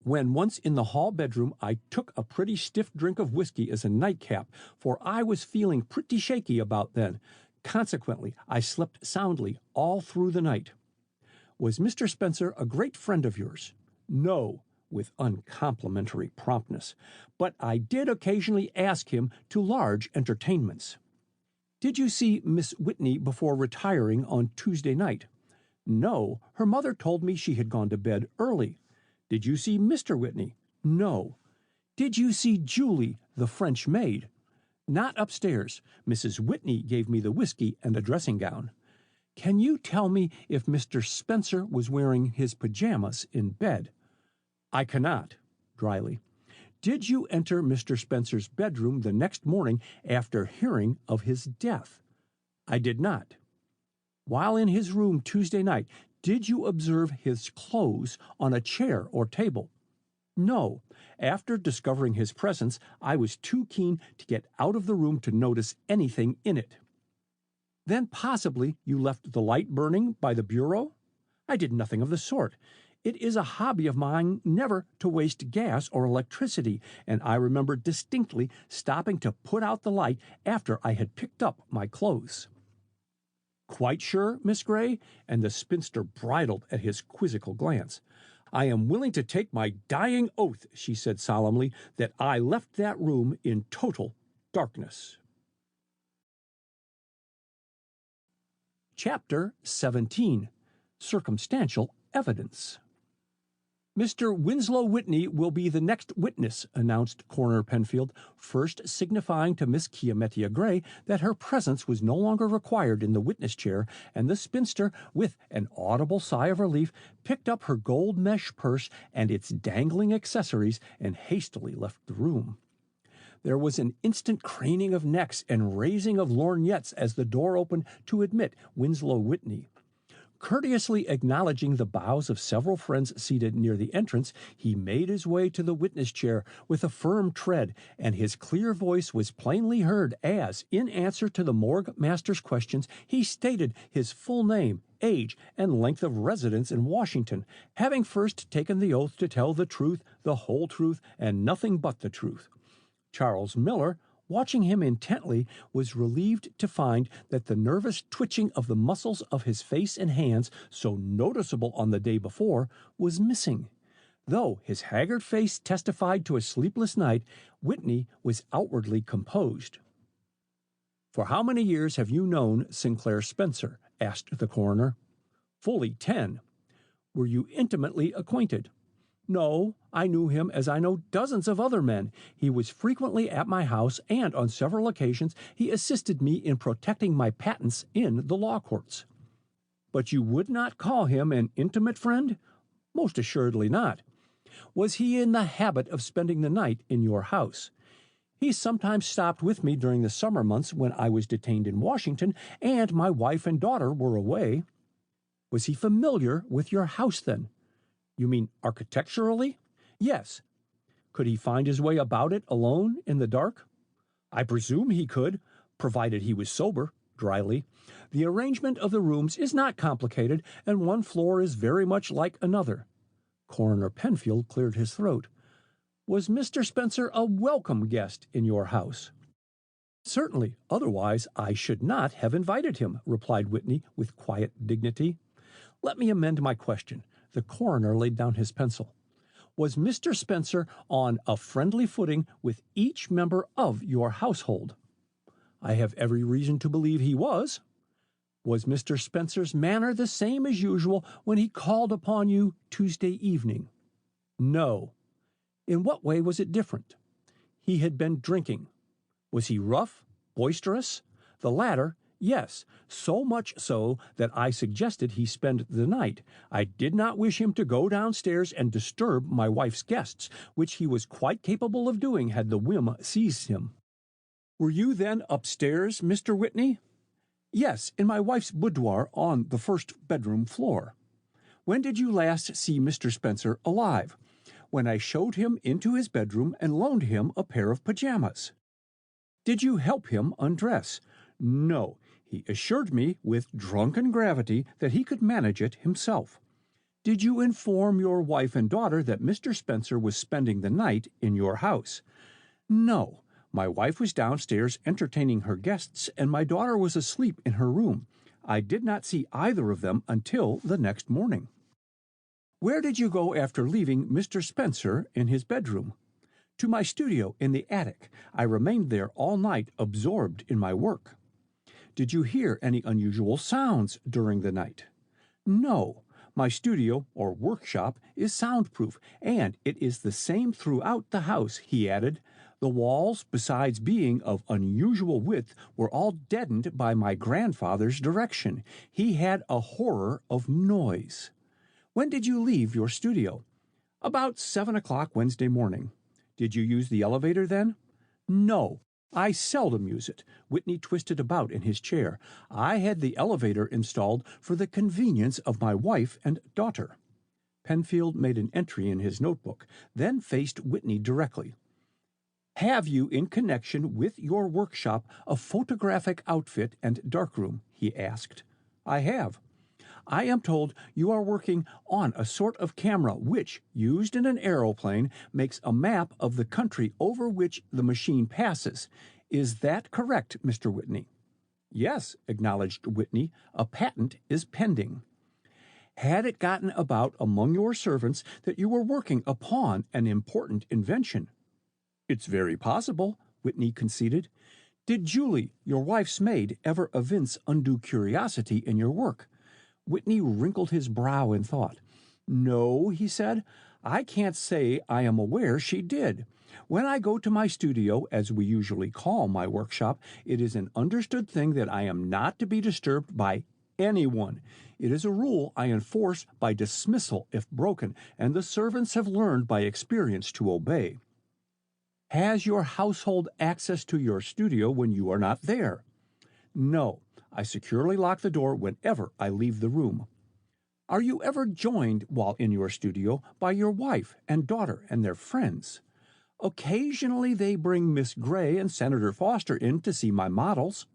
"When once in the hall bedroom, I took a pretty stiff drink of whiskey as a nightcap, for I was feeling pretty shaky about then. Consequently, I slept soundly all through the night." "Was Mr. Spencer a great friend of yours?" "No," with uncomplimentary promptness, "but I did occasionally ask him to large entertainments." "Did you see Miss Whitney before retiring on Tuesday night?" "No, her mother told me she had gone to bed early." "Did you see Mr. Whitney?" No. Did you see Julie, the French maid? Not upstairs. Mrs. Whitney gave me the whiskey and a dressing gown. Can you tell me if Mr. Spencer was wearing his pajamas in bed? I cannot, dryly. Did you enter Mr. Spencer's bedroom the next morning after hearing of his death? I did not. While in his room Tuesday night, did you observe his clothes on a chair or table? No. After discovering his presence, I was too keen to get out of the room to notice anything in it. Then possibly you left the light burning by the bureau? I did nothing of the sort. It is a hobby of mine never to waste gas or electricity, and I remember distinctly stopping to put out the light after I had picked up my clothes. Quite sure, Miss Gray? And the spinster bridled at his quizzical glance. I am willing to take my dying oath, she said solemnly, that I left that room in total darkness. Chapter 17. Circumstantial Evidence. Mr. Winslow Whitney will be the next witness, announced Coroner Penfield, first signifying to Miss Chiamettia Gray that her presence was no longer required in the witness chair, and the spinster, with an audible sigh of relief, picked up her gold mesh purse and its dangling accessories and hastily left the room. There was an instant craning of necks and raising of lorgnettes as the door opened to admit Winslow Whitney. Courteously acknowledging the bows of several friends seated near the entrance, he made his way to the witness chair with a firm tread, and his clear voice was plainly heard as, in answer to the morgue master's questions, he stated his full name, age, and length of residence in Washington, having first taken the oath to tell the truth, the whole truth, and nothing but the truth. Charles Miller, watching him intently, was relieved to find that the nervous twitching of the muscles of his face and hands, so noticeable on the day before, was missing. Though his haggard face testified to a sleepless night, Whitney was outwardly composed. For how many years have you known Sinclair Spencer? Asked the coroner. Fully 10. Were you intimately acquainted? No, I knew him as I know dozens of other men. He was frequently at my house, and on several occasions he assisted me in protecting my patents in the law courts. But you would not call him an intimate friend? Most assuredly not. Was he in the habit of spending the night in your house? He sometimes stopped with me during the summer months when I was detained in Washington, and my wife and daughter were away. Was he familiar with your house then? You mean architecturally? Yes. Could he find his way about it alone in the dark? I presume he could, provided he was sober, dryly. The arrangement of the rooms is not complicated, and one floor is very much like another. Coroner Penfield cleared his throat. Was Mr. Spencer a welcome guest in your house? Certainly, otherwise I should not have invited him, replied Whitney with quiet dignity. Let me amend my question. The coroner laid down his pencil. Was Mr. Spencer on a friendly footing with each member of your household? I have every reason to believe he was. Was Mr. Spencer's manner the same as usual when he called upon you Tuesday evening? No. In what way was it different? He had been drinking. Was he rough, boisterous? The latter, yes, so much so that I suggested he spend the night. I did not wish him to go downstairs and disturb my wife's guests, which he was quite capable of doing had the whim seized him. Were you then upstairs, Mr. Whitney? Yes, in my wife's boudoir on the first bedroom floor. When did you last see Mr. Spencer alive? When I showed him into his bedroom and loaned him a pair of pajamas. Did you help him undress? No. He assured me with drunken gravity that he could manage it himself. Did you inform your wife and daughter that Mr. Spencer was spending the night in your house? No. My wife was downstairs entertaining her guests, and my daughter was asleep in her room. I did not see either of them until the next morning. Where did you go after leaving Mr. Spencer in his bedroom? To my studio in the attic. I remained there all night, absorbed in my work. Did you hear any unusual sounds during the night? No. My studio, or workshop, is soundproof, and it is the same throughout the house," he added. "The walls, besides being of unusual width, were all deadened by my grandfather's direction. He had a horror of noise." "When did you leave your studio?" "About 7 o'clock Wednesday morning." "Did you use the elevator then?" "No. I seldom use it." Whitney twisted about in his chair. "I had the elevator installed for the convenience of my wife and daughter." Penfield made an entry in his notebook, then faced Whitney directly. "Have you, in connection with your workshop, a photographic outfit and darkroom?" he asked. "I have." "I am told you are working on a sort of camera which, used in an aeroplane, makes a map of the country over which the machine passes. Is that correct, Mr. Whitney?" "Yes," acknowledged Whitney. "A patent is pending." "Had it gotten about among your servants that you were working upon an important invention?" "It's very possible," Whitney conceded. "Did Julie, your wife's maid, ever evince undue curiosity in your work?" Whitney wrinkled his brow in thought. "No," he said, "I can't say I am aware she did. When I go to my studio, as we usually call my workshop, it is an understood thing that I am not to be disturbed by anyone. It is a rule I enforce by dismissal if broken, and the servants have learned by experience to obey." "Has your household access to your studio when you are not there?" "No. I securely lock the door whenever I leave the room." "Are you ever joined, while in your studio, by your wife and daughter and their friends?" "Occasionally they bring Miss Gray and Senator Foster in to see my models."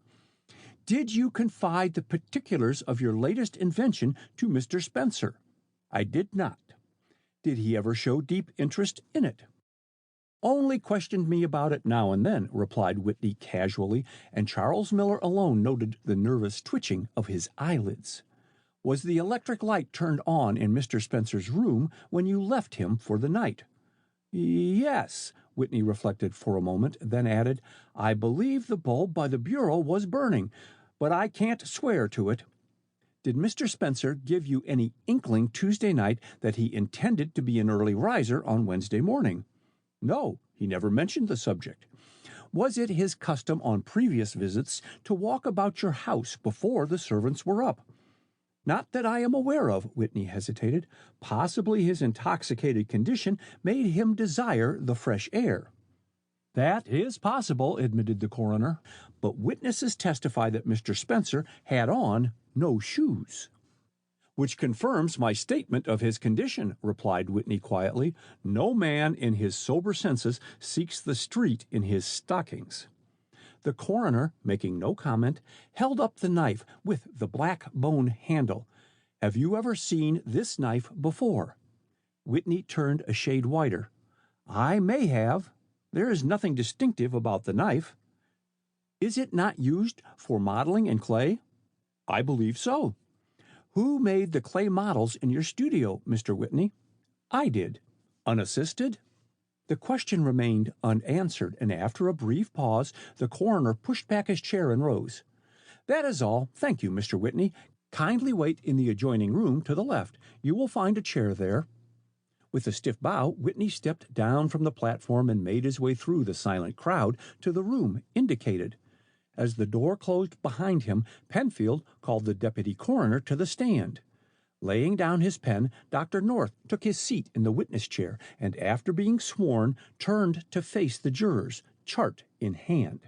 "Did you confide the particulars of your latest invention to Mr. Spencer?" "I did not." "Did he ever show deep interest in it?" "Only questioned me about it now and then," replied Whitney casually, and Charles Miller alone noted the nervous twitching of his eyelids. "Was the electric light turned on in Mr. Spencer's room when you left him for the night?" "Yes." Whitney reflected for a moment, then added, "I believe the bulb by the bureau was burning, but I can't swear to it." "Did Mr. Spencer give you any inkling Tuesday night that he intended to be an early riser on Wednesday morning?" "No, he never mentioned the subject." "Was it his custom on previous visits to walk about your house before the servants were up?" "Not that I am aware of," Whitney hesitated. "Possibly his intoxicated condition made him desire the fresh air." "That is possible," admitted the coroner. "But witnesses testify that Mr. Spencer had on no shoes." "Which confirms my statement of his condition," replied Whitney quietly. "No man in his sober senses seeks the street in his stockings." The coroner, making no comment, held up the knife with the black bone handle. "Have you ever seen this knife before?" Whitney turned a shade whiter. "I may have. There is nothing distinctive about the knife." "Is it not used for modeling in clay?" "I believe so." "Who made the clay models in your studio, Mr. Whitney?" "I did." "Unassisted?" The question remained unanswered, and after a brief pause, the coroner pushed back his chair and rose. "That is all. Thank you, Mr. Whitney. Kindly wait in the adjoining room to the left. You will find a chair there." With a stiff bow, Whitney stepped down from the platform and made his way through the silent crowd to the room indicated. As the door closed behind him, Penfield called the deputy coroner to the stand. Laying down his pen, Dr. North took his seat in the witness chair and, after being sworn, turned to face the jurors, chart in hand.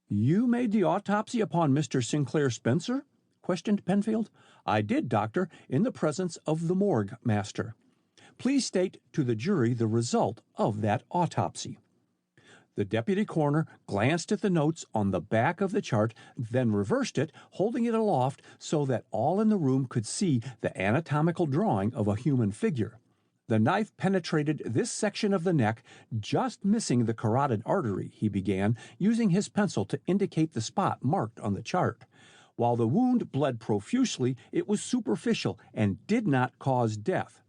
"You made the autopsy upon Mr. Sinclair Spencer?" questioned Penfield. "I did, doctor, in the presence of the morgue master." "Please state to the jury the result of that autopsy." The deputy coroner glanced at the notes on the back of the chart, then reversed it, holding it aloft so that all in the room could see the anatomical drawing of a human figure. "The knife penetrated this section of the neck, just missing the carotid artery," he began, using his pencil to indicate the spot marked on the chart. "While the wound bled profusely, it was superficial and did not cause death."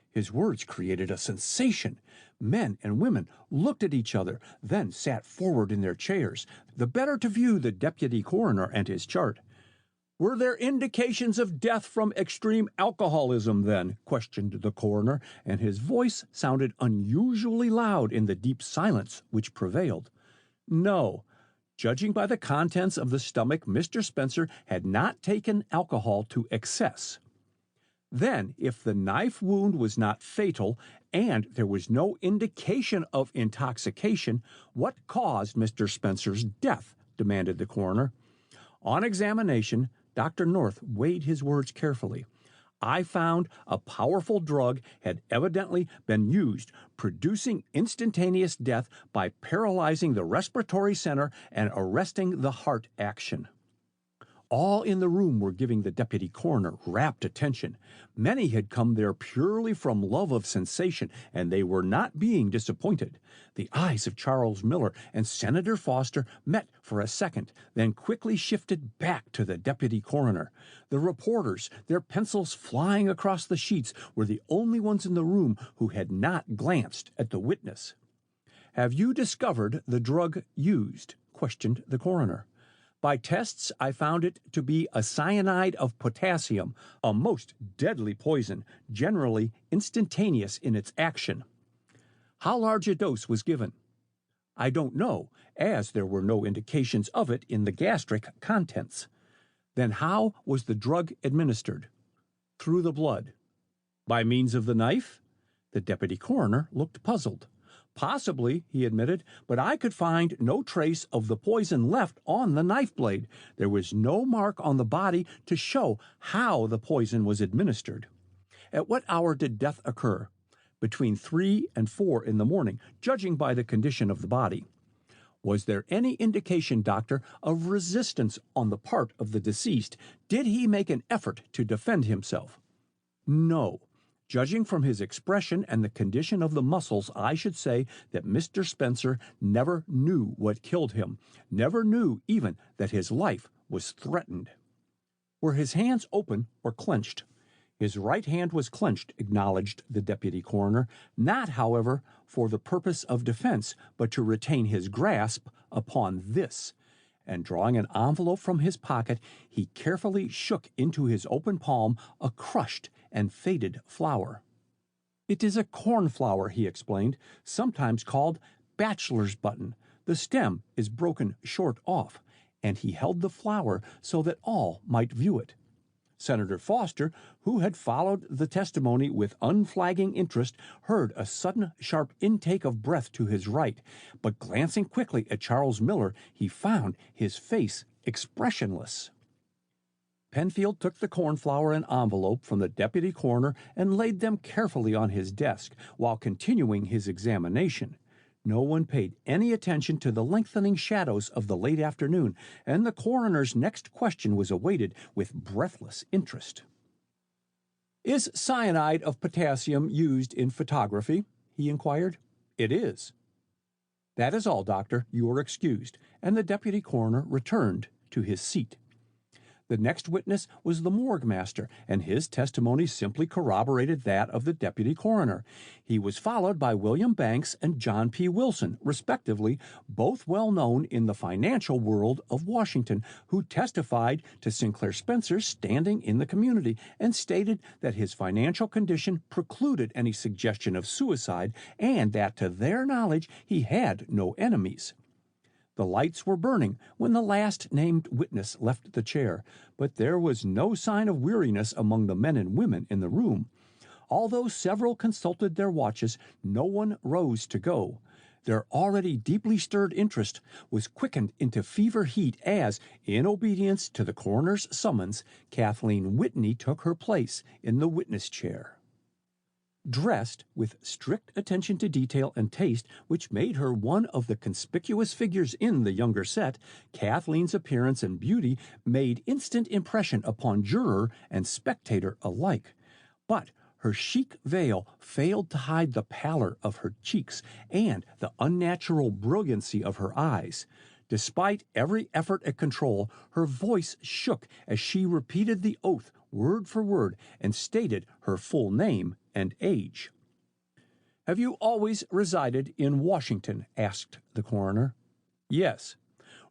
His words created a sensation. Men and women looked at each other, then sat forward in their chairs, the better to view the deputy coroner and his chart. Were there indications of death from extreme alcoholism, then? Questioned the coroner, and his voice sounded unusually loud in the deep silence which prevailed. No. Judging by the contents of the stomach, Mr. Spencer had not taken alcohol to excess. Then, if the knife wound was not fatal and there was no indication of intoxication, what caused Mr. Spencer's death? Demanded the coroner. On examination, Dr. North weighed his words carefully. I found a powerful drug had evidently been used, producing instantaneous death by paralyzing the respiratory center and arresting the heart action. All in the room were giving the deputy coroner rapt attention. Many had come there purely from love of sensation, and they were not being disappointed. The eyes of Charles Miller and Senator Foster met for a second, then quickly shifted back to the deputy coroner. The reporters, their pencils flying across the sheets, were the only ones in the room who had not glanced at the witness. "Have you discovered the drug used?" questioned the coroner. "By tests, I found it to be a cyanide of potassium, a most deadly poison, generally instantaneous in its action." "How large a dose was given?" "I don't know, as there were no indications of it in the gastric contents." "Then how was the drug administered?" "Through the blood." "By means of the knife?" The deputy coroner looked puzzled. "Possibly," he admitted, "but I could find no trace of the poison left on the knife blade. There was no mark on the body to show how the poison was administered." "At what hour did death occur?" "Between 3 and 4 in the morning, judging by the condition of the body." "Was there any indication, doctor, of resistance on the part of the deceased? Did he make an effort to defend himself?" "No. Judging from his expression and the condition of the muscles, I should say that Mr. Spencer never knew what killed him, never knew even that his life was threatened." "Were his hands open or clenched?" "His right hand was clenched," acknowledged the deputy coroner, "not, however, for the purpose of defense, but to retain his grasp upon this." And drawing an envelope from his pocket, he carefully shook into his open palm a crushed and faded flower. "It is a cornflower," he explained, "sometimes called bachelor's button. The stem is broken short off," and he held the flower so that all might view it. Senator Foster, who had followed the testimony with unflagging interest, heard a sudden sharp intake of breath to his right, but glancing quickly at Charles Miller, he found his face expressionless. Penfield took the cornflower and envelope from the deputy coroner and laid them carefully on his desk while continuing his examination. No one paid any attention to the lengthening shadows of the late afternoon, and the coroner's next question was awaited with breathless interest. "Is cyanide of potassium used in photography?" he inquired. "It is." "That is all, doctor. You are excused," and the deputy coroner returned to his seat. The next witness was the morgue master, and his testimony simply corroborated that of the deputy coroner. He was followed by William Banks and John P. Wilson, respectively, both well known in the financial world of Washington, who testified to Sinclair Spencer's standing in the community and stated that his financial condition precluded any suggestion of suicide and that, to their knowledge, he had no enemies. The lights were burning when the last named witness left the chair, but there was no sign of weariness among the men and women in the room. Although several consulted their watches, no one rose to go. Their already deeply stirred interest was quickened into fever heat as, in obedience to the coroner's summons, Kathleen Whitney took her place in the witness chair. Dressed with strict attention to detail and taste, which made her one of the conspicuous figures in the younger set, Kathleen's appearance and beauty made instant impression upon juror and spectator alike. But her chic veil failed to hide the pallor of her cheeks and the unnatural brilliancy of her eyes. Despite every effort at control, her voice shook as she repeated the oath word for word and stated her full name and age. "Have you always resided in Washington?" asked the coroner. "Yes."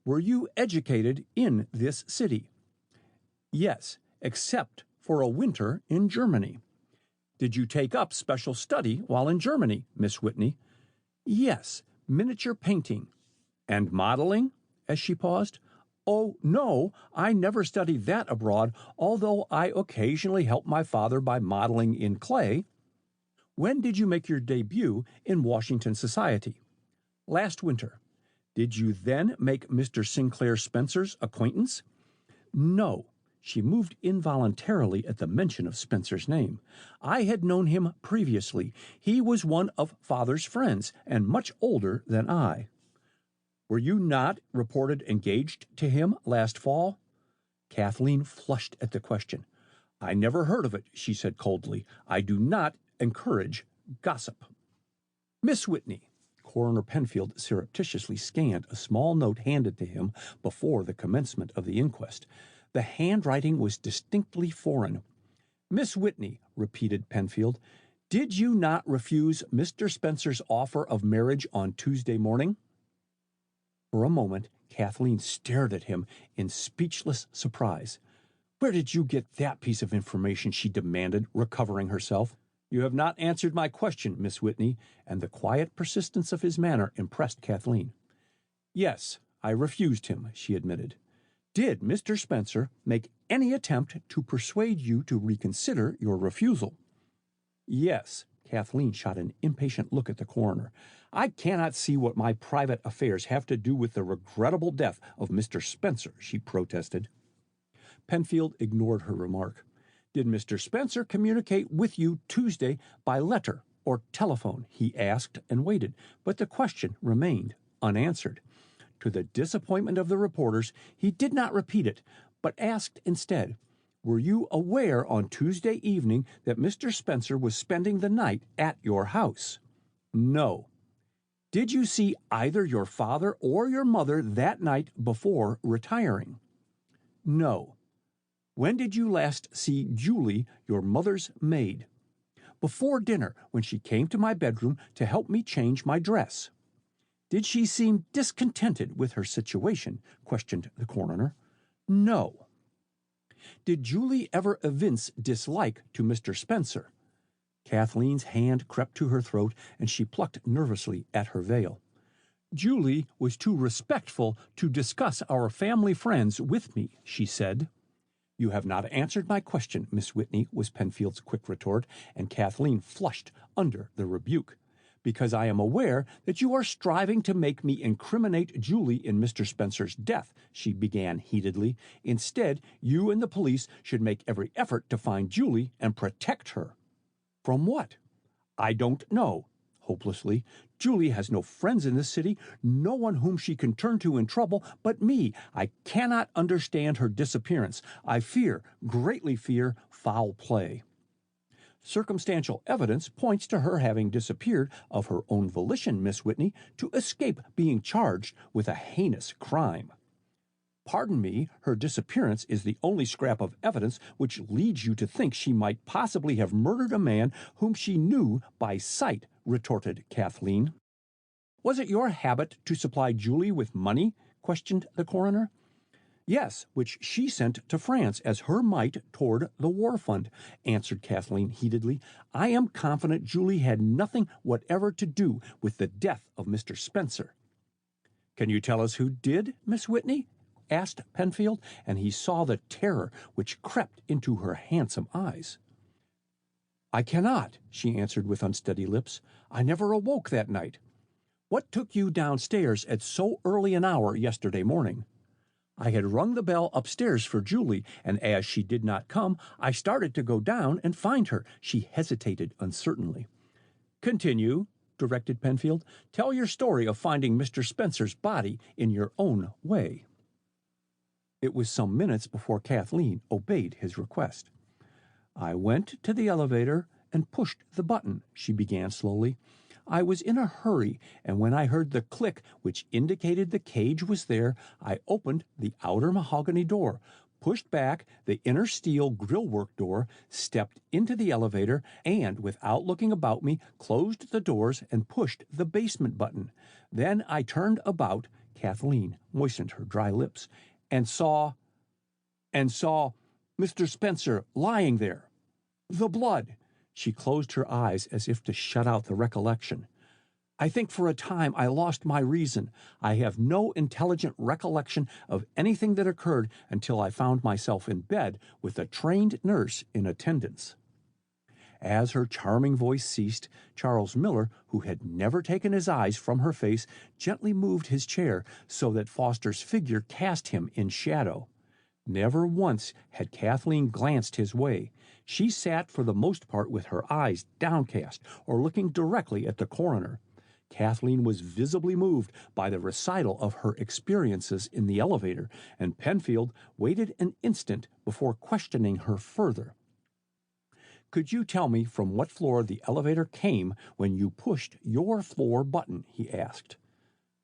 "Were you educated in this city?" Yes, except for a winter in Germany. Did you take up special study while in Germany, Miss Whitney? Yes, miniature painting. And modeling? As she paused. Oh, no, I never studied that abroad, although I occasionally help my father by modeling in clay. When did you make your debut in Washington society? Last winter. Did you then make Mr. Sinclair Spencer's acquaintance? No. She moved involuntarily at the mention of Spencer's name. I had known him previously. He was one of father's friends, and much older than I. Were you not reported engaged to him last fall? Kathleen flushed at the question. I never heard of it, she said coldly. I do not encourage gossip. Miss Whitney. Coroner Penfield surreptitiously scanned a small note handed to him before the commencement of the inquest. The handwriting was distinctly foreign. Miss Whitney, repeated Penfield, did you not refuse Mr. Spencer's offer of marriage on Tuesday morning? For a moment, Kathleen stared at him in speechless surprise. Where did you get that piece of information? She demanded, recovering herself. You have not answered my question, Miss Whitney, and the quiet persistence of his manner impressed Kathleen. Yes, I refused him, she admitted. Did Mr. Spencer make any attempt to persuade you to reconsider your refusal? Yes. Kathleen shot an impatient look at the coroner. I cannot see what my private affairs have to do with the regrettable death of Mr. Spencer, she protested. Penfield ignored her remark. Did Mr. Spencer communicate with you Tuesday by letter or telephone? He asked and waited, but the question remained unanswered. To the disappointment of the reporters, he did not repeat it, but asked instead, were you aware on Tuesday evening that Mr. Spencer was spending the night at your house? No. Did you see either your father or your mother that night before retiring? No. When did you last see Julie, your mother's maid? Before dinner, when she came to my bedroom to help me change my dress. Did she seem discontented with her situation? Questioned the coroner. No. Did Julie ever evince dislike to Mr. Spencer? Kathleen's hand crept to her throat, and she plucked nervously at her veil. Julie was too respectful to discuss our family friends with me, she said. You have not answered my question, Miss Whitney, was Penfield's quick retort, and Kathleen flushed under the rebuke. Because I am aware that you are striving to make me incriminate Julie in Mr. Spencer's death, she began heatedly. Instead, you and the police should make every effort to find Julie and protect her. From what? I don't know. Hopelessly, Julie has no friends in this city, no one whom she can turn to in trouble but me. I cannot understand her disappearance. I fear, greatly fear, foul play. Circumstantial evidence points to her having disappeared of her own volition, Miss Whitney, to escape being charged with a heinous crime. Pardon me, her disappearance is the only scrap of evidence which leads you to think she might possibly have murdered a man whom she knew by sight, retorted Kathleen. Was it your habit to supply Julie with money? Questioned the coroner. Yes, which she sent to France as her mite toward the war fund, answered Kathleen heatedly. I am confident Julie had nothing whatever to do with the death of Mr. Spencer. Can you tell us who did, Miss Whitney? Asked Penfield, and he saw the terror which crept into her handsome eyes. I cannot, she answered with unsteady lips. I never awoke that night. What took you downstairs at so early an hour yesterday morning? I had rung the bell upstairs for Julie, and as she did not come, I started to go down and find her. She hesitated uncertainly. Continue, directed Penfield. Tell your story of finding Mr. Spencer's body in your own way. It was some minutes before Kathleen obeyed his request. I went to the elevator and pushed the button, she began slowly. I was in a hurry, and when I heard the click which indicated the cage was there, I opened the outer mahogany door, pushed back the inner steel grillwork door, stepped into the elevator, and, without looking about me, closed the doors and pushed the basement button. Then I turned about, Kathleen moistened her dry lips, and saw, Mr. Spencer lying there. The blood. She closed her eyes as if to shut out the recollection. I think for a time I lost my reason. I have no intelligent recollection of anything that occurred until I found myself in bed with a trained nurse in attendance. As her charming voice ceased, Charles Miller, who had never taken his eyes from her face, gently moved his chair so that Foster's figure cast him in shadow. Never once had Kathleen glanced his way. She sat for the most part with her eyes downcast or looking directly at the coroner. Kathleen was visibly moved by the recital of her experiences in the elevator, and Penfield waited an instant before questioning her further. Could you tell me from what floor the elevator came when you pushed your floor button? He asked.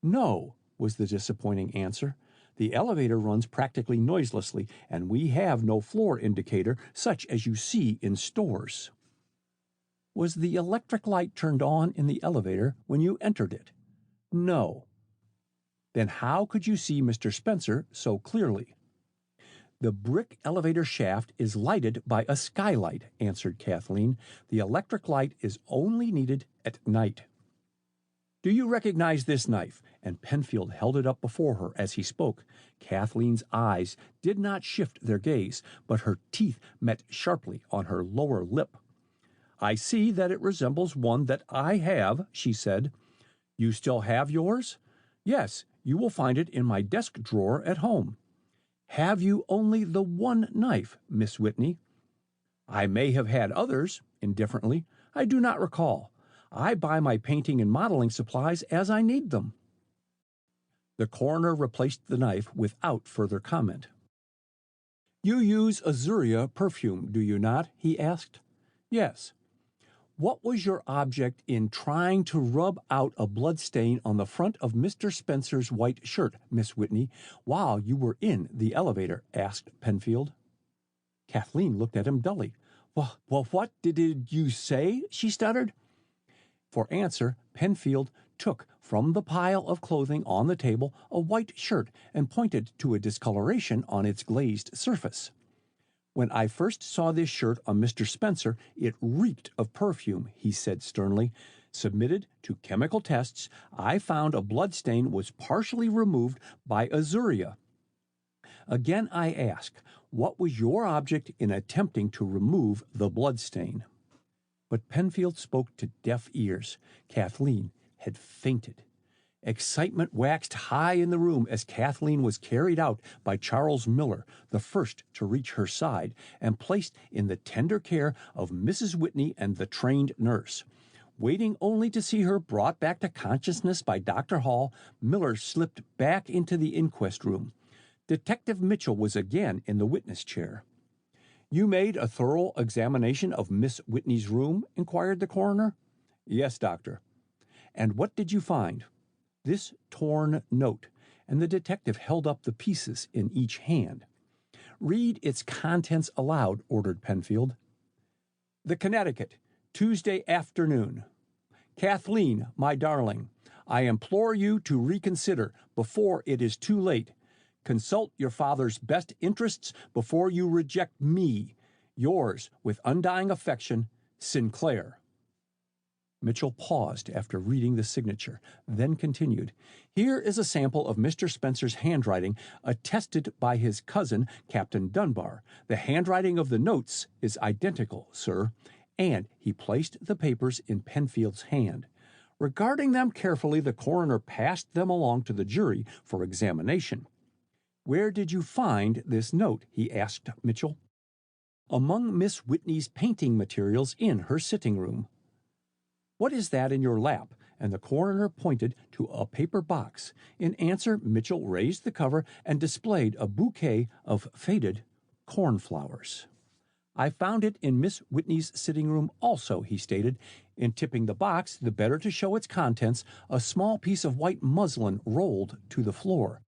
No, was the disappointing answer. The elevator runs practically noiselessly, and we have no floor indicator such as you see in stores. Was the electric light turned on in the elevator when you entered it? No. Then how could you see Mr. Spencer so clearly? The brick elevator shaft is lighted by a skylight, answered Kathleen. The electric light is only needed at night. Do you recognize this knife? And Penfield held it up before her as he spoke. Kathleen's eyes did not shift their gaze, but her teeth met sharply on her lower lip. I see that it resembles one that I have, she said. You still have yours? Yes, you will find it in my desk drawer at home. Have you only the one knife, Miss Whitney? I may have had others, indifferently. I do not recall. I buy my painting and modeling supplies as I need them. The coroner replaced the knife without further comment. You use Azuria perfume, do you not? He asked. Yes. What was your object in trying to rub out a blood stain on the front of Mr. Spencer's white shirt, Miss Whitney, while you were in the elevator? Asked Penfield. Kathleen looked at him dully. Well, what did you say? She stuttered. For answer, Penfield took from the pile of clothing on the table a white shirt and pointed to a discoloration on its glazed surface. When I first saw this shirt on Mr. Spencer, it reeked of perfume, he said sternly. Submitted to chemical tests, I found a blood stain was partially removed by Azuria. Again I ask, what was your object in attempting to remove the blood stain? But Penfield spoke to deaf ears. Kathleen had fainted. Excitement waxed high in the room as Kathleen was carried out by Charles Miller, the first to reach her side, and placed in the tender care of Mrs. Whitney and the trained nurse. Waiting only to see her brought back to consciousness by Dr. Hall, Miller slipped back into the inquest room. Detective Mitchell was again in the witness chair. You made a thorough examination of Miss Whitney's room? Inquired the coroner. Yes, doctor. And what did you find? This torn note, and the detective held up the pieces in each hand. Read its contents aloud, ordered Penfield. The Connecticut, Tuesday afternoon. Kathleen, my darling, I implore you to reconsider before it is too late. Consult your father's best interests before you reject me. Yours, with undying affection, Sinclair. Mitchell paused after reading the signature, then continued, Here is a sample of Mr. Spencer's handwriting, attested by his cousin, Captain Dunbar. The handwriting of the notes is identical, sir. And he placed the papers in Penfield's hand. Regarding them carefully, the coroner passed them along to the jury for examination. Where did you find this note? He asked Mitchell. Among Miss Whitney's painting materials in her sitting room. What is that in your lap? And the coroner pointed to a paper box. In answer, Mitchell raised the cover and displayed a bouquet of faded cornflowers. I found it in Miss Whitney's sitting room also, he stated. In tipping the box, the better to show its contents, a small piece of white muslin rolled to the floor.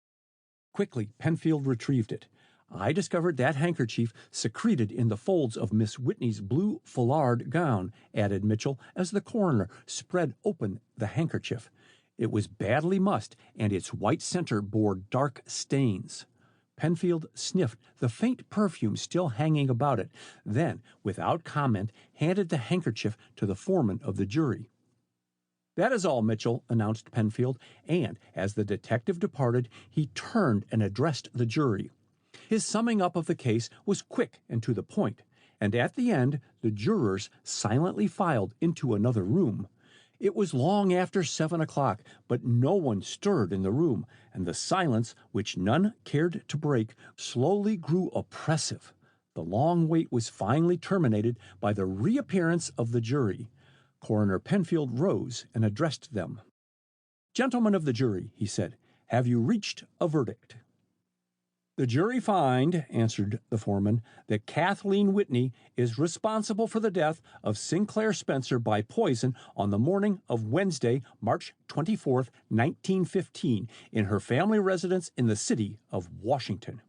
Quickly, Penfield retrieved it. I discovered that handkerchief secreted in the folds of Miss Whitney's blue foulard gown, added Mitchell, as the coroner spread open the handkerchief. It was badly mussed, and its white center bore dark stains. Penfield sniffed the faint perfume still hanging about it, then, without comment, handed the handkerchief to the foreman of the jury. "That is all, Mitchell," announced Penfield, and as the detective departed, he turned and addressed the jury. His summing up of the case was quick and to the point, and at the end the jurors silently filed into another room. It was long after 7 o'clock, but no one stirred in the room, and the silence, which none cared to break, slowly grew oppressive. The long wait was finally terminated by the reappearance of the jury. Coroner Penfield rose and addressed them. "Gentlemen of the jury," he said, "have you reached a verdict?" "The jury find," answered the foreman, "that Kathleen Whitney is responsible for the death of Sinclair Spencer by poison on the morning of Wednesday, March 24th, 1915, in her family residence in the city of Washington."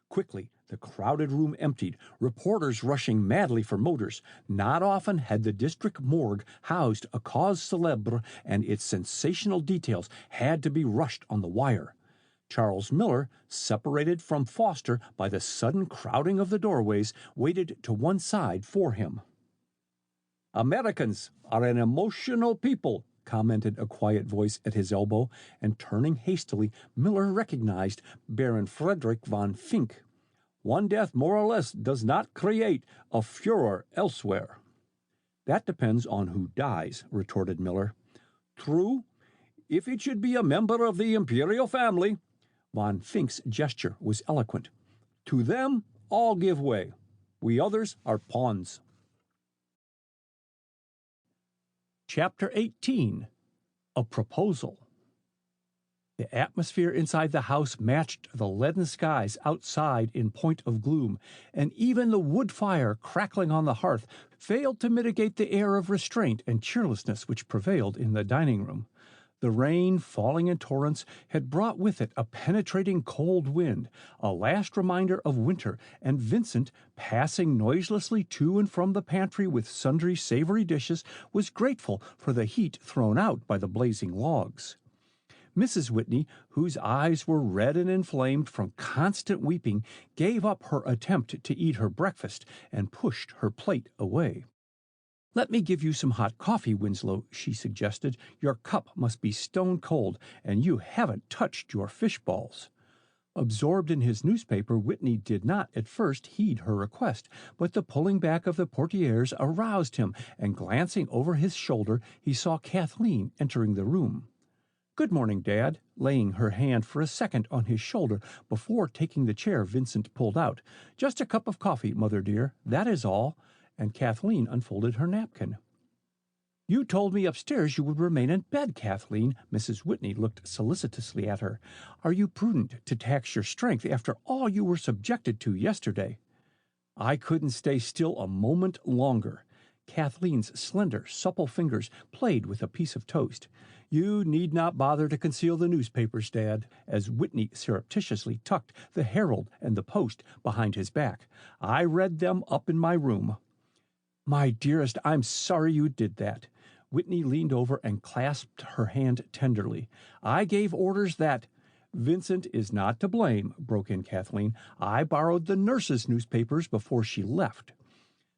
Quickly, the crowded room emptied, reporters rushing madly for motors. Not often had the district morgue housed a cause célèbre, and its sensational details had to be rushed on the wire. Charles Miller, separated from Foster by the sudden crowding of the doorways, waited to one side for him. "Americans are an emotional people," commented a quiet voice at his elbow, and turning hastily, Miller recognized Baron Frederick von Fink. "One death more or less does not create a furor elsewhere." "That depends on who dies," retorted Miller. "True, if it should be a member of the imperial family." Von Fink's gesture was eloquent. "To them, all give way. We others are pawns." Chapter 18. A Proposal. The atmosphere inside the house matched the leaden skies outside in point of gloom, and even the wood fire crackling on the hearth failed to mitigate the air of restraint and cheerlessness which prevailed in the dining room. The rain, falling in torrents, had brought with it a penetrating cold wind, a last reminder of winter, and Vincent, passing noiselessly to and from the pantry with sundry savory dishes, was grateful for the heat thrown out by the blazing logs. Mrs. Whitney, whose eyes were red and inflamed from constant weeping, gave up her attempt to eat her breakfast and pushed her plate away. "Let me give you some hot coffee, Winslow," she suggested. "Your cup must be stone cold, and you haven't touched your fish balls." Absorbed in his newspaper, Whitney did not at first heed her request, but the pulling back of the portieres aroused him, and glancing over his shoulder, he saw Kathleen entering the room. "Good morning, Dad," laying her hand for a second on his shoulder before taking the chair Vincent pulled out. "Just a cup of coffee, Mother dear, that is all," and Kathleen unfolded her napkin. "You told me upstairs you would remain in bed, Kathleen." Mrs. Whitney looked solicitously at her. "Are you prudent to tax your strength after all you were subjected to yesterday?" "I couldn't stay still a moment longer." Kathleen's slender, supple fingers played with a piece of toast. "You need not bother to conceal the newspapers, Dad," as Whitney surreptitiously tucked the Herald and the Post behind his back. "I read them up in my room." "My dearest, I'm sorry you did that." Whitney leaned over and clasped her hand tenderly. "I gave orders that—" "Vincent is not to blame," broke in Kathleen. "I borrowed the nurse's newspapers before she left."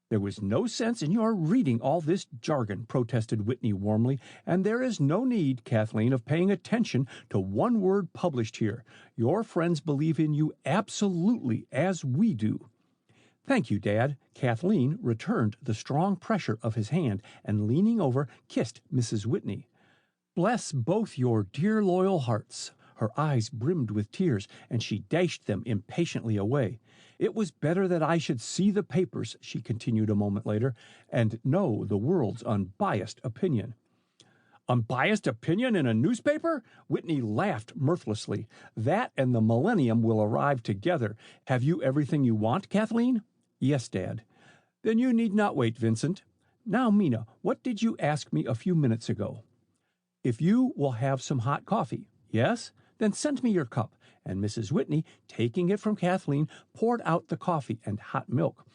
"There was no sense in your reading all this jargon," protested Whitney warmly, "and there is no need, Kathleen, of paying attention to one word published here. Your friends believe in you absolutely as we do." "Thank you, Dad." Kathleen returned the strong pressure of his hand and, leaning over, kissed Mrs. Whitney. "Bless both your dear loyal hearts." Her eyes brimmed with tears, and she dashed them impatiently away. "It was better that I should see the papers," she continued a moment later, "and know the world's unbiased opinion." "Unbiased opinion in a newspaper?" Whitney laughed mirthlessly. "That and the millennium will arrive together. Have you everything you want, Kathleen?" "Yes, Dad." "Then you need not wait, Vincent. Now, Mina, what did you ask me a few minutes ago?" "If you will have some hot coffee." "Yes? Then send me your cup." And Mrs. Whitney, taking it from Kathleen, poured out the coffee and hot milk.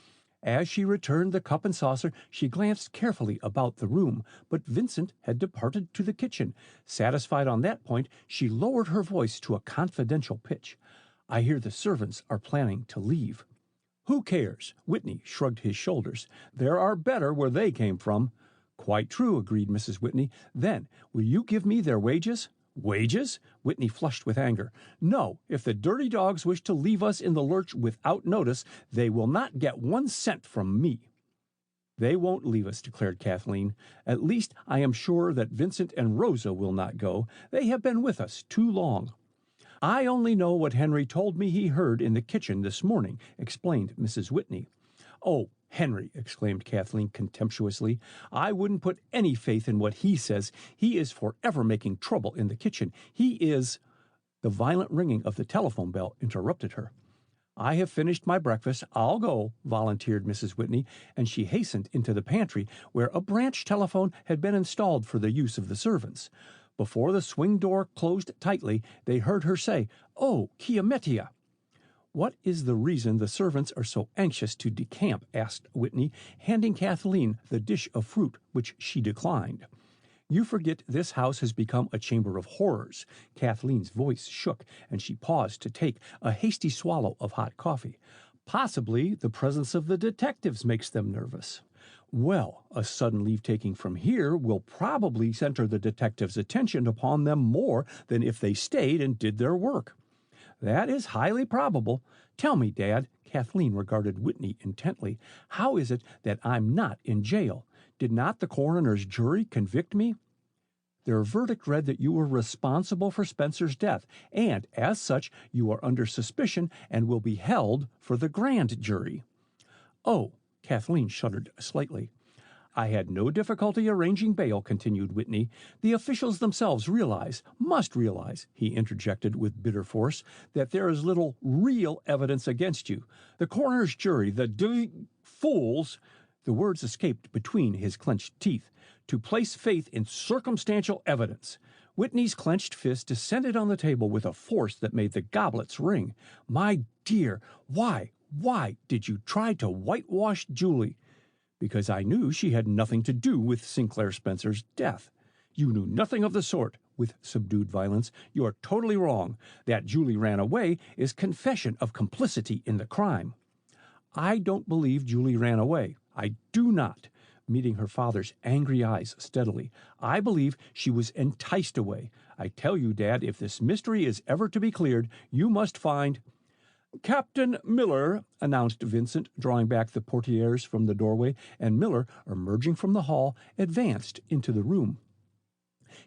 As she returned the cup and saucer, she glanced carefully about the room, but Vincent had departed to the kitchen. Satisfied on that point, she lowered her voice to a confidential pitch. I hear the servants are planning to leave." "Who cares?" Whitney shrugged his shoulders. "There are better where they came from." "Quite true," agreed Mrs. Whitney. "Then, will you give me their wages?" "Wages?" Whitney flushed with anger. "No, if the dirty dogs wish to leave us in the lurch without notice, they will not get 1 cent from me." "They won't leave us," declared Kathleen. "At least I am sure that Vincent and Rosa will not go. They have been with us too long." "I only know what Henry told me he heard in the kitchen this morning," explained Mrs. Whitney. "Oh, Henry!" exclaimed Kathleen contemptuously. "I wouldn't put any faith in what he says. He is forever making trouble in the kitchen. He is—" The violent ringing of the telephone bell interrupted her. "I have finished my breakfast. I'll go," volunteered Mrs. Whitney, and she hastened into the pantry, where a branch telephone had been installed for the use of the servants. Before the swing door closed tightly, they heard her say, "Oh, Chiamettia!" "What is the reason the servants are so anxious to decamp?" asked Whitney, handing Kathleen the dish of fruit, which she declined. "You forget this house has become a chamber of horrors." Kathleen's voice shook, and she paused to take a hasty swallow of hot coffee. "Possibly the presence of the detectives makes them nervous." "Well, a sudden leave-taking from here will probably center the detectives' attention upon them more than if they stayed and did their work." "That is highly probable. Tell me, Dad," Kathleen regarded Whitney intently, "how is it that I'm not in jail? Did not the coroner's jury convict me?" "Their verdict read that you were responsible for Spencer's death, and, as such, you are under suspicion and will be held for the grand jury." "Oh," Kathleen shuddered slightly. "I had no difficulty arranging bail," continued Whitney. "The officials themselves must realize," he interjected with bitter force, "that there is little real evidence against you. The coroner's jury, the fools," the words escaped between his clenched teeth, "to place faith in circumstantial evidence." Whitney's clenched fist descended on the table with a force that made the goblets ring. "My dear, why did you try to whitewash Julie?" "Because I knew she had nothing to do with Sinclair Spencer's death." "You knew nothing of the sort," with subdued violence. "You are totally wrong. That Julie ran away is confession of complicity in the crime." "I don't believe Julie ran away. I do not," meeting her father's angry eyes steadily. "I believe she was enticed away. I tell you, Dad, if this mystery is ever to be cleared, you must find—" "Captain Miller," announced Vincent, drawing back the portieres from the doorway, and Miller, emerging from the hall, advanced into the room.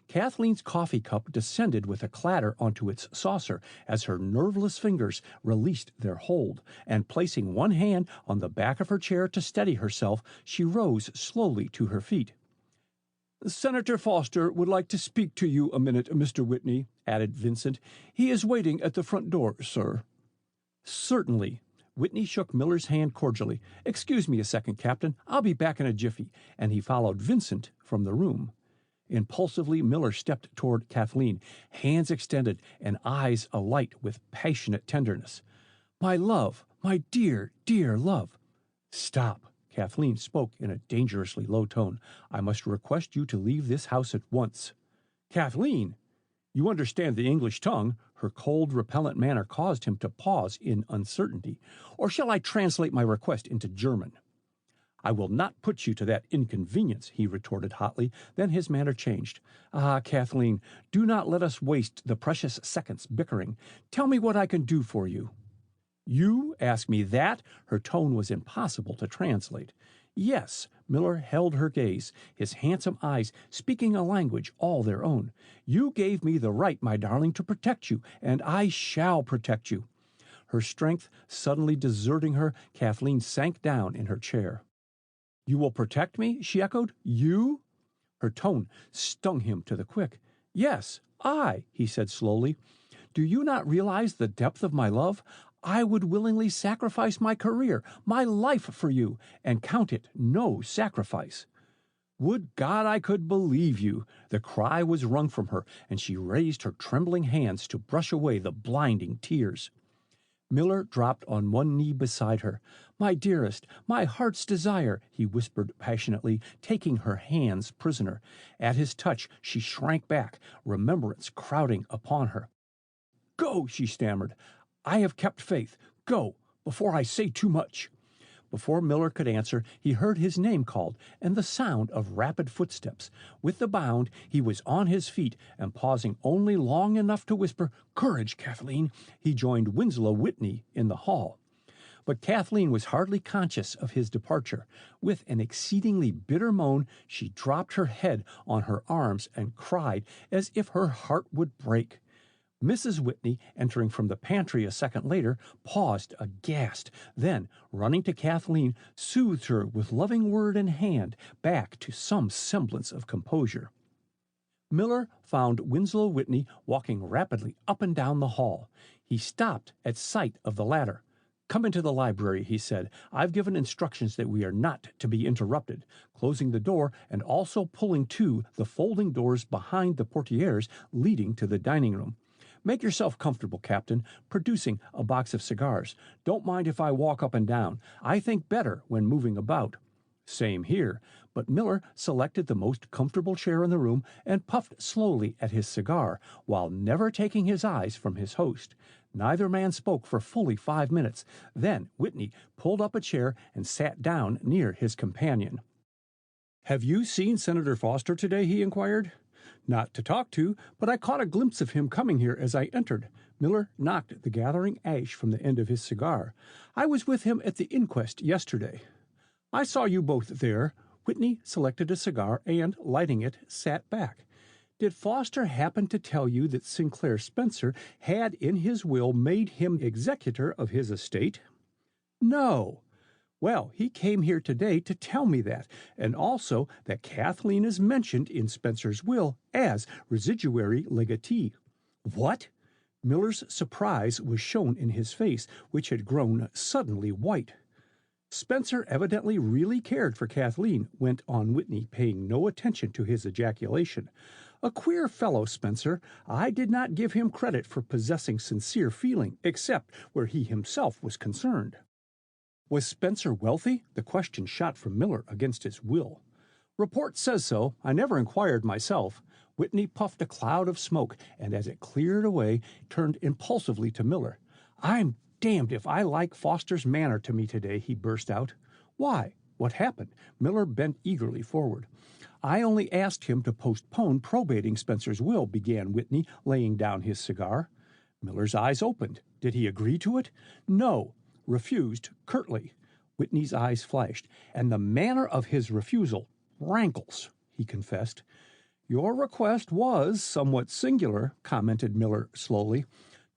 Kathleen's coffee cup descended with a clatter onto its saucer as her nerveless fingers released their hold, and placing one hand on the back of her chair to steady herself, she rose slowly to her feet. "Senator Foster would like to speak to you a minute, Mr. Whitney," added Vincent. "He is waiting at the front door, sir." "Certainly." Whitney shook Miller's hand cordially. "Excuse me a second, Captain. I'll be back in a jiffy," and he followed Vincent from the room. Impulsively, Miller stepped toward Kathleen, hands extended and eyes alight with passionate tenderness. "My love, my dear, dear love." "Stop." Kathleen spoke in a dangerously low tone. "I must request you to leave this house at once." "Kathleen! You understand the English tongue." Her cold, repellent manner caused him to pause in uncertainty. "Or shall I translate my request into German?" "I will not put you to that inconvenience," he retorted hotly. Then his manner changed. "Ah, Kathleen, do not let us waste the precious seconds bickering. Tell me what I can do for you." "You ask me that?" Her tone was impossible to translate. "Yes." Miller held her gaze, his handsome eyes speaking a language all their own. "You gave me the right, my darling, to protect you, and I shall protect you." Her strength suddenly deserting her, Kathleen sank down in her chair. "You will protect me?" she echoed. "You?" Her tone stung him to the quick. "Yes, I," he said slowly. "Do you not realize the depth of my love? I would willingly sacrifice my career, my life for you, and count it no sacrifice." "Would God I could believe you!" The cry was wrung from her, and she raised her trembling hands to brush away the blinding tears. Miller dropped on one knee beside her. "My dearest, my heart's desire," he whispered passionately, taking her hands prisoner. At his touch she shrank back, remembrance crowding upon her. "Go," she stammered. I have kept faith. Go, before I say too much." Before Miller could answer, he heard his name called and the sound of rapid footsteps. With a bound, he was on his feet, and pausing only long enough to whisper, "Courage, Kathleen," he joined Winslow Whitney in the hall. But Kathleen was hardly conscious of his departure. With an exceedingly bitter moan, she dropped her head on her arms and cried as if her heart would break. Mrs. Whitney, entering from the pantry a second later, paused aghast, then, running to Kathleen, soothed her with loving word and hand back to some semblance of composure. Miller found Winslow Whitney walking rapidly up and down the hall. He stopped at sight of the latter. "Come into the library," he said. "I've given instructions that we are not to be interrupted," closing the door and also pulling to the folding doors behind the portieres leading to the dining room. "Make yourself comfortable, Captain," producing a box of cigars. "Don't mind if I walk up and down. I think better when moving about." "Same here," but Miller selected the most comfortable chair in the room and puffed slowly at his cigar, while never taking his eyes from his host. Neither man spoke for fully 5 minutes. Then Whitney pulled up a chair and sat down near his companion. "Have you seen Senator Foster today?" he inquired. "Not to talk to, but I caught a glimpse of him coming here as I entered." Miller knocked the gathering ash from the end of his cigar. "I was with him at the inquest yesterday." "I saw you both there." Whitney selected a cigar and, lighting it, sat back. "Did Foster happen to tell you that Sinclair Spencer had in his will made him executor of his estate?" "No." "Well, he came here today to tell me that, and also that Kathleen is mentioned in Spencer's will as residuary legatee." "What?" Miller's surprise was shown in his face, which had grown suddenly white. "Spencer evidently really cared for Kathleen," went on Whitney, paying no attention to his ejaculation. "A queer fellow, Spencer. I did not give him credit for possessing sincere feeling, except where he himself was concerned." Was Spencer wealthy? The question shot from Miller against his will. "Report says so. I never inquired myself." Whitney puffed a cloud of smoke, and as it cleared away, turned impulsively to Miller. "I'm damned if I like Foster's manner to me today," he burst out. "Why? What happened?" Miller bent eagerly forward. "I only asked him to postpone probating Spencer's will," began Whitney, laying down his cigar. Miller's eyes opened. "Did he agree to it?" "No. Refused curtly." Whitney's eyes flashed. "And the manner of his refusal rankles," he confessed. "Your request was somewhat singular," commented Miller slowly.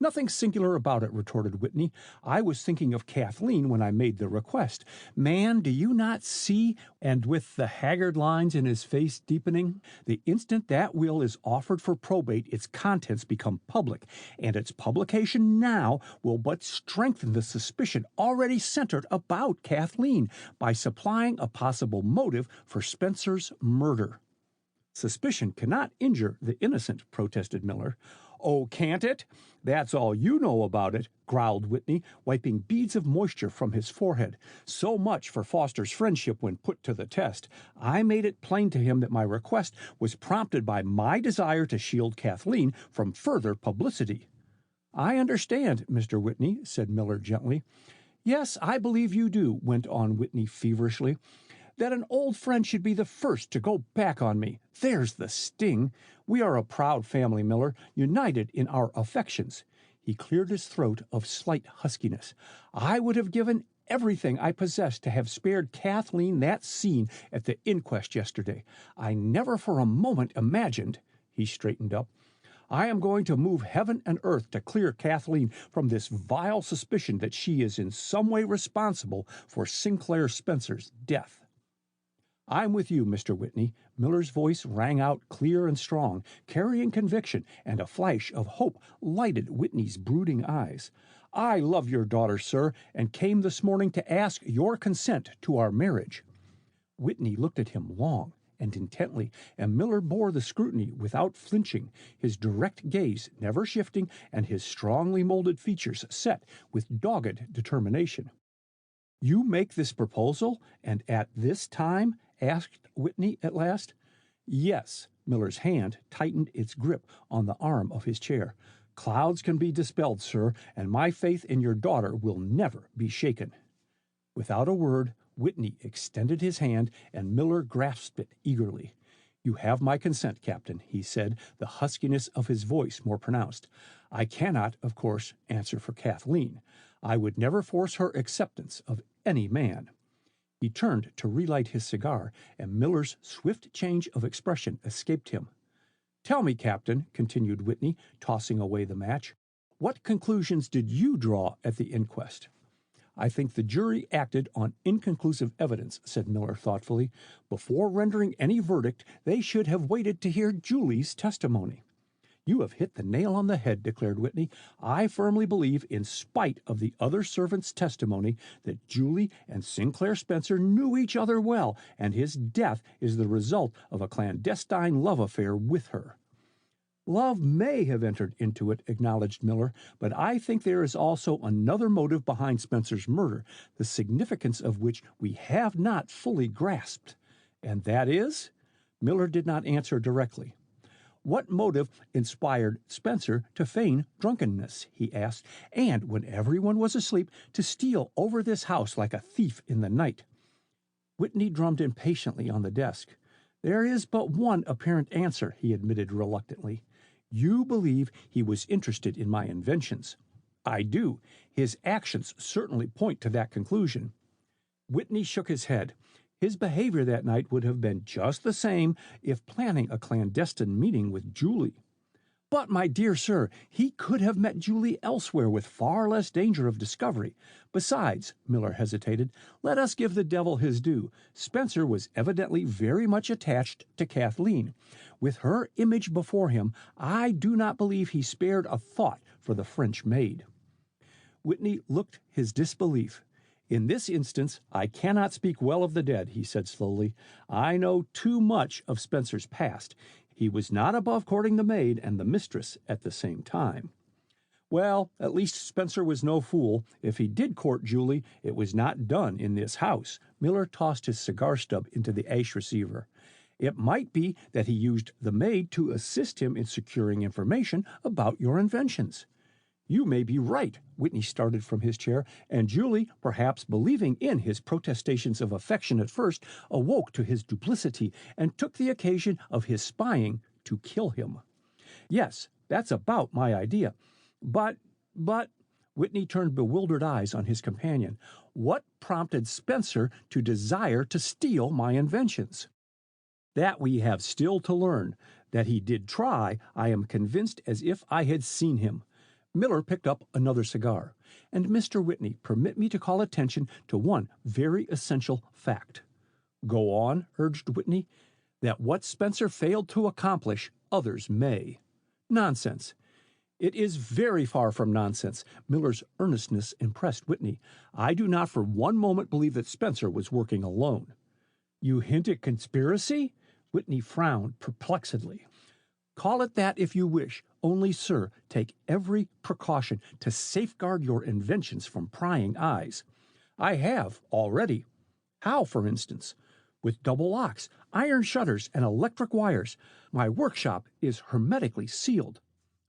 "Nothing singular about it," retorted Whitney. "I was thinking of Kathleen when I made the request. Man, do you not see?" And with the haggard lines in his face deepening, "the instant that will is offered for probate, its contents become public, and its publication now will but strengthen the suspicion already centered about Kathleen by supplying a possible motive for Spencer's murder." "Suspicion cannot injure the innocent," protested Miller. "Oh, can't it? That's all you know about it," growled Whitney, wiping beads of moisture from his forehead. "So much for Foster's friendship when put to the test. I made it plain to him that my request was prompted by my desire to shield Kathleen from further publicity." "I understand, Mr. Whitney," said Miller gently. "Yes, I believe you do," went on Whitney feverishly. "That an old friend should be the first to go back on me. There's the sting. We are a proud family, Miller, united in our affections." He cleared his throat of slight huskiness. "I would have given everything I possessed to have spared Kathleen that scene at the inquest yesterday. I never for a moment imagined," he straightened up, "I am going to move heaven and earth to clear Kathleen from this vile suspicion that she is in some way responsible for Sinclair Spencer's death." "I'm with you, Mr. Whitney." Miller's voice rang out clear and strong, carrying conviction, and a flash of hope lighted Whitney's brooding eyes. "I love your daughter, sir, and came this morning to ask your consent to our marriage." Whitney looked at him long and intently, and Miller bore the scrutiny without flinching, his direct gaze never shifting and his strongly molded features set with dogged determination. "You make this proposal, and at this time?" asked Whitney at last. "Yes." Miller's hand tightened its grip on the arm of his chair. clouds can be dispelled, sir, and my faith in your daughter will never be shaken." Without a word, Whitney extended his hand, and Miller grasped it eagerly. "You have my consent, Captain," he said, the huskiness of his voice more pronounced. "I cannot, of course, answer for Kathleen. I would never force her acceptance of any man." He turned to relight his cigar, and Miller's swift change of expression escaped him. "Tell me, Captain," continued Whitney, tossing away the match, "what conclusions did you draw at the inquest?" "I think the jury acted on inconclusive evidence," said Miller thoughtfully. "Before rendering any verdict, they should have waited to hear Julie's testimony." "You have hit the nail on the head," declared Whitney. "I firmly believe, in spite of the other servants' testimony, that Julie and Sinclair Spencer knew each other well, and his death is the result of a clandestine love affair with her." "Love may have entered into it," acknowledged Miller, "but I think there is also another motive behind Spencer's murder, the significance of which we have not fully grasped." "And that is?" Miller did not answer directly. "What motive inspired Spencer to feign drunkenness," he asked, "and when everyone was asleep, to steal over this house like a thief in the night?" Whitney drummed impatiently on the desk. "There is but one apparent answer," he admitted reluctantly. "You believe he was interested in my inventions." "I do. His actions certainly point to that conclusion." Whitney shook his head. His behavior that night would have been just the same if planning a clandestine meeting with Julie. "But, my dear sir, he could have met Julie elsewhere with far less danger of discovery. Besides," Miller hesitated, "let us give the devil his due. Spencer was evidently very much attached to Kathleen. With her image before him, I do not believe he spared a thought for the French maid." Whitney looked his disbelief. "In this instance, I cannot speak well of the dead," he said slowly. "I know too much of Spencer's past. He was not above courting the maid and the mistress at the same time." "Well, at least Spencer was no fool. If he did court Julie, it was not done in this house." Miller tossed his cigar stub into the ash receiver. "It might be that he used the maid to assist him in securing information about your inventions." "You may be right." Whitney started from his chair, "and Julie, perhaps believing in his protestations of affection at first, awoke to his duplicity and took the occasion of his spying to kill him." "Yes, that's about my idea. But, Whitney turned bewildered eyes on his companion. "What prompted Spencer to desire to steal my inventions?" "That we have still to learn. That he did try, I am convinced as if I had seen him." Miller picked up another cigar. "And, Mr. Whitney, permit me to call attention to one very essential fact." "Go on," urged Whitney. "That what Spencer failed to accomplish, others may." "Nonsense." "It is very far from nonsense." Miller's earnestness impressed Whitney. "I do not for one moment believe that Spencer was working alone." "You hint at conspiracy?" Whitney frowned perplexedly. "Call it that if you wish. Only, sir, take every precaution to safeguard your inventions from prying eyes." "I have, already." "How, for instance?" "With double locks, iron shutters, and electric wires. My workshop is hermetically sealed."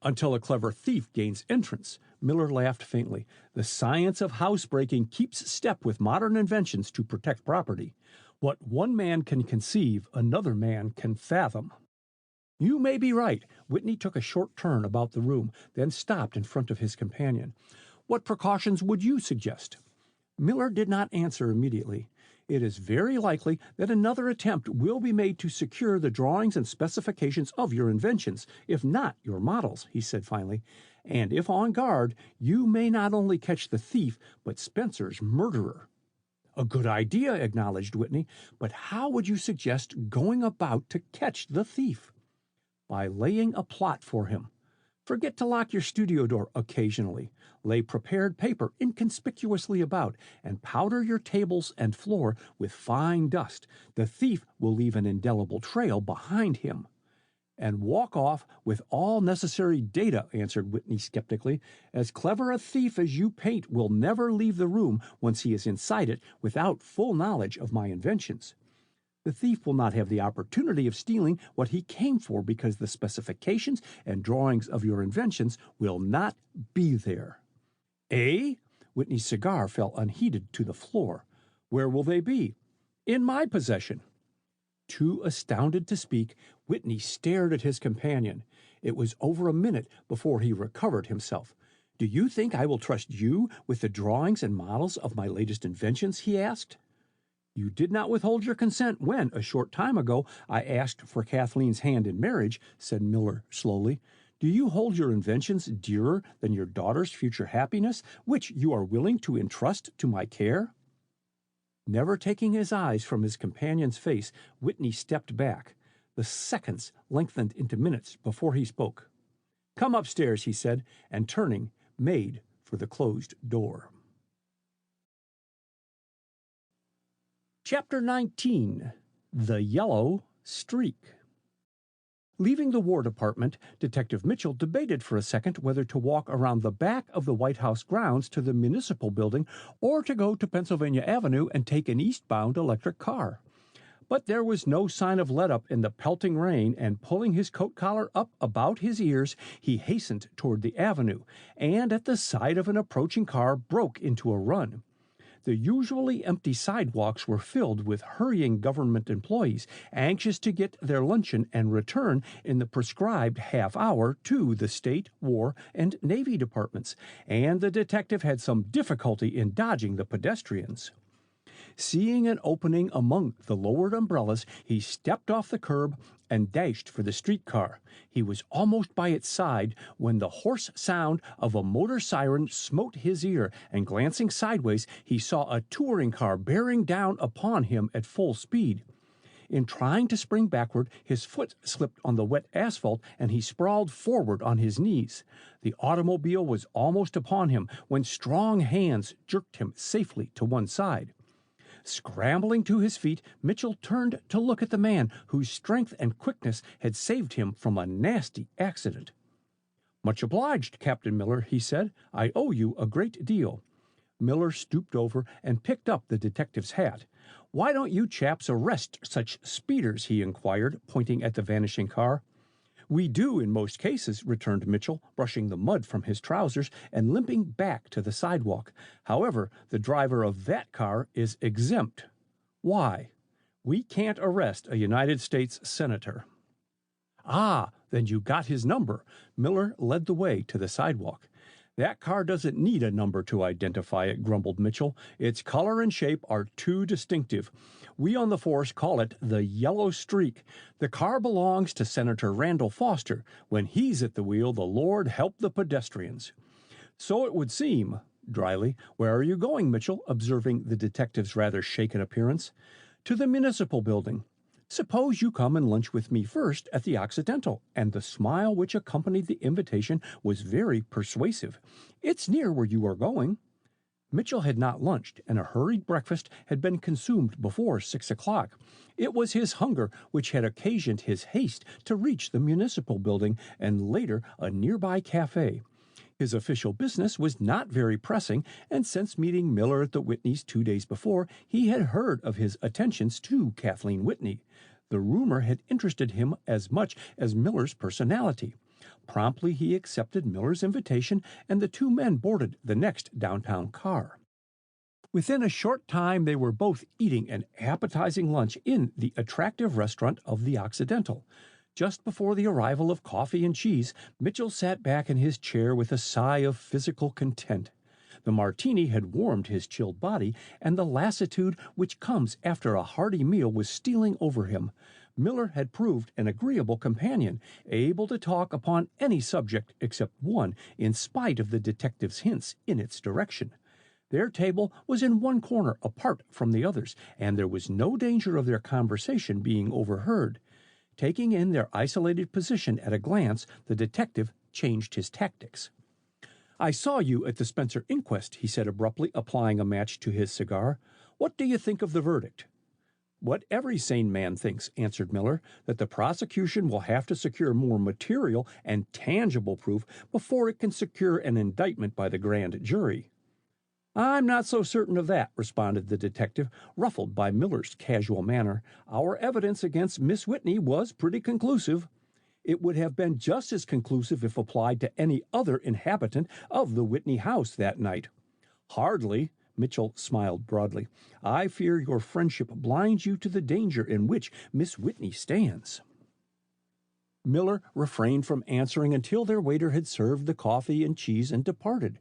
"Until a clever thief gains entrance." Miller laughed faintly. "The science of housebreaking keeps step with modern inventions to protect property. What one man can conceive, another man can fathom." "You may be right." Whitney took a short turn about the room, then stopped in front of his companion. "What precautions would you suggest?" Miller did not answer immediately. "It is very likely that another attempt will be made to secure the drawings and specifications of your inventions, if not your models," he said finally. "And if on guard, you may not only catch the thief, but Spencer's murderer." "A good idea," acknowledged Whitney. "But how would you suggest going about to catch the thief?" "By laying a plot for him. Forget to lock your studio door occasionally. Lay prepared paper inconspicuously about, and powder your tables and floor with fine dust. The thief will leave an indelible trail behind him." "And walk off with all necessary data," answered Whitney skeptically. "As clever a thief as you paint will never leave the room once he is inside it without full knowledge of my inventions." The thief will not have the opportunity of stealing what he came for because the specifications and drawings of your inventions will not be there. Eh? Whitney's cigar fell unheeded to the floor. Where will they be? In my possession. Too astounded to speak, Whitney stared at his companion. It was over a minute before he recovered himself. Do you think I will trust you with the drawings and models of my latest inventions? He asked. You did not withhold your consent when, a short time ago, I asked for Kathleen's hand in marriage, said Miller slowly. Do you hold your inventions dearer than your daughter's future happiness, which you are willing to entrust to my care? Never taking his eyes from his companion's face, Whitney stepped back. The seconds lengthened into minutes before he spoke. Come upstairs, he said, and turning, made for the closed door. Chapter 19. The Yellow Streak. Leaving the War Department, Detective Mitchell debated for a second whether to walk around the back of the White House grounds to the Municipal Building or to go to Pennsylvania Avenue and take an eastbound electric car. But there was no sign of let-up in the pelting rain, and pulling his coat collar up about his ears, he hastened toward the avenue, and at the sight of an approaching car broke into a run. The usually empty sidewalks were filled with hurrying government employees, anxious to get their luncheon and return in the prescribed half hour to the State, War, and Navy departments, and the detective had some difficulty in dodging the pedestrians. Seeing an opening among the lowered umbrellas, he stepped off the curb and dashed for the streetcar. He was almost by its side when the hoarse sound of a motor siren smote his ear, and glancing sideways, he saw a touring car bearing down upon him at full speed. In trying to spring backward, his foot slipped on the wet asphalt, and he sprawled forward on his knees. The automobile was almost upon him when strong hands jerked him safely to one side. Scrambling to his feet, Mitchell turned to look at the man whose strength and quickness had saved him from a nasty accident. Much obliged, Captain Miller, he said. I owe you a great deal. Miller stooped over and picked up the detective's hat. Why don't you chaps arrest such speeders? He inquired, pointing at the vanishing car. We do in most cases, returned Mitchell, brushing the mud from his trousers and limping back to the sidewalk. However, the driver of that car is exempt. Why? We can't arrest a United States senator. Ah, then you got his number. Miller led the way to the sidewalk. That car doesn't need a number to identify it, grumbled Mitchell. Its color and shape are too distinctive. We on the force call it the Yellow Streak. The car belongs to Senator Randall Foster. When he's at the wheel, the Lord help the pedestrians. So it would seem, dryly. Where are you going, Mitchell? Observing the detective's rather shaken appearance. To the Municipal Building. Suppose you come and lunch with me first at the Occidental, and the smile which accompanied the invitation was very persuasive. It's near where you are going. Mitchell had not lunched, and a hurried breakfast had been consumed before 6 o'clock. It was his hunger which had occasioned his haste to reach the Municipal Building and later a nearby cafe. His official business was not very pressing, and since meeting Miller at the Whitneys 2 days before, he had heard of his attentions to Kathleen Whitney. The rumor had interested him as much as Miller's personality. Promptly he accepted Miller's invitation, and the two men boarded the next downtown car. Within a short time they were both eating an appetizing lunch in the attractive restaurant of the Occidental. Just before the arrival of coffee and cheese, Mitchell sat back in his chair with a sigh of physical content. The martini had warmed his chilled body, and the lassitude which comes after a hearty meal was stealing over him. Miller had proved an agreeable companion, able to talk upon any subject except one, in spite of the detective's hints in its direction. Their table was in one corner apart from the others, and there was no danger of their conversation being overheard. Taking in their isolated position at a glance, the detective changed his tactics. I saw you at the Spencer inquest, he said abruptly, applying a match to his cigar. What do you think of the verdict? What every sane man thinks, answered Miller, that the prosecution will have to secure more material and tangible proof before it can secure an indictment by the grand jury. I'm not so certain of that, responded the detective, ruffled by Miller's casual manner. Our evidence against Miss Whitney was pretty conclusive. It would have been just as conclusive if applied to any other inhabitant of the Whitney house that night. Hardly. Mitchell smiled broadly. I fear your friendship blinds you to the danger in which Miss Whitney stands. Miller refrained from answering until their waiter had served the coffee and cheese and departed.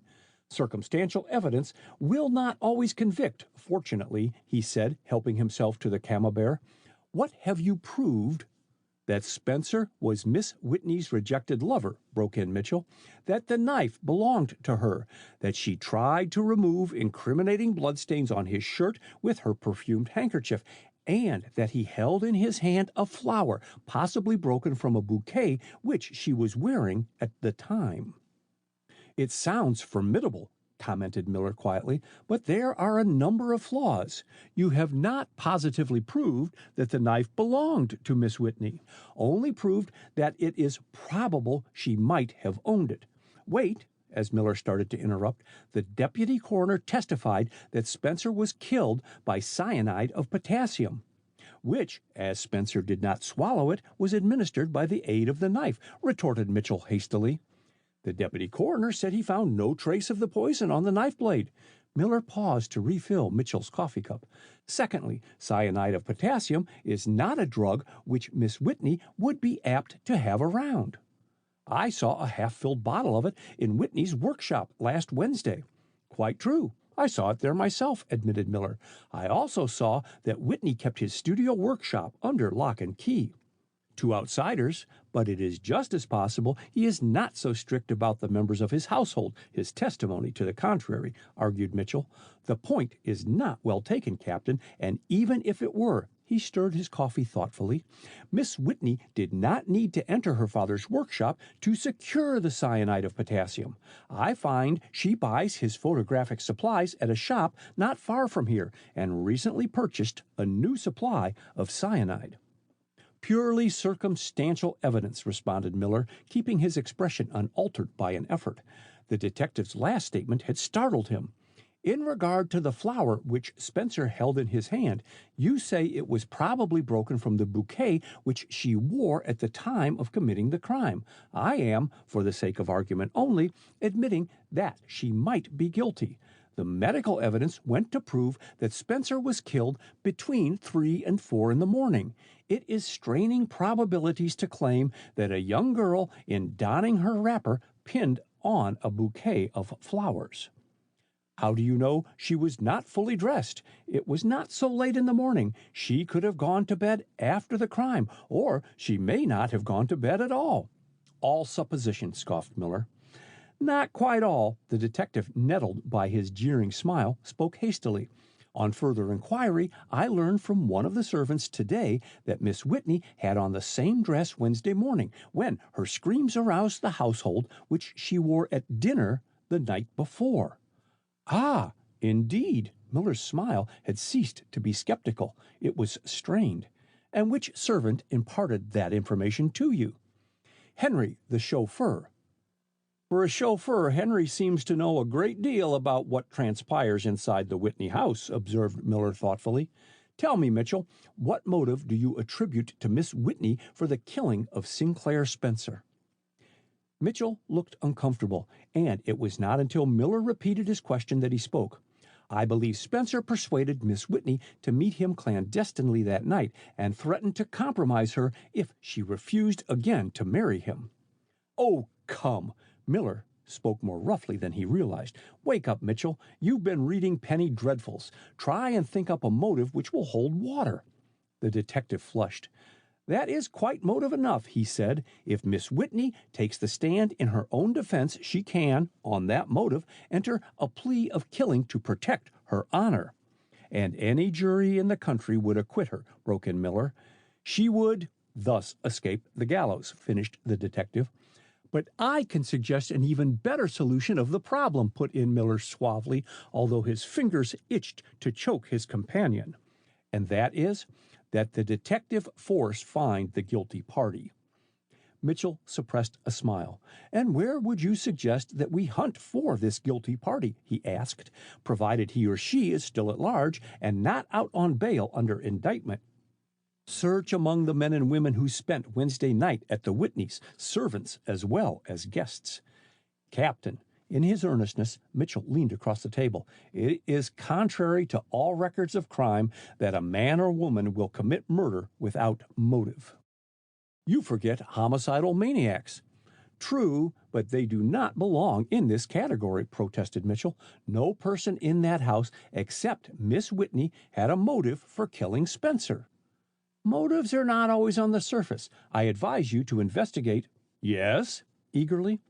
Circumstantial evidence will not always convict, fortunately, he said, helping himself to the camembert. What have you proved? That Spencer was Miss Whitney's rejected lover, broke in Mitchell, that the knife belonged to her, that she tried to remove incriminating bloodstains on his shirt with her perfumed handkerchief, and that he held in his hand a flower, possibly broken from a bouquet which she was wearing at the time. It sounds formidable, commented Miller quietly, but there are a number of flaws. You have not positively proved that the knife belonged to Miss Whitney, only proved that it is probable she might have owned it. Wait, as Miller started to interrupt, the deputy coroner testified that Spencer was killed by cyanide of potassium, which, as Spencer did not swallow it, was administered by the aid of the knife, retorted Mitchell hastily. The deputy coroner said he found no trace of the poison on the knife blade. Miller paused to refill Mitchell's coffee cup. Secondly, cyanide of potassium is not a drug which Miss Whitney would be apt to have around. I saw a half-filled bottle of it in Whitney's workshop last Wednesday. Quite true. I saw it there myself, admitted Miller. I also saw that Whitney kept his studio workshop under lock and key. To outsiders, but it is just as possible he is not so strict about the members of his household, his testimony to the contrary, argued Mitchell. The point is not well taken, Captain, and even if it were, he stirred his coffee thoughtfully, Miss Whitney did not need to enter her father's workshop to secure the cyanide of potassium. I find she buys his photographic supplies at a shop not far from here and recently purchased a new supply of cyanide. Purely circumstantial evidence, responded Miller, keeping his expression unaltered by an effort. The detective's last statement had startled him. In regard to the flower which Spencer held in his hand, you say it was probably broken from the bouquet which she wore at the time of committing the crime. I am, for the sake of argument only, admitting that she might be guilty. The medical evidence went to prove that Spencer was killed between 3 and 4 in the morning. It is straining probabilities to claim that a young girl, in donning her wrapper, pinned on a bouquet of flowers. How do you know she was not fully dressed? It was not so late in the morning. She could have gone to bed after the crime, or she may not have gone to bed at all. All supposition, scoffed Miller. Not quite all. The detective, nettled by his jeering smile, spoke hastily. On further inquiry, I learned from one of the servants today that Miss Whitney had on the same dress Wednesday morning, when her screams aroused the household, which she wore at dinner the night before. Ah, indeed. Miller's smile had ceased to be skeptical. It was strained. And which servant imparted that information to you? Henry, the chauffeur. For a chauffeur, Henry seems to know a great deal about what transpires inside the Whitney house, observed Miller thoughtfully. Tell me, Mitchell, what motive do you attribute to Miss Whitney for the killing of Sinclair Spencer? Mitchell looked uncomfortable, and it was not until Miller repeated his question that he spoke. I believe Spencer persuaded Miss Whitney to meet him clandestinely that night and threatened to compromise her if she refused again to marry him. Oh, come! Miller spoke more roughly than he realized. Wake up, Mitchell. You've been reading penny dreadfuls. Try and think up a motive which will hold water. The detective flushed. That is quite motive enough, he said. If Miss Whitney takes the stand in her own defense, she can, on that motive, enter a plea of killing to protect her honor. And any jury in the country would acquit her, broke in Miller. She would thus escape the gallows, finished the detective. But I can suggest an even better solution of the problem, put in Miller suavely, although his fingers itched to choke his companion. And that is that the detective force find the guilty party. Mitchell suppressed a smile. "And where would you suggest that we hunt for this guilty party?" he asked, "provided he or she is still at large and not out on bail under indictment." "Search among the men and women who spent Wednesday night at the Whitneys, servants as well as guests." "Captain," in his earnestness, Mitchell leaned across the table, "it is contrary to all records of crime that a man or woman will commit murder without motive." "You forget homicidal maniacs." "True, but they do not belong in this category," protested Mitchell. "No person in that house except Miss Whitney had a motive for killing Spencer." "Motives are not always on the surface. I advise you to investigate." "Yes?" eagerly.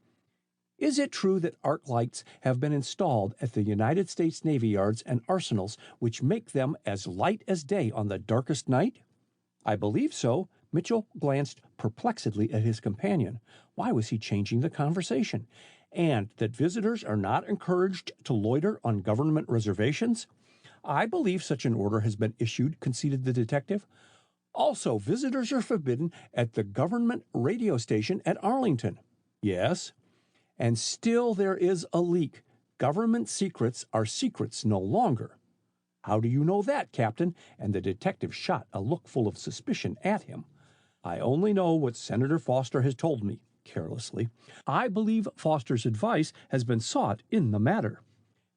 "Is it true that arc lights have been installed at the United States Navy yards and arsenals which make them as light as day on the darkest night?" "I believe so." Mitchell glanced perplexedly at his companion. Why was he changing the conversation? "And that visitors are not encouraged to loiter on government reservations?" "I believe such an order has been issued," conceded the detective. "Also, visitors are forbidden at the government radio station at Arlington." "Yes." "And still there is a leak. Government secrets are secrets no longer." "How do you know that, Captain?" And the detective shot a look full of suspicion at him. "I only know what Senator Foster has told me," carelessly. "I believe Foster's advice has been sought in the matter."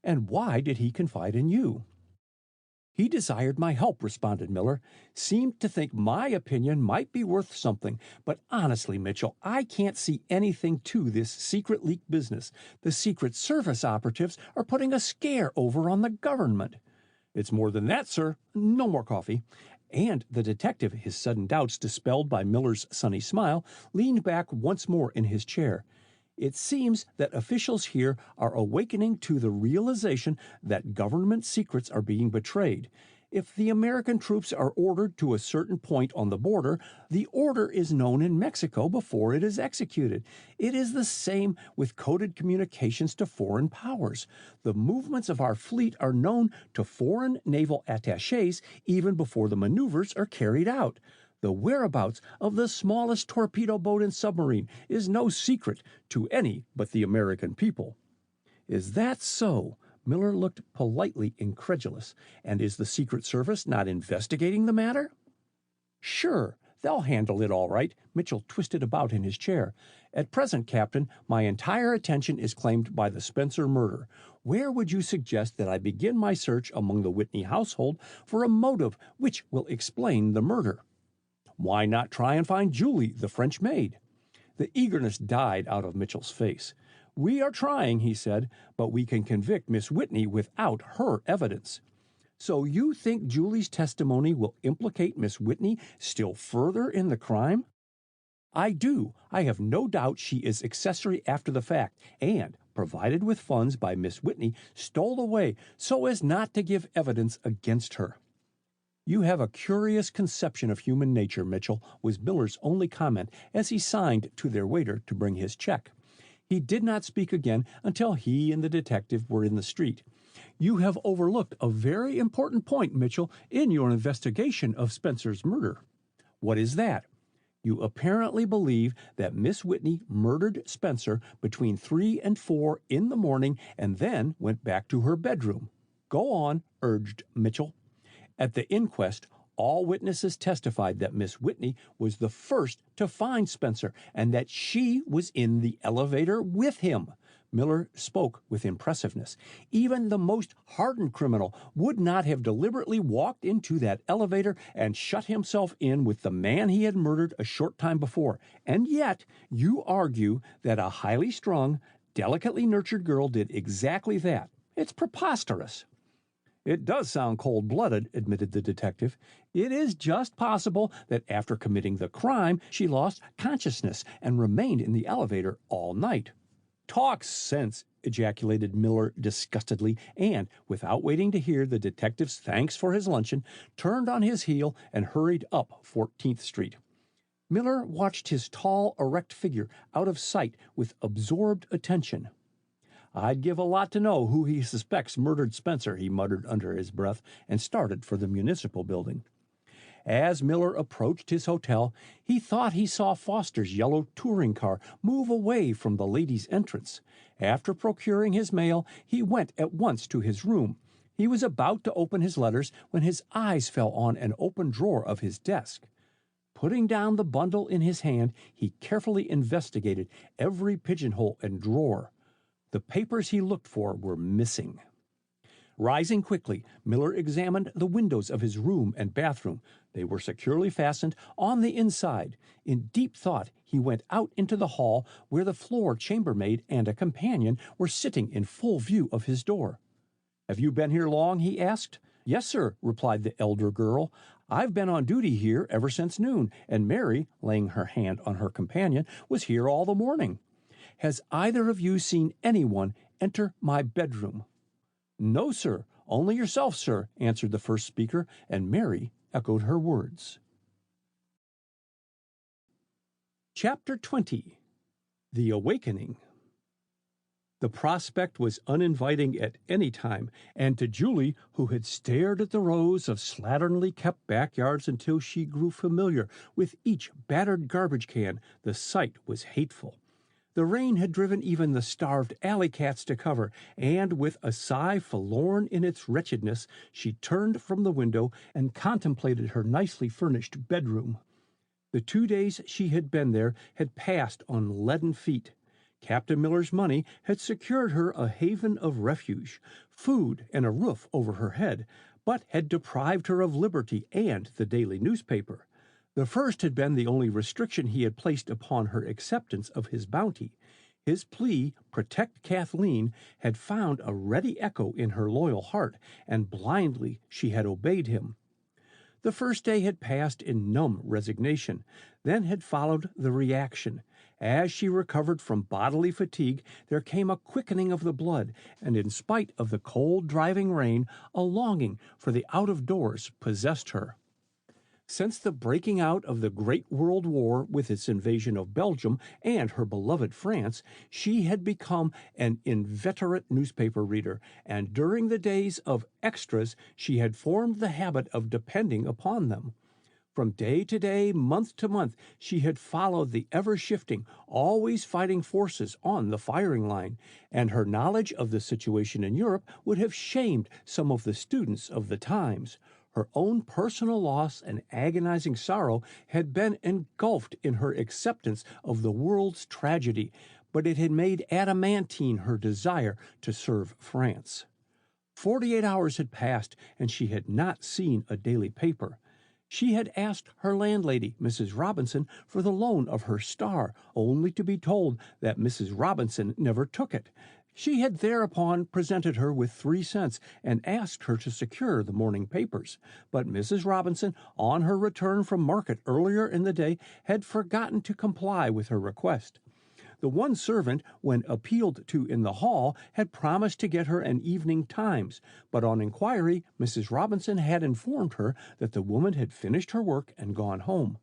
"And why did he confide in you?" "He desired my help," responded Miller. "Seemed to think my opinion might be worth something. But honestly, Mitchell, I can't see anything to this secret leak business. The Secret Service operatives are putting a scare over on the government." "It's more than that, sir. No more coffee." And the detective, his sudden doubts dispelled by Miller's sunny smile, leaned back once more in his chair. "It seems that officials here are awakening to the realization that government secrets are being betrayed. If the American troops are ordered to a certain point on the border, the order is known in Mexico before it is executed. It is the same with coded communications to foreign powers. The movements of our fleet are known to foreign naval attachés even before the maneuvers are carried out. The whereabouts of the smallest torpedo boat and submarine is no secret to any but the American people." "Is that so?" Miller looked politely incredulous. "And is the Secret Service not investigating the matter?" "Sure, they'll handle it all right." Mitchell twisted about in his chair. "At present, Captain, my entire attention is claimed by the Spencer murder. Where would you suggest that I begin my search among the Whitney household for a motive which will explain the murder?" "Why not try and find Julie, the French maid?" The eagerness died out of Mitchell's face. "We are trying," he said, "but we can convict Miss Whitney without her evidence." "So you think Julie's testimony will implicate Miss Whitney still further in the crime?" "I do. I have no doubt she is accessory after the fact, and, provided with funds by Miss Whitney, stole away so as not to give evidence against her." "You have a curious conception of human nature, Mitchell," was Miller's only comment as he signed to their waiter to bring his check. He did not speak again until he and the detective were in the street. "You have overlooked a very important point, Mitchell, in your investigation of Spencer's murder." "What is that?" "You apparently believe that Miss Whitney murdered Spencer between 3 and 4 in the morning and then went back to her bedroom." "Go on," urged Mitchell. "At the inquest, all witnesses testified that Miss Whitney was the first to find Spencer and that she was in the elevator with him." Miller spoke with impressiveness. "Even the most hardened criminal would not have deliberately walked into that elevator and shut himself in with the man he had murdered a short time before. And yet, you argue that a highly strung, delicately nurtured girl did exactly that. It's preposterous." "It does sound cold-blooded," admitted the detective. "It is just possible that after committing the crime, she lost consciousness and remained in the elevator all night." "Talk sense," ejaculated Miller disgustedly, and, without waiting to hear the detective's thanks for his luncheon, turned on his heel and hurried up 14th Street. Miller watched his tall, erect figure out of sight with absorbed attention. "I'd give a lot to know who he suspects murdered Spencer," he muttered under his breath, and started for the municipal building. As Miller approached his hotel, he thought he saw Foster's yellow touring car move away from the ladies' entrance. After procuring his mail, he went at once to his room. He was about to open his letters when his eyes fell on an open drawer of his desk. Putting down the bundle in his hand, he carefully investigated every pigeonhole and drawer. The papers he looked for were missing. Rising quickly, Miller examined the windows of his room and bathroom. They were securely fastened on the inside. In deep thought, he went out into the hall where the floor chambermaid and a companion were sitting in full view of his door. "Have you been here long?" he asked. "Yes, sir," replied the elder girl. "I've been on duty here ever since noon, and Mary," laying her hand on her companion, "was here all the morning." "Has either of you seen anyone enter my bedroom?" "No, sir, only yourself, sir," answered the first speaker, and Mary echoed her words. Chapter 20. The Awakening. The prospect was uninviting at any time, and to Julie, who had stared at the rows of slatternly kept backyards until she grew familiar with each battered garbage can, the sight was hateful. The rain had driven even the starved alley cats to cover, and with a sigh forlorn in its wretchedness, she turned from the window and contemplated her nicely furnished bedroom. The 2 days she had been there had passed on leaden feet. Captain Miller's money had secured her a haven of refuge, food, and a roof over her head, but had deprived her of liberty and the daily newspaper. The first had been the only restriction he had placed upon her acceptance of his bounty. His plea, "Protect Kathleen," had found a ready echo in her loyal heart, and blindly she had obeyed him. The first day had passed in numb resignation. Then had followed the reaction. As she recovered from bodily fatigue, there came a quickening of the blood, and in spite of the cold driving rain, a longing for the out-of-doors possessed her. Since the breaking out of the Great World War with its invasion of Belgium and her beloved France, she had become an inveterate newspaper reader, and during the days of extras she had formed the habit of depending upon them. From day to day, month to month, she had followed the ever-shifting, always fighting forces on the firing line, and her knowledge of the situation in Europe would have shamed some of the students of the times. Her own personal loss and agonizing sorrow had been engulfed in her acceptance of the world's tragedy, but it had made adamantine her desire to serve France. 48 hours had passed, and she had not seen a daily paper. She had asked her landlady, Mrs. Robinson, for the loan of her Star, only to be told that Mrs. Robinson never took it. She had thereupon presented her with 3 cents and asked her to secure the morning papers. But Mrs. Robinson, on her return from market earlier in the day, had forgotten to comply with her request. The one servant, when appealed to in the hall, had promised to get her an evening Times, but on inquiry, Mrs. Robinson had informed her that the woman had finished her work and gone home.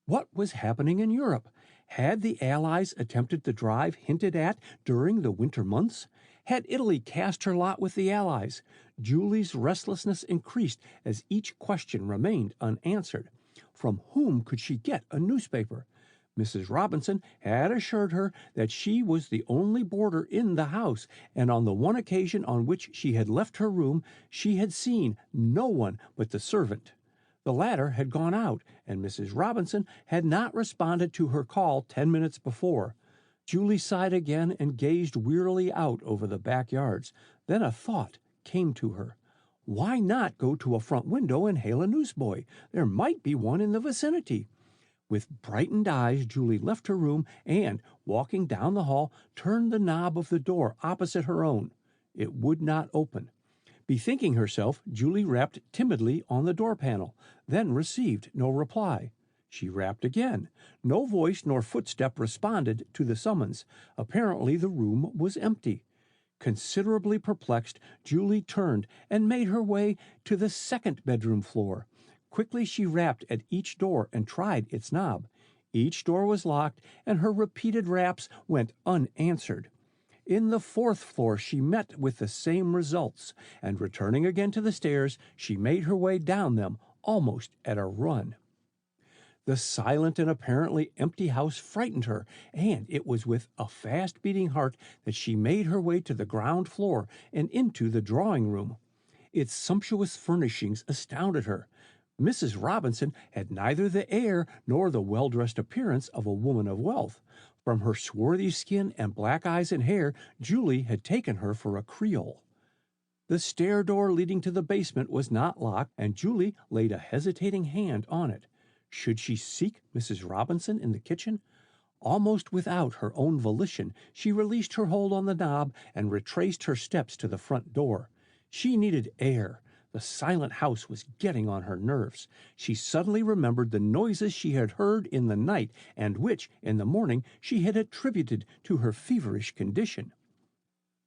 What was happening in Europe? Had the Allies attempted the drive hinted at during the winter months? Had Italy cast her lot with the Allies? Julie's restlessness increased as each question remained unanswered. From whom could she get a newspaper? Mrs. Robinson had assured her that she was the only boarder in the house, and on the one occasion on which she had left her room, she had seen no one but the servant. The latter had gone out, and Mrs. Robinson had not responded to her call 10 minutes before. Julie sighed again and gazed wearily out over the backyards. Then a thought came to her. Why not go to a front window and hail a newsboy? There might be one in the vicinity. With brightened eyes, Julie left her room and, walking down the hall, turned the knob of the door opposite her own. It would not open. Bethinking herself, Julie rapped timidly on the door panel, then received no reply. She rapped again. No voice nor footstep responded to the summons. Apparently the room was empty. Considerably perplexed, Julie turned and made her way to the second bedroom floor. Quickly she rapped at each door and tried its knob. Each door was locked, and her repeated raps went unanswered. In the fourth floor she met with the same results, and returning again to the stairs, she made her way down them, almost at a run. The silent and apparently empty house frightened her, and it was with a fast-beating heart that she made her way to the ground floor and into the drawing room. Its sumptuous furnishings astounded her. Mrs. Robinson had neither the air nor the well-dressed appearance of a woman of wealth. From her swarthy skin and black eyes and hair, Julie had taken her for a Creole. The stair door leading to the basement was not locked, and Julie laid a hesitating hand on it. Should she seek Mrs. Robinson in the kitchen? Almost without her own volition, she released her hold on the knob and retraced her steps to the front door. She needed air. The silent house was getting on her nerves. She suddenly remembered the noises she had heard in the night and which, in the morning, she had attributed to her feverish condition.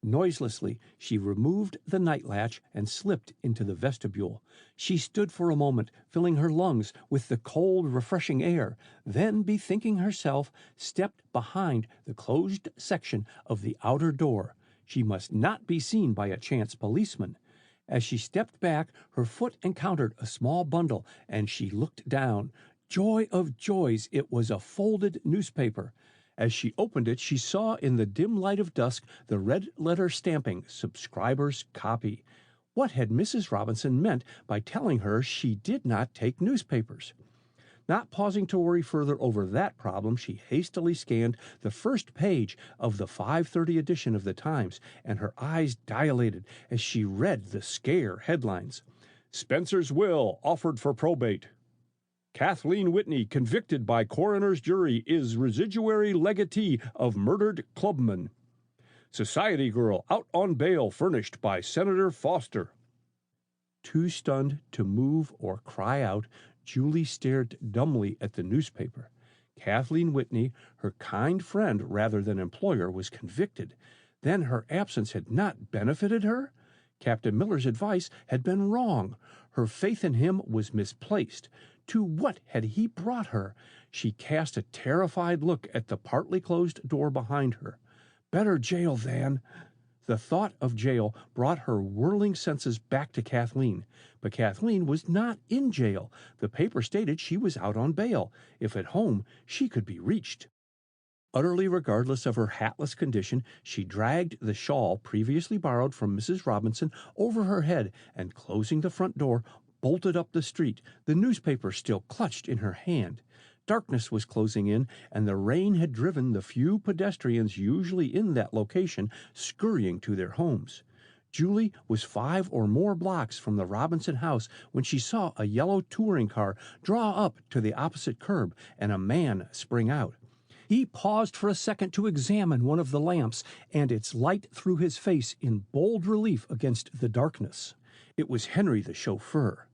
Noiselessly, she removed the night latch and slipped into the vestibule. She stood for a moment, filling her lungs with the cold, refreshing air, then, bethinking herself, stepped behind the closed section of the outer door. She must not be seen by a chance policeman. As she stepped back, her foot encountered a small bundle, and she looked down. Joy of joys, it was a folded newspaper. As she opened it, she saw in the dim light of dusk the red letter stamping, "Subscriber's Copy." What had Mrs. Robinson meant by telling her she did not take newspapers? Not pausing to worry further over that problem, she hastily scanned the first page of the 5:30 edition of the Times, and her eyes dilated as she read the scare headlines. "Spencer's will offered for probate." "Kathleen Whitney, convicted by coroner's jury, is residuary legatee of murdered clubman." "Society girl out on bail furnished by Senator Foster." Too stunned to move or cry out, Julie stared dumbly at the newspaper. Kathleen Whitney, her kind friend rather than employer, was convicted. Then her absence had not benefited her? Captain Miller's advice had been wrong. Her faith in him was misplaced. To what had he brought her? She cast a terrified look at the partly closed door behind her. Better jail than... The thought of jail brought her whirling senses back to Kathleen. But Kathleen was not in jail. The paper stated she was out on bail. If at home, she could be reached. Utterly regardless of her hatless condition, she dragged the shawl previously borrowed from Mrs. Robinson over her head and, closing the front door, bolted up the street, the newspaper still clutched in her hand. Darkness was closing in, and the rain had driven the few pedestrians usually in that location scurrying to their homes. Julie was 5 or more blocks from the Robinson house when she saw a yellow touring car draw up to the opposite curb and a man spring out. He paused for a second to examine one of the lamps, and its light threw his face in bold relief against the darkness. It was Henry, the chauffeur.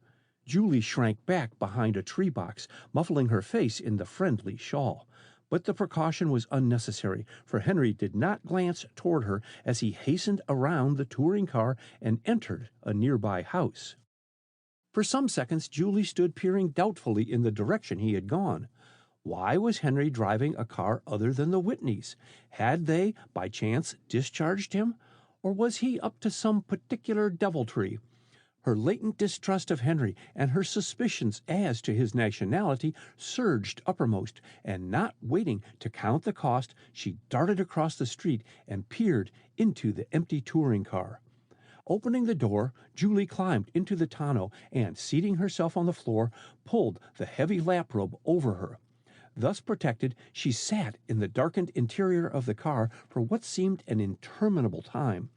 Julie shrank back behind a tree box, muffling her face in the friendly shawl. But the precaution was unnecessary, for Henry did not glance toward her as he hastened around the touring car and entered a nearby house. For some seconds, Julie stood peering doubtfully in the direction he had gone. Why was Henry driving a car other than the Whitneys? Had they, by chance, discharged him? Or was he up to some particular deviltry? Her latent distrust of Henry and her suspicions as to his nationality surged uppermost, and not waiting to count the cost, she darted across the street and peered into the empty touring car. Opening the door, Julie climbed into the tonneau and, seating herself on the floor, pulled the heavy lap-robe over her. Thus protected, she sat in the darkened interior of the car for what seemed an interminable time.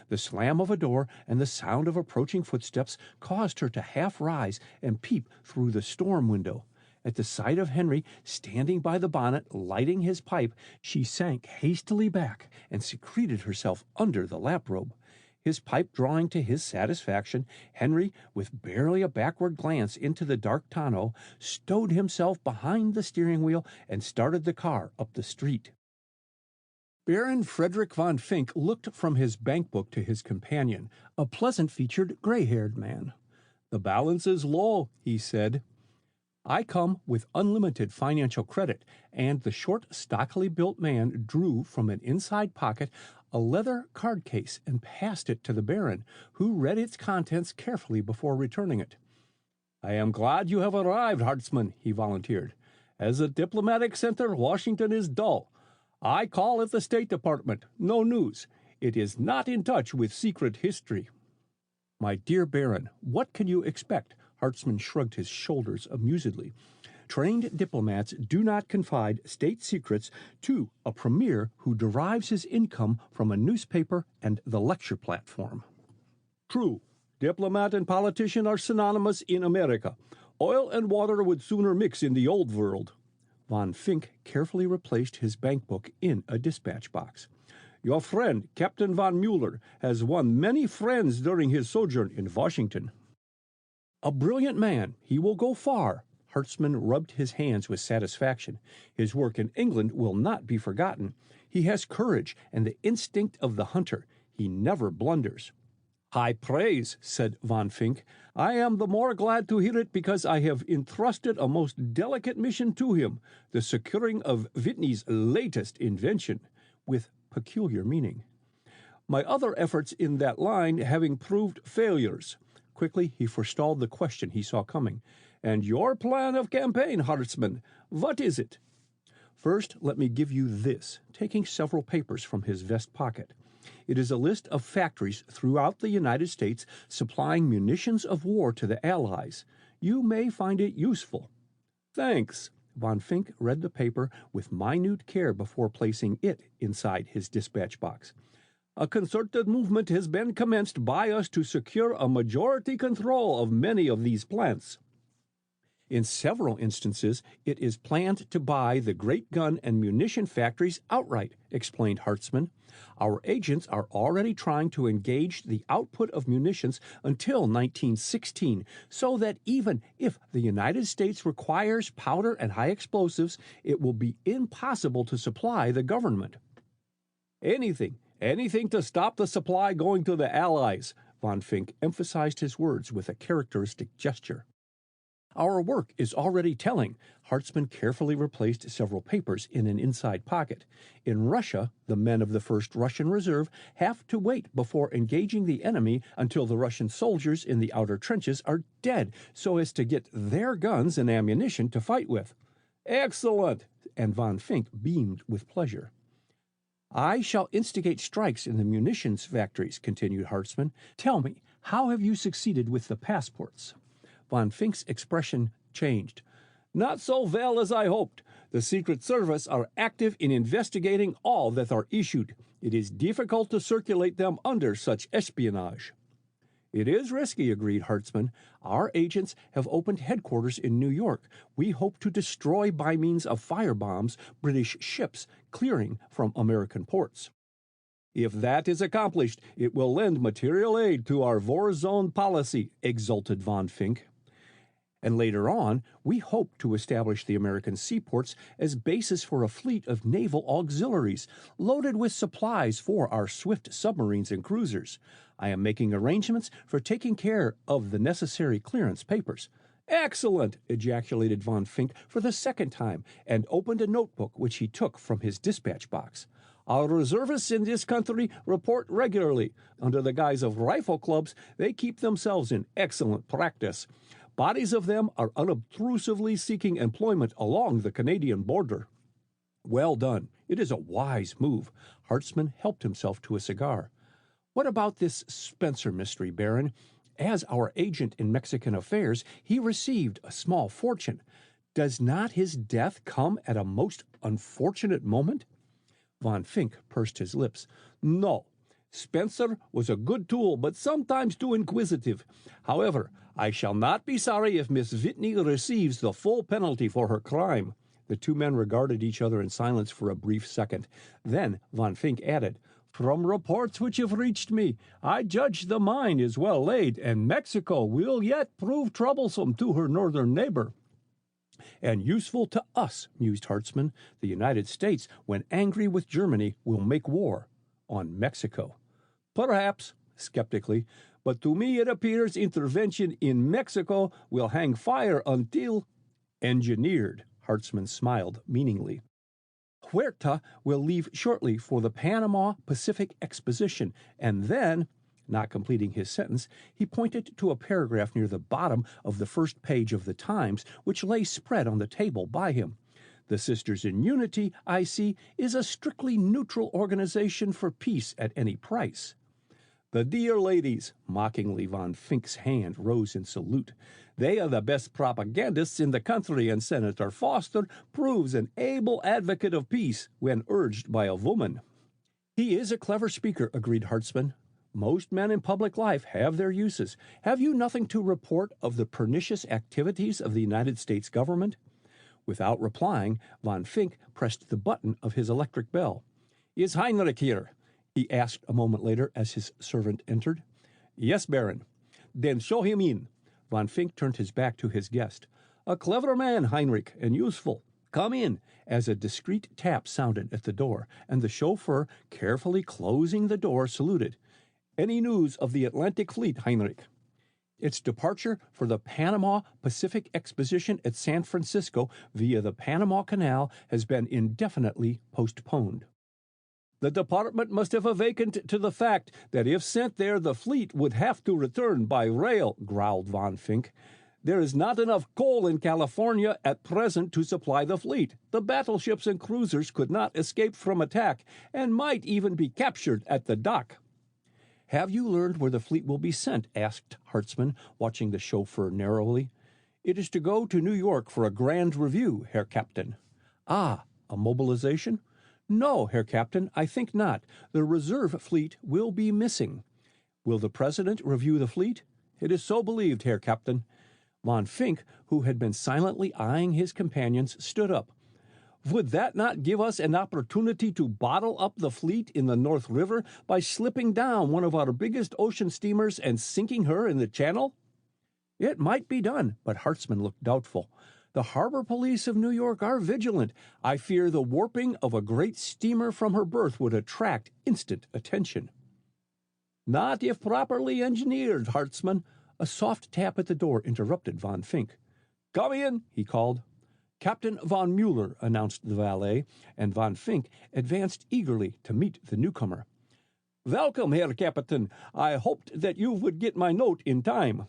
The slam of a door and the sound of approaching footsteps caused her to half rise and peep through the storm window. At the sight of Henry standing by the bonnet, lighting his pipe, she sank hastily back and secreted herself under the lap-robe. His pipe drawing to his satisfaction, Henry, with barely a backward glance into the dark tonneau, stowed himself behind the steering wheel and started the car up the street. Baron Frederick von Fink looked from his bank book to his companion, a pleasant-featured, gray-haired man. "The balance is low," he said. "I come with unlimited financial credit," and the short, stockily built man drew from an inside pocket a leather card case and passed it to the Baron, who read its contents carefully before returning it. I am glad you have arrived, Hartzman, he volunteered. As a diplomatic center, Washington is dull. I call at the State Department. No news. It is not in touch with secret history. My dear Baron, what can you expect? Hartzman shrugged his shoulders amusedly. Trained diplomats do not confide state secrets to a premier who derives his income from a newspaper and the lecture platform. True. Diplomat and politician are synonymous in America. Oil and water would sooner mix in the old world. Von Fink carefully replaced his bankbook in a dispatch box. Your friend, Captain von Mueller, has won many friends during his sojourn in Washington. A brilliant man. He will go far. Hartzman rubbed his hands with satisfaction. His work in England will not be forgotten. He has courage and the instinct of the hunter. He never blunders. High praise, said von Fink. I am the more glad to hear it because I have entrusted a most delicate mission to him, the securing of Whitney's latest invention, with peculiar meaning. My other efforts in that line having proved failures. Quickly he forestalled the question he saw coming. And your plan of campaign, Hartzman, what is it? First, let me give you this, taking several papers from his vest pocket. It is a list of factories throughout the United States supplying munitions of war to the Allies. You may find it useful. Thanks. Von Fink read the paper with minute care before placing it inside his dispatch box. A concerted movement has been commenced by us to secure a majority control of many of these plants. In several instances, it is planned to buy the great gun and munition factories outright, explained Hartzman. Our agents are already trying to engage the output of munitions until 1916, so that even if the United States requires powder and high explosives, it will be impossible to supply the government. Anything to stop the supply going to the Allies, Von Fink emphasized his words with a characteristic gesture. Our work is already telling. Hartzman carefully replaced several papers in an inside pocket. In Russia, the men of the 1st Russian Reserve have to wait before engaging the enemy until the Russian soldiers in the outer trenches are dead, so as to get their guns and ammunition to fight with. Excellent! And Von Fink beamed with pleasure. I shall instigate strikes in the munitions factories, continued Hartzman. Tell me, how have you succeeded with the passports? Von Fink's expression changed. Not so well as I hoped. The Secret Service are active in investigating all that are issued. It is difficult to circulate them under such espionage. It is risky, agreed Hartzman. Our agents have opened headquarters in New York. We hope to destroy by means of firebombs British ships clearing from American ports. If that is accomplished, it will lend material aid to our war zone policy, exulted Von Fink. And later on, we hope to establish the American seaports as bases for a fleet of naval auxiliaries, loaded with supplies for our swift submarines and cruisers. I am making arrangements for taking care of the necessary clearance papers. Excellent! Ejaculated Von Fink for the second time, and opened a notebook which he took from his dispatch box. Our reservists in this country report regularly. Under the guise of rifle clubs, they keep themselves in excellent practice. Bodies of them are unobtrusively seeking employment along the Canadian border. Well done. It is a wise move. Hartzman helped himself to a cigar. What about this Spencer mystery, Baron? As our agent in Mexican affairs, he received a small fortune. Does not his death come at a most unfortunate moment? Von Fink pursed his lips. No. Spencer was a good tool, but sometimes too inquisitive. However, I shall not be sorry if Miss Whitney receives the full penalty for her crime. The two men regarded each other in silence for a brief second. Then Von Fink added, From reports which have reached me, I judge the mine is well laid, and Mexico will yet prove troublesome to her northern neighbor. And useful to us, mused Hartzman. The United States, when angry with Germany, will make war on Mexico. Perhaps, skeptically, but to me it appears intervention in Mexico will hang fire until... Engineered, Hartzman smiled meaningly. Huerta will leave shortly for the Panama Pacific Exposition, and then... Not completing his sentence, he pointed to a paragraph near the bottom of the first page of the Times, which lay spread on the table by him. The Sisters in Unity, I see, is a strictly neutral organization for peace at any price. The dear ladies, mockingly von Fink's hand rose in salute. They are the best propagandists in the country, and Senator Foster proves an able advocate of peace when urged by a woman. He is a clever speaker, agreed Hartzman. Most men in public life have their uses. Have you nothing to report of the pernicious activities of the United States government? Without replying, von Fink pressed the button of his electric bell. Is Heinrich here? He asked a moment later as his servant entered. Yes, Baron. Then show him in. Von Fink turned his back to his guest. A clever man, Heinrich, and useful. Come in, as a discreet tap sounded at the door, and the chauffeur, carefully closing the door, saluted. Any news of the Atlantic Fleet, Heinrich? Its departure for the Panama Pacific Exposition at San Francisco via the Panama Canal has been indefinitely postponed. The department must have awakened to the fact that if sent there, the fleet would have to return by rail, growled von Fink. There is not enough coal in California at present to supply the fleet. The battleships and cruisers could not escape from attack and might even be captured at the dock. Have you learned where the fleet will be sent? Asked Hartzman, watching the chauffeur narrowly. It is to go to New York for a grand review, Herr Captain. Ah, a mobilization? No, Herr Captain, I think not. The reserve fleet will be missing. Will the President review the fleet? It is so believed, Herr Captain. Von Fink, who had been silently eyeing his companions, stood up. Would that not give us an opportunity to bottle up the fleet in the North River by slipping down one of our biggest ocean steamers and sinking her in the channel? It might be done, but Hartzman looked doubtful. The harbor police of New York are vigilant. I fear the warping of a great steamer from her berth would attract instant attention. Not if properly engineered, Hartzman. A soft tap at the door interrupted von Fink. Come in, he called. Captain von Mueller, announced the valet, and von Fink advanced eagerly to meet the newcomer. Welcome, Herr Captain. I hoped that you would get my note in time.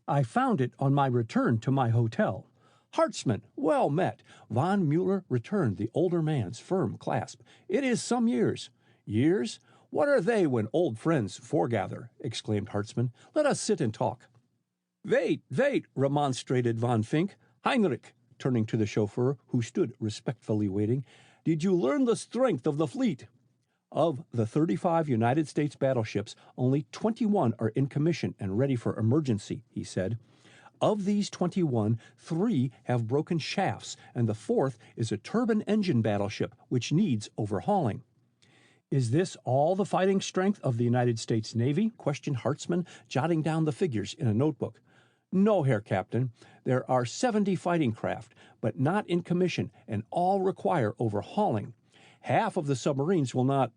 I found it on my return to my hotel. Hartzman, well met. Von Mueller returned the older man's firm clasp. It is some years. Years? What are they when old friends foregather? Exclaimed Hartzman. Let us sit and talk. Wait, remonstrated von Fink. Heinrich, turning to the chauffeur, who stood respectfully waiting, did you learn the strength of the fleet? Of the 35 United States battleships, only 21 are in commission and ready for emergency, he said. Of these 21, 3 have broken shafts, and the 4th is a turbine engine battleship which needs overhauling. Is this all the fighting strength of the United States Navy? Questioned Hartzman, jotting down the figures in a notebook. No, Herr Captain. There are 70 fighting craft, but not in commission, and all require overhauling. Half of the submarines will not,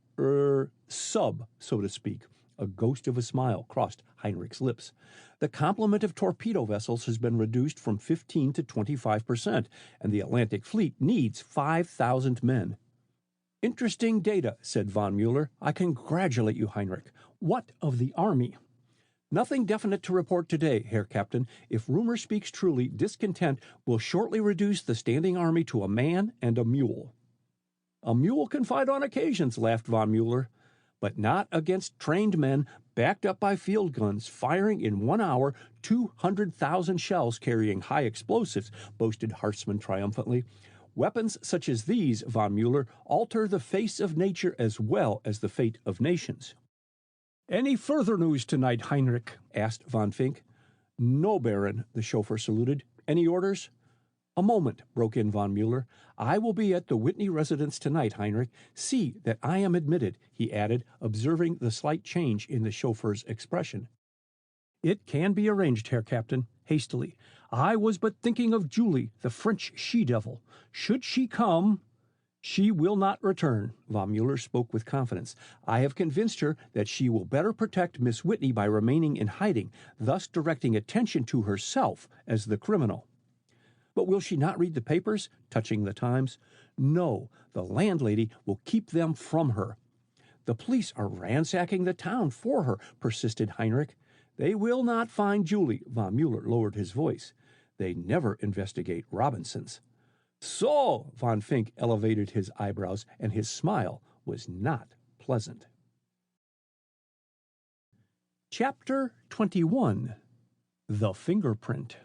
sub, so to speak. A ghost of a smile crossed Heinrich's lips. The complement of torpedo vessels has been reduced from 15 to 25%, and the Atlantic Fleet needs 5,000 men. Interesting data, said von Mueller. I congratulate you, Heinrich. What of the Army? Nothing definite to report today, Herr Captain. If rumor speaks truly, discontent will shortly reduce the standing army to a man and a mule. A mule can fight on occasions, laughed von Mueller, but not against trained men backed up by field guns, firing in 1 hour 200,000 shells carrying high explosives, boasted Hartzman triumphantly. Weapons such as these, von Mueller, alter the face of nature as well as the fate of nations. Any further news tonight, Heinrich? Asked von Fink. No, Baron, the chauffeur saluted. Any orders? A moment, broke in von Mueller. I will be at the Whitney residence tonight, Heinrich. See that I am admitted, he added, observing the slight change in the chauffeur's expression. It can be arranged, Herr Captain, hastily. I was but thinking of Julie, the French she-devil. Should she come... She will not return, von Mueller spoke with confidence. I have convinced her that she will better protect Miss Whitney by remaining in hiding, thus directing attention to herself as the criminal. But will she not read the papers, touching the Times? No, the landlady will keep them from her. The police are ransacking the town for her, persisted Heinrich. They will not find Julie. Von Mueller lowered his voice. They never investigate Robinsons. So, von Fink elevated his eyebrows, and his smile was not pleasant. Chapter 21. The Fingerprint.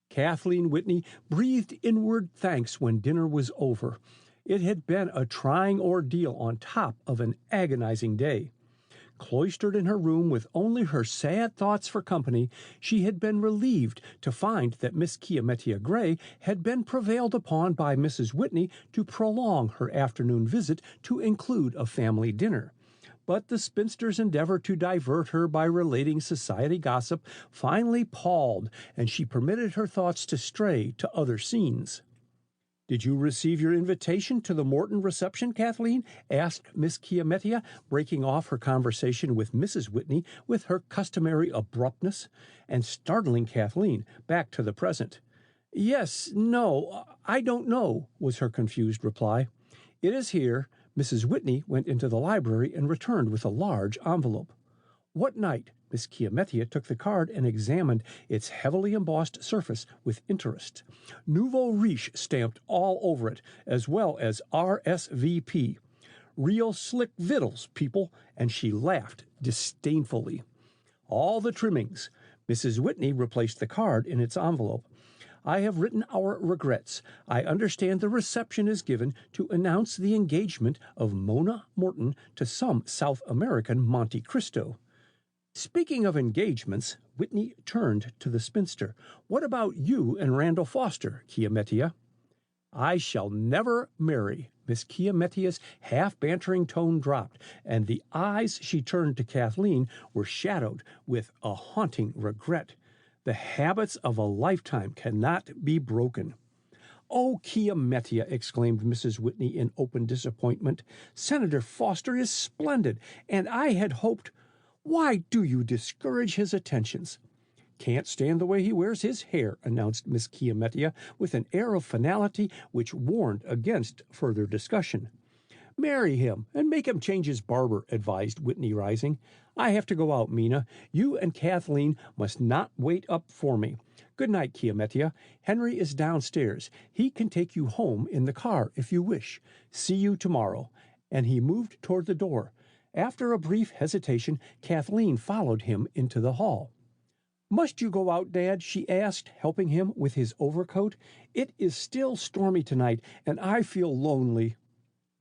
Kathleen Whitney breathed inward thanks when dinner was over. It had been a trying ordeal on top of an agonizing day. Cloistered in her room with only her sad thoughts for company, she had been relieved to find that Miss Kiametia Gray had been prevailed upon by Mrs. Whitney to prolong her afternoon visit to include a family dinner. But the spinster's endeavor to divert her by relating society gossip finally palled, and she permitted her thoughts to stray to other scenes. "Did you receive your invitation to the Morton reception, Kathleen?" asked Miss Kiametia, breaking off her conversation with Mrs. Whitney with her customary abruptness, and startling Kathleen back to the present. "Yes, no, I don't know," was her confused reply. "It is here." Mrs. Whitney went into the library and returned with a large envelope. "What night?" Miss Kiametia took the card and examined its heavily embossed surface with interest. Nouveau riche stamped all over it, as well as RSVP. "Real slick victuals, people," and she laughed disdainfully. "All the trimmings." Mrs. Whitney replaced the card in its envelope. "I have written our regrets. I understand the reception is given to announce the engagement of Mona Morton to some South American Monte Cristo." Speaking of engagements, Whitney turned to the spinster. "What about you and Randall Foster, Kiametia?" "I shall never marry." Miss Kiametia's half-bantering tone dropped, and the eyes she turned to Kathleen were shadowed with a haunting regret. The habits of a lifetime cannot be broken. "Oh, Kiametia," exclaimed Mrs. Whitney in open disappointment. "Senator Foster is splendid, and I had hoped—" "Why do you discourage his attentions?" "Can't stand the way he wears his hair," announced Miss Kiametia with an air of finality which warned against further discussion. "Marry him and make him change his barber," advised Whitney, rising. "I have to go out, Mina. You and Kathleen must not wait up for me. Good night, Kiametia. Henry is downstairs. He can take you home in the car if you wish. See you tomorrow." And he moved toward the door. After a brief hesitation, Kathleen followed him into the hall. "Must you go out, Dad?" she asked, helping him with his overcoat. "It is still stormy tonight, and I feel lonely."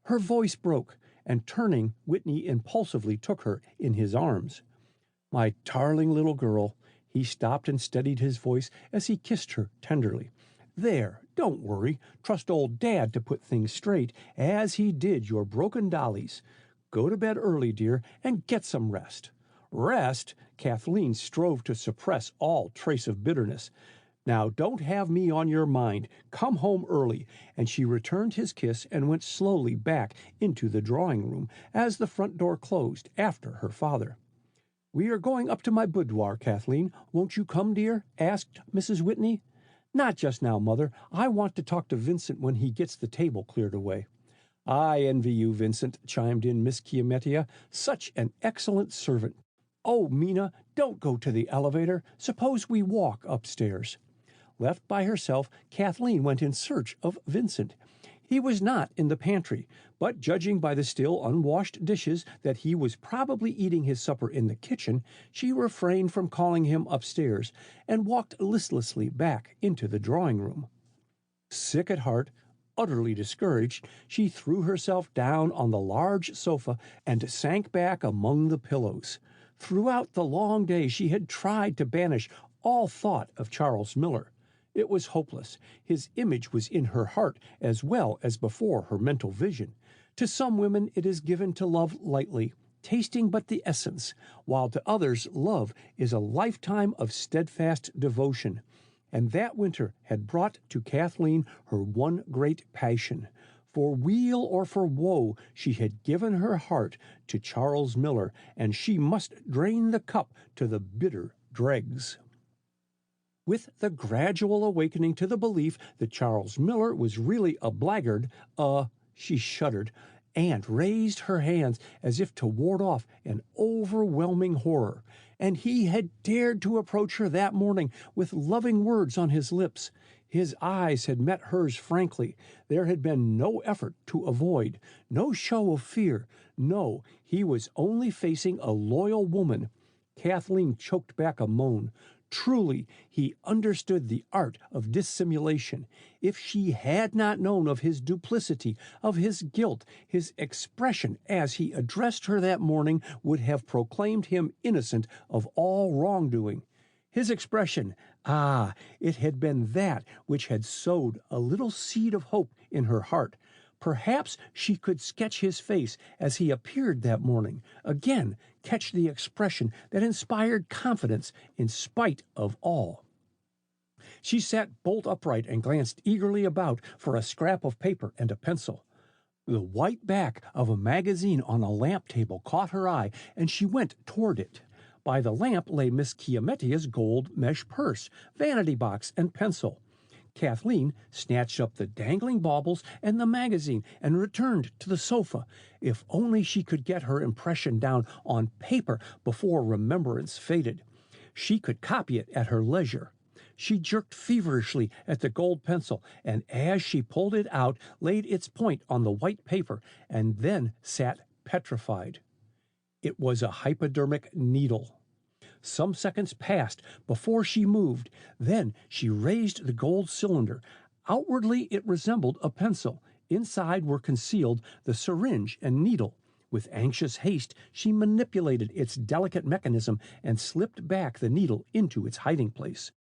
Her voice broke, and turning, Whitney impulsively took her in his arms. "My darling little girl." He stopped and steadied his voice as he kissed her tenderly. "There, don't worry. Trust old Dad to put things straight, as he did your broken dollies. Go to bed early, dear, and get some rest." "Rest?" Kathleen strove to suppress all trace of bitterness. "Now, don't have me on your mind. Come home early." And she returned his kiss and went slowly back into the drawing room as the front door closed after her father. "We are going up to my boudoir, Kathleen. Won't you come, dear?" asked Mrs. Whitney. "Not just now, Mother. I want to talk to Vincent when he gets the table cleared away." "I envy you, Vincent," chimed in Miss Kiametia. "Such an excellent servant." "Oh, Mina, don't go to the elevator. Suppose we walk upstairs." Left by herself, Kathleen went in search of Vincent. He was not in the pantry, but judging by the still unwashed dishes that he was probably eating his supper in the kitchen, she refrained from calling him upstairs and walked listlessly back into the drawing room. Sick at heart, utterly discouraged, she threw herself down on the large sofa and sank back among the pillows. Throughout the long day she had tried to banish all thought of Charles Miller. It was hopeless. His image was in her heart as well as before her mental vision. To some women it is given to love lightly, tasting but the essence, while to others love is a lifetime of steadfast devotion. And that winter had brought to Kathleen her one great passion. For weal or for woe, she had given her heart to Charles Miller, and she must drain the cup to the bitter dregs. With the gradual awakening to the belief that Charles Miller was really a blackguard, she shuddered, Aunt raised her hands as if to ward off an overwhelming horror, and he had dared to approach her that morning with loving words on his lips. His eyes had met hers frankly. There had been no effort to avoid, no show of fear. No, he was only facing a loyal woman. Kathleen choked back a moan. Truly, he understood the art of dissimulation. If she had not known of his duplicity, of his guilt, his expression as he addressed her that morning would have proclaimed him innocent of all wrongdoing. His expression, it had been that which had sowed a little seed of hope in her heart. Perhaps she could sketch his face as he appeared that morning, again catch the expression that inspired confidence in spite of all. She sat bolt upright and glanced eagerly about for a scrap of paper and a pencil. The white back of a magazine on a lamp table caught her eye, and she went toward it. By the lamp lay Miss Chiametia's gold mesh purse, vanity box, and pencil. Kathleen snatched up the dangling baubles and the magazine and returned to the sofa. If only she could get her impression down on paper before remembrance faded. She could copy it at her leisure. She jerked feverishly at the gold pencil, and as she pulled it out, laid its point on the white paper, and then sat petrified. It was a hypodermic needle. Some seconds passed before she moved. Then she raised the gold cylinder. Outwardly it resembled a pencil. Inside were concealed the syringe and needle. With anxious haste she manipulated its delicate mechanism and slipped back the needle into its hiding place.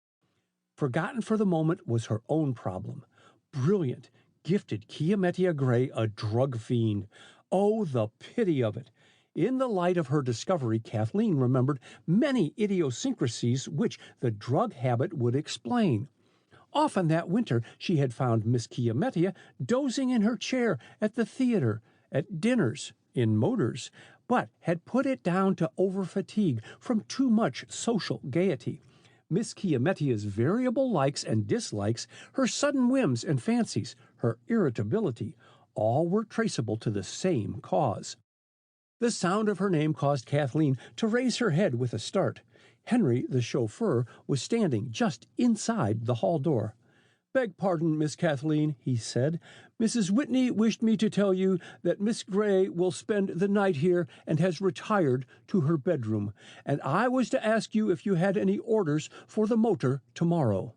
Forgotten for the moment was her own problem. Brilliant, gifted Chiametia Gray a drug fiend. Oh, the pity of it! In the light of her discovery, Kathleen remembered many idiosyncrasies which the drug habit would explain. Often that winter she had found Miss Chiametia dozing in her chair at the theater, at dinners, in motors, but had put it down to over-fatigue from too much social gaiety. Miss Chiametia's variable likes and dislikes, her sudden whims and fancies, her irritability, all were traceable to the same cause. The sound of her name caused Kathleen to raise her head with a start. Henry, the chauffeur, was standing just inside the hall door. "Beg pardon, Miss Kathleen," he said. "Mrs. Whitney wished me to tell you that Miss Gray will spend the night here and has retired to her bedroom, and I was to ask you if you had any orders for the motor tomorrow."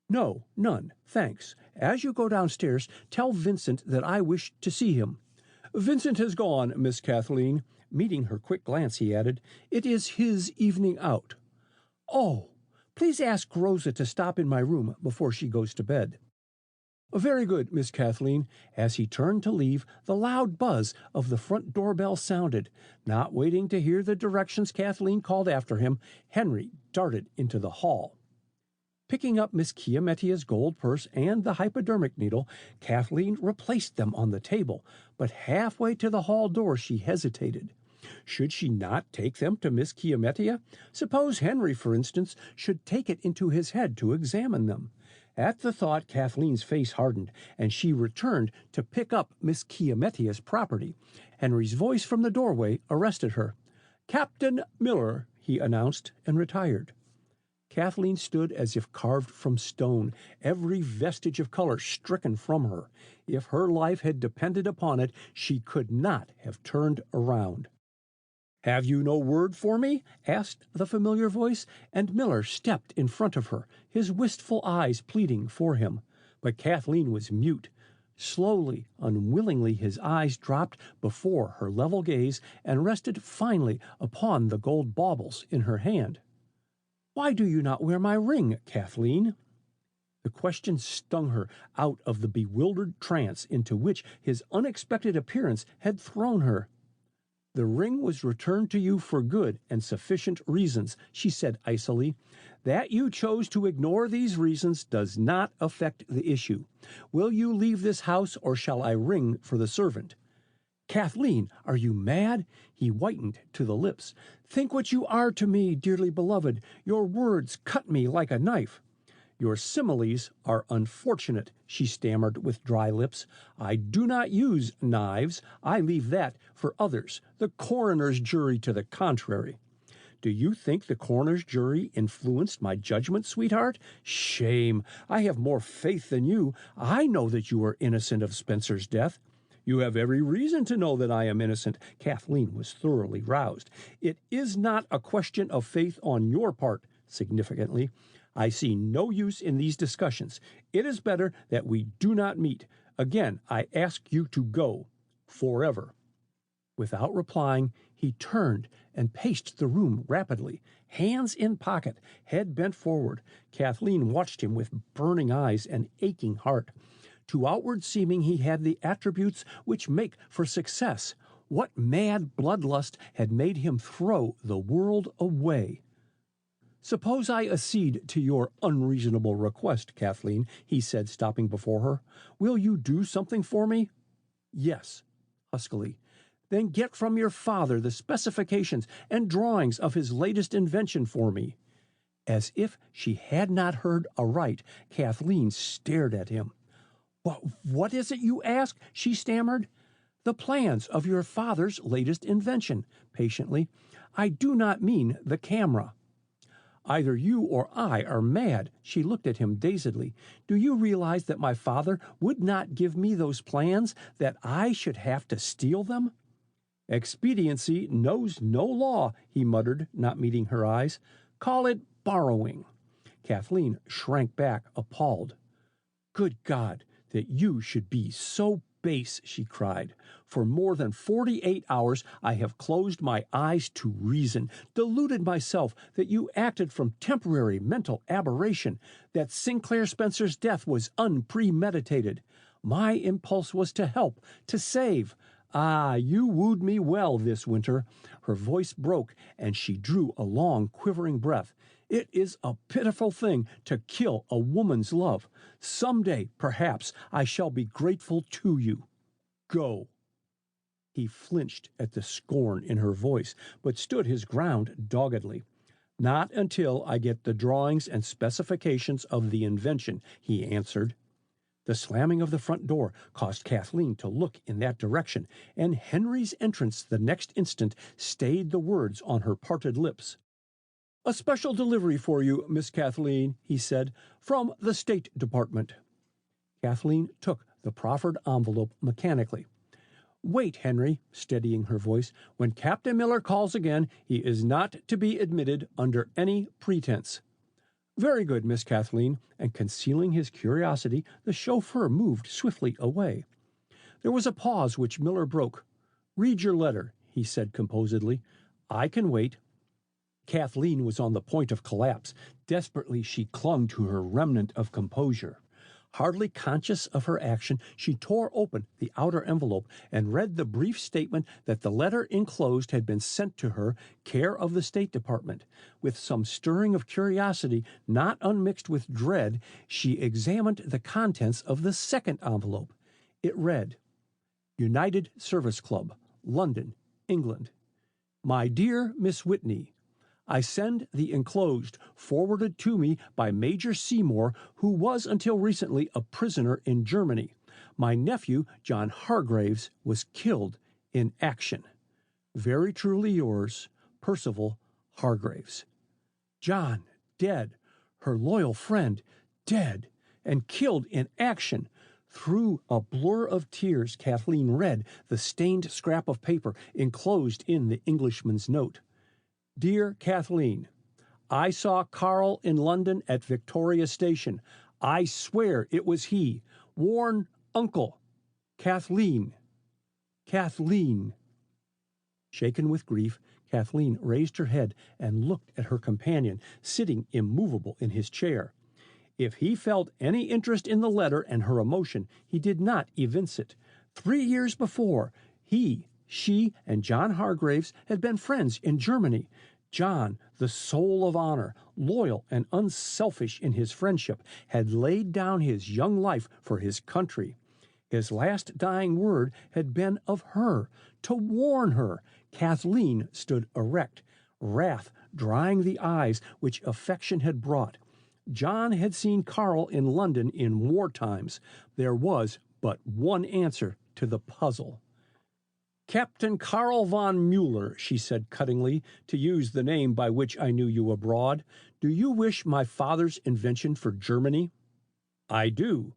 "No, none, thanks. As you go downstairs, tell Vincent that I wish to see him." "Vincent has gone, Miss Kathleen." Meeting her quick glance, he added, "It is his evening out." "Oh, please ask Rosa to stop in my room before she goes to bed." "Very good, Miss Kathleen." As he turned to leave, the loud buzz of the front doorbell sounded. Not waiting to hear the directions Kathleen called after him, Henry darted into the hall. Picking up Miss Chiametia's gold purse and the hypodermic needle, Kathleen replaced them on the table, but halfway to the hall door she hesitated. Should she not take them to Miss Chiametia? Suppose Henry, for instance, should take it into his head to examine them. At the thought, Kathleen's face hardened, and she returned to pick up Miss Chiametia's property. Henry's voice from the doorway arrested her. "Captain Miller," he announced, and retired. Kathleen stood as if carved from stone, every vestige of color stricken from her. If her life had depended upon it, she could not have turned around. "Have you no word for me?" asked the familiar voice, and Miller stepped in front of her, his wistful eyes pleading for him. But Kathleen was mute. Slowly, unwillingly, his eyes dropped before her level gaze and rested finally upon the gold baubles in her hand. "Why do you not wear my ring, Kathleen?" The question stung her out of the bewildered trance into which his unexpected appearance had thrown her. "The ring was returned to you for good and sufficient reasons," she said icily. "That you chose to ignore these reasons does not affect the issue. Will you leave this house, or shall I ring for the servant?" "Kathleen, are you mad?" He whitened to the lips. "Think what you are to me, dearly beloved. Your words cut me like a knife." Your similes are unfortunate, she stammered with dry lips. I do not use knives. I leave that for others, the coroner's jury to the contrary. Do you think the coroner's jury influenced my judgment, sweetheart? Shame! I have more faith than you. I know that you are innocent of Spencer's death. You have every reason to know that I am innocent. Kathleen was thoroughly roused. It is not a question of faith on your part, significantly. I see no use in these discussions. It is better that we do not meet. Again, I ask you to go. Forever. Without replying, he turned and paced the room rapidly, hands in pocket, head bent forward. Kathleen watched him with burning eyes and aching heart. To outward seeming, he had the attributes which make for success. What mad bloodlust had made him throw the world away? Suppose I accede to your unreasonable request, Kathleen, he said, stopping before her. Will you do something for me? Yes, huskily. Then get from your father the specifications and drawings of his latest invention for me. As if she had not heard aright, Kathleen stared at him. What is it you ask? She stammered. The plans of your father's latest invention, patiently. I do not mean the camera. Either you or I are mad. She looked at him dazedly. Do you realize that my father would not give me those plans, that I should have to steal them? Expediency knows no law, he muttered, not meeting her eyes. Call it borrowing. Kathleen shrank back, appalled. Good God, that you should be so base, she cried. For more than 48 hours I have closed my eyes to reason, deluded myself that you acted from temporary mental aberration, that Sinclair Spencer's death was unpremeditated. My impulse was to help, to save. Ah, you wooed me well this winter. Her voice broke, and she drew a long, quivering breath. It is a pitiful thing to kill a woman's love. Some day, perhaps, I shall be grateful to you. Go. He flinched at the scorn in her voice, but stood his ground doggedly. Not until I get the drawings and specifications of the invention, he answered. The slamming of the front door caused Kathleen to look in that direction, and Henry's entrance the next instant stayed the words on her parted lips. A special delivery for you, Miss Kathleen, he said, from the State Department. Kathleen took the proffered envelope mechanically. Wait, Henry, steadying her voice. When Captain Miller calls again, he is not to be admitted under any pretense. Very good, Miss Kathleen, and concealing his curiosity, the chauffeur moved swiftly away. There was a pause which Miller broke. Read your letter, he said composedly. I can wait. Kathleen was on the point of collapse. Desperately she clung to her remnant of composure. Hardly conscious of her action, she tore open the outer envelope and read the brief statement that the letter enclosed had been sent to her, care of the State Department. With some stirring of curiosity, not unmixed with dread, she examined the contents of the second envelope. It read, United Service Club, London, England. My dear Miss Whitney, I send the enclosed, forwarded to me by Major Seymour, who was until recently a prisoner in Germany. My nephew, John Hargraves, was killed in action. Very truly yours, Percival Hargraves. John, dead. Her loyal friend, dead, and killed in action. Through a blur of tears, Kathleen read the stained scrap of paper enclosed in the Englishman's note. Dear Kathleen, I saw Carl in London at Victoria Station. I swear it was he. Warn Uncle. Kathleen. Kathleen. Shaken with grief, Kathleen raised her head and looked at her companion, sitting immovable in his chair. If he felt any interest in the letter and her emotion, he did not evince it. 3 years before, she, and John Hargraves had been friends in Germany. John, the soul of honor, loyal and unselfish in his friendship, had laid down his young life for his country. His last dying word had been of her, to warn her. Kathleen stood erect, wrath drying the eyes which affection had brought. John had seen Karl in London in war times. There was but one answer to the puzzle. Captain Karl von Mueller, she said cuttingly, to use the name by which I knew you abroad, do you wish my father's invention for Germany? I do.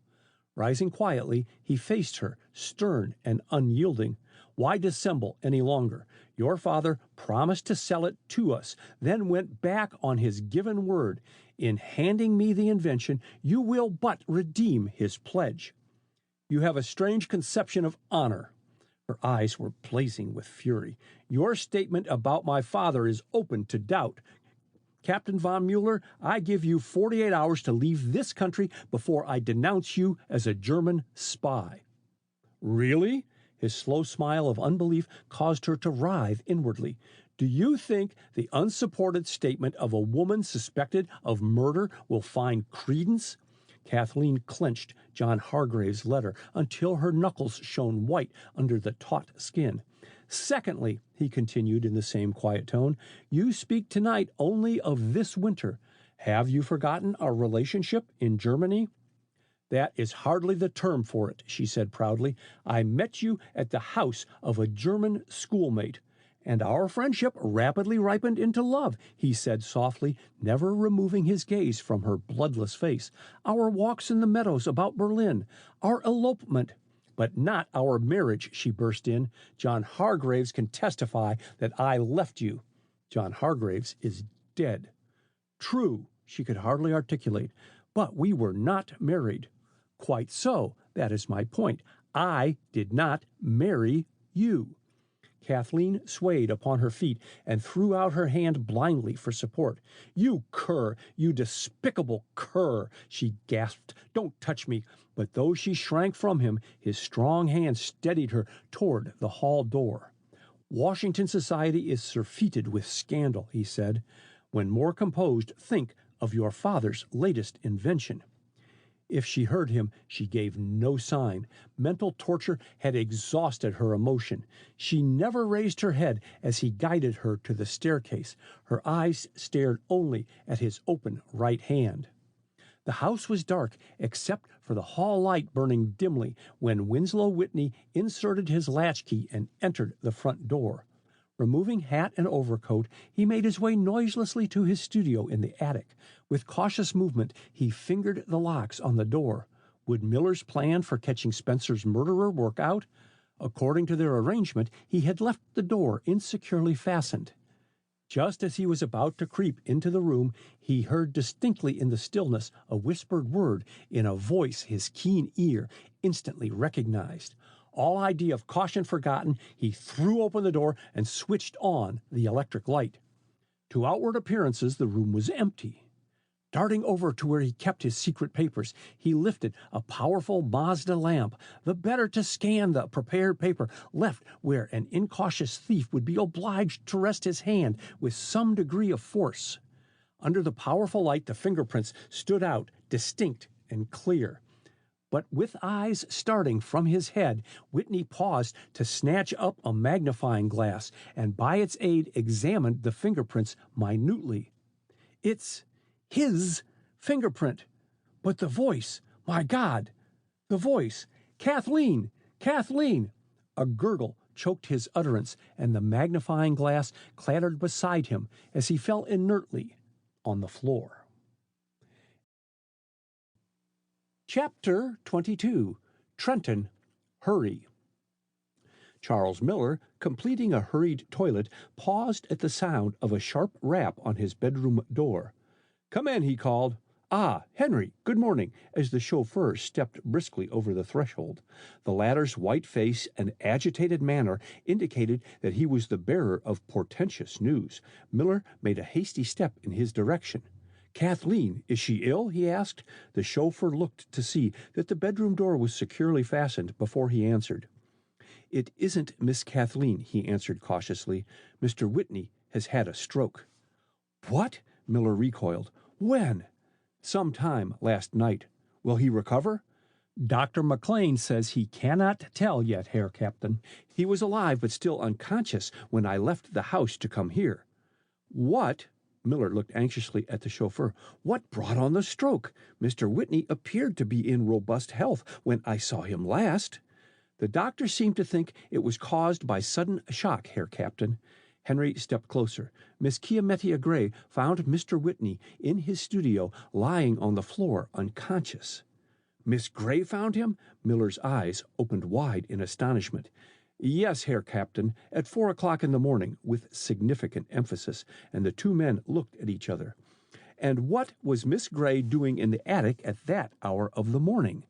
Rising quietly, he faced her, stern and unyielding. Why dissemble any longer? Your father promised to sell it to us, then went back on his given word. In handing me the invention, you will but redeem his pledge. You have a strange conception of honor. Her eyes were blazing with fury. Your statement about my father is open to doubt. Captain von Mueller, I give you 48 hours to leave this country before I denounce you as a German spy. Really? His slow smile of unbelief caused her to writhe inwardly. Do you think the unsupported statement of a woman suspected of murder will find credence? Kathleen clenched John Hargrave's letter until her knuckles shone white under the taut skin. Secondly, he continued in the same quiet tone, you speak tonight only of this winter. Have you forgotten our relationship in Germany? That is hardly the term for it, she said proudly. I met you at the house of a German schoolmate. And our friendship rapidly ripened into love, he said softly, never removing his gaze from her bloodless face. Our walks in the meadows about Berlin, our elopement, but not our marriage, she burst in. John Hargraves can testify that I left you. John Hargraves is dead. True, she could hardly articulate, but we were not married. Quite so, that is my point. I did not marry you. Kathleen swayed upon her feet and threw out her hand blindly for support. You cur, you despicable cur, she gasped. Don't touch me. But though she shrank from him, his strong hand steadied her toward the hall door. Washington society is surfeited with scandal, he said. When more composed, think of your father's latest invention. If she heard him, she gave no sign. Mental torture had exhausted her emotion. She never raised her head as he guided her to the staircase. Her eyes stared only at his open right hand. The house was dark, except for the hall light burning dimly when Winslow Whitney inserted his latchkey and entered the front door. Removing hat and overcoat, he made his way noiselessly to his studio in the attic. With cautious movement, he fingered the locks on the door. Would Miller's plan for catching Spencer's murderer work out? According to their arrangement, he had left the door insecurely fastened. Just as he was about to creep into the room, he heard distinctly in the stillness a whispered word in a voice his keen ear instantly recognized. All idea of caution forgotten, he threw open the door and switched on the electric light. To outward appearances, the room was empty. Darting over to where he kept his secret papers, he lifted a powerful Mazda lamp, the better to scan the prepared paper left where an incautious thief would be obliged to rest his hand with some degree of force. Under the powerful light, the fingerprints stood out, distinct and clear. But with eyes starting from his head, Whitney paused to snatch up a magnifying glass and by its aid examined the fingerprints minutely. It's his fingerprint. But the voice, my God, the voice, Kathleen, Kathleen! A gurgle choked his utterance, and the magnifying glass clattered beside him as he fell inertly on the floor. Chapter 22. Trenton, Hurry. Charles Miller, completing a hurried toilet, paused at the sound of a sharp rap on his bedroom door. "Come in," he called. "Ah, Henry, good morning," as the chauffeur stepped briskly over the threshold. The latter's white face and agitated manner indicated that he was the bearer of portentous news. Miller made a hasty step in his direction. "Kathleen, is she ill?" he asked. The chauffeur looked to see that the bedroom door was securely fastened before he answered. "It isn't Miss Kathleen," he answered cautiously. "Mr. Whitney has had a stroke." "What?" Miller recoiled. "When?" "Some time last night." "Will he recover?" "Dr. McLean says he cannot tell yet, Herr Captain. He was alive but still unconscious when I left the house to come here." "What?" Miller looked anxiously at the chauffeur. "What brought on the stroke? Mr. Whitney appeared to be in robust health when I saw him last." "The doctor seemed to think it was caused by sudden shock, Herr Captain." Henry stepped closer. "Miss Kiametia Gray found Mr. Whitney in his studio, lying on the floor, unconscious." "Miss Gray found him?" Miller's eyes opened wide in astonishment. "Yes, Herr Captain, at 4 o'clock in the morning," with significant emphasis, and the two men looked at each other. "And what was Miss Gray doing in the attic at that hour of the morning?"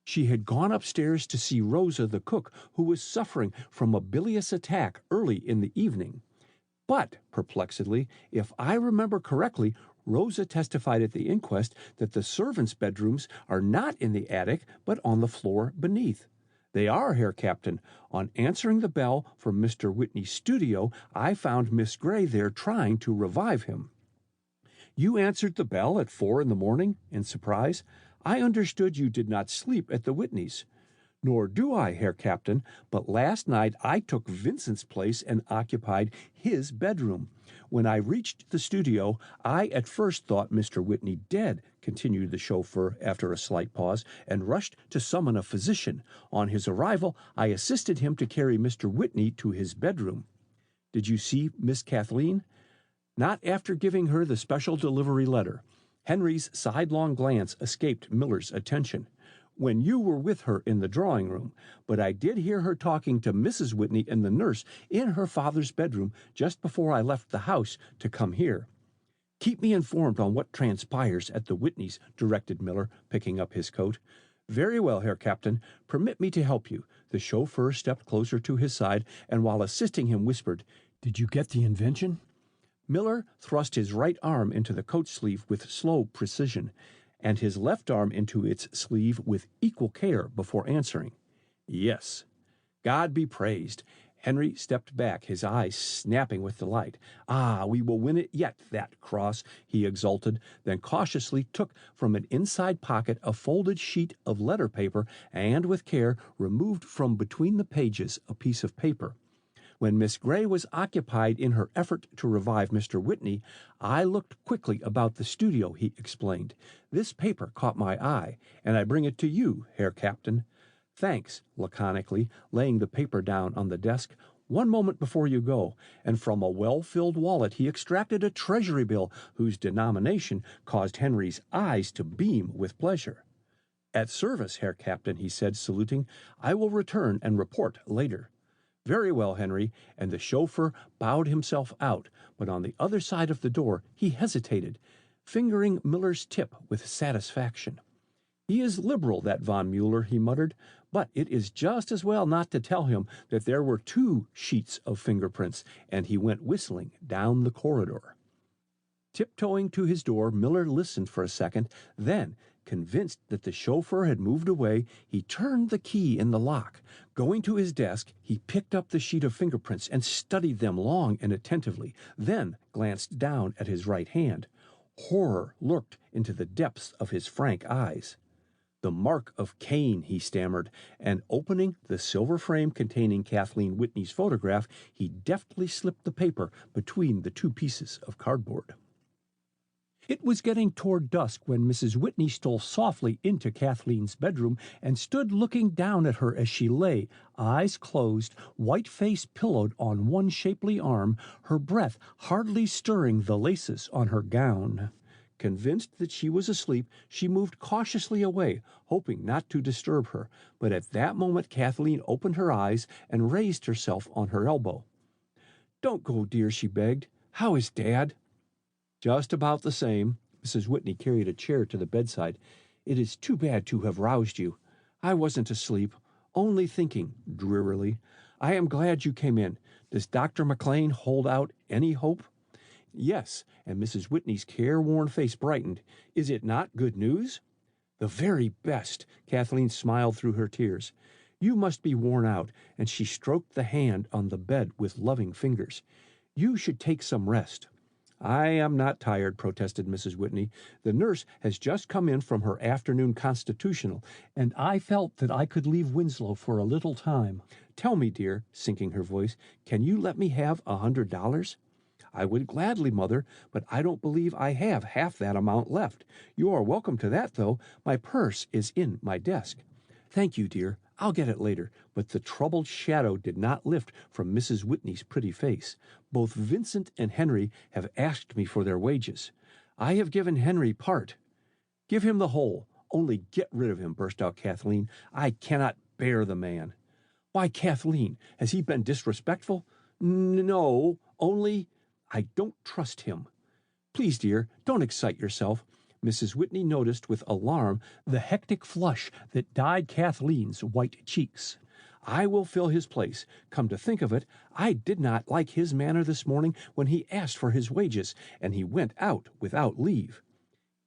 "She had gone upstairs to see Rosa, the cook, who was suffering from a bilious attack early in the evening." "But," perplexedly, "if I remember correctly, Rosa testified at the inquest that the servants' bedrooms are not in the attic, but on the floor beneath." "They are, Herr Captain. On answering the bell from Mr. Whitney's studio, I found Miss Gray there trying to revive him." "You answered the bell at 4 in the morning?" in surprise. "I understood you did not sleep at the Whitneys." "Nor do I, Herr Captain, but last night I took Vincent's place and occupied his bedroom. When I reached the studio, I at first thought Mr. Whitney dead," continued the chauffeur after a slight pause, "and rushed to summon a physician. On his arrival, I assisted him to carry Mr. Whitney to his bedroom." "Did you see Miss Kathleen?" "Not after giving her the special delivery letter." Henry's sidelong glance escaped Miller's attention. "When you were with her in the drawing room, but I did hear her talking to Mrs. Whitney and the nurse in her father's bedroom just before I left the house to come here." "Keep me informed on what transpires at the Whitneys," directed Miller, picking up his coat. "Very well, Herr Captain. Permit me to help you." The chauffeur stepped closer to his side, and while assisting him whispered, "Did you get the invention?" Miller thrust his right arm into the coat sleeve with slow precision, and his left arm into its sleeve with equal care before answering, "Yes." "God be praised." Henry stepped back, his eyes snapping with delight. "Ah, we will win it yet, that cross," he exulted, then cautiously took from an inside pocket a folded sheet of letter paper and with care removed from between the pages a piece of paper. "When Miss Gray was occupied in her effort to revive Mr. Whitney, I looked quickly about the studio," he explained. "This paper caught my eye, and I bring it to you, Herr Captain." "Thanks," laconically, laying the paper down on the desk. "One moment before you go," and from a well-filled wallet he extracted a treasury bill whose denomination caused Henry's eyes to beam with pleasure. "At service, Herr Captain," he said, saluting. "I will return and report later." "Very well, Henry," and the chauffeur bowed himself out, but on the other side of the door he hesitated, fingering Miller's tip with satisfaction. "He is liberal, that Von Mueller," he muttered, "but it is just as well not to tell him that there were 2 sheets of fingerprints," and he went whistling down the corridor. Tiptoeing to his door, Miller listened for a second, then, convinced that the chauffeur had moved away, he turned the key in the lock. Going to his desk, he picked up the sheet of fingerprints and studied them long and attentively, then glanced down at his right hand. Horror lurked into the depths of his frank eyes. "The mark of Cain," he stammered, and opening the silver frame containing Kathleen Whitney's photograph, he deftly slipped the paper between the 2 pieces of cardboard. It was getting toward dusk when Mrs. Whitney stole softly into Kathleen's bedroom and stood looking down at her as she lay, eyes closed, white face pillowed on one shapely arm, her breath hardly stirring the laces on her gown. Convinced that she was asleep, she moved cautiously away, hoping not to disturb her, but at that moment Kathleen opened her eyes and raised herself on her elbow. "Don't go, dear," she begged. "How is Dad?" "Just about the same." Mrs. Whitney carried a chair to the bedside. "It is too bad to have roused you." "I wasn't asleep, only thinking," drearily. "I am glad you came in. Does Dr. McLean hold out any hope?" "Yes," and Mrs. Whitney's careworn face brightened. "Is it not good news?" "The very best." Kathleen smiled through her tears. "You must be worn out," and she stroked the hand on the bed with loving fingers. "You should take some rest." "I am not tired," protested Mrs. Whitney. "The nurse has just come in from her afternoon constitutional, and I felt that I could leave Winslow for a little time. Tell me, dear," sinking her voice, "can you let me have $100? I would gladly, Mother, but I don't believe I have half that amount left. You are welcome to that, though. My purse is in my desk. Thank you, dear. I'll get it later. But the troubled shadow did not lift from Mrs. Whitney's pretty face. Both Vincent and Henry have asked me for their wages. I have given Henry part. Give him the whole. Only get rid of him, burst out Kathleen. I cannot bear the man. Why, Kathleen, has he been disrespectful? No, only I don't trust him. Please, dear, don't excite yourself. Mrs. Whitney noticed with alarm the hectic flush that dyed Kathleen's white cheeks. I will fill his place. Come to think of it, I did not like his manner this morning when he asked for his wages, and he went out without leave.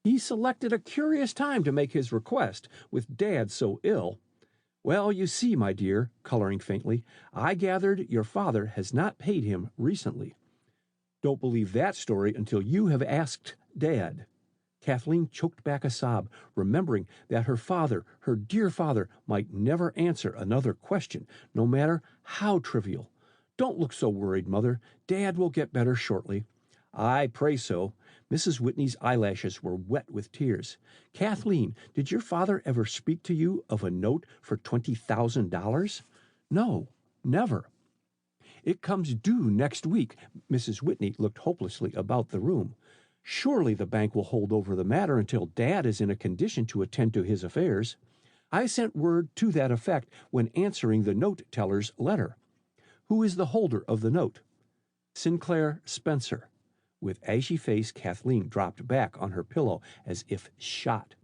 He selected a curious time to make his request, with Dad so ill. Well, you see, my dear, coloring faintly, I gathered your father has not paid him recently. Don't believe that story until you have asked Dad. Kathleen choked back a sob, remembering that her father, her dear father, might never answer another question, no matter how trivial. Don't look so worried, Mother. Dad will get better shortly. I pray so. Mrs. Whitney's eyelashes were wet with tears. Kathleen, did your father ever speak to you of a note for $20,000? No, never. It comes due next week. Mrs. Whitney looked hopelessly about the room. Surely the bank will hold over the matter until Dad is in a condition to attend to his affairs. I sent word to that effect when answering the note teller's letter. Who is the holder of the note? Sinclair Spencer. With ashy face, Kathleen dropped back on her pillow as if shot.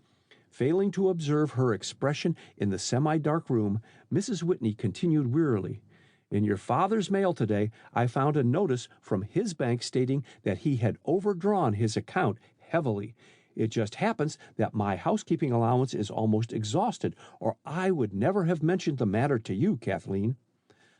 Failing to observe her expression in the semi-dark room, Mrs. Whitney continued wearily, In your father's mail today, I found a notice from his bank stating that he had overdrawn his account heavily. It just happens that my housekeeping allowance is almost exhausted, or I would never have mentioned the matter to you, Kathleen.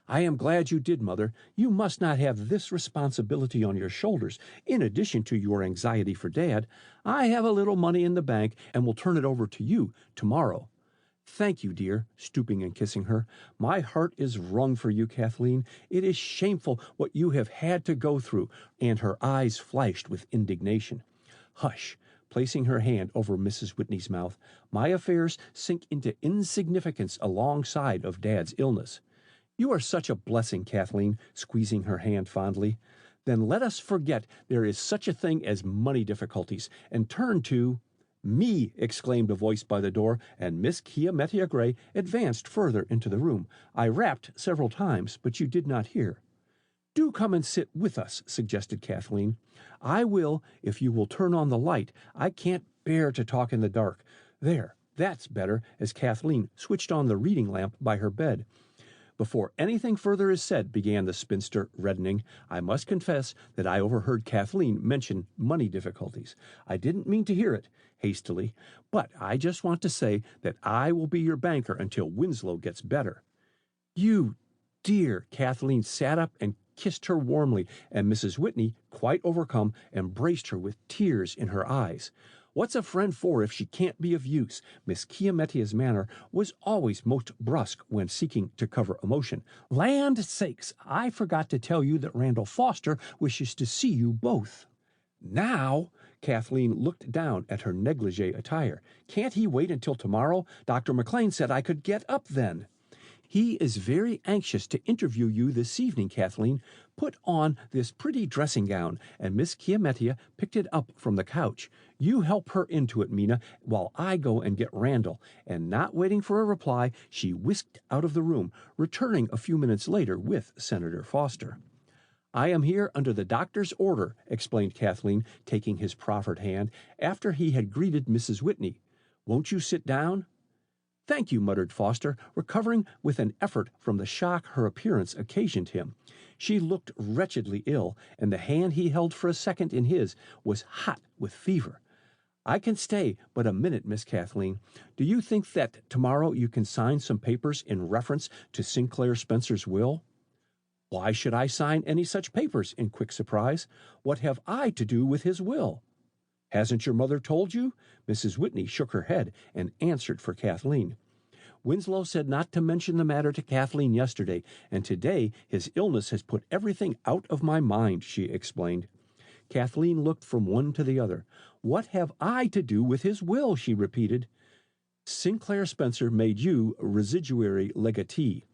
I am glad you did, Mother. You must not have this responsibility on your shoulders, in addition to your anxiety for Dad. I have a little money in the bank and will turn it over to you tomorrow. Thank you, dear, stooping and kissing her. My heart is wrung for you, Kathleen. It is shameful what you have had to go through, and her eyes flashed with indignation. Hush, placing her hand over Mrs. Whitney's mouth. My affairs sink into insignificance alongside of Dad's illness. You are such a blessing, Kathleen, squeezing her hand fondly. Then let us forget there is such a thing as money difficulties, and turn to— Me! Exclaimed a voice by the door, and Miss Chiamettia Gray advanced further into the room. I rapped several times, but you did not hear. Do come and sit with us, suggested Kathleen. I will, if you will turn on the light. I can't bear to talk in the dark. There, that's better, as Kathleen switched on the reading lamp by her bed. Before anything further is said, began the spinster, reddening, I must confess that I overheard Kathleen mention money difficulties. I didn't mean to hear it, hastily, but I just want to say that I will be your banker until Winslow gets better. You dear! Kathleen sat up and kissed her warmly, and Mrs. Whitney, quite overcome, embraced her with tears in her eyes. What's a friend for if she can't be of use? Miss Chiamettia's manner was always most brusque when seeking to cover emotion. Land sakes, I forgot to tell you that Randall Foster wishes to see you both. Now? Kathleen looked down at her negligee attire. Can't he wait until tomorrow? Dr. McLean said I could get up then. He is very anxious to interview you this evening, Kathleen. Put on this pretty dressing gown, and Miss Chiamettia picked it up from the couch. You help her into it, Mina, while I go and get Randall. And not waiting for a reply, she whisked out of the room, returning a few minutes later with Senator Foster. I am here under the doctor's order, explained Kathleen, taking his proffered hand, after he had greeted Mrs. Whitney. Won't you sit down? Thank you, muttered Foster, recovering with an effort from the shock her appearance occasioned him. She looked wretchedly ill, and the hand he held for a second in his was hot with fever. I can stay but a minute, Miss Kathleen. Do you think that tomorrow you can sign some papers in reference to Sinclair Spencer's will? Why should I sign any such papers? In quick surprise. What have I to do with his will? Hasn't your mother told you? Mrs. Whitney shook her head and answered for Kathleen. Winslow said not to mention the matter to Kathleen yesterday, and today his illness has put everything out of my mind, she explained. Kathleen looked from one to the other. "What have I to do with his will?" she repeated. "Sinclair Spencer made you residuary legatee."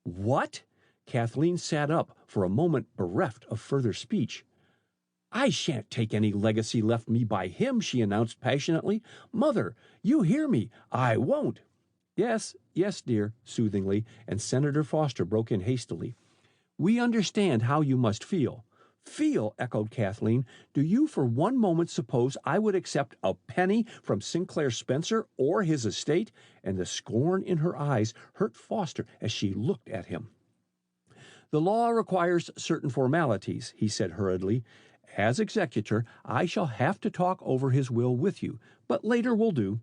"What?" Kathleen sat up for a moment, bereft of further speech. "I shan't take any legacy left me by him," she announced passionately. "Mother, you hear me. I won't." "Yes, yes, dear," soothingly, and Senator Foster broke in hastily. "We understand how you must feel." "Feel?" echoed Kathleen. "Do you for one moment suppose I would accept a penny from Sinclair Spencer or his estate?" And the scorn in her eyes hurt Foster as she looked at him. "The law requires certain formalities," he said hurriedly. "As executor, I shall have to talk over his will with you, but later will do."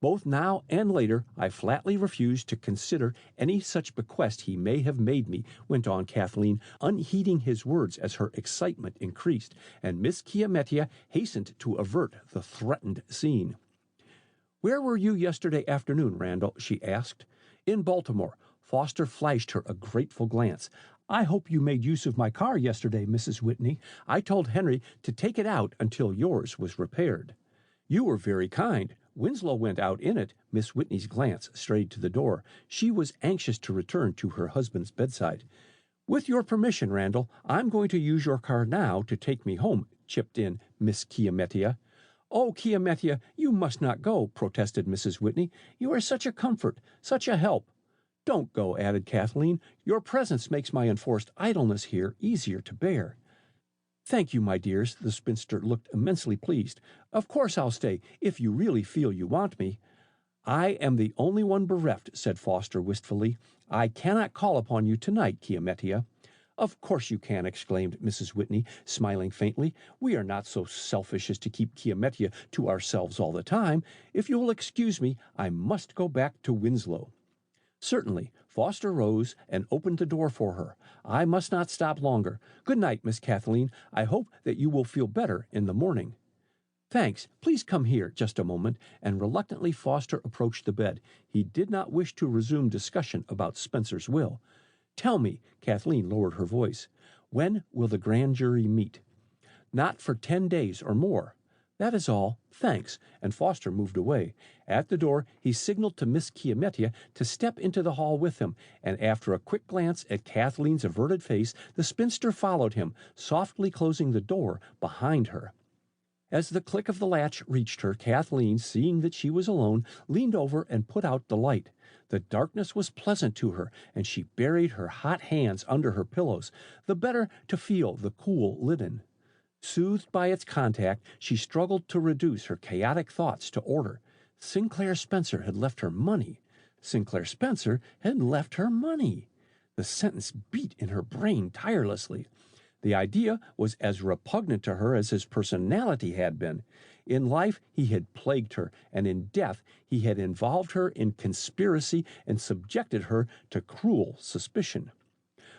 "Both now and later, I flatly refuse to consider any such bequest he may have made me," went on Kathleen, unheeding his words as her excitement increased, and Miss Chiamettia hastened to avert the threatened scene. "Where were you yesterday afternoon, Randall?" she asked. "In Baltimore." Foster flashed her a grateful glance. "I hope you made use of my car yesterday, Mrs. Whitney. I told Henry to take it out until yours was repaired." "You were very kind. Winslow went out in it." Miss Whitney's glance strayed to the door. She was anxious to return to her husband's bedside. "With your permission, Randall, I'm going to use your car now to take me home," chipped in Miss Chiamettia. "Oh, Chiamettia, you must not go," protested Mrs. Whitney. "You are such a comfort, such a help." "Don't go," added Kathleen. "Your presence makes my enforced idleness here easier to bear." "Thank you, my dears." The spinster looked immensely pleased. "Of course I'll stay, if you really feel you want me." "I am the only one bereft," said Foster wistfully. "I cannot call upon you tonight, Chiamettia." "Of course you can," exclaimed Mrs. Whitney, smiling faintly. "We are not so selfish as to keep Chiamettia to ourselves all the time. If you will excuse me, I must go back to Winslow." "Certainly." Foster rose and opened the door for her. "I must not stop longer. Good night, Miss Kathleen. I hope that you will feel better in the morning." "Thanks. Please come here just a moment," and reluctantly Foster approached the bed. He did not wish to resume discussion about Spencer's will. "Tell me," Kathleen lowered her voice, "when will the grand jury meet?" "Not for 10 days or more." "That is all. Thanks." And Foster moved away. At the door, he signaled to Miss Chiamettia to step into the hall with him, and after a quick glance at Kathleen's averted face, the spinster followed him, softly closing the door behind her. As the click of the latch reached her, Kathleen, seeing that she was alone, leaned over and put out the light. The darkness was pleasant to her, and she buried her hot hands under her pillows, the better to feel the cool linen. Soothed by its contact, she struggled to reduce her chaotic thoughts to order. Sinclair Spencer had left her money. Sinclair Spencer had left her money. The sentence beat in her brain tirelessly. The idea was as repugnant to her as his personality had been. In life he had plagued her, and in death he had involved her in conspiracy and subjected her to cruel suspicion.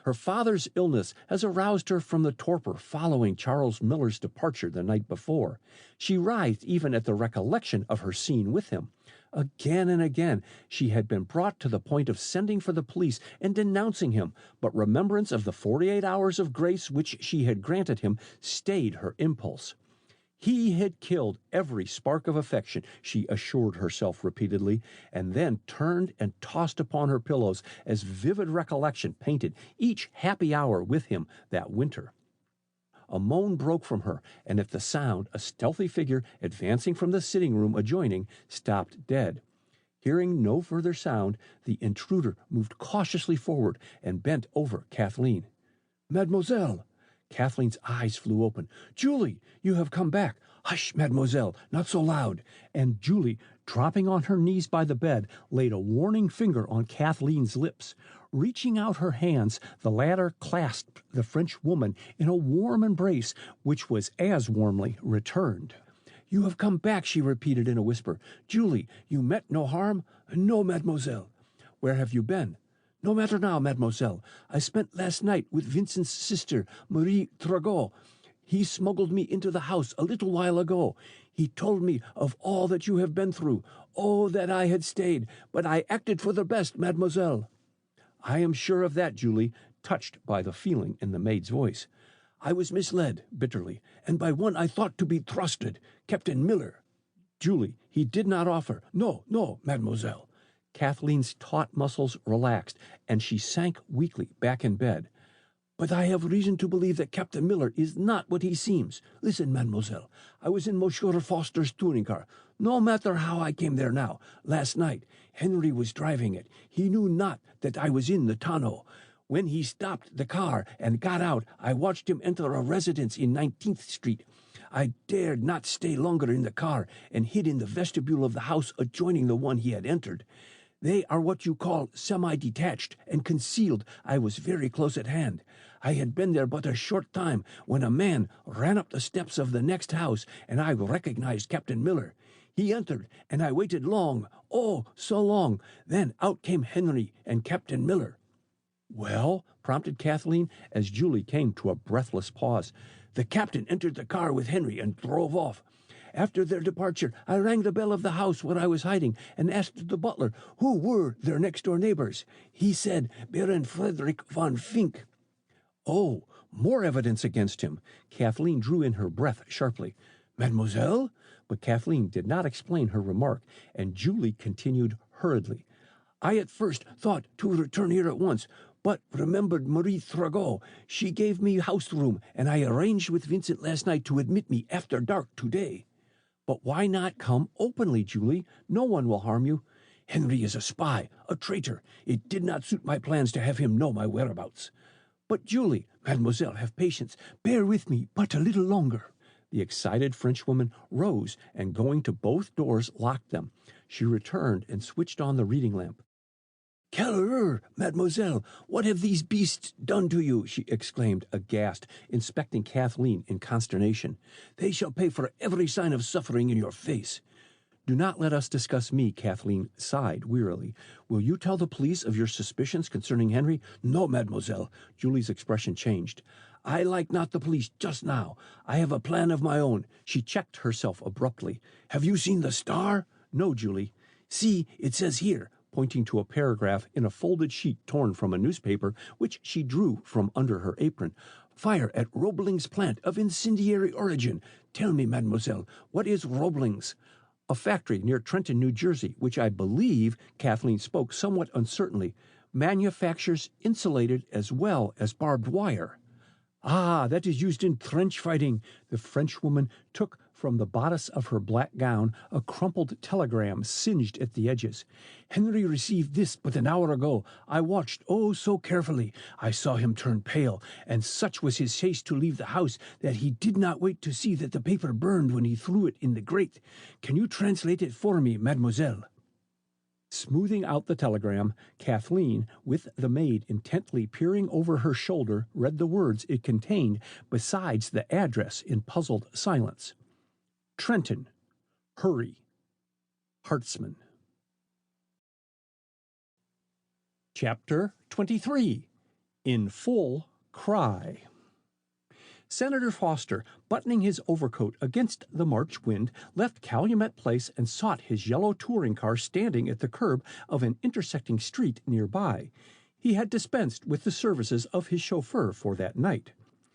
Her father's illness has aroused her from the torpor following Charles Miller's departure the night before. She writhed even at the recollection of her scene with him. Again and again she had been brought to the point of sending for the police and denouncing him, but remembrance of the 48 hours of grace which she had granted him stayed her impulse. He had killed every spark of affection, she assured herself repeatedly, and then turned and tossed upon her pillows as vivid recollection painted each happy hour with him that winter. A moan broke from her, and at the sound a stealthy figure advancing from the sitting room adjoining stopped dead. Hearing no further sound, the intruder moved cautiously forward and bent over Kathleen. "Mademoiselle!" Kathleen's eyes flew open. "Julie, you have come back." "Hush, mademoiselle, not so loud." And Julie, dropping on her knees by the bed, laid a warning finger on Kathleen's lips. Reaching out her hands, the latter clasped the French woman in a warm embrace, which was as warmly returned. "You have come back," she repeated in a whisper. "Julie, you met no harm?" "No, mademoiselle." "Where have you been?" "No matter now, mademoiselle. I spent last night with Vincent's sister, Marie Tragot. He smuggled me into the house a little while ago. He told me of all that you have been through. Oh, that I had stayed, but I acted for the best, mademoiselle." "I am sure of that," Julie, touched by the feeling in the maid's voice. I was misled, bitterly, and by one I thought to be trusted, Captain Miller. Julie, he did not offer. No, no, mademoiselle. Kathleen's taut muscles relaxed, and she sank weakly back in bed. But I have reason to believe that Captain Miller is not what he seems. Listen, mademoiselle, I was in Monsieur Foster's touring car. No matter how I came there now. Last night, Henry was driving it. He knew not that I was in the tonneau. When he stopped the car and got out, I watched him enter a residence in 19th Street. I dared not stay longer in the car and hid in the vestibule of the house adjoining the one he had entered. They are what you call semi-detached and concealed. I was very close at hand. I had been there but a short time when a man ran up the steps of the next house, and I recognized Captain Miller. He entered, and I waited long, oh, so long. Then out came Henry and Captain Miller. Well, prompted Kathleen, as Julie came to a breathless pause. The captain entered the car with Henry and drove off. After their departure, I rang the bell of the house where I was hiding and asked the butler who were their next-door neighbors. He said Baron Frederick von Fink. Oh, more evidence against him. Kathleen drew in her breath sharply. Mademoiselle? But Kathleen did not explain her remark, and Julie continued hurriedly. I at first thought to return here at once, but remembered Marie Thragot. She gave me house room, and I arranged with Vincent last night to admit me after dark today. But why not come openly, Julie? No one will harm you. Henry is a spy, a traitor. It did not suit my plans to have him know my whereabouts. But, Julie, mademoiselle, have patience. Bear with me but a little longer. The excited Frenchwoman rose and, going to both doors, locked them. She returned and switched on the reading lamp. Quelle horreur, mademoiselle! What have these beasts done to you? She exclaimed, aghast, inspecting Kathleen in consternation. They shall pay for every sign of suffering in your face. Do not let us discuss me, Kathleen sighed wearily. Will you tell the police of your suspicions concerning Henry? No, mademoiselle. Julie's expression changed. I like not the police just now. I have a plan of my own. She checked herself abruptly. Have you seen the star? No, Julie. See, it says here, pointing to a paragraph in a folded sheet torn from a newspaper, which she drew from under her apron. Fire at Roebling's plant of incendiary origin. Tell me, mademoiselle, what is Roebling's? A factory near Trenton, New Jersey, which I believe, Kathleen spoke somewhat uncertainly, manufactures insulated as well as barbed wire. Ah, that is used in trench fighting. The Frenchwoman took from the bodice of her black gown a crumpled telegram singed at the edges. Henry received this but an hour ago. I watched, oh, so carefully. I saw him turn pale, and such was his haste to leave the house that he did not wait to see that the paper burned when he threw it in the grate. Can you translate it for me, mademoiselle? Smoothing out the telegram, Kathleen, with the maid intently peering over her shoulder, read the words it contained besides the address in puzzled silence. Trenton. Hurry. Hartzman. Chapter 23. In Full Cry. Senator Foster, buttoning his overcoat against the March wind, left Calumet Place and sought his yellow touring car standing at the curb of an intersecting street nearby. He had dispensed with the services of his chauffeur for that night.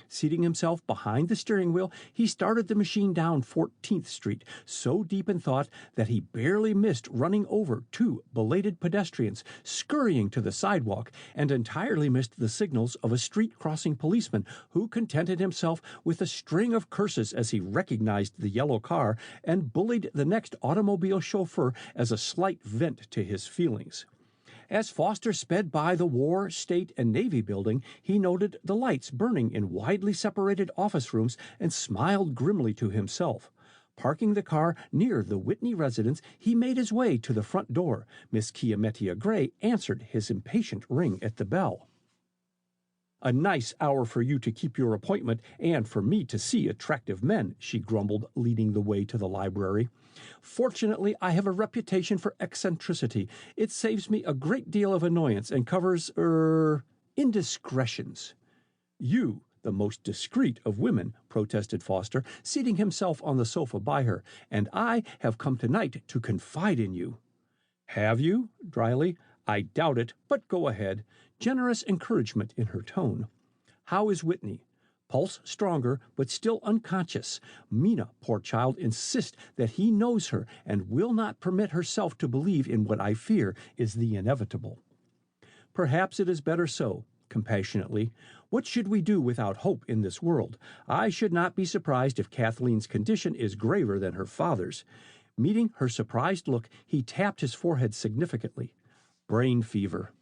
Seating himself behind the steering wheel, he started the machine down 14th Street, so deep in thought that he barely missed running over two belated pedestrians scurrying to the sidewalk, and entirely missed the signals of a street-crossing policeman who contented himself with a string of curses as he recognized the yellow car and bullied the next automobile chauffeur as a slight vent to his feelings. As Foster sped by the War, State, and Navy building, he noted the lights burning in widely separated office rooms and smiled grimly to himself. Parking the car near the Whitney residence, he made his way to the front door. Miss Kiametia Gray answered his impatient ring at the bell. "A nice hour for you to keep your appointment and for me to see attractive men," she grumbled, leading the way to the library. "Fortunately, I have a reputation for eccentricity. It saves me a great deal of annoyance and covers, indiscretions." "You, the most discreet of women," protested Foster, seating himself on the sofa by her, "and I have come tonight to confide in you." "Have you?" dryly. "I doubt it, but go ahead." Generous encouragement in her tone. "How is Whitney?" Pulse stronger, but still unconscious. Mina, poor child, insists that he knows her and will not permit herself to believe in what I fear is the inevitable. Perhaps it is better so, compassionately. What should we do without hope in this world? I should not be surprised if Kathleen's condition is graver than her father's. Meeting her surprised look, he tapped his forehead significantly. Brain fever.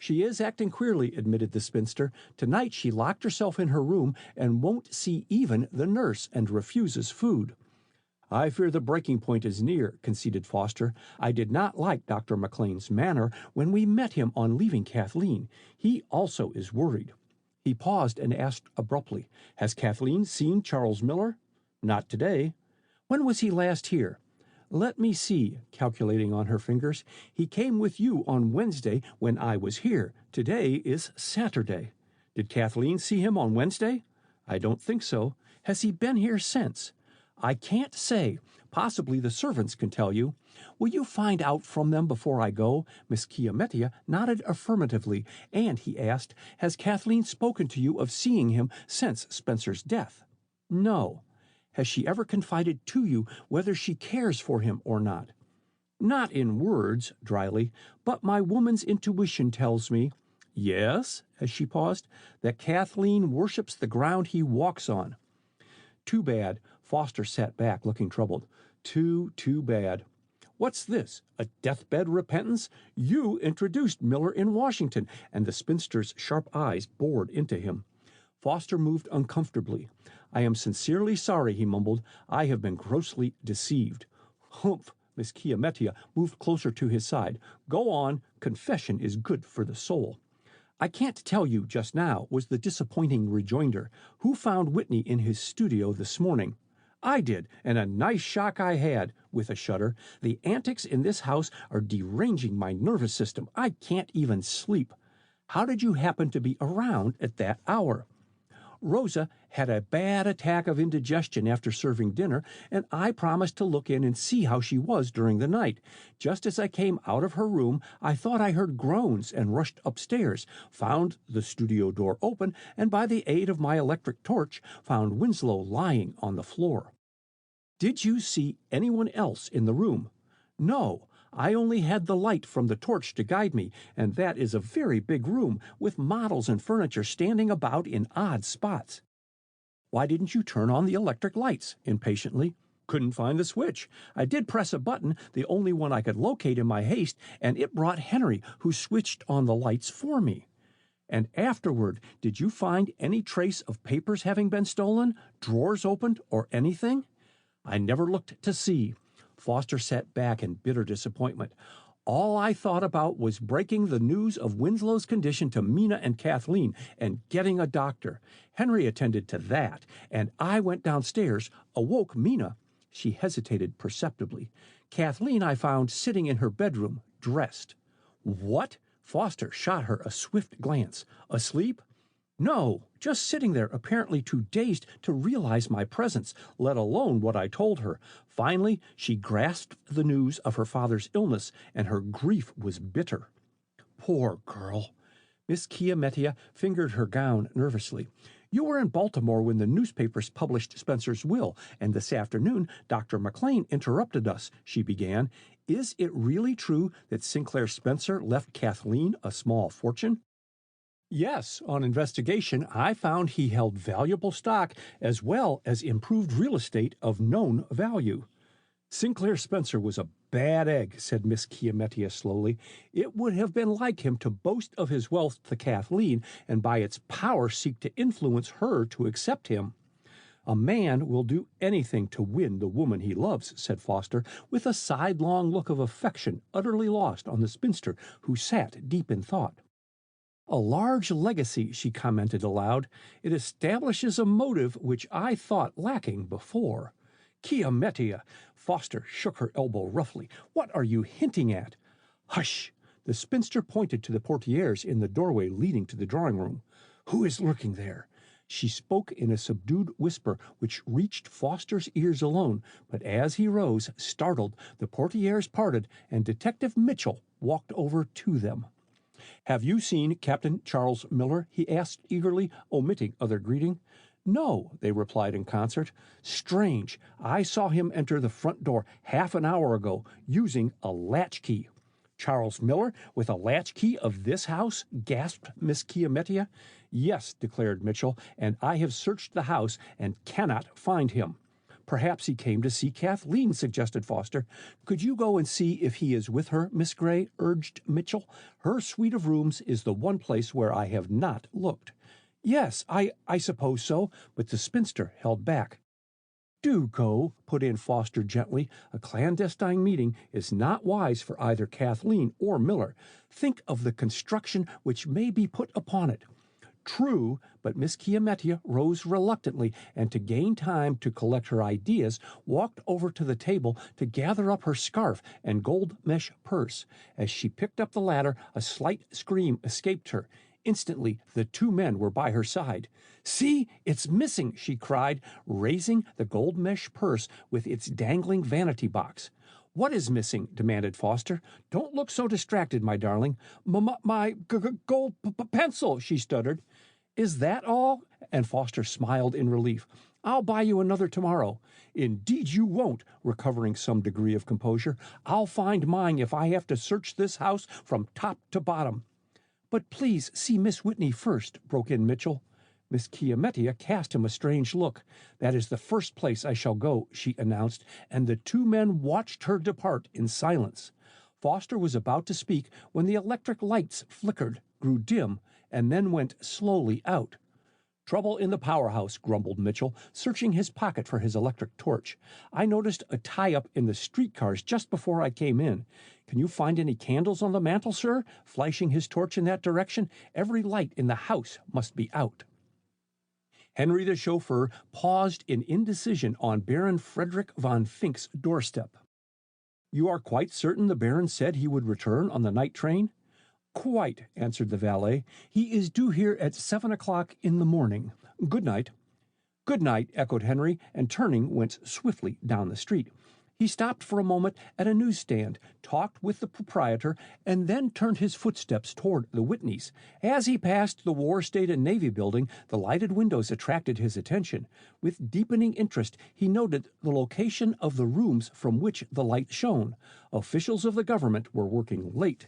She is acting queerly, admitted the spinster. Tonight she locked herself in her room and won't see even the nurse and refuses food. I fear the breaking point is near, conceded Foster. I did not like Dr. McLean's manner when we met him on leaving Kathleen. He also is worried. He paused and asked abruptly, Has Kathleen seen Charles Miller? Not today. When was he last here? Let me see, calculating on her fingers. He came with you on Wednesday when I was here. Today is Saturday. Did Kathleen see him on Wednesday? I don't think so. Has he been here since? I can't say. Possibly the servants can tell you. Will you find out from them before I go? Miss Chiamettia nodded affirmatively, and he asked, Has Kathleen spoken to you of seeing him since Spencer's death? No. Has she ever confided to you whether she cares for him or not? Not in words, dryly, but my woman's intuition tells me, yes, as she paused, that Kathleen worships the ground he walks on. Too bad. Foster sat back, looking troubled. Too bad. What's this? A deathbed repentance? You introduced Miller in Washington, and the spinster's sharp eyes bored into him. Foster moved uncomfortably. I am sincerely sorry, he mumbled. I have been grossly deceived. Humph! Miss Chiamettia moved closer to his side. Go on. Confession is good for the soul. I can't tell you just now, was the disappointing rejoinder. Who found Whitney in his studio this morning? I did, and a nice shock I had, with a shudder. The antics in this house are deranging my nervous system. I can't even sleep. How did you happen to be around at that hour? Rosa had a bad attack of indigestion after serving dinner, and I promised to look in and see how she was during the night. Just as I came out of her room, I thought I heard groans and rushed upstairs, found the studio door open, and by the aid of my electric torch, found Winslow lying on the floor. Did you see anyone else in the room? No. I only had the light from the torch to guide me, and that is a very big room, with models and furniture standing about in odd spots. Why didn't you turn on the electric lights? Impatiently. Couldn't find the switch. I did press a button, the only one I could locate in my haste, and it brought Henry, who switched on the lights for me. And afterward, did you find any trace of papers having been stolen, drawers opened, or anything? I never looked to see. Foster sat back in bitter disappointment. All I thought about was breaking the news of Winslow's condition to Mina and Kathleen and getting a doctor. Henry attended to that, and I went downstairs, awoke Mina. She hesitated perceptibly. Kathleen I found sitting in her bedroom, dressed. What? Foster shot her a swift glance. Asleep? No, just sitting there, apparently too dazed to realize my presence, let alone what I told her. Finally, she grasped the news of her father's illness, and her grief was bitter. Poor girl. Miss Chiamettia fingered her gown nervously. You were in Baltimore when the newspapers published Spencer's will, and this afternoon Dr. McLean interrupted us, she began. Is it really true that Sinclair Spencer left Kathleen a small fortune? Yes, on investigation, I found he held valuable stock as well as improved real estate of known value. Sinclair Spencer was a bad egg, said Miss Chiamettia slowly. It would have been like him to boast of his wealth to Kathleen and by its power seek to influence her to accept him. A man will do anything to win the woman he loves, said Foster, with a sidelong look of affection utterly lost on the spinster, who sat deep in thought. A large legacy, she commented aloud. It establishes a motive which I thought lacking before. Chiamettia! Foster shook her elbow roughly. What are you hinting at? Hush! The spinster pointed to the portieres in the doorway leading to the drawing-room. Who is lurking there? She spoke in a subdued whisper which reached Foster's ears alone, but as he rose, startled, the portieres parted, and Detective Mitchell walked over to them. Have you seen Captain Charles Miller? He asked eagerly, omitting other greeting. "No," they replied in concert. "Strange. I saw him enter the front door half an hour ago, using a latchkey." "Charles Miller, with a latchkey of this house?" gasped Miss Chiamettia. "Yes," declared Mitchell, "and I have searched the house and cannot find him." "Perhaps he came to see Kathleen," suggested Foster. "Could you go and see if he is with her, Miss Gray?" urged Mitchell. "Her suite of rooms is the one place where I have not looked." "Yes, I suppose so," but the spinster held back. "Do go," put in Foster gently. "A clandestine meeting is not wise for either Kathleen or Miller. Think of the construction which may be put upon it." "True," but Miss Chiamettia rose reluctantly, and to gain time to collect her ideas, walked over to the table to gather up her scarf and gold mesh purse. As she picked up the latter, a slight scream escaped her. Instantly, the two men were by her side. "See, it's missing!" she cried, raising the gold mesh purse with its dangling vanity box. "What is missing?" demanded Foster. "Don't look so distracted, my darling." My gold pencil," she stuttered. "Is that all?" And Foster smiled in relief. "I'll buy you another tomorrow." "Indeed you won't," recovering some degree of composure. "I'll find mine if I have to search this house from top to bottom." "But please see Miss Whitney first," broke in Mitchell. Miss Chiamettia cast him a strange look. "That is the first place I shall go," she announced, and the two men watched her depart in silence. Foster was about to speak when the electric lights flickered, grew dim, and then went slowly out. "Trouble in the powerhouse," grumbled Mitchell, searching his pocket for his electric torch. "I noticed a tie-up in the streetcars just before I came in. Can you find any candles on the mantel, sir?" flashing his torch in that direction. "Every light in the house must be out." Henry the chauffeur paused in indecision on Baron Frederick von Fink's doorstep. "You are quite certain the Baron said he would return on the night train?" "Quite," answered the valet. "He is due here at 7 o'clock in the morning. Good night." "Good night," echoed Henry, and turning, went swiftly down the street. He stopped for a moment at a newsstand, talked with the proprietor, and then turned his footsteps toward the Whitneys. As he passed the War, State, and Navy building, the lighted windows attracted his attention. With deepening interest, he noted the location of the rooms from which the light shone. Officials of the government were working late.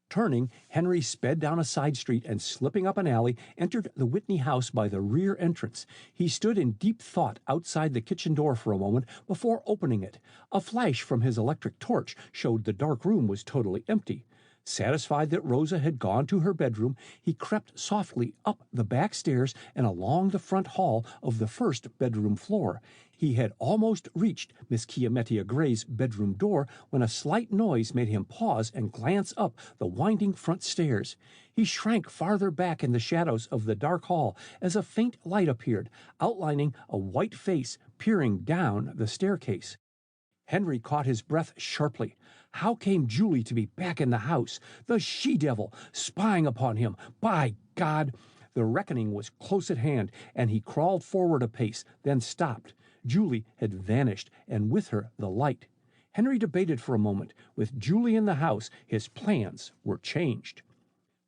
Turning, Henry sped down a side street and, slipping up an alley, entered the Whitney house by the rear entrance. He stood in deep thought outside the kitchen door for a moment before opening it. A flash from his electric torch showed the dark room was totally empty. Satisfied that Rosa had gone to her bedroom, he crept softly up the back stairs and along the front hall of the first bedroom floor. He had almost reached Miss Chiamettia Gray's bedroom door when a slight noise made him pause and glance up the winding front stairs. He shrank farther back in the shadows of the dark hall as a faint light appeared, outlining a white face peering down the staircase. Henry caught his breath sharply. How came Julie to be back in the house? The she-devil, spying upon him. By God! The reckoning was close at hand, and he crawled forward a pace, then stopped. Julie had vanished, and with her the light. Henry debated for a moment. With Julie in the house, his plans were changed.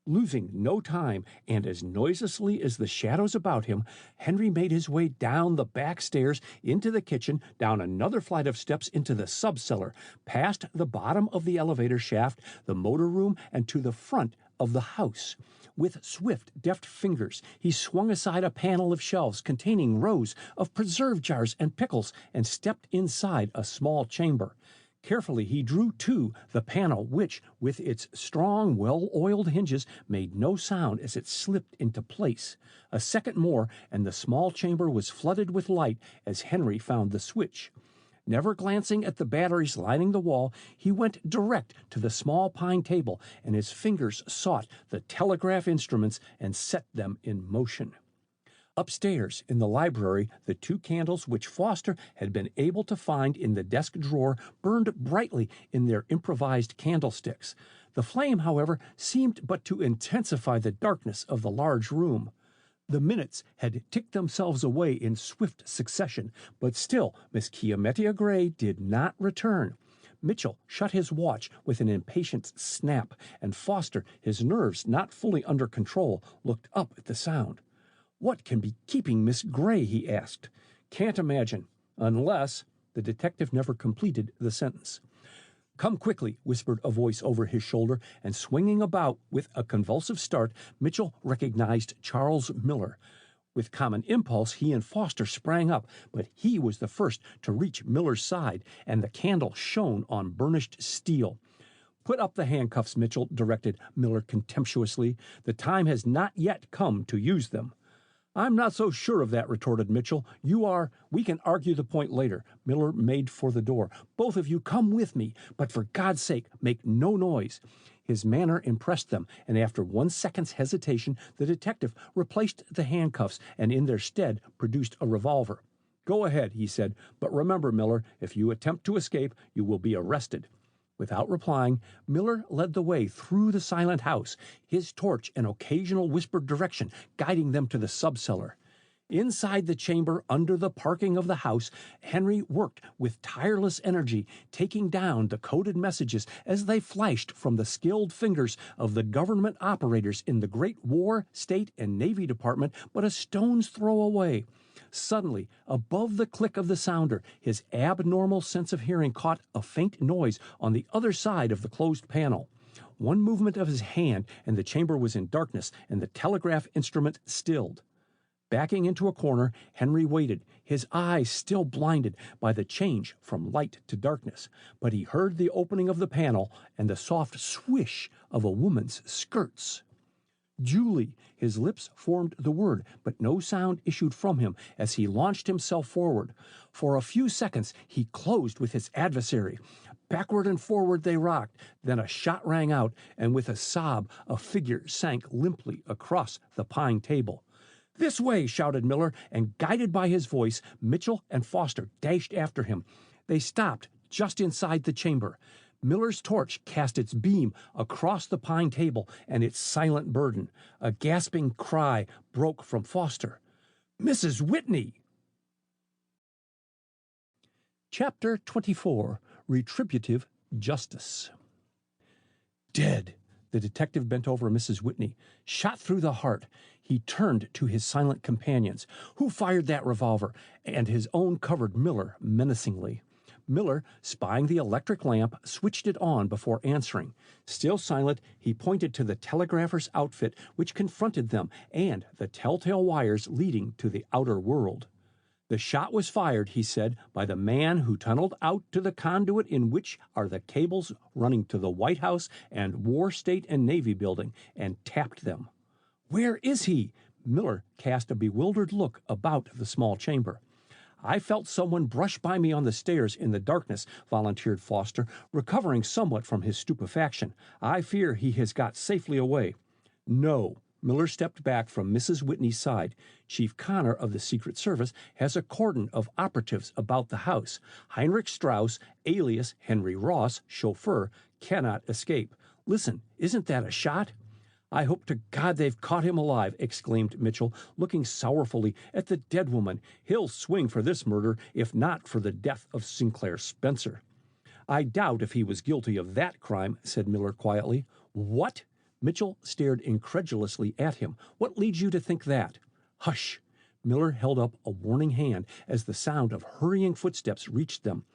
Losing no time, and as noiselessly as the shadows about him, Henry made his way down the back stairs into the kitchen, down another flight of steps into the subcellar, past the bottom of the elevator shaft, the motor room, and to the front of the house. With swift, deft fingers, he swung aside a panel of shelves containing rows of preserve jars and pickles and stepped inside a small chamber. Carefully he drew to the panel which, with its strong, well-oiled hinges, made no sound as it slipped into place. A second more, and the small chamber was flooded with light as Henry found the switch. Never glancing at the batteries lining the wall, he went direct to the small pine table, and his fingers sought the telegraph instruments and set them in motion. Upstairs, in the library, the two candles which Foster had been able to find in the desk drawer burned brightly in their improvised candlesticks. The flame, however, seemed but to intensify the darkness of the large room. The minutes had ticked themselves away in swift succession, but still Miss Chiamettia Gray did not return. Mitchell shut his watch with an impatient snap, and Foster, his nerves not fully under control, looked up at the sound. "What can be keeping Miss Gray?" he asked. "Can't imagine. Unless—" The detective never completed the sentence. "Come quickly," whispered a voice over his shoulder, and swinging about with a convulsive start, Mitchell recognized Charles Miller. With common impulse, he and Foster sprang up, but he was the first to reach Miller's side, and the candle shone on burnished steel. "Put up the handcuffs, Mitchell," directed Miller contemptuously. "The time has not yet come to use them." "I'm not so sure of that," retorted Mitchell. "You are—" "We can argue the point later." Miller made for the door. "Both of you come with me, but for God's sake, make no noise." His manner impressed them, and after 1 second's hesitation, the detective replaced the handcuffs and in their stead produced a revolver. "Go ahead," he said, "but remember, Miller, if you attempt to escape, you will be arrested." Without replying, Miller led the way through the silent house, his torch an occasional whispered direction guiding them to the subcellar. Inside the chamber under the parking of the house, Henry worked with tireless energy, taking down the coded messages as they flashed from the skilled fingers of the government operators in the great War, State, and Navy Department but a stone's throw away. Suddenly, above the click of the sounder, his abnormal sense of hearing caught a faint noise on the other side of the closed panel. One movement of his hand, and the chamber was in darkness, and the telegraph instrument stilled. Backing into a corner, Henry waited, his eyes still blinded by the change from light to darkness. But he heard the opening of the panel and the soft swish of a woman's skirts. "Julie!" His lips formed the word, but no sound issued from him as he launched himself forward. For a few seconds he closed with his adversary. Backward and forward they rocked, then a shot rang out, and with a sob a figure sank limply across the pine table. "This way!" shouted Miller, and guided by his voice, Mitchell and Foster dashed after him. They stopped just inside the chamber. Miller's torch cast its beam across the pine table and its silent burden. A gasping cry broke from Foster. "Mrs. Whitney!" Chapter 24. Retributive Justice. "Dead!" The detective bent over Mrs. Whitney. "Shot through the heart." He turned to his silent companions. "Who fired that revolver?" And his own covered Miller menacingly. Miller, spying the electric lamp, switched it on before answering. Still silent, he pointed to the telegrapher's outfit, which confronted them, and the telltale wires leading to the outer world. "The shot was fired," he said, "by the man who tunneled out to the conduit in which are the cables running to the White House and War, State, and Navy building, and tapped them." "Where is he?" Miller cast a bewildered look about the small chamber. "I felt someone brush by me on the stairs in the darkness," volunteered Foster, recovering somewhat from his stupefaction. "I fear he has got safely away." "No." Miller stepped back from Mrs. Whitney's side. "Chief Connor of the Secret Service has a cordon of operatives about the house. Heinrich Strauss, alias Henry Ross, chauffeur, cannot escape. Listen, isn't that a shot?" "I hope to God they've caught him alive," exclaimed Mitchell, looking sorrowfully at the dead woman. "He'll swing for this murder, if not for the death of Sinclair Spencer." "I doubt if he was guilty of that crime," said Miller quietly. "What?" Mitchell stared incredulously at him. "What leads you to think that?" "Hush!" Miller held up a warning hand as the sound of hurrying footsteps reached them.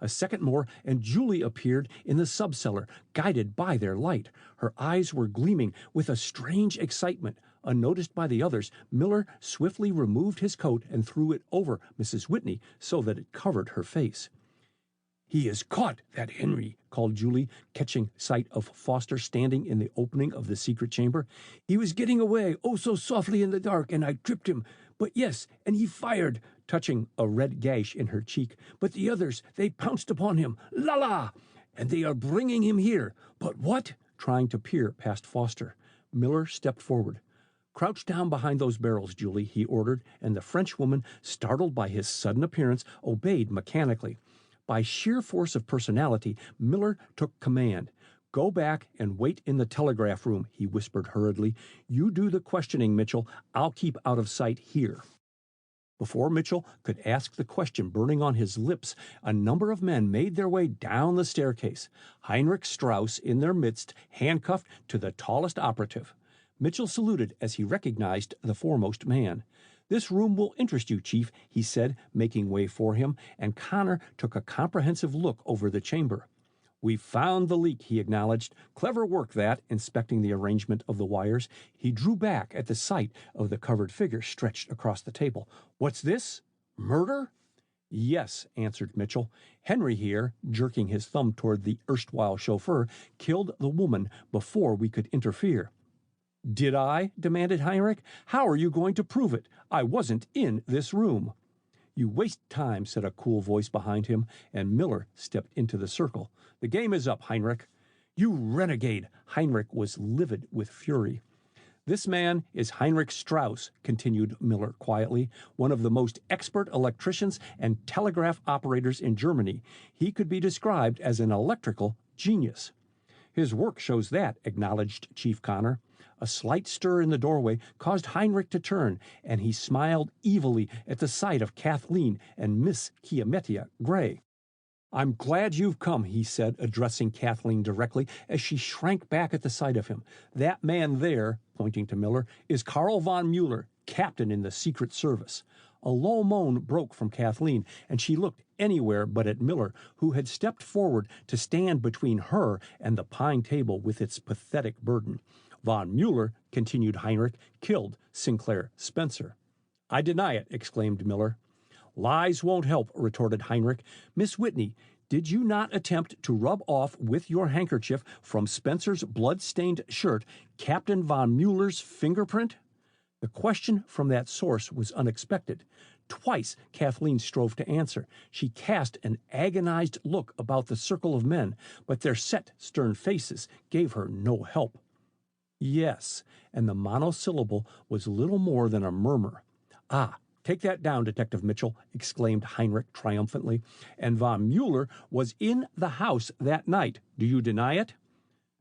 A second more, and Julie appeared in the subcellar, guided by their light. Her eyes were gleaming with a strange excitement. Unnoticed by the others, Miller swiftly removed his coat and threw it over Mrs. Whitney so that it covered her face. "He is caught, that Henry," called Julie, catching sight of Foster standing in the opening of the secret chamber. "He was getting away, oh so softly in the dark, and I tripped him. But yes, and he fired," touching a red gash in her cheek. "But the others, they pounced upon him. La la! And they are bringing him here. But what?" Trying to peer past Foster. Miller stepped forward. "Crouch down behind those barrels, Julie," he ordered, and the Frenchwoman, startled by his sudden appearance, obeyed mechanically. By sheer force of personality, Miller took command. "Go back and wait in the telegraph room," he whispered hurriedly. "You do the questioning, Mitchell. I'll keep out of sight here." Before Mitchell could ask the question burning on his lips, a number of men made their way down the staircase, Heinrich Strauss in their midst, handcuffed to the tallest operative. Mitchell saluted as he recognized the foremost man. "This room will interest you, Chief," he said, making way for him, and Connor took a comprehensive look over the chamber. "We've found the leak," he acknowledged. "Clever work, that," inspecting the arrangement of the wires. He drew back at the sight of the covered figure stretched across the table. "What's this? Murder?" "Yes," answered Mitchell. "Henry here," jerking his thumb toward the erstwhile chauffeur, "killed the woman before we could interfere." "Did I?" demanded Heinrich. "How are you going to prove it? I wasn't in this room." "You waste time," said a cool voice behind him, and Miller stepped into the circle. "The game is up, Heinrich." "You renegade!" Heinrich was livid with fury. "This man is Heinrich Strauss," continued Miller quietly, "one of the most expert electricians and telegraph operators in Germany. He could be described as an electrical genius." "His work shows that," acknowledged Chief Connor. A slight stir in the doorway caused Heinrich to turn, and he smiled evilly at the sight of Kathleen and Miss Chiamettia Gray. "I'm glad you've come," he said, addressing Kathleen directly as she shrank back at the sight of him. "That man there," pointing to Miller, "is Karl von Mueller, captain in the Secret Service." A low moan broke from Kathleen, and she looked anywhere but at Miller, who had stepped forward to stand between her and the pine table with its pathetic burden. "Von Mueller," continued Heinrich, "killed Sinclair Spencer." "I deny it," exclaimed Miller. "Lies won't help," retorted Heinrich. "Miss Whitney, did you not attempt to rub off with your handkerchief from Spencer's blood-stained shirt Captain von Mueller's fingerprint?" The question from that source was unexpected. Twice Kathleen strove to answer. She cast an agonized look about the circle of men, but their set, stern faces gave her no help. "Yes," and the monosyllable was little more than a murmur. "Ah, take that down, Detective Mitchell," exclaimed Heinrich triumphantly. "And von Mueller was in the house that night. Do you deny it?"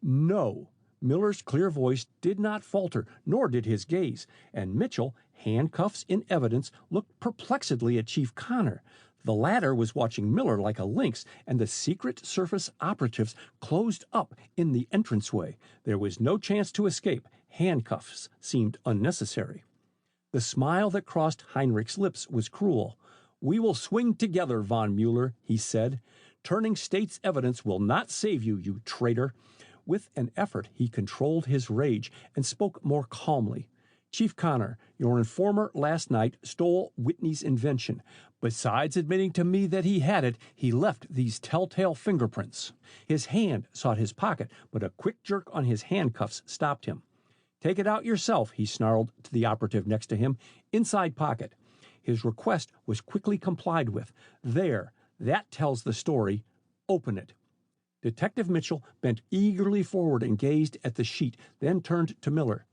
"No." Miller's clear voice did not falter, nor did his gaze, and Mitchell, handcuffs in evidence, looked perplexedly at Chief Connor. The latter was watching Miller like a lynx, and the Secret Service operatives closed up in the entranceway. There was no chance to escape. Handcuffs seemed unnecessary. The smile that crossed Heinrich's lips was cruel. "We will swing together, von Mueller," he said. "Turning state's evidence will not save you, you traitor." With an effort, he controlled his rage and spoke more calmly. "Chief Connor, your informer last night stole Whitney's invention. Besides admitting to me that he had it, he left these telltale fingerprints." His hand sought his pocket, but a quick jerk on his handcuffs stopped him. "Take it out yourself," he snarled to the operative next to him. "Inside pocket." His request was quickly complied with. "There, that tells the story. Open it." Detective Mitchell bent eagerly forward and gazed at the sheet, then turned to Miller.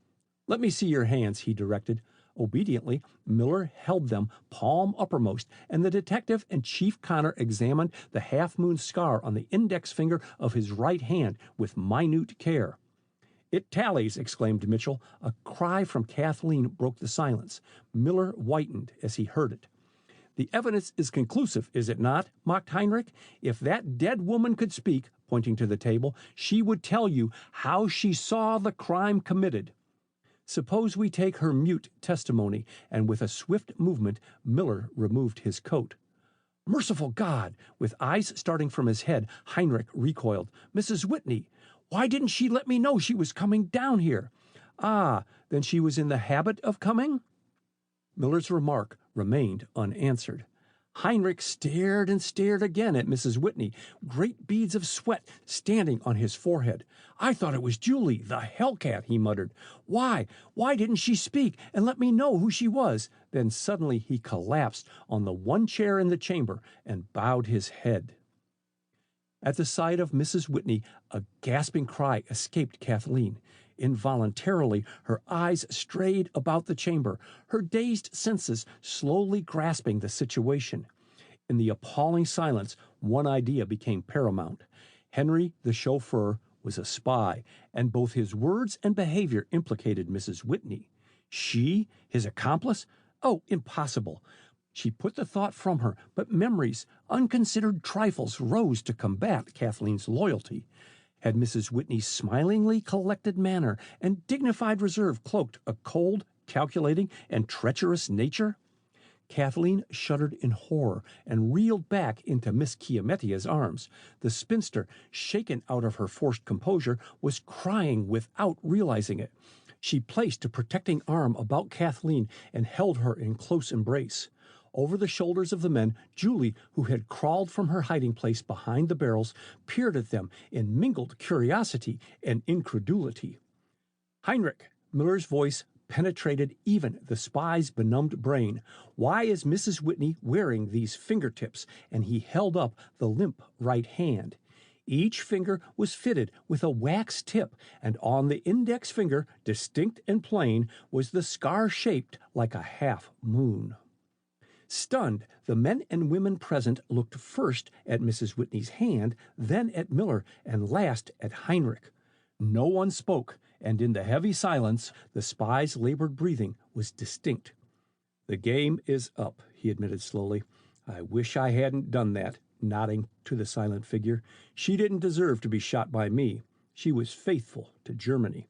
"Let me see your hands," he directed. Obediently, Miller held them palm uppermost, and the detective and Chief Connor examined the half-moon scar on the index finger of his right hand with minute care. "It tallies," exclaimed Mitchell. A cry from Kathleen broke the silence. Miller whitened as he heard it. "The evidence is conclusive, is it not?" mocked Heinrich. "If that dead woman could speak," pointing to the table, "she would tell you how she saw the crime committed." "Suppose we take her mute testimony," and with a swift movement, Miller removed his coat. "Merciful God!" With eyes starting from his head, Heinrich recoiled. "Mrs. Whitney! Why didn't she let me know she was coming down here?" "Ah, then she was in the habit of coming?" Miller's remark remained unanswered. Heinrich stared and stared again at Mrs. Whitney, great beads of sweat standing on his forehead. "I thought it was Julie, the hellcat," he muttered. Why didn't she speak and let me know who she was?" Then suddenly he collapsed on the one chair in the chamber and bowed his head. At the sight of Mrs. Whitney, a gasping cry escaped Kathleen. Involuntarily, her eyes strayed about the chamber, her dazed senses slowly grasping the situation. In the appalling silence, one idea became paramount. Henry, the chauffeur, was a spy, and both his words and behavior implicated Mrs. Whitney. She, his accomplice? Oh, impossible! She put the thought from her, but memories, unconsidered trifles rose to combat Kathleen's loyalty. Had Mrs. Whitney's smilingly collected manner and dignified reserve cloaked a cold, calculating, and treacherous nature? Kathleen shuddered in horror and reeled back into Miss Chiametia's arms. The spinster, shaken out of her forced composure, was crying without realizing it. She placed a protecting arm about Kathleen and held her in close embrace. Over the shoulders of the men, Julie, who had crawled from her hiding place behind the barrels, peered at them in mingled curiosity and incredulity. "Heinrich," Miller's voice penetrated even the spy's benumbed brain. "Why is Mrs. Whitney wearing these fingertips?" And he held up the limp right hand. Each finger was fitted with a wax tip, and on the index finger, distinct and plain, was the scar shaped like a half moon. Stunned, the men and women present looked first at Mrs. Whitney's hand, then at Miller, and last at Heinrich. No one spoke, and in the heavy silence, the spy's labored breathing was distinct. "The game is up," he admitted slowly. "I wish I hadn't done that," nodding to the silent figure. "She didn't deserve to be shot by me. She was faithful to Germany."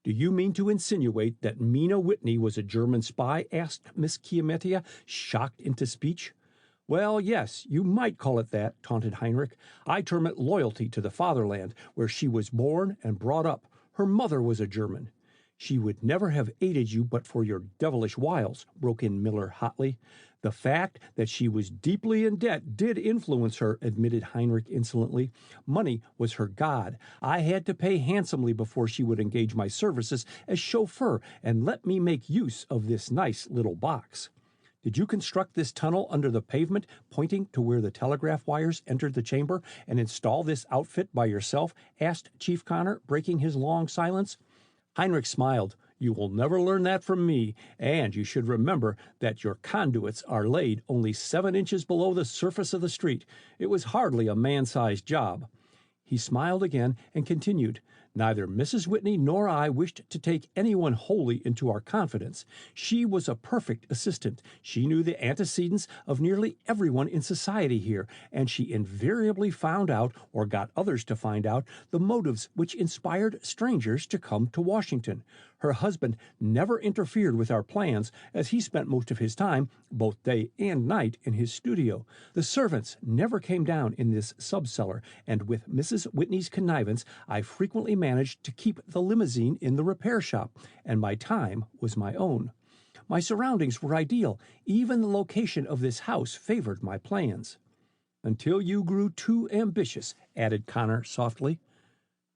"Do you mean to insinuate that Mina Whitney was a German spy?" asked Miss Chiametia, shocked into speech. "Well, yes, you might call it that," taunted Heinrich. "I term it loyalty to the fatherland, where she was born and brought up. Her mother was a German." "She would never have aided you but for your devilish wiles," broke in Miller hotly. "The fact that she was deeply in debt did influence her," admitted Heinrich insolently. "Money was her god. I had to pay handsomely before she would engage my services as chauffeur and let me make use of this nice little box." "Did you construct this tunnel under the pavement, pointing to where the telegraph wires entered the chamber, and install this outfit by yourself?" asked Chief Connor, breaking his long silence. Heinrich smiled. "You will never learn that from me, and you should remember that your conduits are laid only 7 inches below the surface of the street. It was hardly a man-sized job." He smiled again and continued. "Neither Mrs. Whitney nor I wished to take anyone wholly into our confidence. She was a perfect assistant. She knew the antecedents of nearly everyone in society here, and she invariably found out, or got others to find out, the motives which inspired strangers to come to Washington. Her husband never interfered with our plans, as he spent most of his time, both day and night, in his studio. The servants never came down in this sub-cellar, and with Mrs. Whitney's connivance, I frequently managed to keep the limousine in the repair shop, and my time was my own. My surroundings were ideal. Even the location of this house favored my plans." "Until you grew too ambitious," added Connor softly.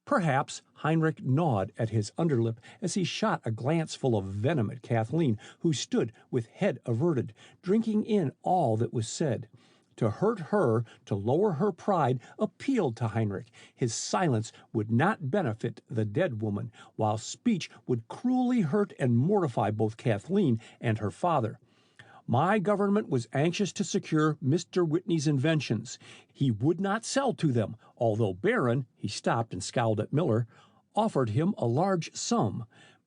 "Perhaps." Heinrich gnawed at his underlip as he shot a glance full of venom at Kathleen, who stood with head averted, drinking in all that was said. To hurt her, to lower her pride, appealed to Heinrich. His silence would not benefit the dead woman, while speech would cruelly hurt and mortify both Kathleen and her father. "My government was anxious to secure Mr. Whitney's inventions. He would not sell to them, although Barron," he stopped and scowled at Miller, "offered him a large sum.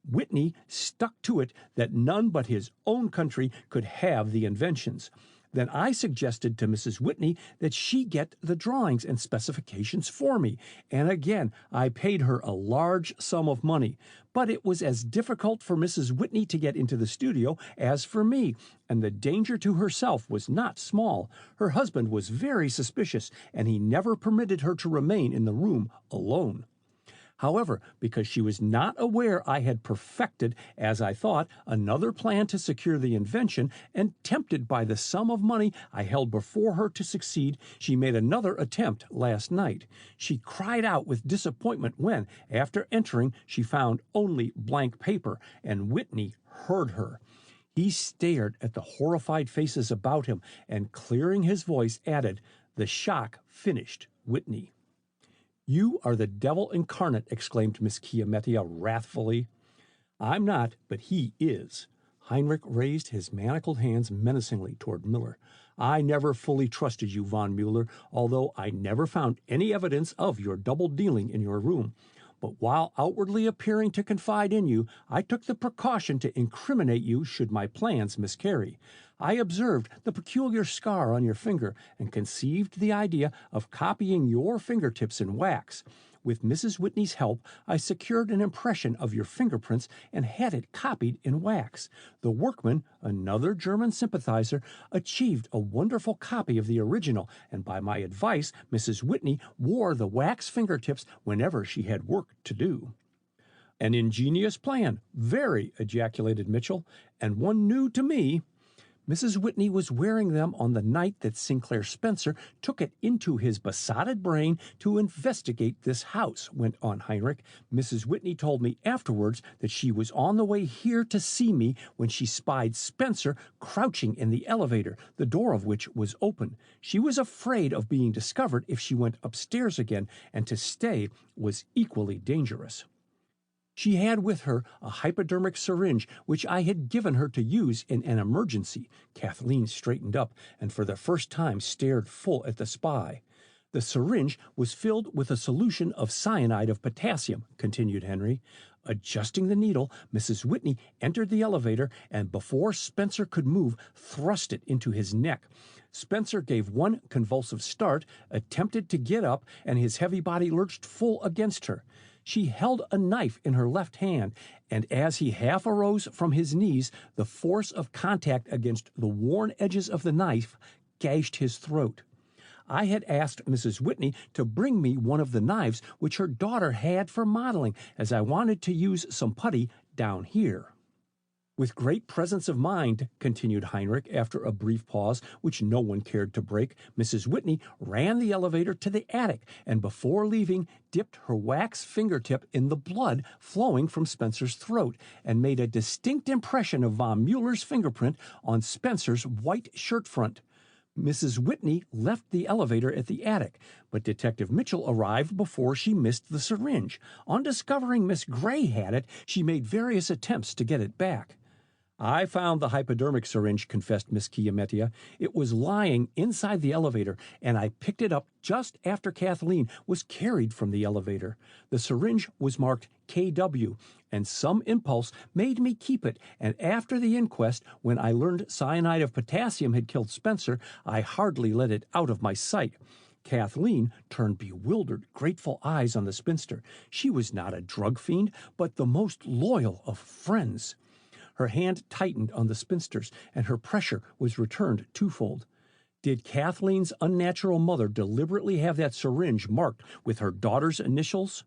Whitney stuck to it that none but his own country could have the inventions. Then I suggested to Mrs. Whitney that she get the drawings and specifications for me, and again I paid her a large sum of money. But it was as difficult for Mrs. Whitney to get into the studio as for me, and the danger to herself was not small. Her husband was very suspicious, and he never permitted her to remain in the room alone. However, because she was not aware I had perfected, as I thought, another plan to secure the invention, and tempted by the sum of money I held before her to succeed, she made another attempt last night. She cried out with disappointment when, after entering, she found only blank paper, and Whitney heard her. He stared at the horrified faces about him, and clearing his voice, added, 'The shock finished Whitney.'" "You are the devil incarnate," exclaimed Miss Chiametia wrathfully. "I'm not, but he is." Heinrich raised his manacled hands menacingly toward Miller. "I never fully trusted you, von Mueller, although I never found any evidence of your double-dealing in your room. But while outwardly appearing to confide in you, I took the precaution to incriminate you should my plans miscarry. I observed the peculiar scar on your finger and conceived the idea of copying your fingertips in wax. With Mrs. Whitney's help, I secured an impression of your fingerprints and had it copied in wax. The workman, another German sympathizer, achieved a wonderful copy of the original, and by my advice, Mrs. Whitney wore the wax fingertips whenever she had work to do." "An ingenious plan, very," ejaculated Mitchell, "and one new to me." "Mrs. Whitney was wearing them on the night that Sinclair Spencer took it into his besotted brain to investigate this house," went on Heinrich. "Mrs. Whitney told me afterwards that she was on the way here to see me when she spied Spencer crouching in the elevator, the door of which was open. She was afraid of being discovered if she went upstairs again, and to stay was equally dangerous. She had with her a hypodermic syringe, which I had given her to use in an emergency." Kathleen straightened up and for the first time stared full at the spy. "The syringe was filled with a solution of cyanide of potassium," continued Henry. "Adjusting the needle, Mrs. Whitney entered the elevator and before Spencer could move, thrust it into his neck. Spencer gave one convulsive start, attempted to get up, and his heavy body lurched full against her. She held a knife in her left hand, and as he half arose from his knees, the force of contact against the worn edges of the knife gashed his throat. I had asked Mrs. Whitney to bring me one of the knives which her daughter had for modeling, as I wanted to use some putty down here." "With great presence of mind," continued Heinrich after a brief pause which no one cared to break, "Mrs. Whitney ran the elevator to the attic and before leaving dipped her wax fingertip in the blood flowing from Spencer's throat and made a distinct impression of von Muller's fingerprint on Spencer's white shirt front. Mrs. Whitney left the elevator at the attic, but Detective Mitchell arrived before she missed the syringe. On discovering Miss Gray had it, she made various attempts to get it back." "I found the hypodermic syringe," confessed Miss Chiamettia. "It was lying inside the elevator, and I picked it up just after Kathleen was carried from the elevator. The syringe was marked KW, and some impulse made me keep it, and after the inquest, when I learned cyanide of potassium had killed Spencer, I hardly let it out of my sight." Kathleen turned bewildered, grateful eyes on the spinster. She was not a drug fiend, but the most loyal of friends. Her hand tightened on the spinster's, and her pressure was returned twofold. "Did Kathleen's unnatural mother deliberately have that syringe marked with her daughter's initials?"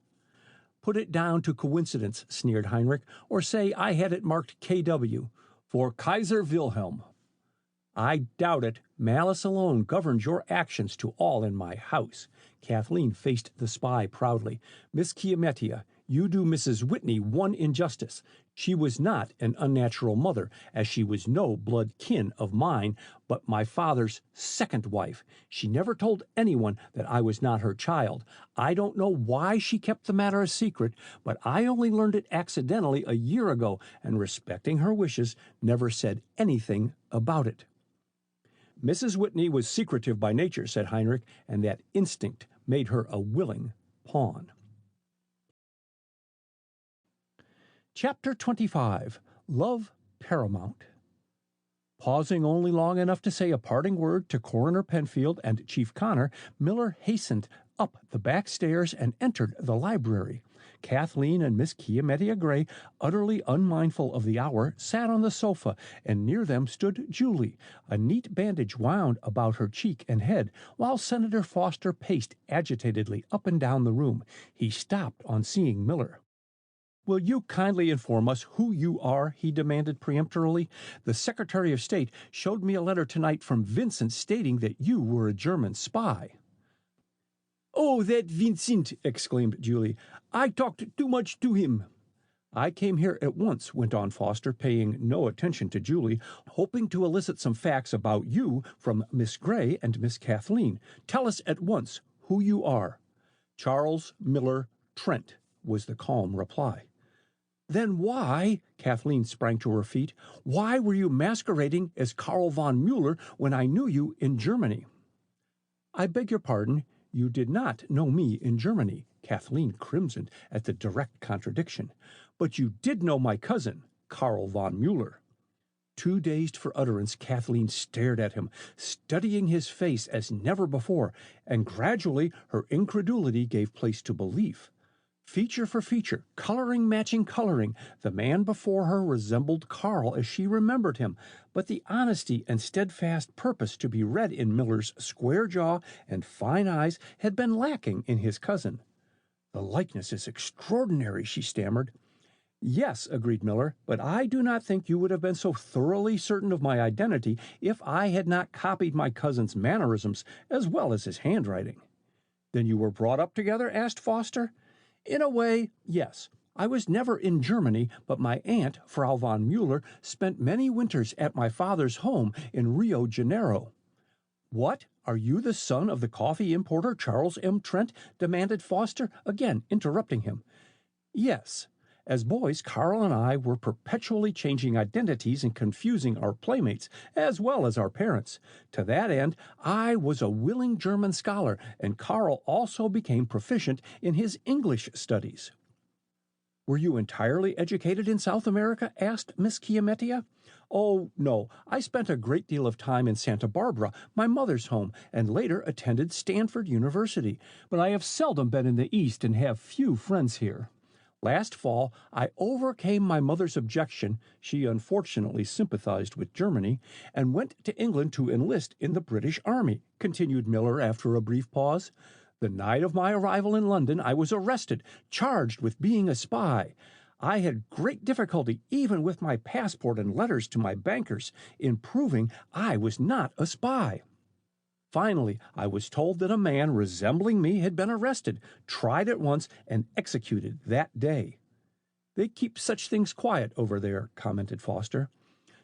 "Put it down to coincidence," sneered Heinrich, "or say I had it marked KW, for Kaiser Wilhelm." "I doubt it. Malice alone governs your actions to all in my house." Kathleen faced the spy proudly. "Miss Chiamettia, you do Mrs. Whitney one injustice. She was not an unnatural mother, as she was no blood kin of mine, but my father's second wife. She never told anyone that I was not her child. I don't know why she kept the matter a secret, but I only learned it accidentally a year ago, and respecting her wishes, never said anything about it." "Mrs. Whitney was secretive by nature," said Heinrich, "and that instinct made her a willing pawn." Chapter 25. Love Paramount. Pausing only long enough to say a parting word to Coroner Penfield and Chief Connor, Miller hastened up the back stairs and entered the library. Kathleen and Miss Chiamettia Gray, utterly unmindful of the hour, sat on the sofa, and near them stood Julie, a neat bandage wound about her cheek and head, while Senator Foster paced agitatedly up and down the room. He stopped on seeing Miller. "Will you kindly inform us who you are?" he demanded peremptorily. "The Secretary of State showed me a letter tonight from Vincent stating that you were a German spy." "Oh, that Vincent!" exclaimed Julie. "I talked too much to him." "I came here at once," went on Foster, paying no attention to Julie, "hoping to elicit some facts about you from Miss Gray and Miss Kathleen. Tell us at once who you are." "Charles Miller Trent," was the calm reply. "Then why," Kathleen sprang to her feet, "why were you masquerading as Karl von Mueller when I knew you in Germany?" "I beg your pardon, you did not know me in Germany." Kathleen crimsoned at the direct contradiction. "But you did know my cousin, Karl von Mueller." Too dazed for utterance, Kathleen stared at him, studying his face as never before, and gradually her incredulity gave place to belief. Feature for feature, coloring matching coloring, the man before her resembled Carl as she remembered him, but the honesty and steadfast purpose to be read in Miller's square jaw and fine eyes had been lacking in his cousin. "The likeness is extraordinary," she stammered. "Yes," agreed Miller, "but I do not think you would have been so thoroughly certain of my identity if I had not copied my cousin's mannerisms as well as his handwriting." "Then you were brought up together?" asked Foster. "In a way, yes. I was never in Germany, but my aunt, Frau von Müller, spent many winters at my father's home in Rio Janeiro." "What? Are you the son of the coffee importer Charles M. Trent?" demanded Foster, again interrupting him. "Yes. As boys, Carl and I were perpetually changing identities and confusing our playmates, as well as our parents. To that end, I was a willing German scholar, and Carl also became proficient in his English studies." "Were you entirely educated in South America?" asked Miss Chiamettia. "Oh, no. I spent a great deal of time in Santa Barbara, my mother's home, and later attended Stanford University, but I have seldom been in the East and have few friends here. Last fall, I overcame my mother's objection, she unfortunately sympathized with Germany, and went to England to enlist in the British Army," continued Miller after a brief pause. "The night of my arrival in London, I was arrested, charged with being a spy. I had great difficulty, even with my passport and letters to my bankers, in proving I was not a spy. Finally, I was told that a man resembling me had been arrested, tried at once, and executed that day." "They keep such things quiet over there," commented Foster.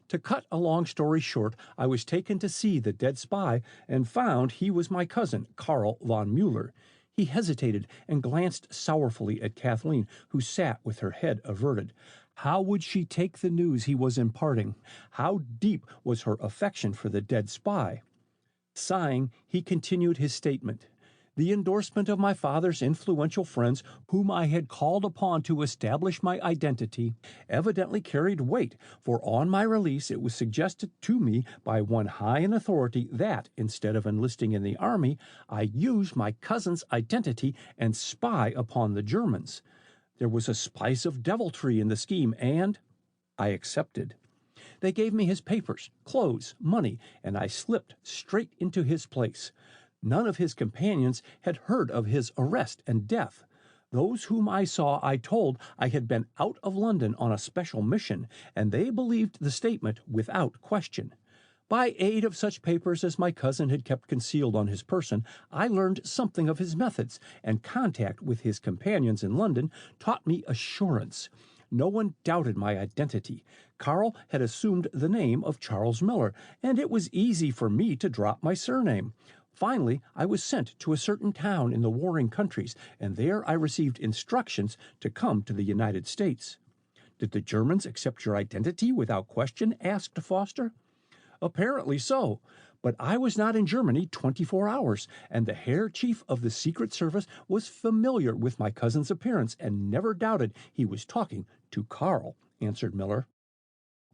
"To cut a long story short, I was taken to see the dead spy and found he was my cousin, Carl von Müller." He hesitated and glanced sorrowfully at Kathleen, who sat with her head averted. How would she take the news he was imparting? How deep was her affection for the dead spy? Sighing, he continued his statement. "The endorsement of my father's influential friends, whom I had called upon to establish my identity, evidently carried weight, for on my release it was suggested to me by one high in authority that, instead of enlisting in the army, I use my cousin's identity and spy upon the Germans. There was a spice of deviltry in the scheme, and I accepted. They gave me his papers, clothes, money, and I slipped straight into his place. None of his companions had heard of his arrest and death. Those whom I saw I told I had been out of London on a special mission, and they believed the statement without question. By aid of such papers as my cousin had kept concealed on his person, I learned something of his methods, and contact with his companions in London taught me assurance. No one doubted my identity. Carl had assumed the name of Charles Miller, and it was easy for me to drop my surname. Finally, I was sent to a certain town in the warring countries, and there I received instructions to come to the United States." "Did the Germans accept your identity without question?" asked Foster. "Apparently so. But I was not in Germany 24 hours, and the Herr Chief of the Secret Service was familiar with my cousin's appearance and never doubted he was talking to Carl," answered Miller.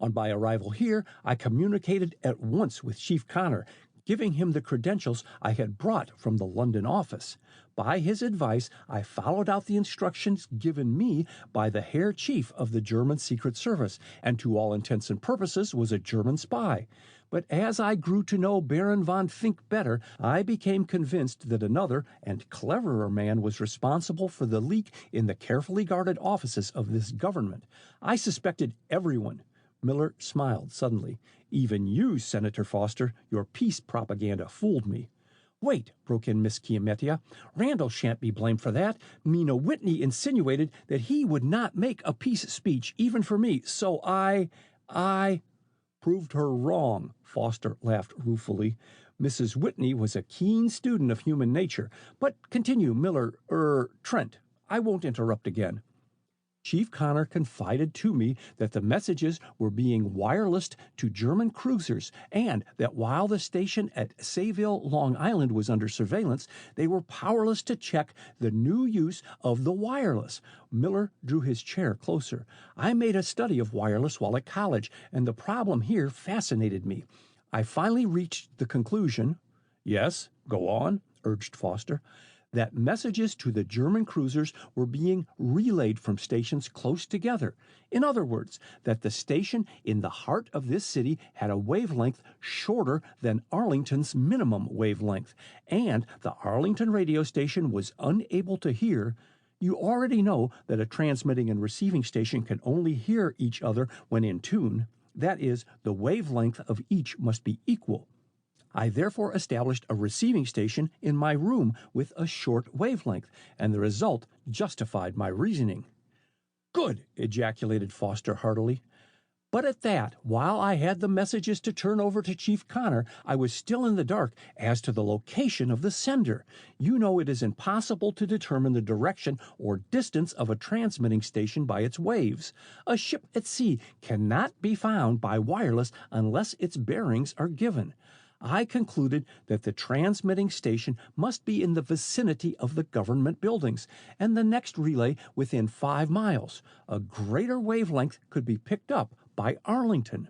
"On my arrival here, I communicated at once with Chief Connor, giving him the credentials I had brought from the London office. By his advice, I followed out the instructions given me by the Herr Chief of the German Secret Service, and to all intents and purposes was a German spy. But as I grew to know Baron von Fink better, I became convinced that another and cleverer man was responsible for the leak in the carefully guarded offices of this government. I suspected everyone." Miller smiled suddenly. "Even you, Senator Foster, your peace propaganda fooled me." "Wait," broke in Miss Chiamettia. "Randall shan't be blamed for that. Mina Whitney insinuated that he would not make a peace speech even for me, so I proved her wrong." Foster laughed ruefully. "Mrs. Whitney was a keen student of human nature. But continue, Trent. I won't interrupt again." Chief Connor confided to me that the messages were being wirelessed to German cruisers and that while the station at Sayville, Long Island was under surveillance, they were powerless to check the new use of the wireless. Miller drew his chair closer. I made a study of wireless while at college, and the problem here fascinated me. I finally reached the conclusion— Yes, go on, urged Foster, that messages to the German cruisers were being relayed from stations close together. In other words, that the station in the heart of this city had a wavelength shorter than Arlington's minimum wavelength, and the Arlington radio station was unable to hear. You already know that a transmitting and receiving station can only hear each other when in tune. That is, the wavelength of each must be equal. I therefore established a receiving station in my room with a short wavelength, and the result justified my reasoning. Good, ejaculated Foster heartily. But at that, while I had the messages to turn over to Chief Connor, I was still in the dark as to the location of the sender. You know it is impossible to determine the direction or distance of a transmitting station by its waves. A ship at sea cannot be found by wireless unless its bearings are given. I concluded that the transmitting station must be in the vicinity of the government buildings, and the next relay within 5 miles. A greater wavelength could be picked up by Arlington.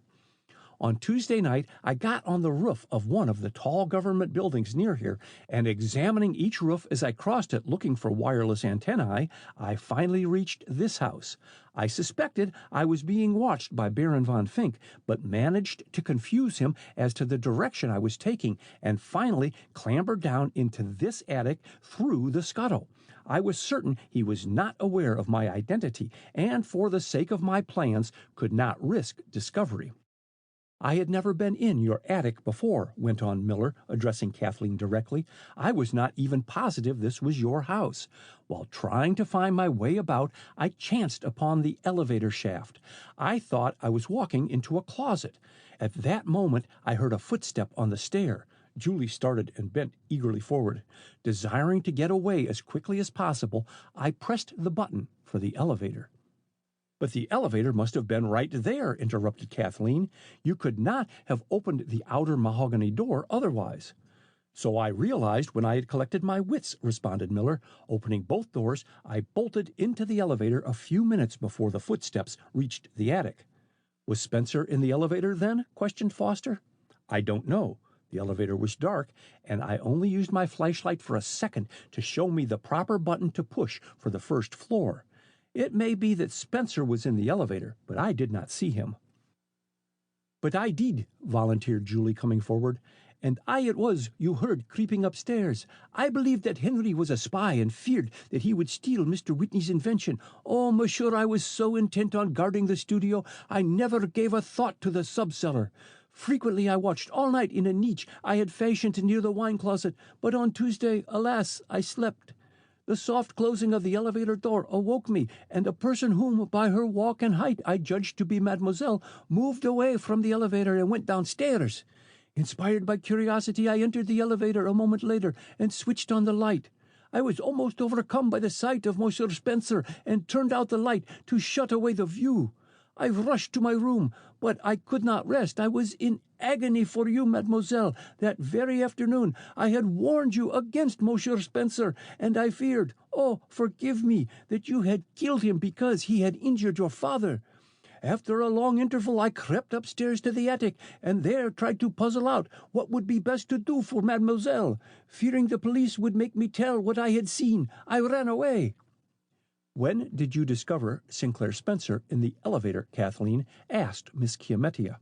On Tuesday night, I got on the roof of one of the tall government buildings near here, and examining each roof as I crossed it looking for wireless antennae, I finally reached this house. I suspected I was being watched by Baron von Fink, but managed to confuse him as to the direction I was taking, and finally clambered down into this attic through the scuttle. I was certain he was not aware of my identity, and for the sake of my plans could not risk discovery. I had never been in your attic before, went on Miller, addressing Kathleen directly. I was not even positive this was your house. While trying to find my way about, I chanced upon the elevator shaft. I thought I was walking into a closet. At that moment, I heard a footstep on the stair. Julie started and bent eagerly forward. Desiring to get away as quickly as possible, I pressed the button for the elevator. But the elevator must have been right there, interrupted Kathleen. You could not have opened the outer mahogany door otherwise. So I realized when I had collected my wits, responded Miller. Opening both doors, I bolted into the elevator a few minutes before the footsteps reached the attic. Was Spencer in the elevator then? Questioned Foster. I don't know. The elevator was dark, and I only used my flashlight for a second to show me the proper button to push for the first floor. It may be that Spencer was in the elevator, but I did not see him. But I did, volunteered Julie, coming forward, and I it was you heard creeping upstairs. I believed that Henry was a spy and feared that he would steal Mr. Whitney's invention. Oh, monsieur, I was so intent on guarding the studio, I never gave a thought to the subcellar. Frequently I watched all night in a niche I had fashioned near the wine-closet, but on Tuesday, alas, I slept. The soft closing of the elevator door awoke me, and a person whom, by her walk and height, I judged to be mademoiselle, moved away from the elevator and went downstairs. Inspired by curiosity, I entered the elevator a moment later and switched on the light. I was almost overcome by the sight of Monsieur Spencer and turned out the light to shut away the view. I rushed to my room, but I could not rest. I was in agony for you, mademoiselle. That very afternoon I had warned you against Monsieur Spencer, and I feared, oh, forgive me, that you had killed him because he had injured your father. After a long interval, I crept upstairs to the attic, and there tried to puzzle out what would be best to do for mademoiselle. Fearing the police would make me tell what I had seen, I ran away. When did you discover Sinclair Spencer in the elevator, Kathleen? Asked Miss Chiamettia.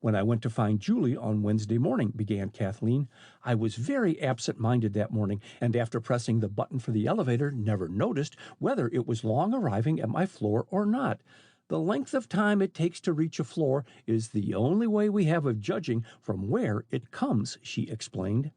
When I went to find Julie on Wednesday morning, began Kathleen. I was very absent-minded that morning, and after pressing the button for the elevator, never noticed whether it was long arriving at my floor or not. The length of time it takes to reach a floor is the only way we have of judging from where it comes, she explained.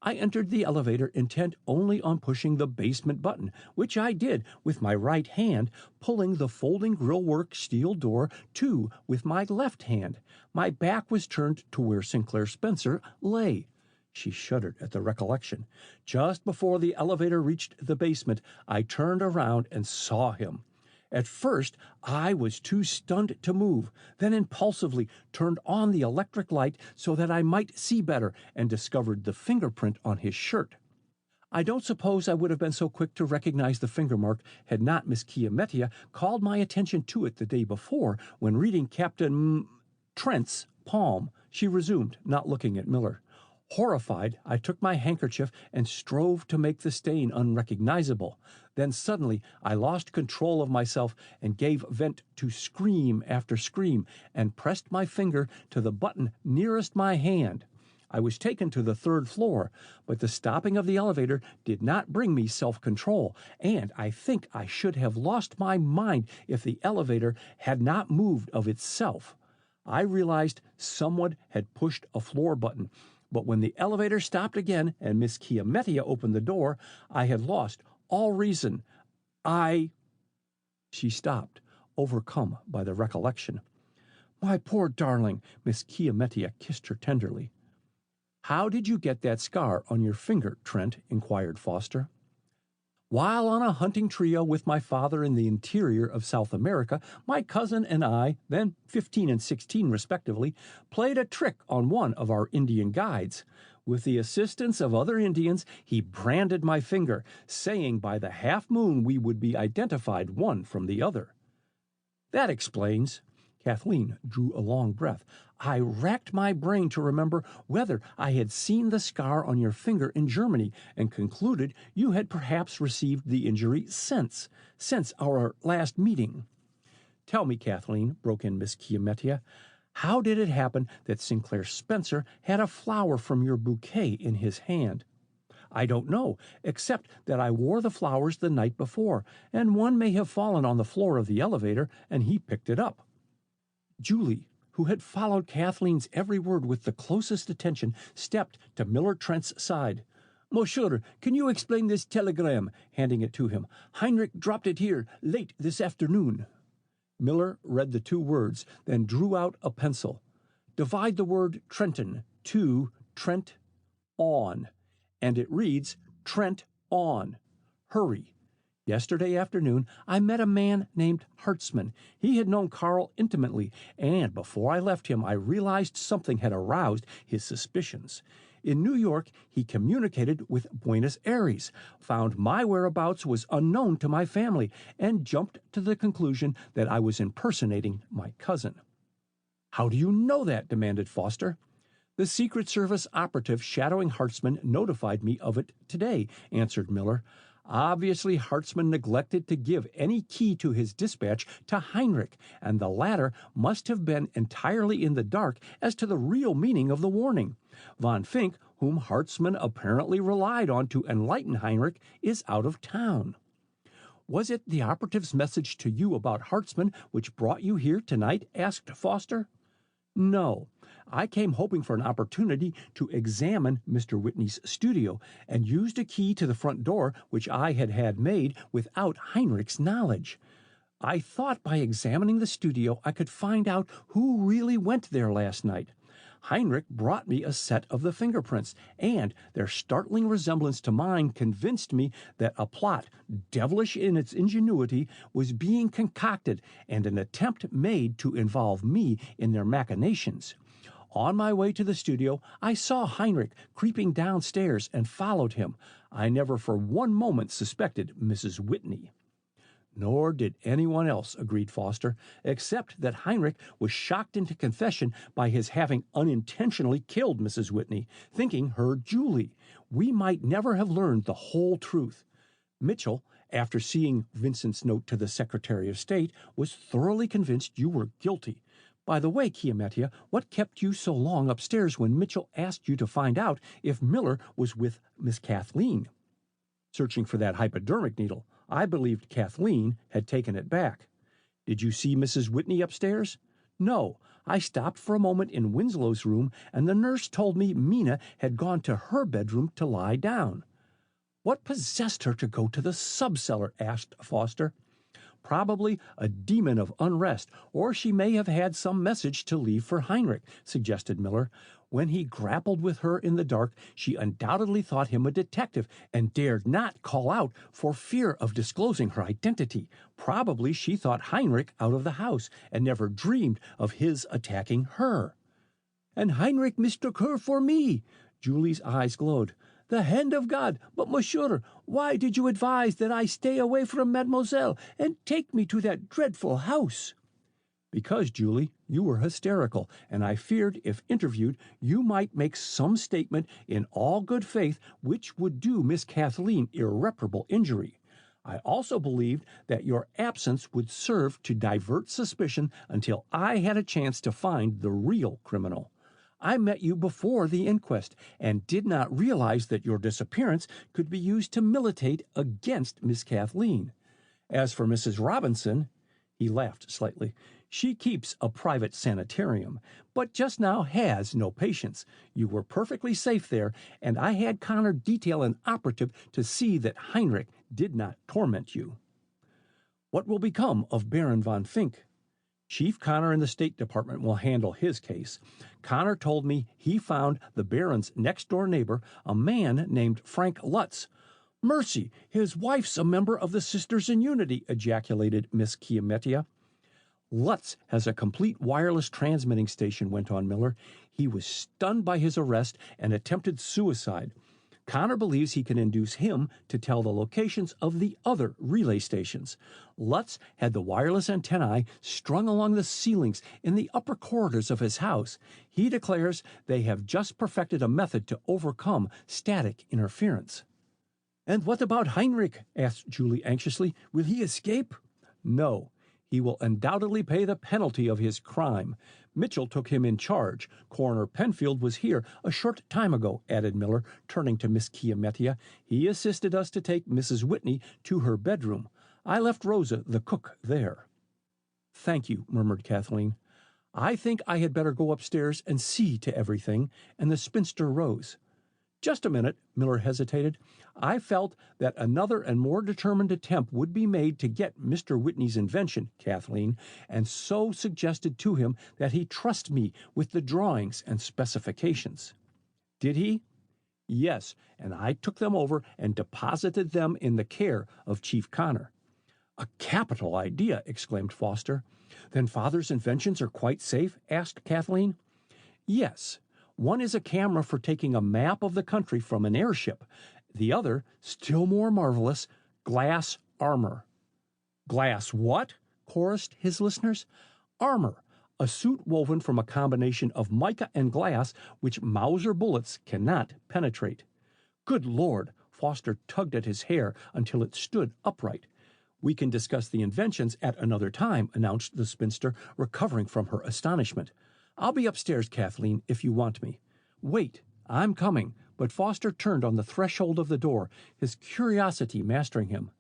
I entered the elevator intent only on pushing the basement button, which I did with my right hand, pulling the folding grillwork steel door to with my left hand. My back was turned to where Sinclair Spencer lay. She shuddered at the recollection. Just before the elevator reached the basement, I turned around and saw him. At first, I was too stunned to move, then impulsively turned on the electric light so that I might see better and discovered the fingerprint on his shirt. I don't suppose I would have been so quick to recognize the finger mark had not Miss Chiamettia called my attention to it the day before when reading Captain Trent's palm. She resumed, not looking at Miller. Horrified, I took my handkerchief and strove to make the stain unrecognizable. Then suddenly I lost control of myself and gave vent to scream after scream and pressed my finger to the button nearest my hand. I was taken to the third floor, but the stopping of the elevator did not bring me self-control, and I think I should have lost my mind if the elevator had not moved of itself. I realized someone had pushed a floor button, but when the elevator stopped again and Miss Chiamettia opened the door, I had lost all reason. She stopped, overcome by the recollection. My poor darling, Miss Chiamettia kissed her tenderly. How did you get that scar on your finger, Trent? Inquired Foster. While on a hunting trio with my father in the interior of South America, my cousin and I, then 15 and 16 respectively, played a trick on one of our Indian guides. With the assistance of other Indians, he branded my finger, saying by the half moon we would be identified one from the other. That explains. Kathleen drew a long breath. I racked my brain to remember whether I had seen the scar on your finger in Germany and concluded you had perhaps received the injury since our last meeting. Tell me, Kathleen, broke in Miss Chiamettia, how did it happen that Sinclair Spencer had a flower from your bouquet in his hand? I don't know, except that I wore the flowers the night before, and one may have fallen on the floor of the elevator, and he picked it up. Julie, who had followed Kathleen's every word with the closest attention, stepped to Miller Trent's side. Monsieur, can you explain this telegram? Handing it to him. Heinrich dropped it here late this afternoon. Miller read the 2 words, then drew out a pencil. Divide the word Trenton to Trent on, and it reads Trent on. Hurry. Yesterday afternoon, I met a man named Hartzman. He had known Carl intimately, and before I left him, I realized something had aroused his suspicions. In New York, he communicated with Buenos Aires, found my whereabouts was unknown to my family, and jumped to the conclusion that I was impersonating my cousin. How do you know that? Demanded Foster. The Secret Service operative shadowing Hartzman notified me of it today, answered Miller. Obviously, Hartzman neglected to give any key to his dispatch to Heinrich, and the latter must have been entirely in the dark as to the real meaning of the warning. Von Fink, whom Hartzman apparently relied on to enlighten Heinrich, is out of town. Was it the operative's message to you about Hartzman which brought you here tonight? Asked Foster. No. I came hoping for an opportunity to examine Mr. Whitney's studio and used a key to the front door which I had had made without Heinrich's knowledge. I thought by examining the studio I could find out who really went there last night. Heinrich brought me a set of the fingerprints, and their startling resemblance to mine convinced me that a plot, devilish in its ingenuity, was being concocted and an attempt made to involve me in their machinations. On my way to the studio, I saw Heinrich creeping downstairs and followed him. I never for one moment suspected Mrs. Whitney. Nor did anyone else, agreed Foster, except that Heinrich was shocked into confession by his having unintentionally killed Mrs. Whitney, thinking her Julie. We might never have learned the whole truth. Mitchell, after seeing Vincent's note to the Secretary of State, was thoroughly convinced you were guilty. By the way, Chiamettia, what kept you so long upstairs when Mitchell asked you to find out if Miller was with Miss Kathleen? Searching for that hypodermic needle. I believed Kathleen had taken it back. Did you see Mrs. Whitney upstairs? No. I stopped for a moment in Winslow's room, and the nurse told me Mina had gone to her bedroom to lie down. What possessed her to go to the sub-cellar? Asked Foster. Probably a demon of unrest, or she may have had some message to leave for Heinrich, suggested Miller. When he grappled with her in the dark, she undoubtedly thought him a detective and dared not call out for fear of disclosing her identity. Probably she thought Heinrich out of the house and never dreamed of his attacking her. And Heinrich mistook her for me. Julie's eyes glowed. The hand of God. But, monsieur, why did you advise that I stay away from mademoiselle and take me to that dreadful house? Because, Julie, you were hysterical, and I feared, if interviewed, you might make some statement in all good faith which would do Miss Kathleen irreparable injury. I also believed that your absence would serve to divert suspicion until I had a chance to find the real criminal. I met you before the inquest and did not realize that your disappearance could be used to militate against Miss Kathleen. As for Mrs. Robinson, he laughed slightly. She keeps a private sanitarium, but just now has no patients. You were perfectly safe there, and I had Connor detail an operative to see that Heinrich did not torment you. What will become of Baron von Fink? Chief Connor in the State Department will handle his case. Connor told me he found the Baron's next-door neighbor, a man named Frank Lutz. Mercy, his wife's a member of the Sisters in Unity, ejaculated Miss Chiamettia. Lutz has a complete wireless transmitting station, went on Miller. He was stunned by his arrest and attempted suicide. Connor believes he can induce him to tell the locations of the other relay stations. Lutz had the wireless antennae strung along the ceilings in the upper corridors of his house. He declares they have just perfected a method to overcome static interference. And what about Heinrich? Asked Julie anxiously. Will he escape? No. He will undoubtedly pay the penalty of his crime. Mitchell took him in charge. Coroner Penfield was here a short time ago, added Miller, turning to Miss Chiamettia. He assisted us to take Mrs. Whitney to her bedroom. I left Rosa, the cook, there. Thank you, murmured Kathleen. I think I had better go upstairs and see to everything, and the spinster rose. Just a minute, Miller hesitated. I felt that another and more determined attempt would be made to get Mr. Whitney's invention, Kathleen, and so suggested to him that he trust me with the drawings and specifications. Did he? Yes, and I took them over and deposited them in the care of Chief Connor. A capital idea, exclaimed Foster. Then Father's inventions are quite safe? Asked Kathleen. Yes. One is a camera for taking a map of the country from an airship. The other, still more marvelous, glass armor. Glass what? Chorused his listeners. Armor, a suit woven from a combination of mica and glass which Mauser bullets cannot penetrate. Good Lord! Foster tugged at his hair until it stood upright. We can discuss the inventions at another time, announced the spinster, recovering from her astonishment. I'll be upstairs, Kathleen, if you want me. Wait, I'm coming. But Foster turned on the threshold of the door, his curiosity mastering him.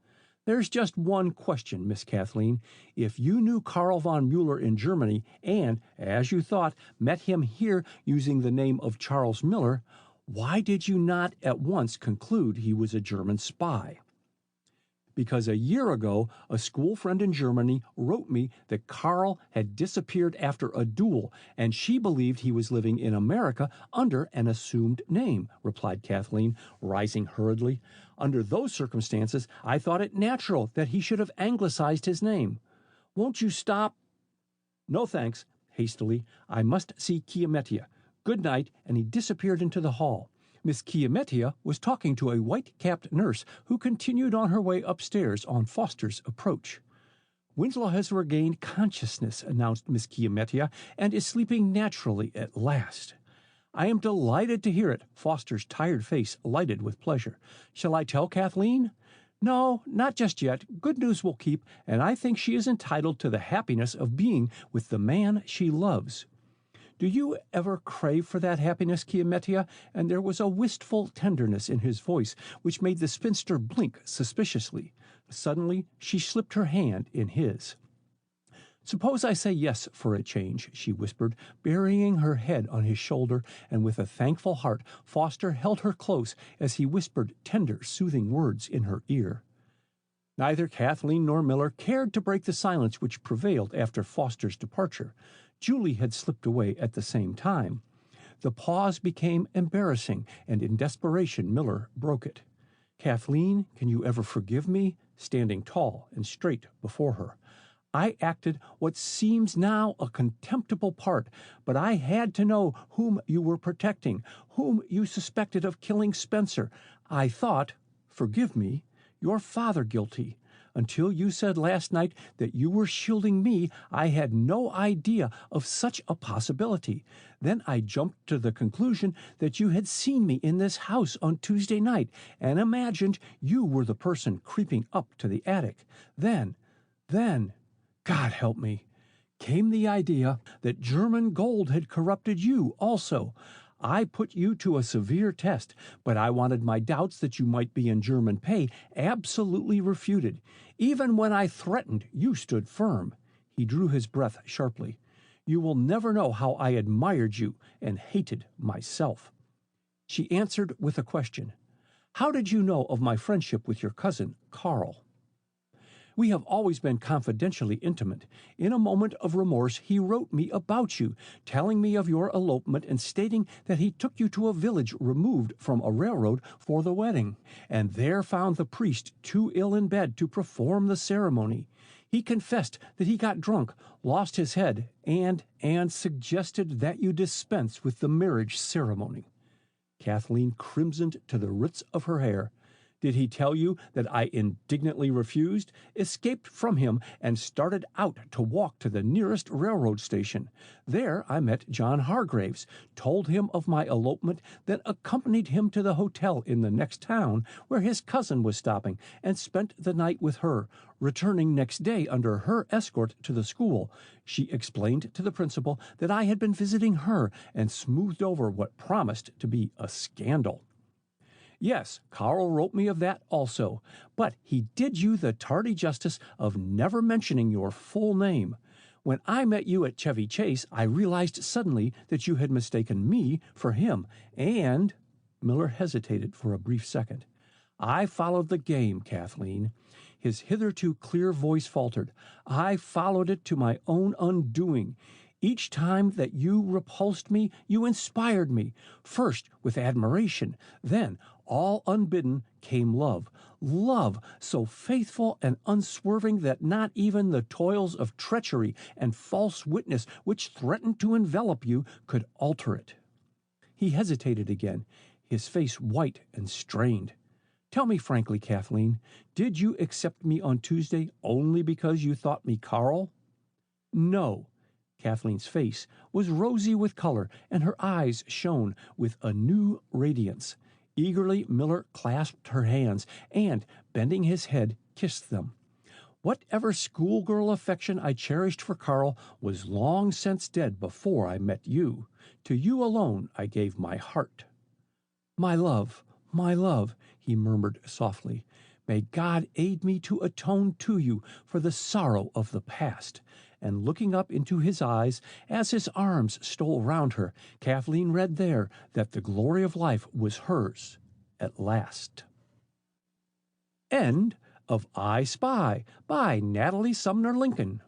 There's just one question, Miss Kathleen. If you knew Karl von Mueller in Germany and, as you thought, met him here using the name of Charles Miller, why did you not at once conclude he was a German spy? Because a year ago, a school friend in Germany wrote me that Karl had disappeared after a duel, and she believed he was living in America under an assumed name, replied Kathleen, rising hurriedly. Under those circumstances, I thought it natural that he should have anglicized his name. Won't you stop? No, thanks, hastily. I must see Chiamettia. Good night, and he disappeared into the hall. Miss Chiamettia was talking to a white-capped nurse who continued on her way upstairs on Foster's approach. Winslow has regained consciousness, announced Miss Chiamettia, and is sleeping naturally at last. I am delighted to hear it. Foster's tired face lighted with pleasure. Shall I tell Kathleen? No, not just yet. Good news will keep, and I think she is entitled to the happiness of being with the man she loves. Do you ever crave for that happiness, Chiamettia? And there was a wistful tenderness in his voice which made the spinster blink suspiciously. Suddenly, she slipped her hand in his. Suppose I say yes for a change, she whispered, burying her head on his shoulder, and with a thankful heart, Foster held her close as he whispered tender, soothing words in her ear. Neither Kathleen nor Miller cared to break the silence which prevailed after Foster's departure. Julie had slipped away at the same time. The pause became embarrassing, and in desperation Miller broke it. "Kathleen, can you ever forgive me?" Standing tall and straight before her. "I acted what seems now a contemptible part, but I had to know whom you were protecting, whom you suspected of killing Spencer. I thought, forgive me, your father guilty. Until you said last night that you were shielding me, I had no idea of such a possibility. Then I jumped to the conclusion that you had seen me in this house on Tuesday night and imagined you were the person creeping up to the attic. Then, God help me, came the idea that German gold had corrupted you also. I put you to a severe test, but I wanted my doubts that you might be in German pay absolutely refuted. Even when I threatened, you stood firm." He drew his breath sharply. "You will never know how I admired you and hated myself." She answered with a question. "How did you know of my friendship with your cousin, Karl?" "We have always been confidentially intimate. In a moment of remorse he wrote me about you, telling me of your elopement and stating that he took you to a village removed from a railroad for the wedding, and there found the priest too ill in bed to perform the ceremony. He confessed that he got drunk, lost his head, and suggested that you dispense with the marriage ceremony." Kathleen crimsoned to the roots of her hair. "Did he tell you that I indignantly refused, escaped from him, and started out to walk to the nearest railroad station? There I met John Hargraves, told him of my elopement, then accompanied him to the hotel in the next town where his cousin was stopping, and spent the night with her, returning next day under her escort to the school. She explained to the principal that I had been visiting her, and smoothed over what promised to be a scandal. Yes, Karl wrote me of that also, but he did you the tardy justice of never mentioning your full name. When I met you at Chevy Chase, I realized suddenly that you had mistaken me for him, and—" Miller hesitated for a brief second. "I followed the game, Kathleen." His hitherto clear voice faltered. "I followed it to my own undoing. Each time that you repulsed me, you inspired me, first with admiration, then, all unbidden, came love. Love so faithful and unswerving that not even the toils of treachery and false witness which threatened to envelop you could alter it." He hesitated again, his face white and strained. "Tell me frankly, Kathleen, did you accept me on Tuesday only because you thought me Karl?" "No." Kathleen's face was rosy with color, and her eyes shone with a new radiance. Eagerly Miller clasped her hands, and, bending his head, kissed them. "Whatever schoolgirl affection I cherished for Karl was long since dead before I met you. To you alone I gave my heart." My love," he murmured softly. "May God aid me to atone to you for the sorrow of the past." And looking up into his eyes, as his arms stole round her, Kathleen read there that the glory of life was hers at last. End of I Spy by Natalie Sumner Lincoln.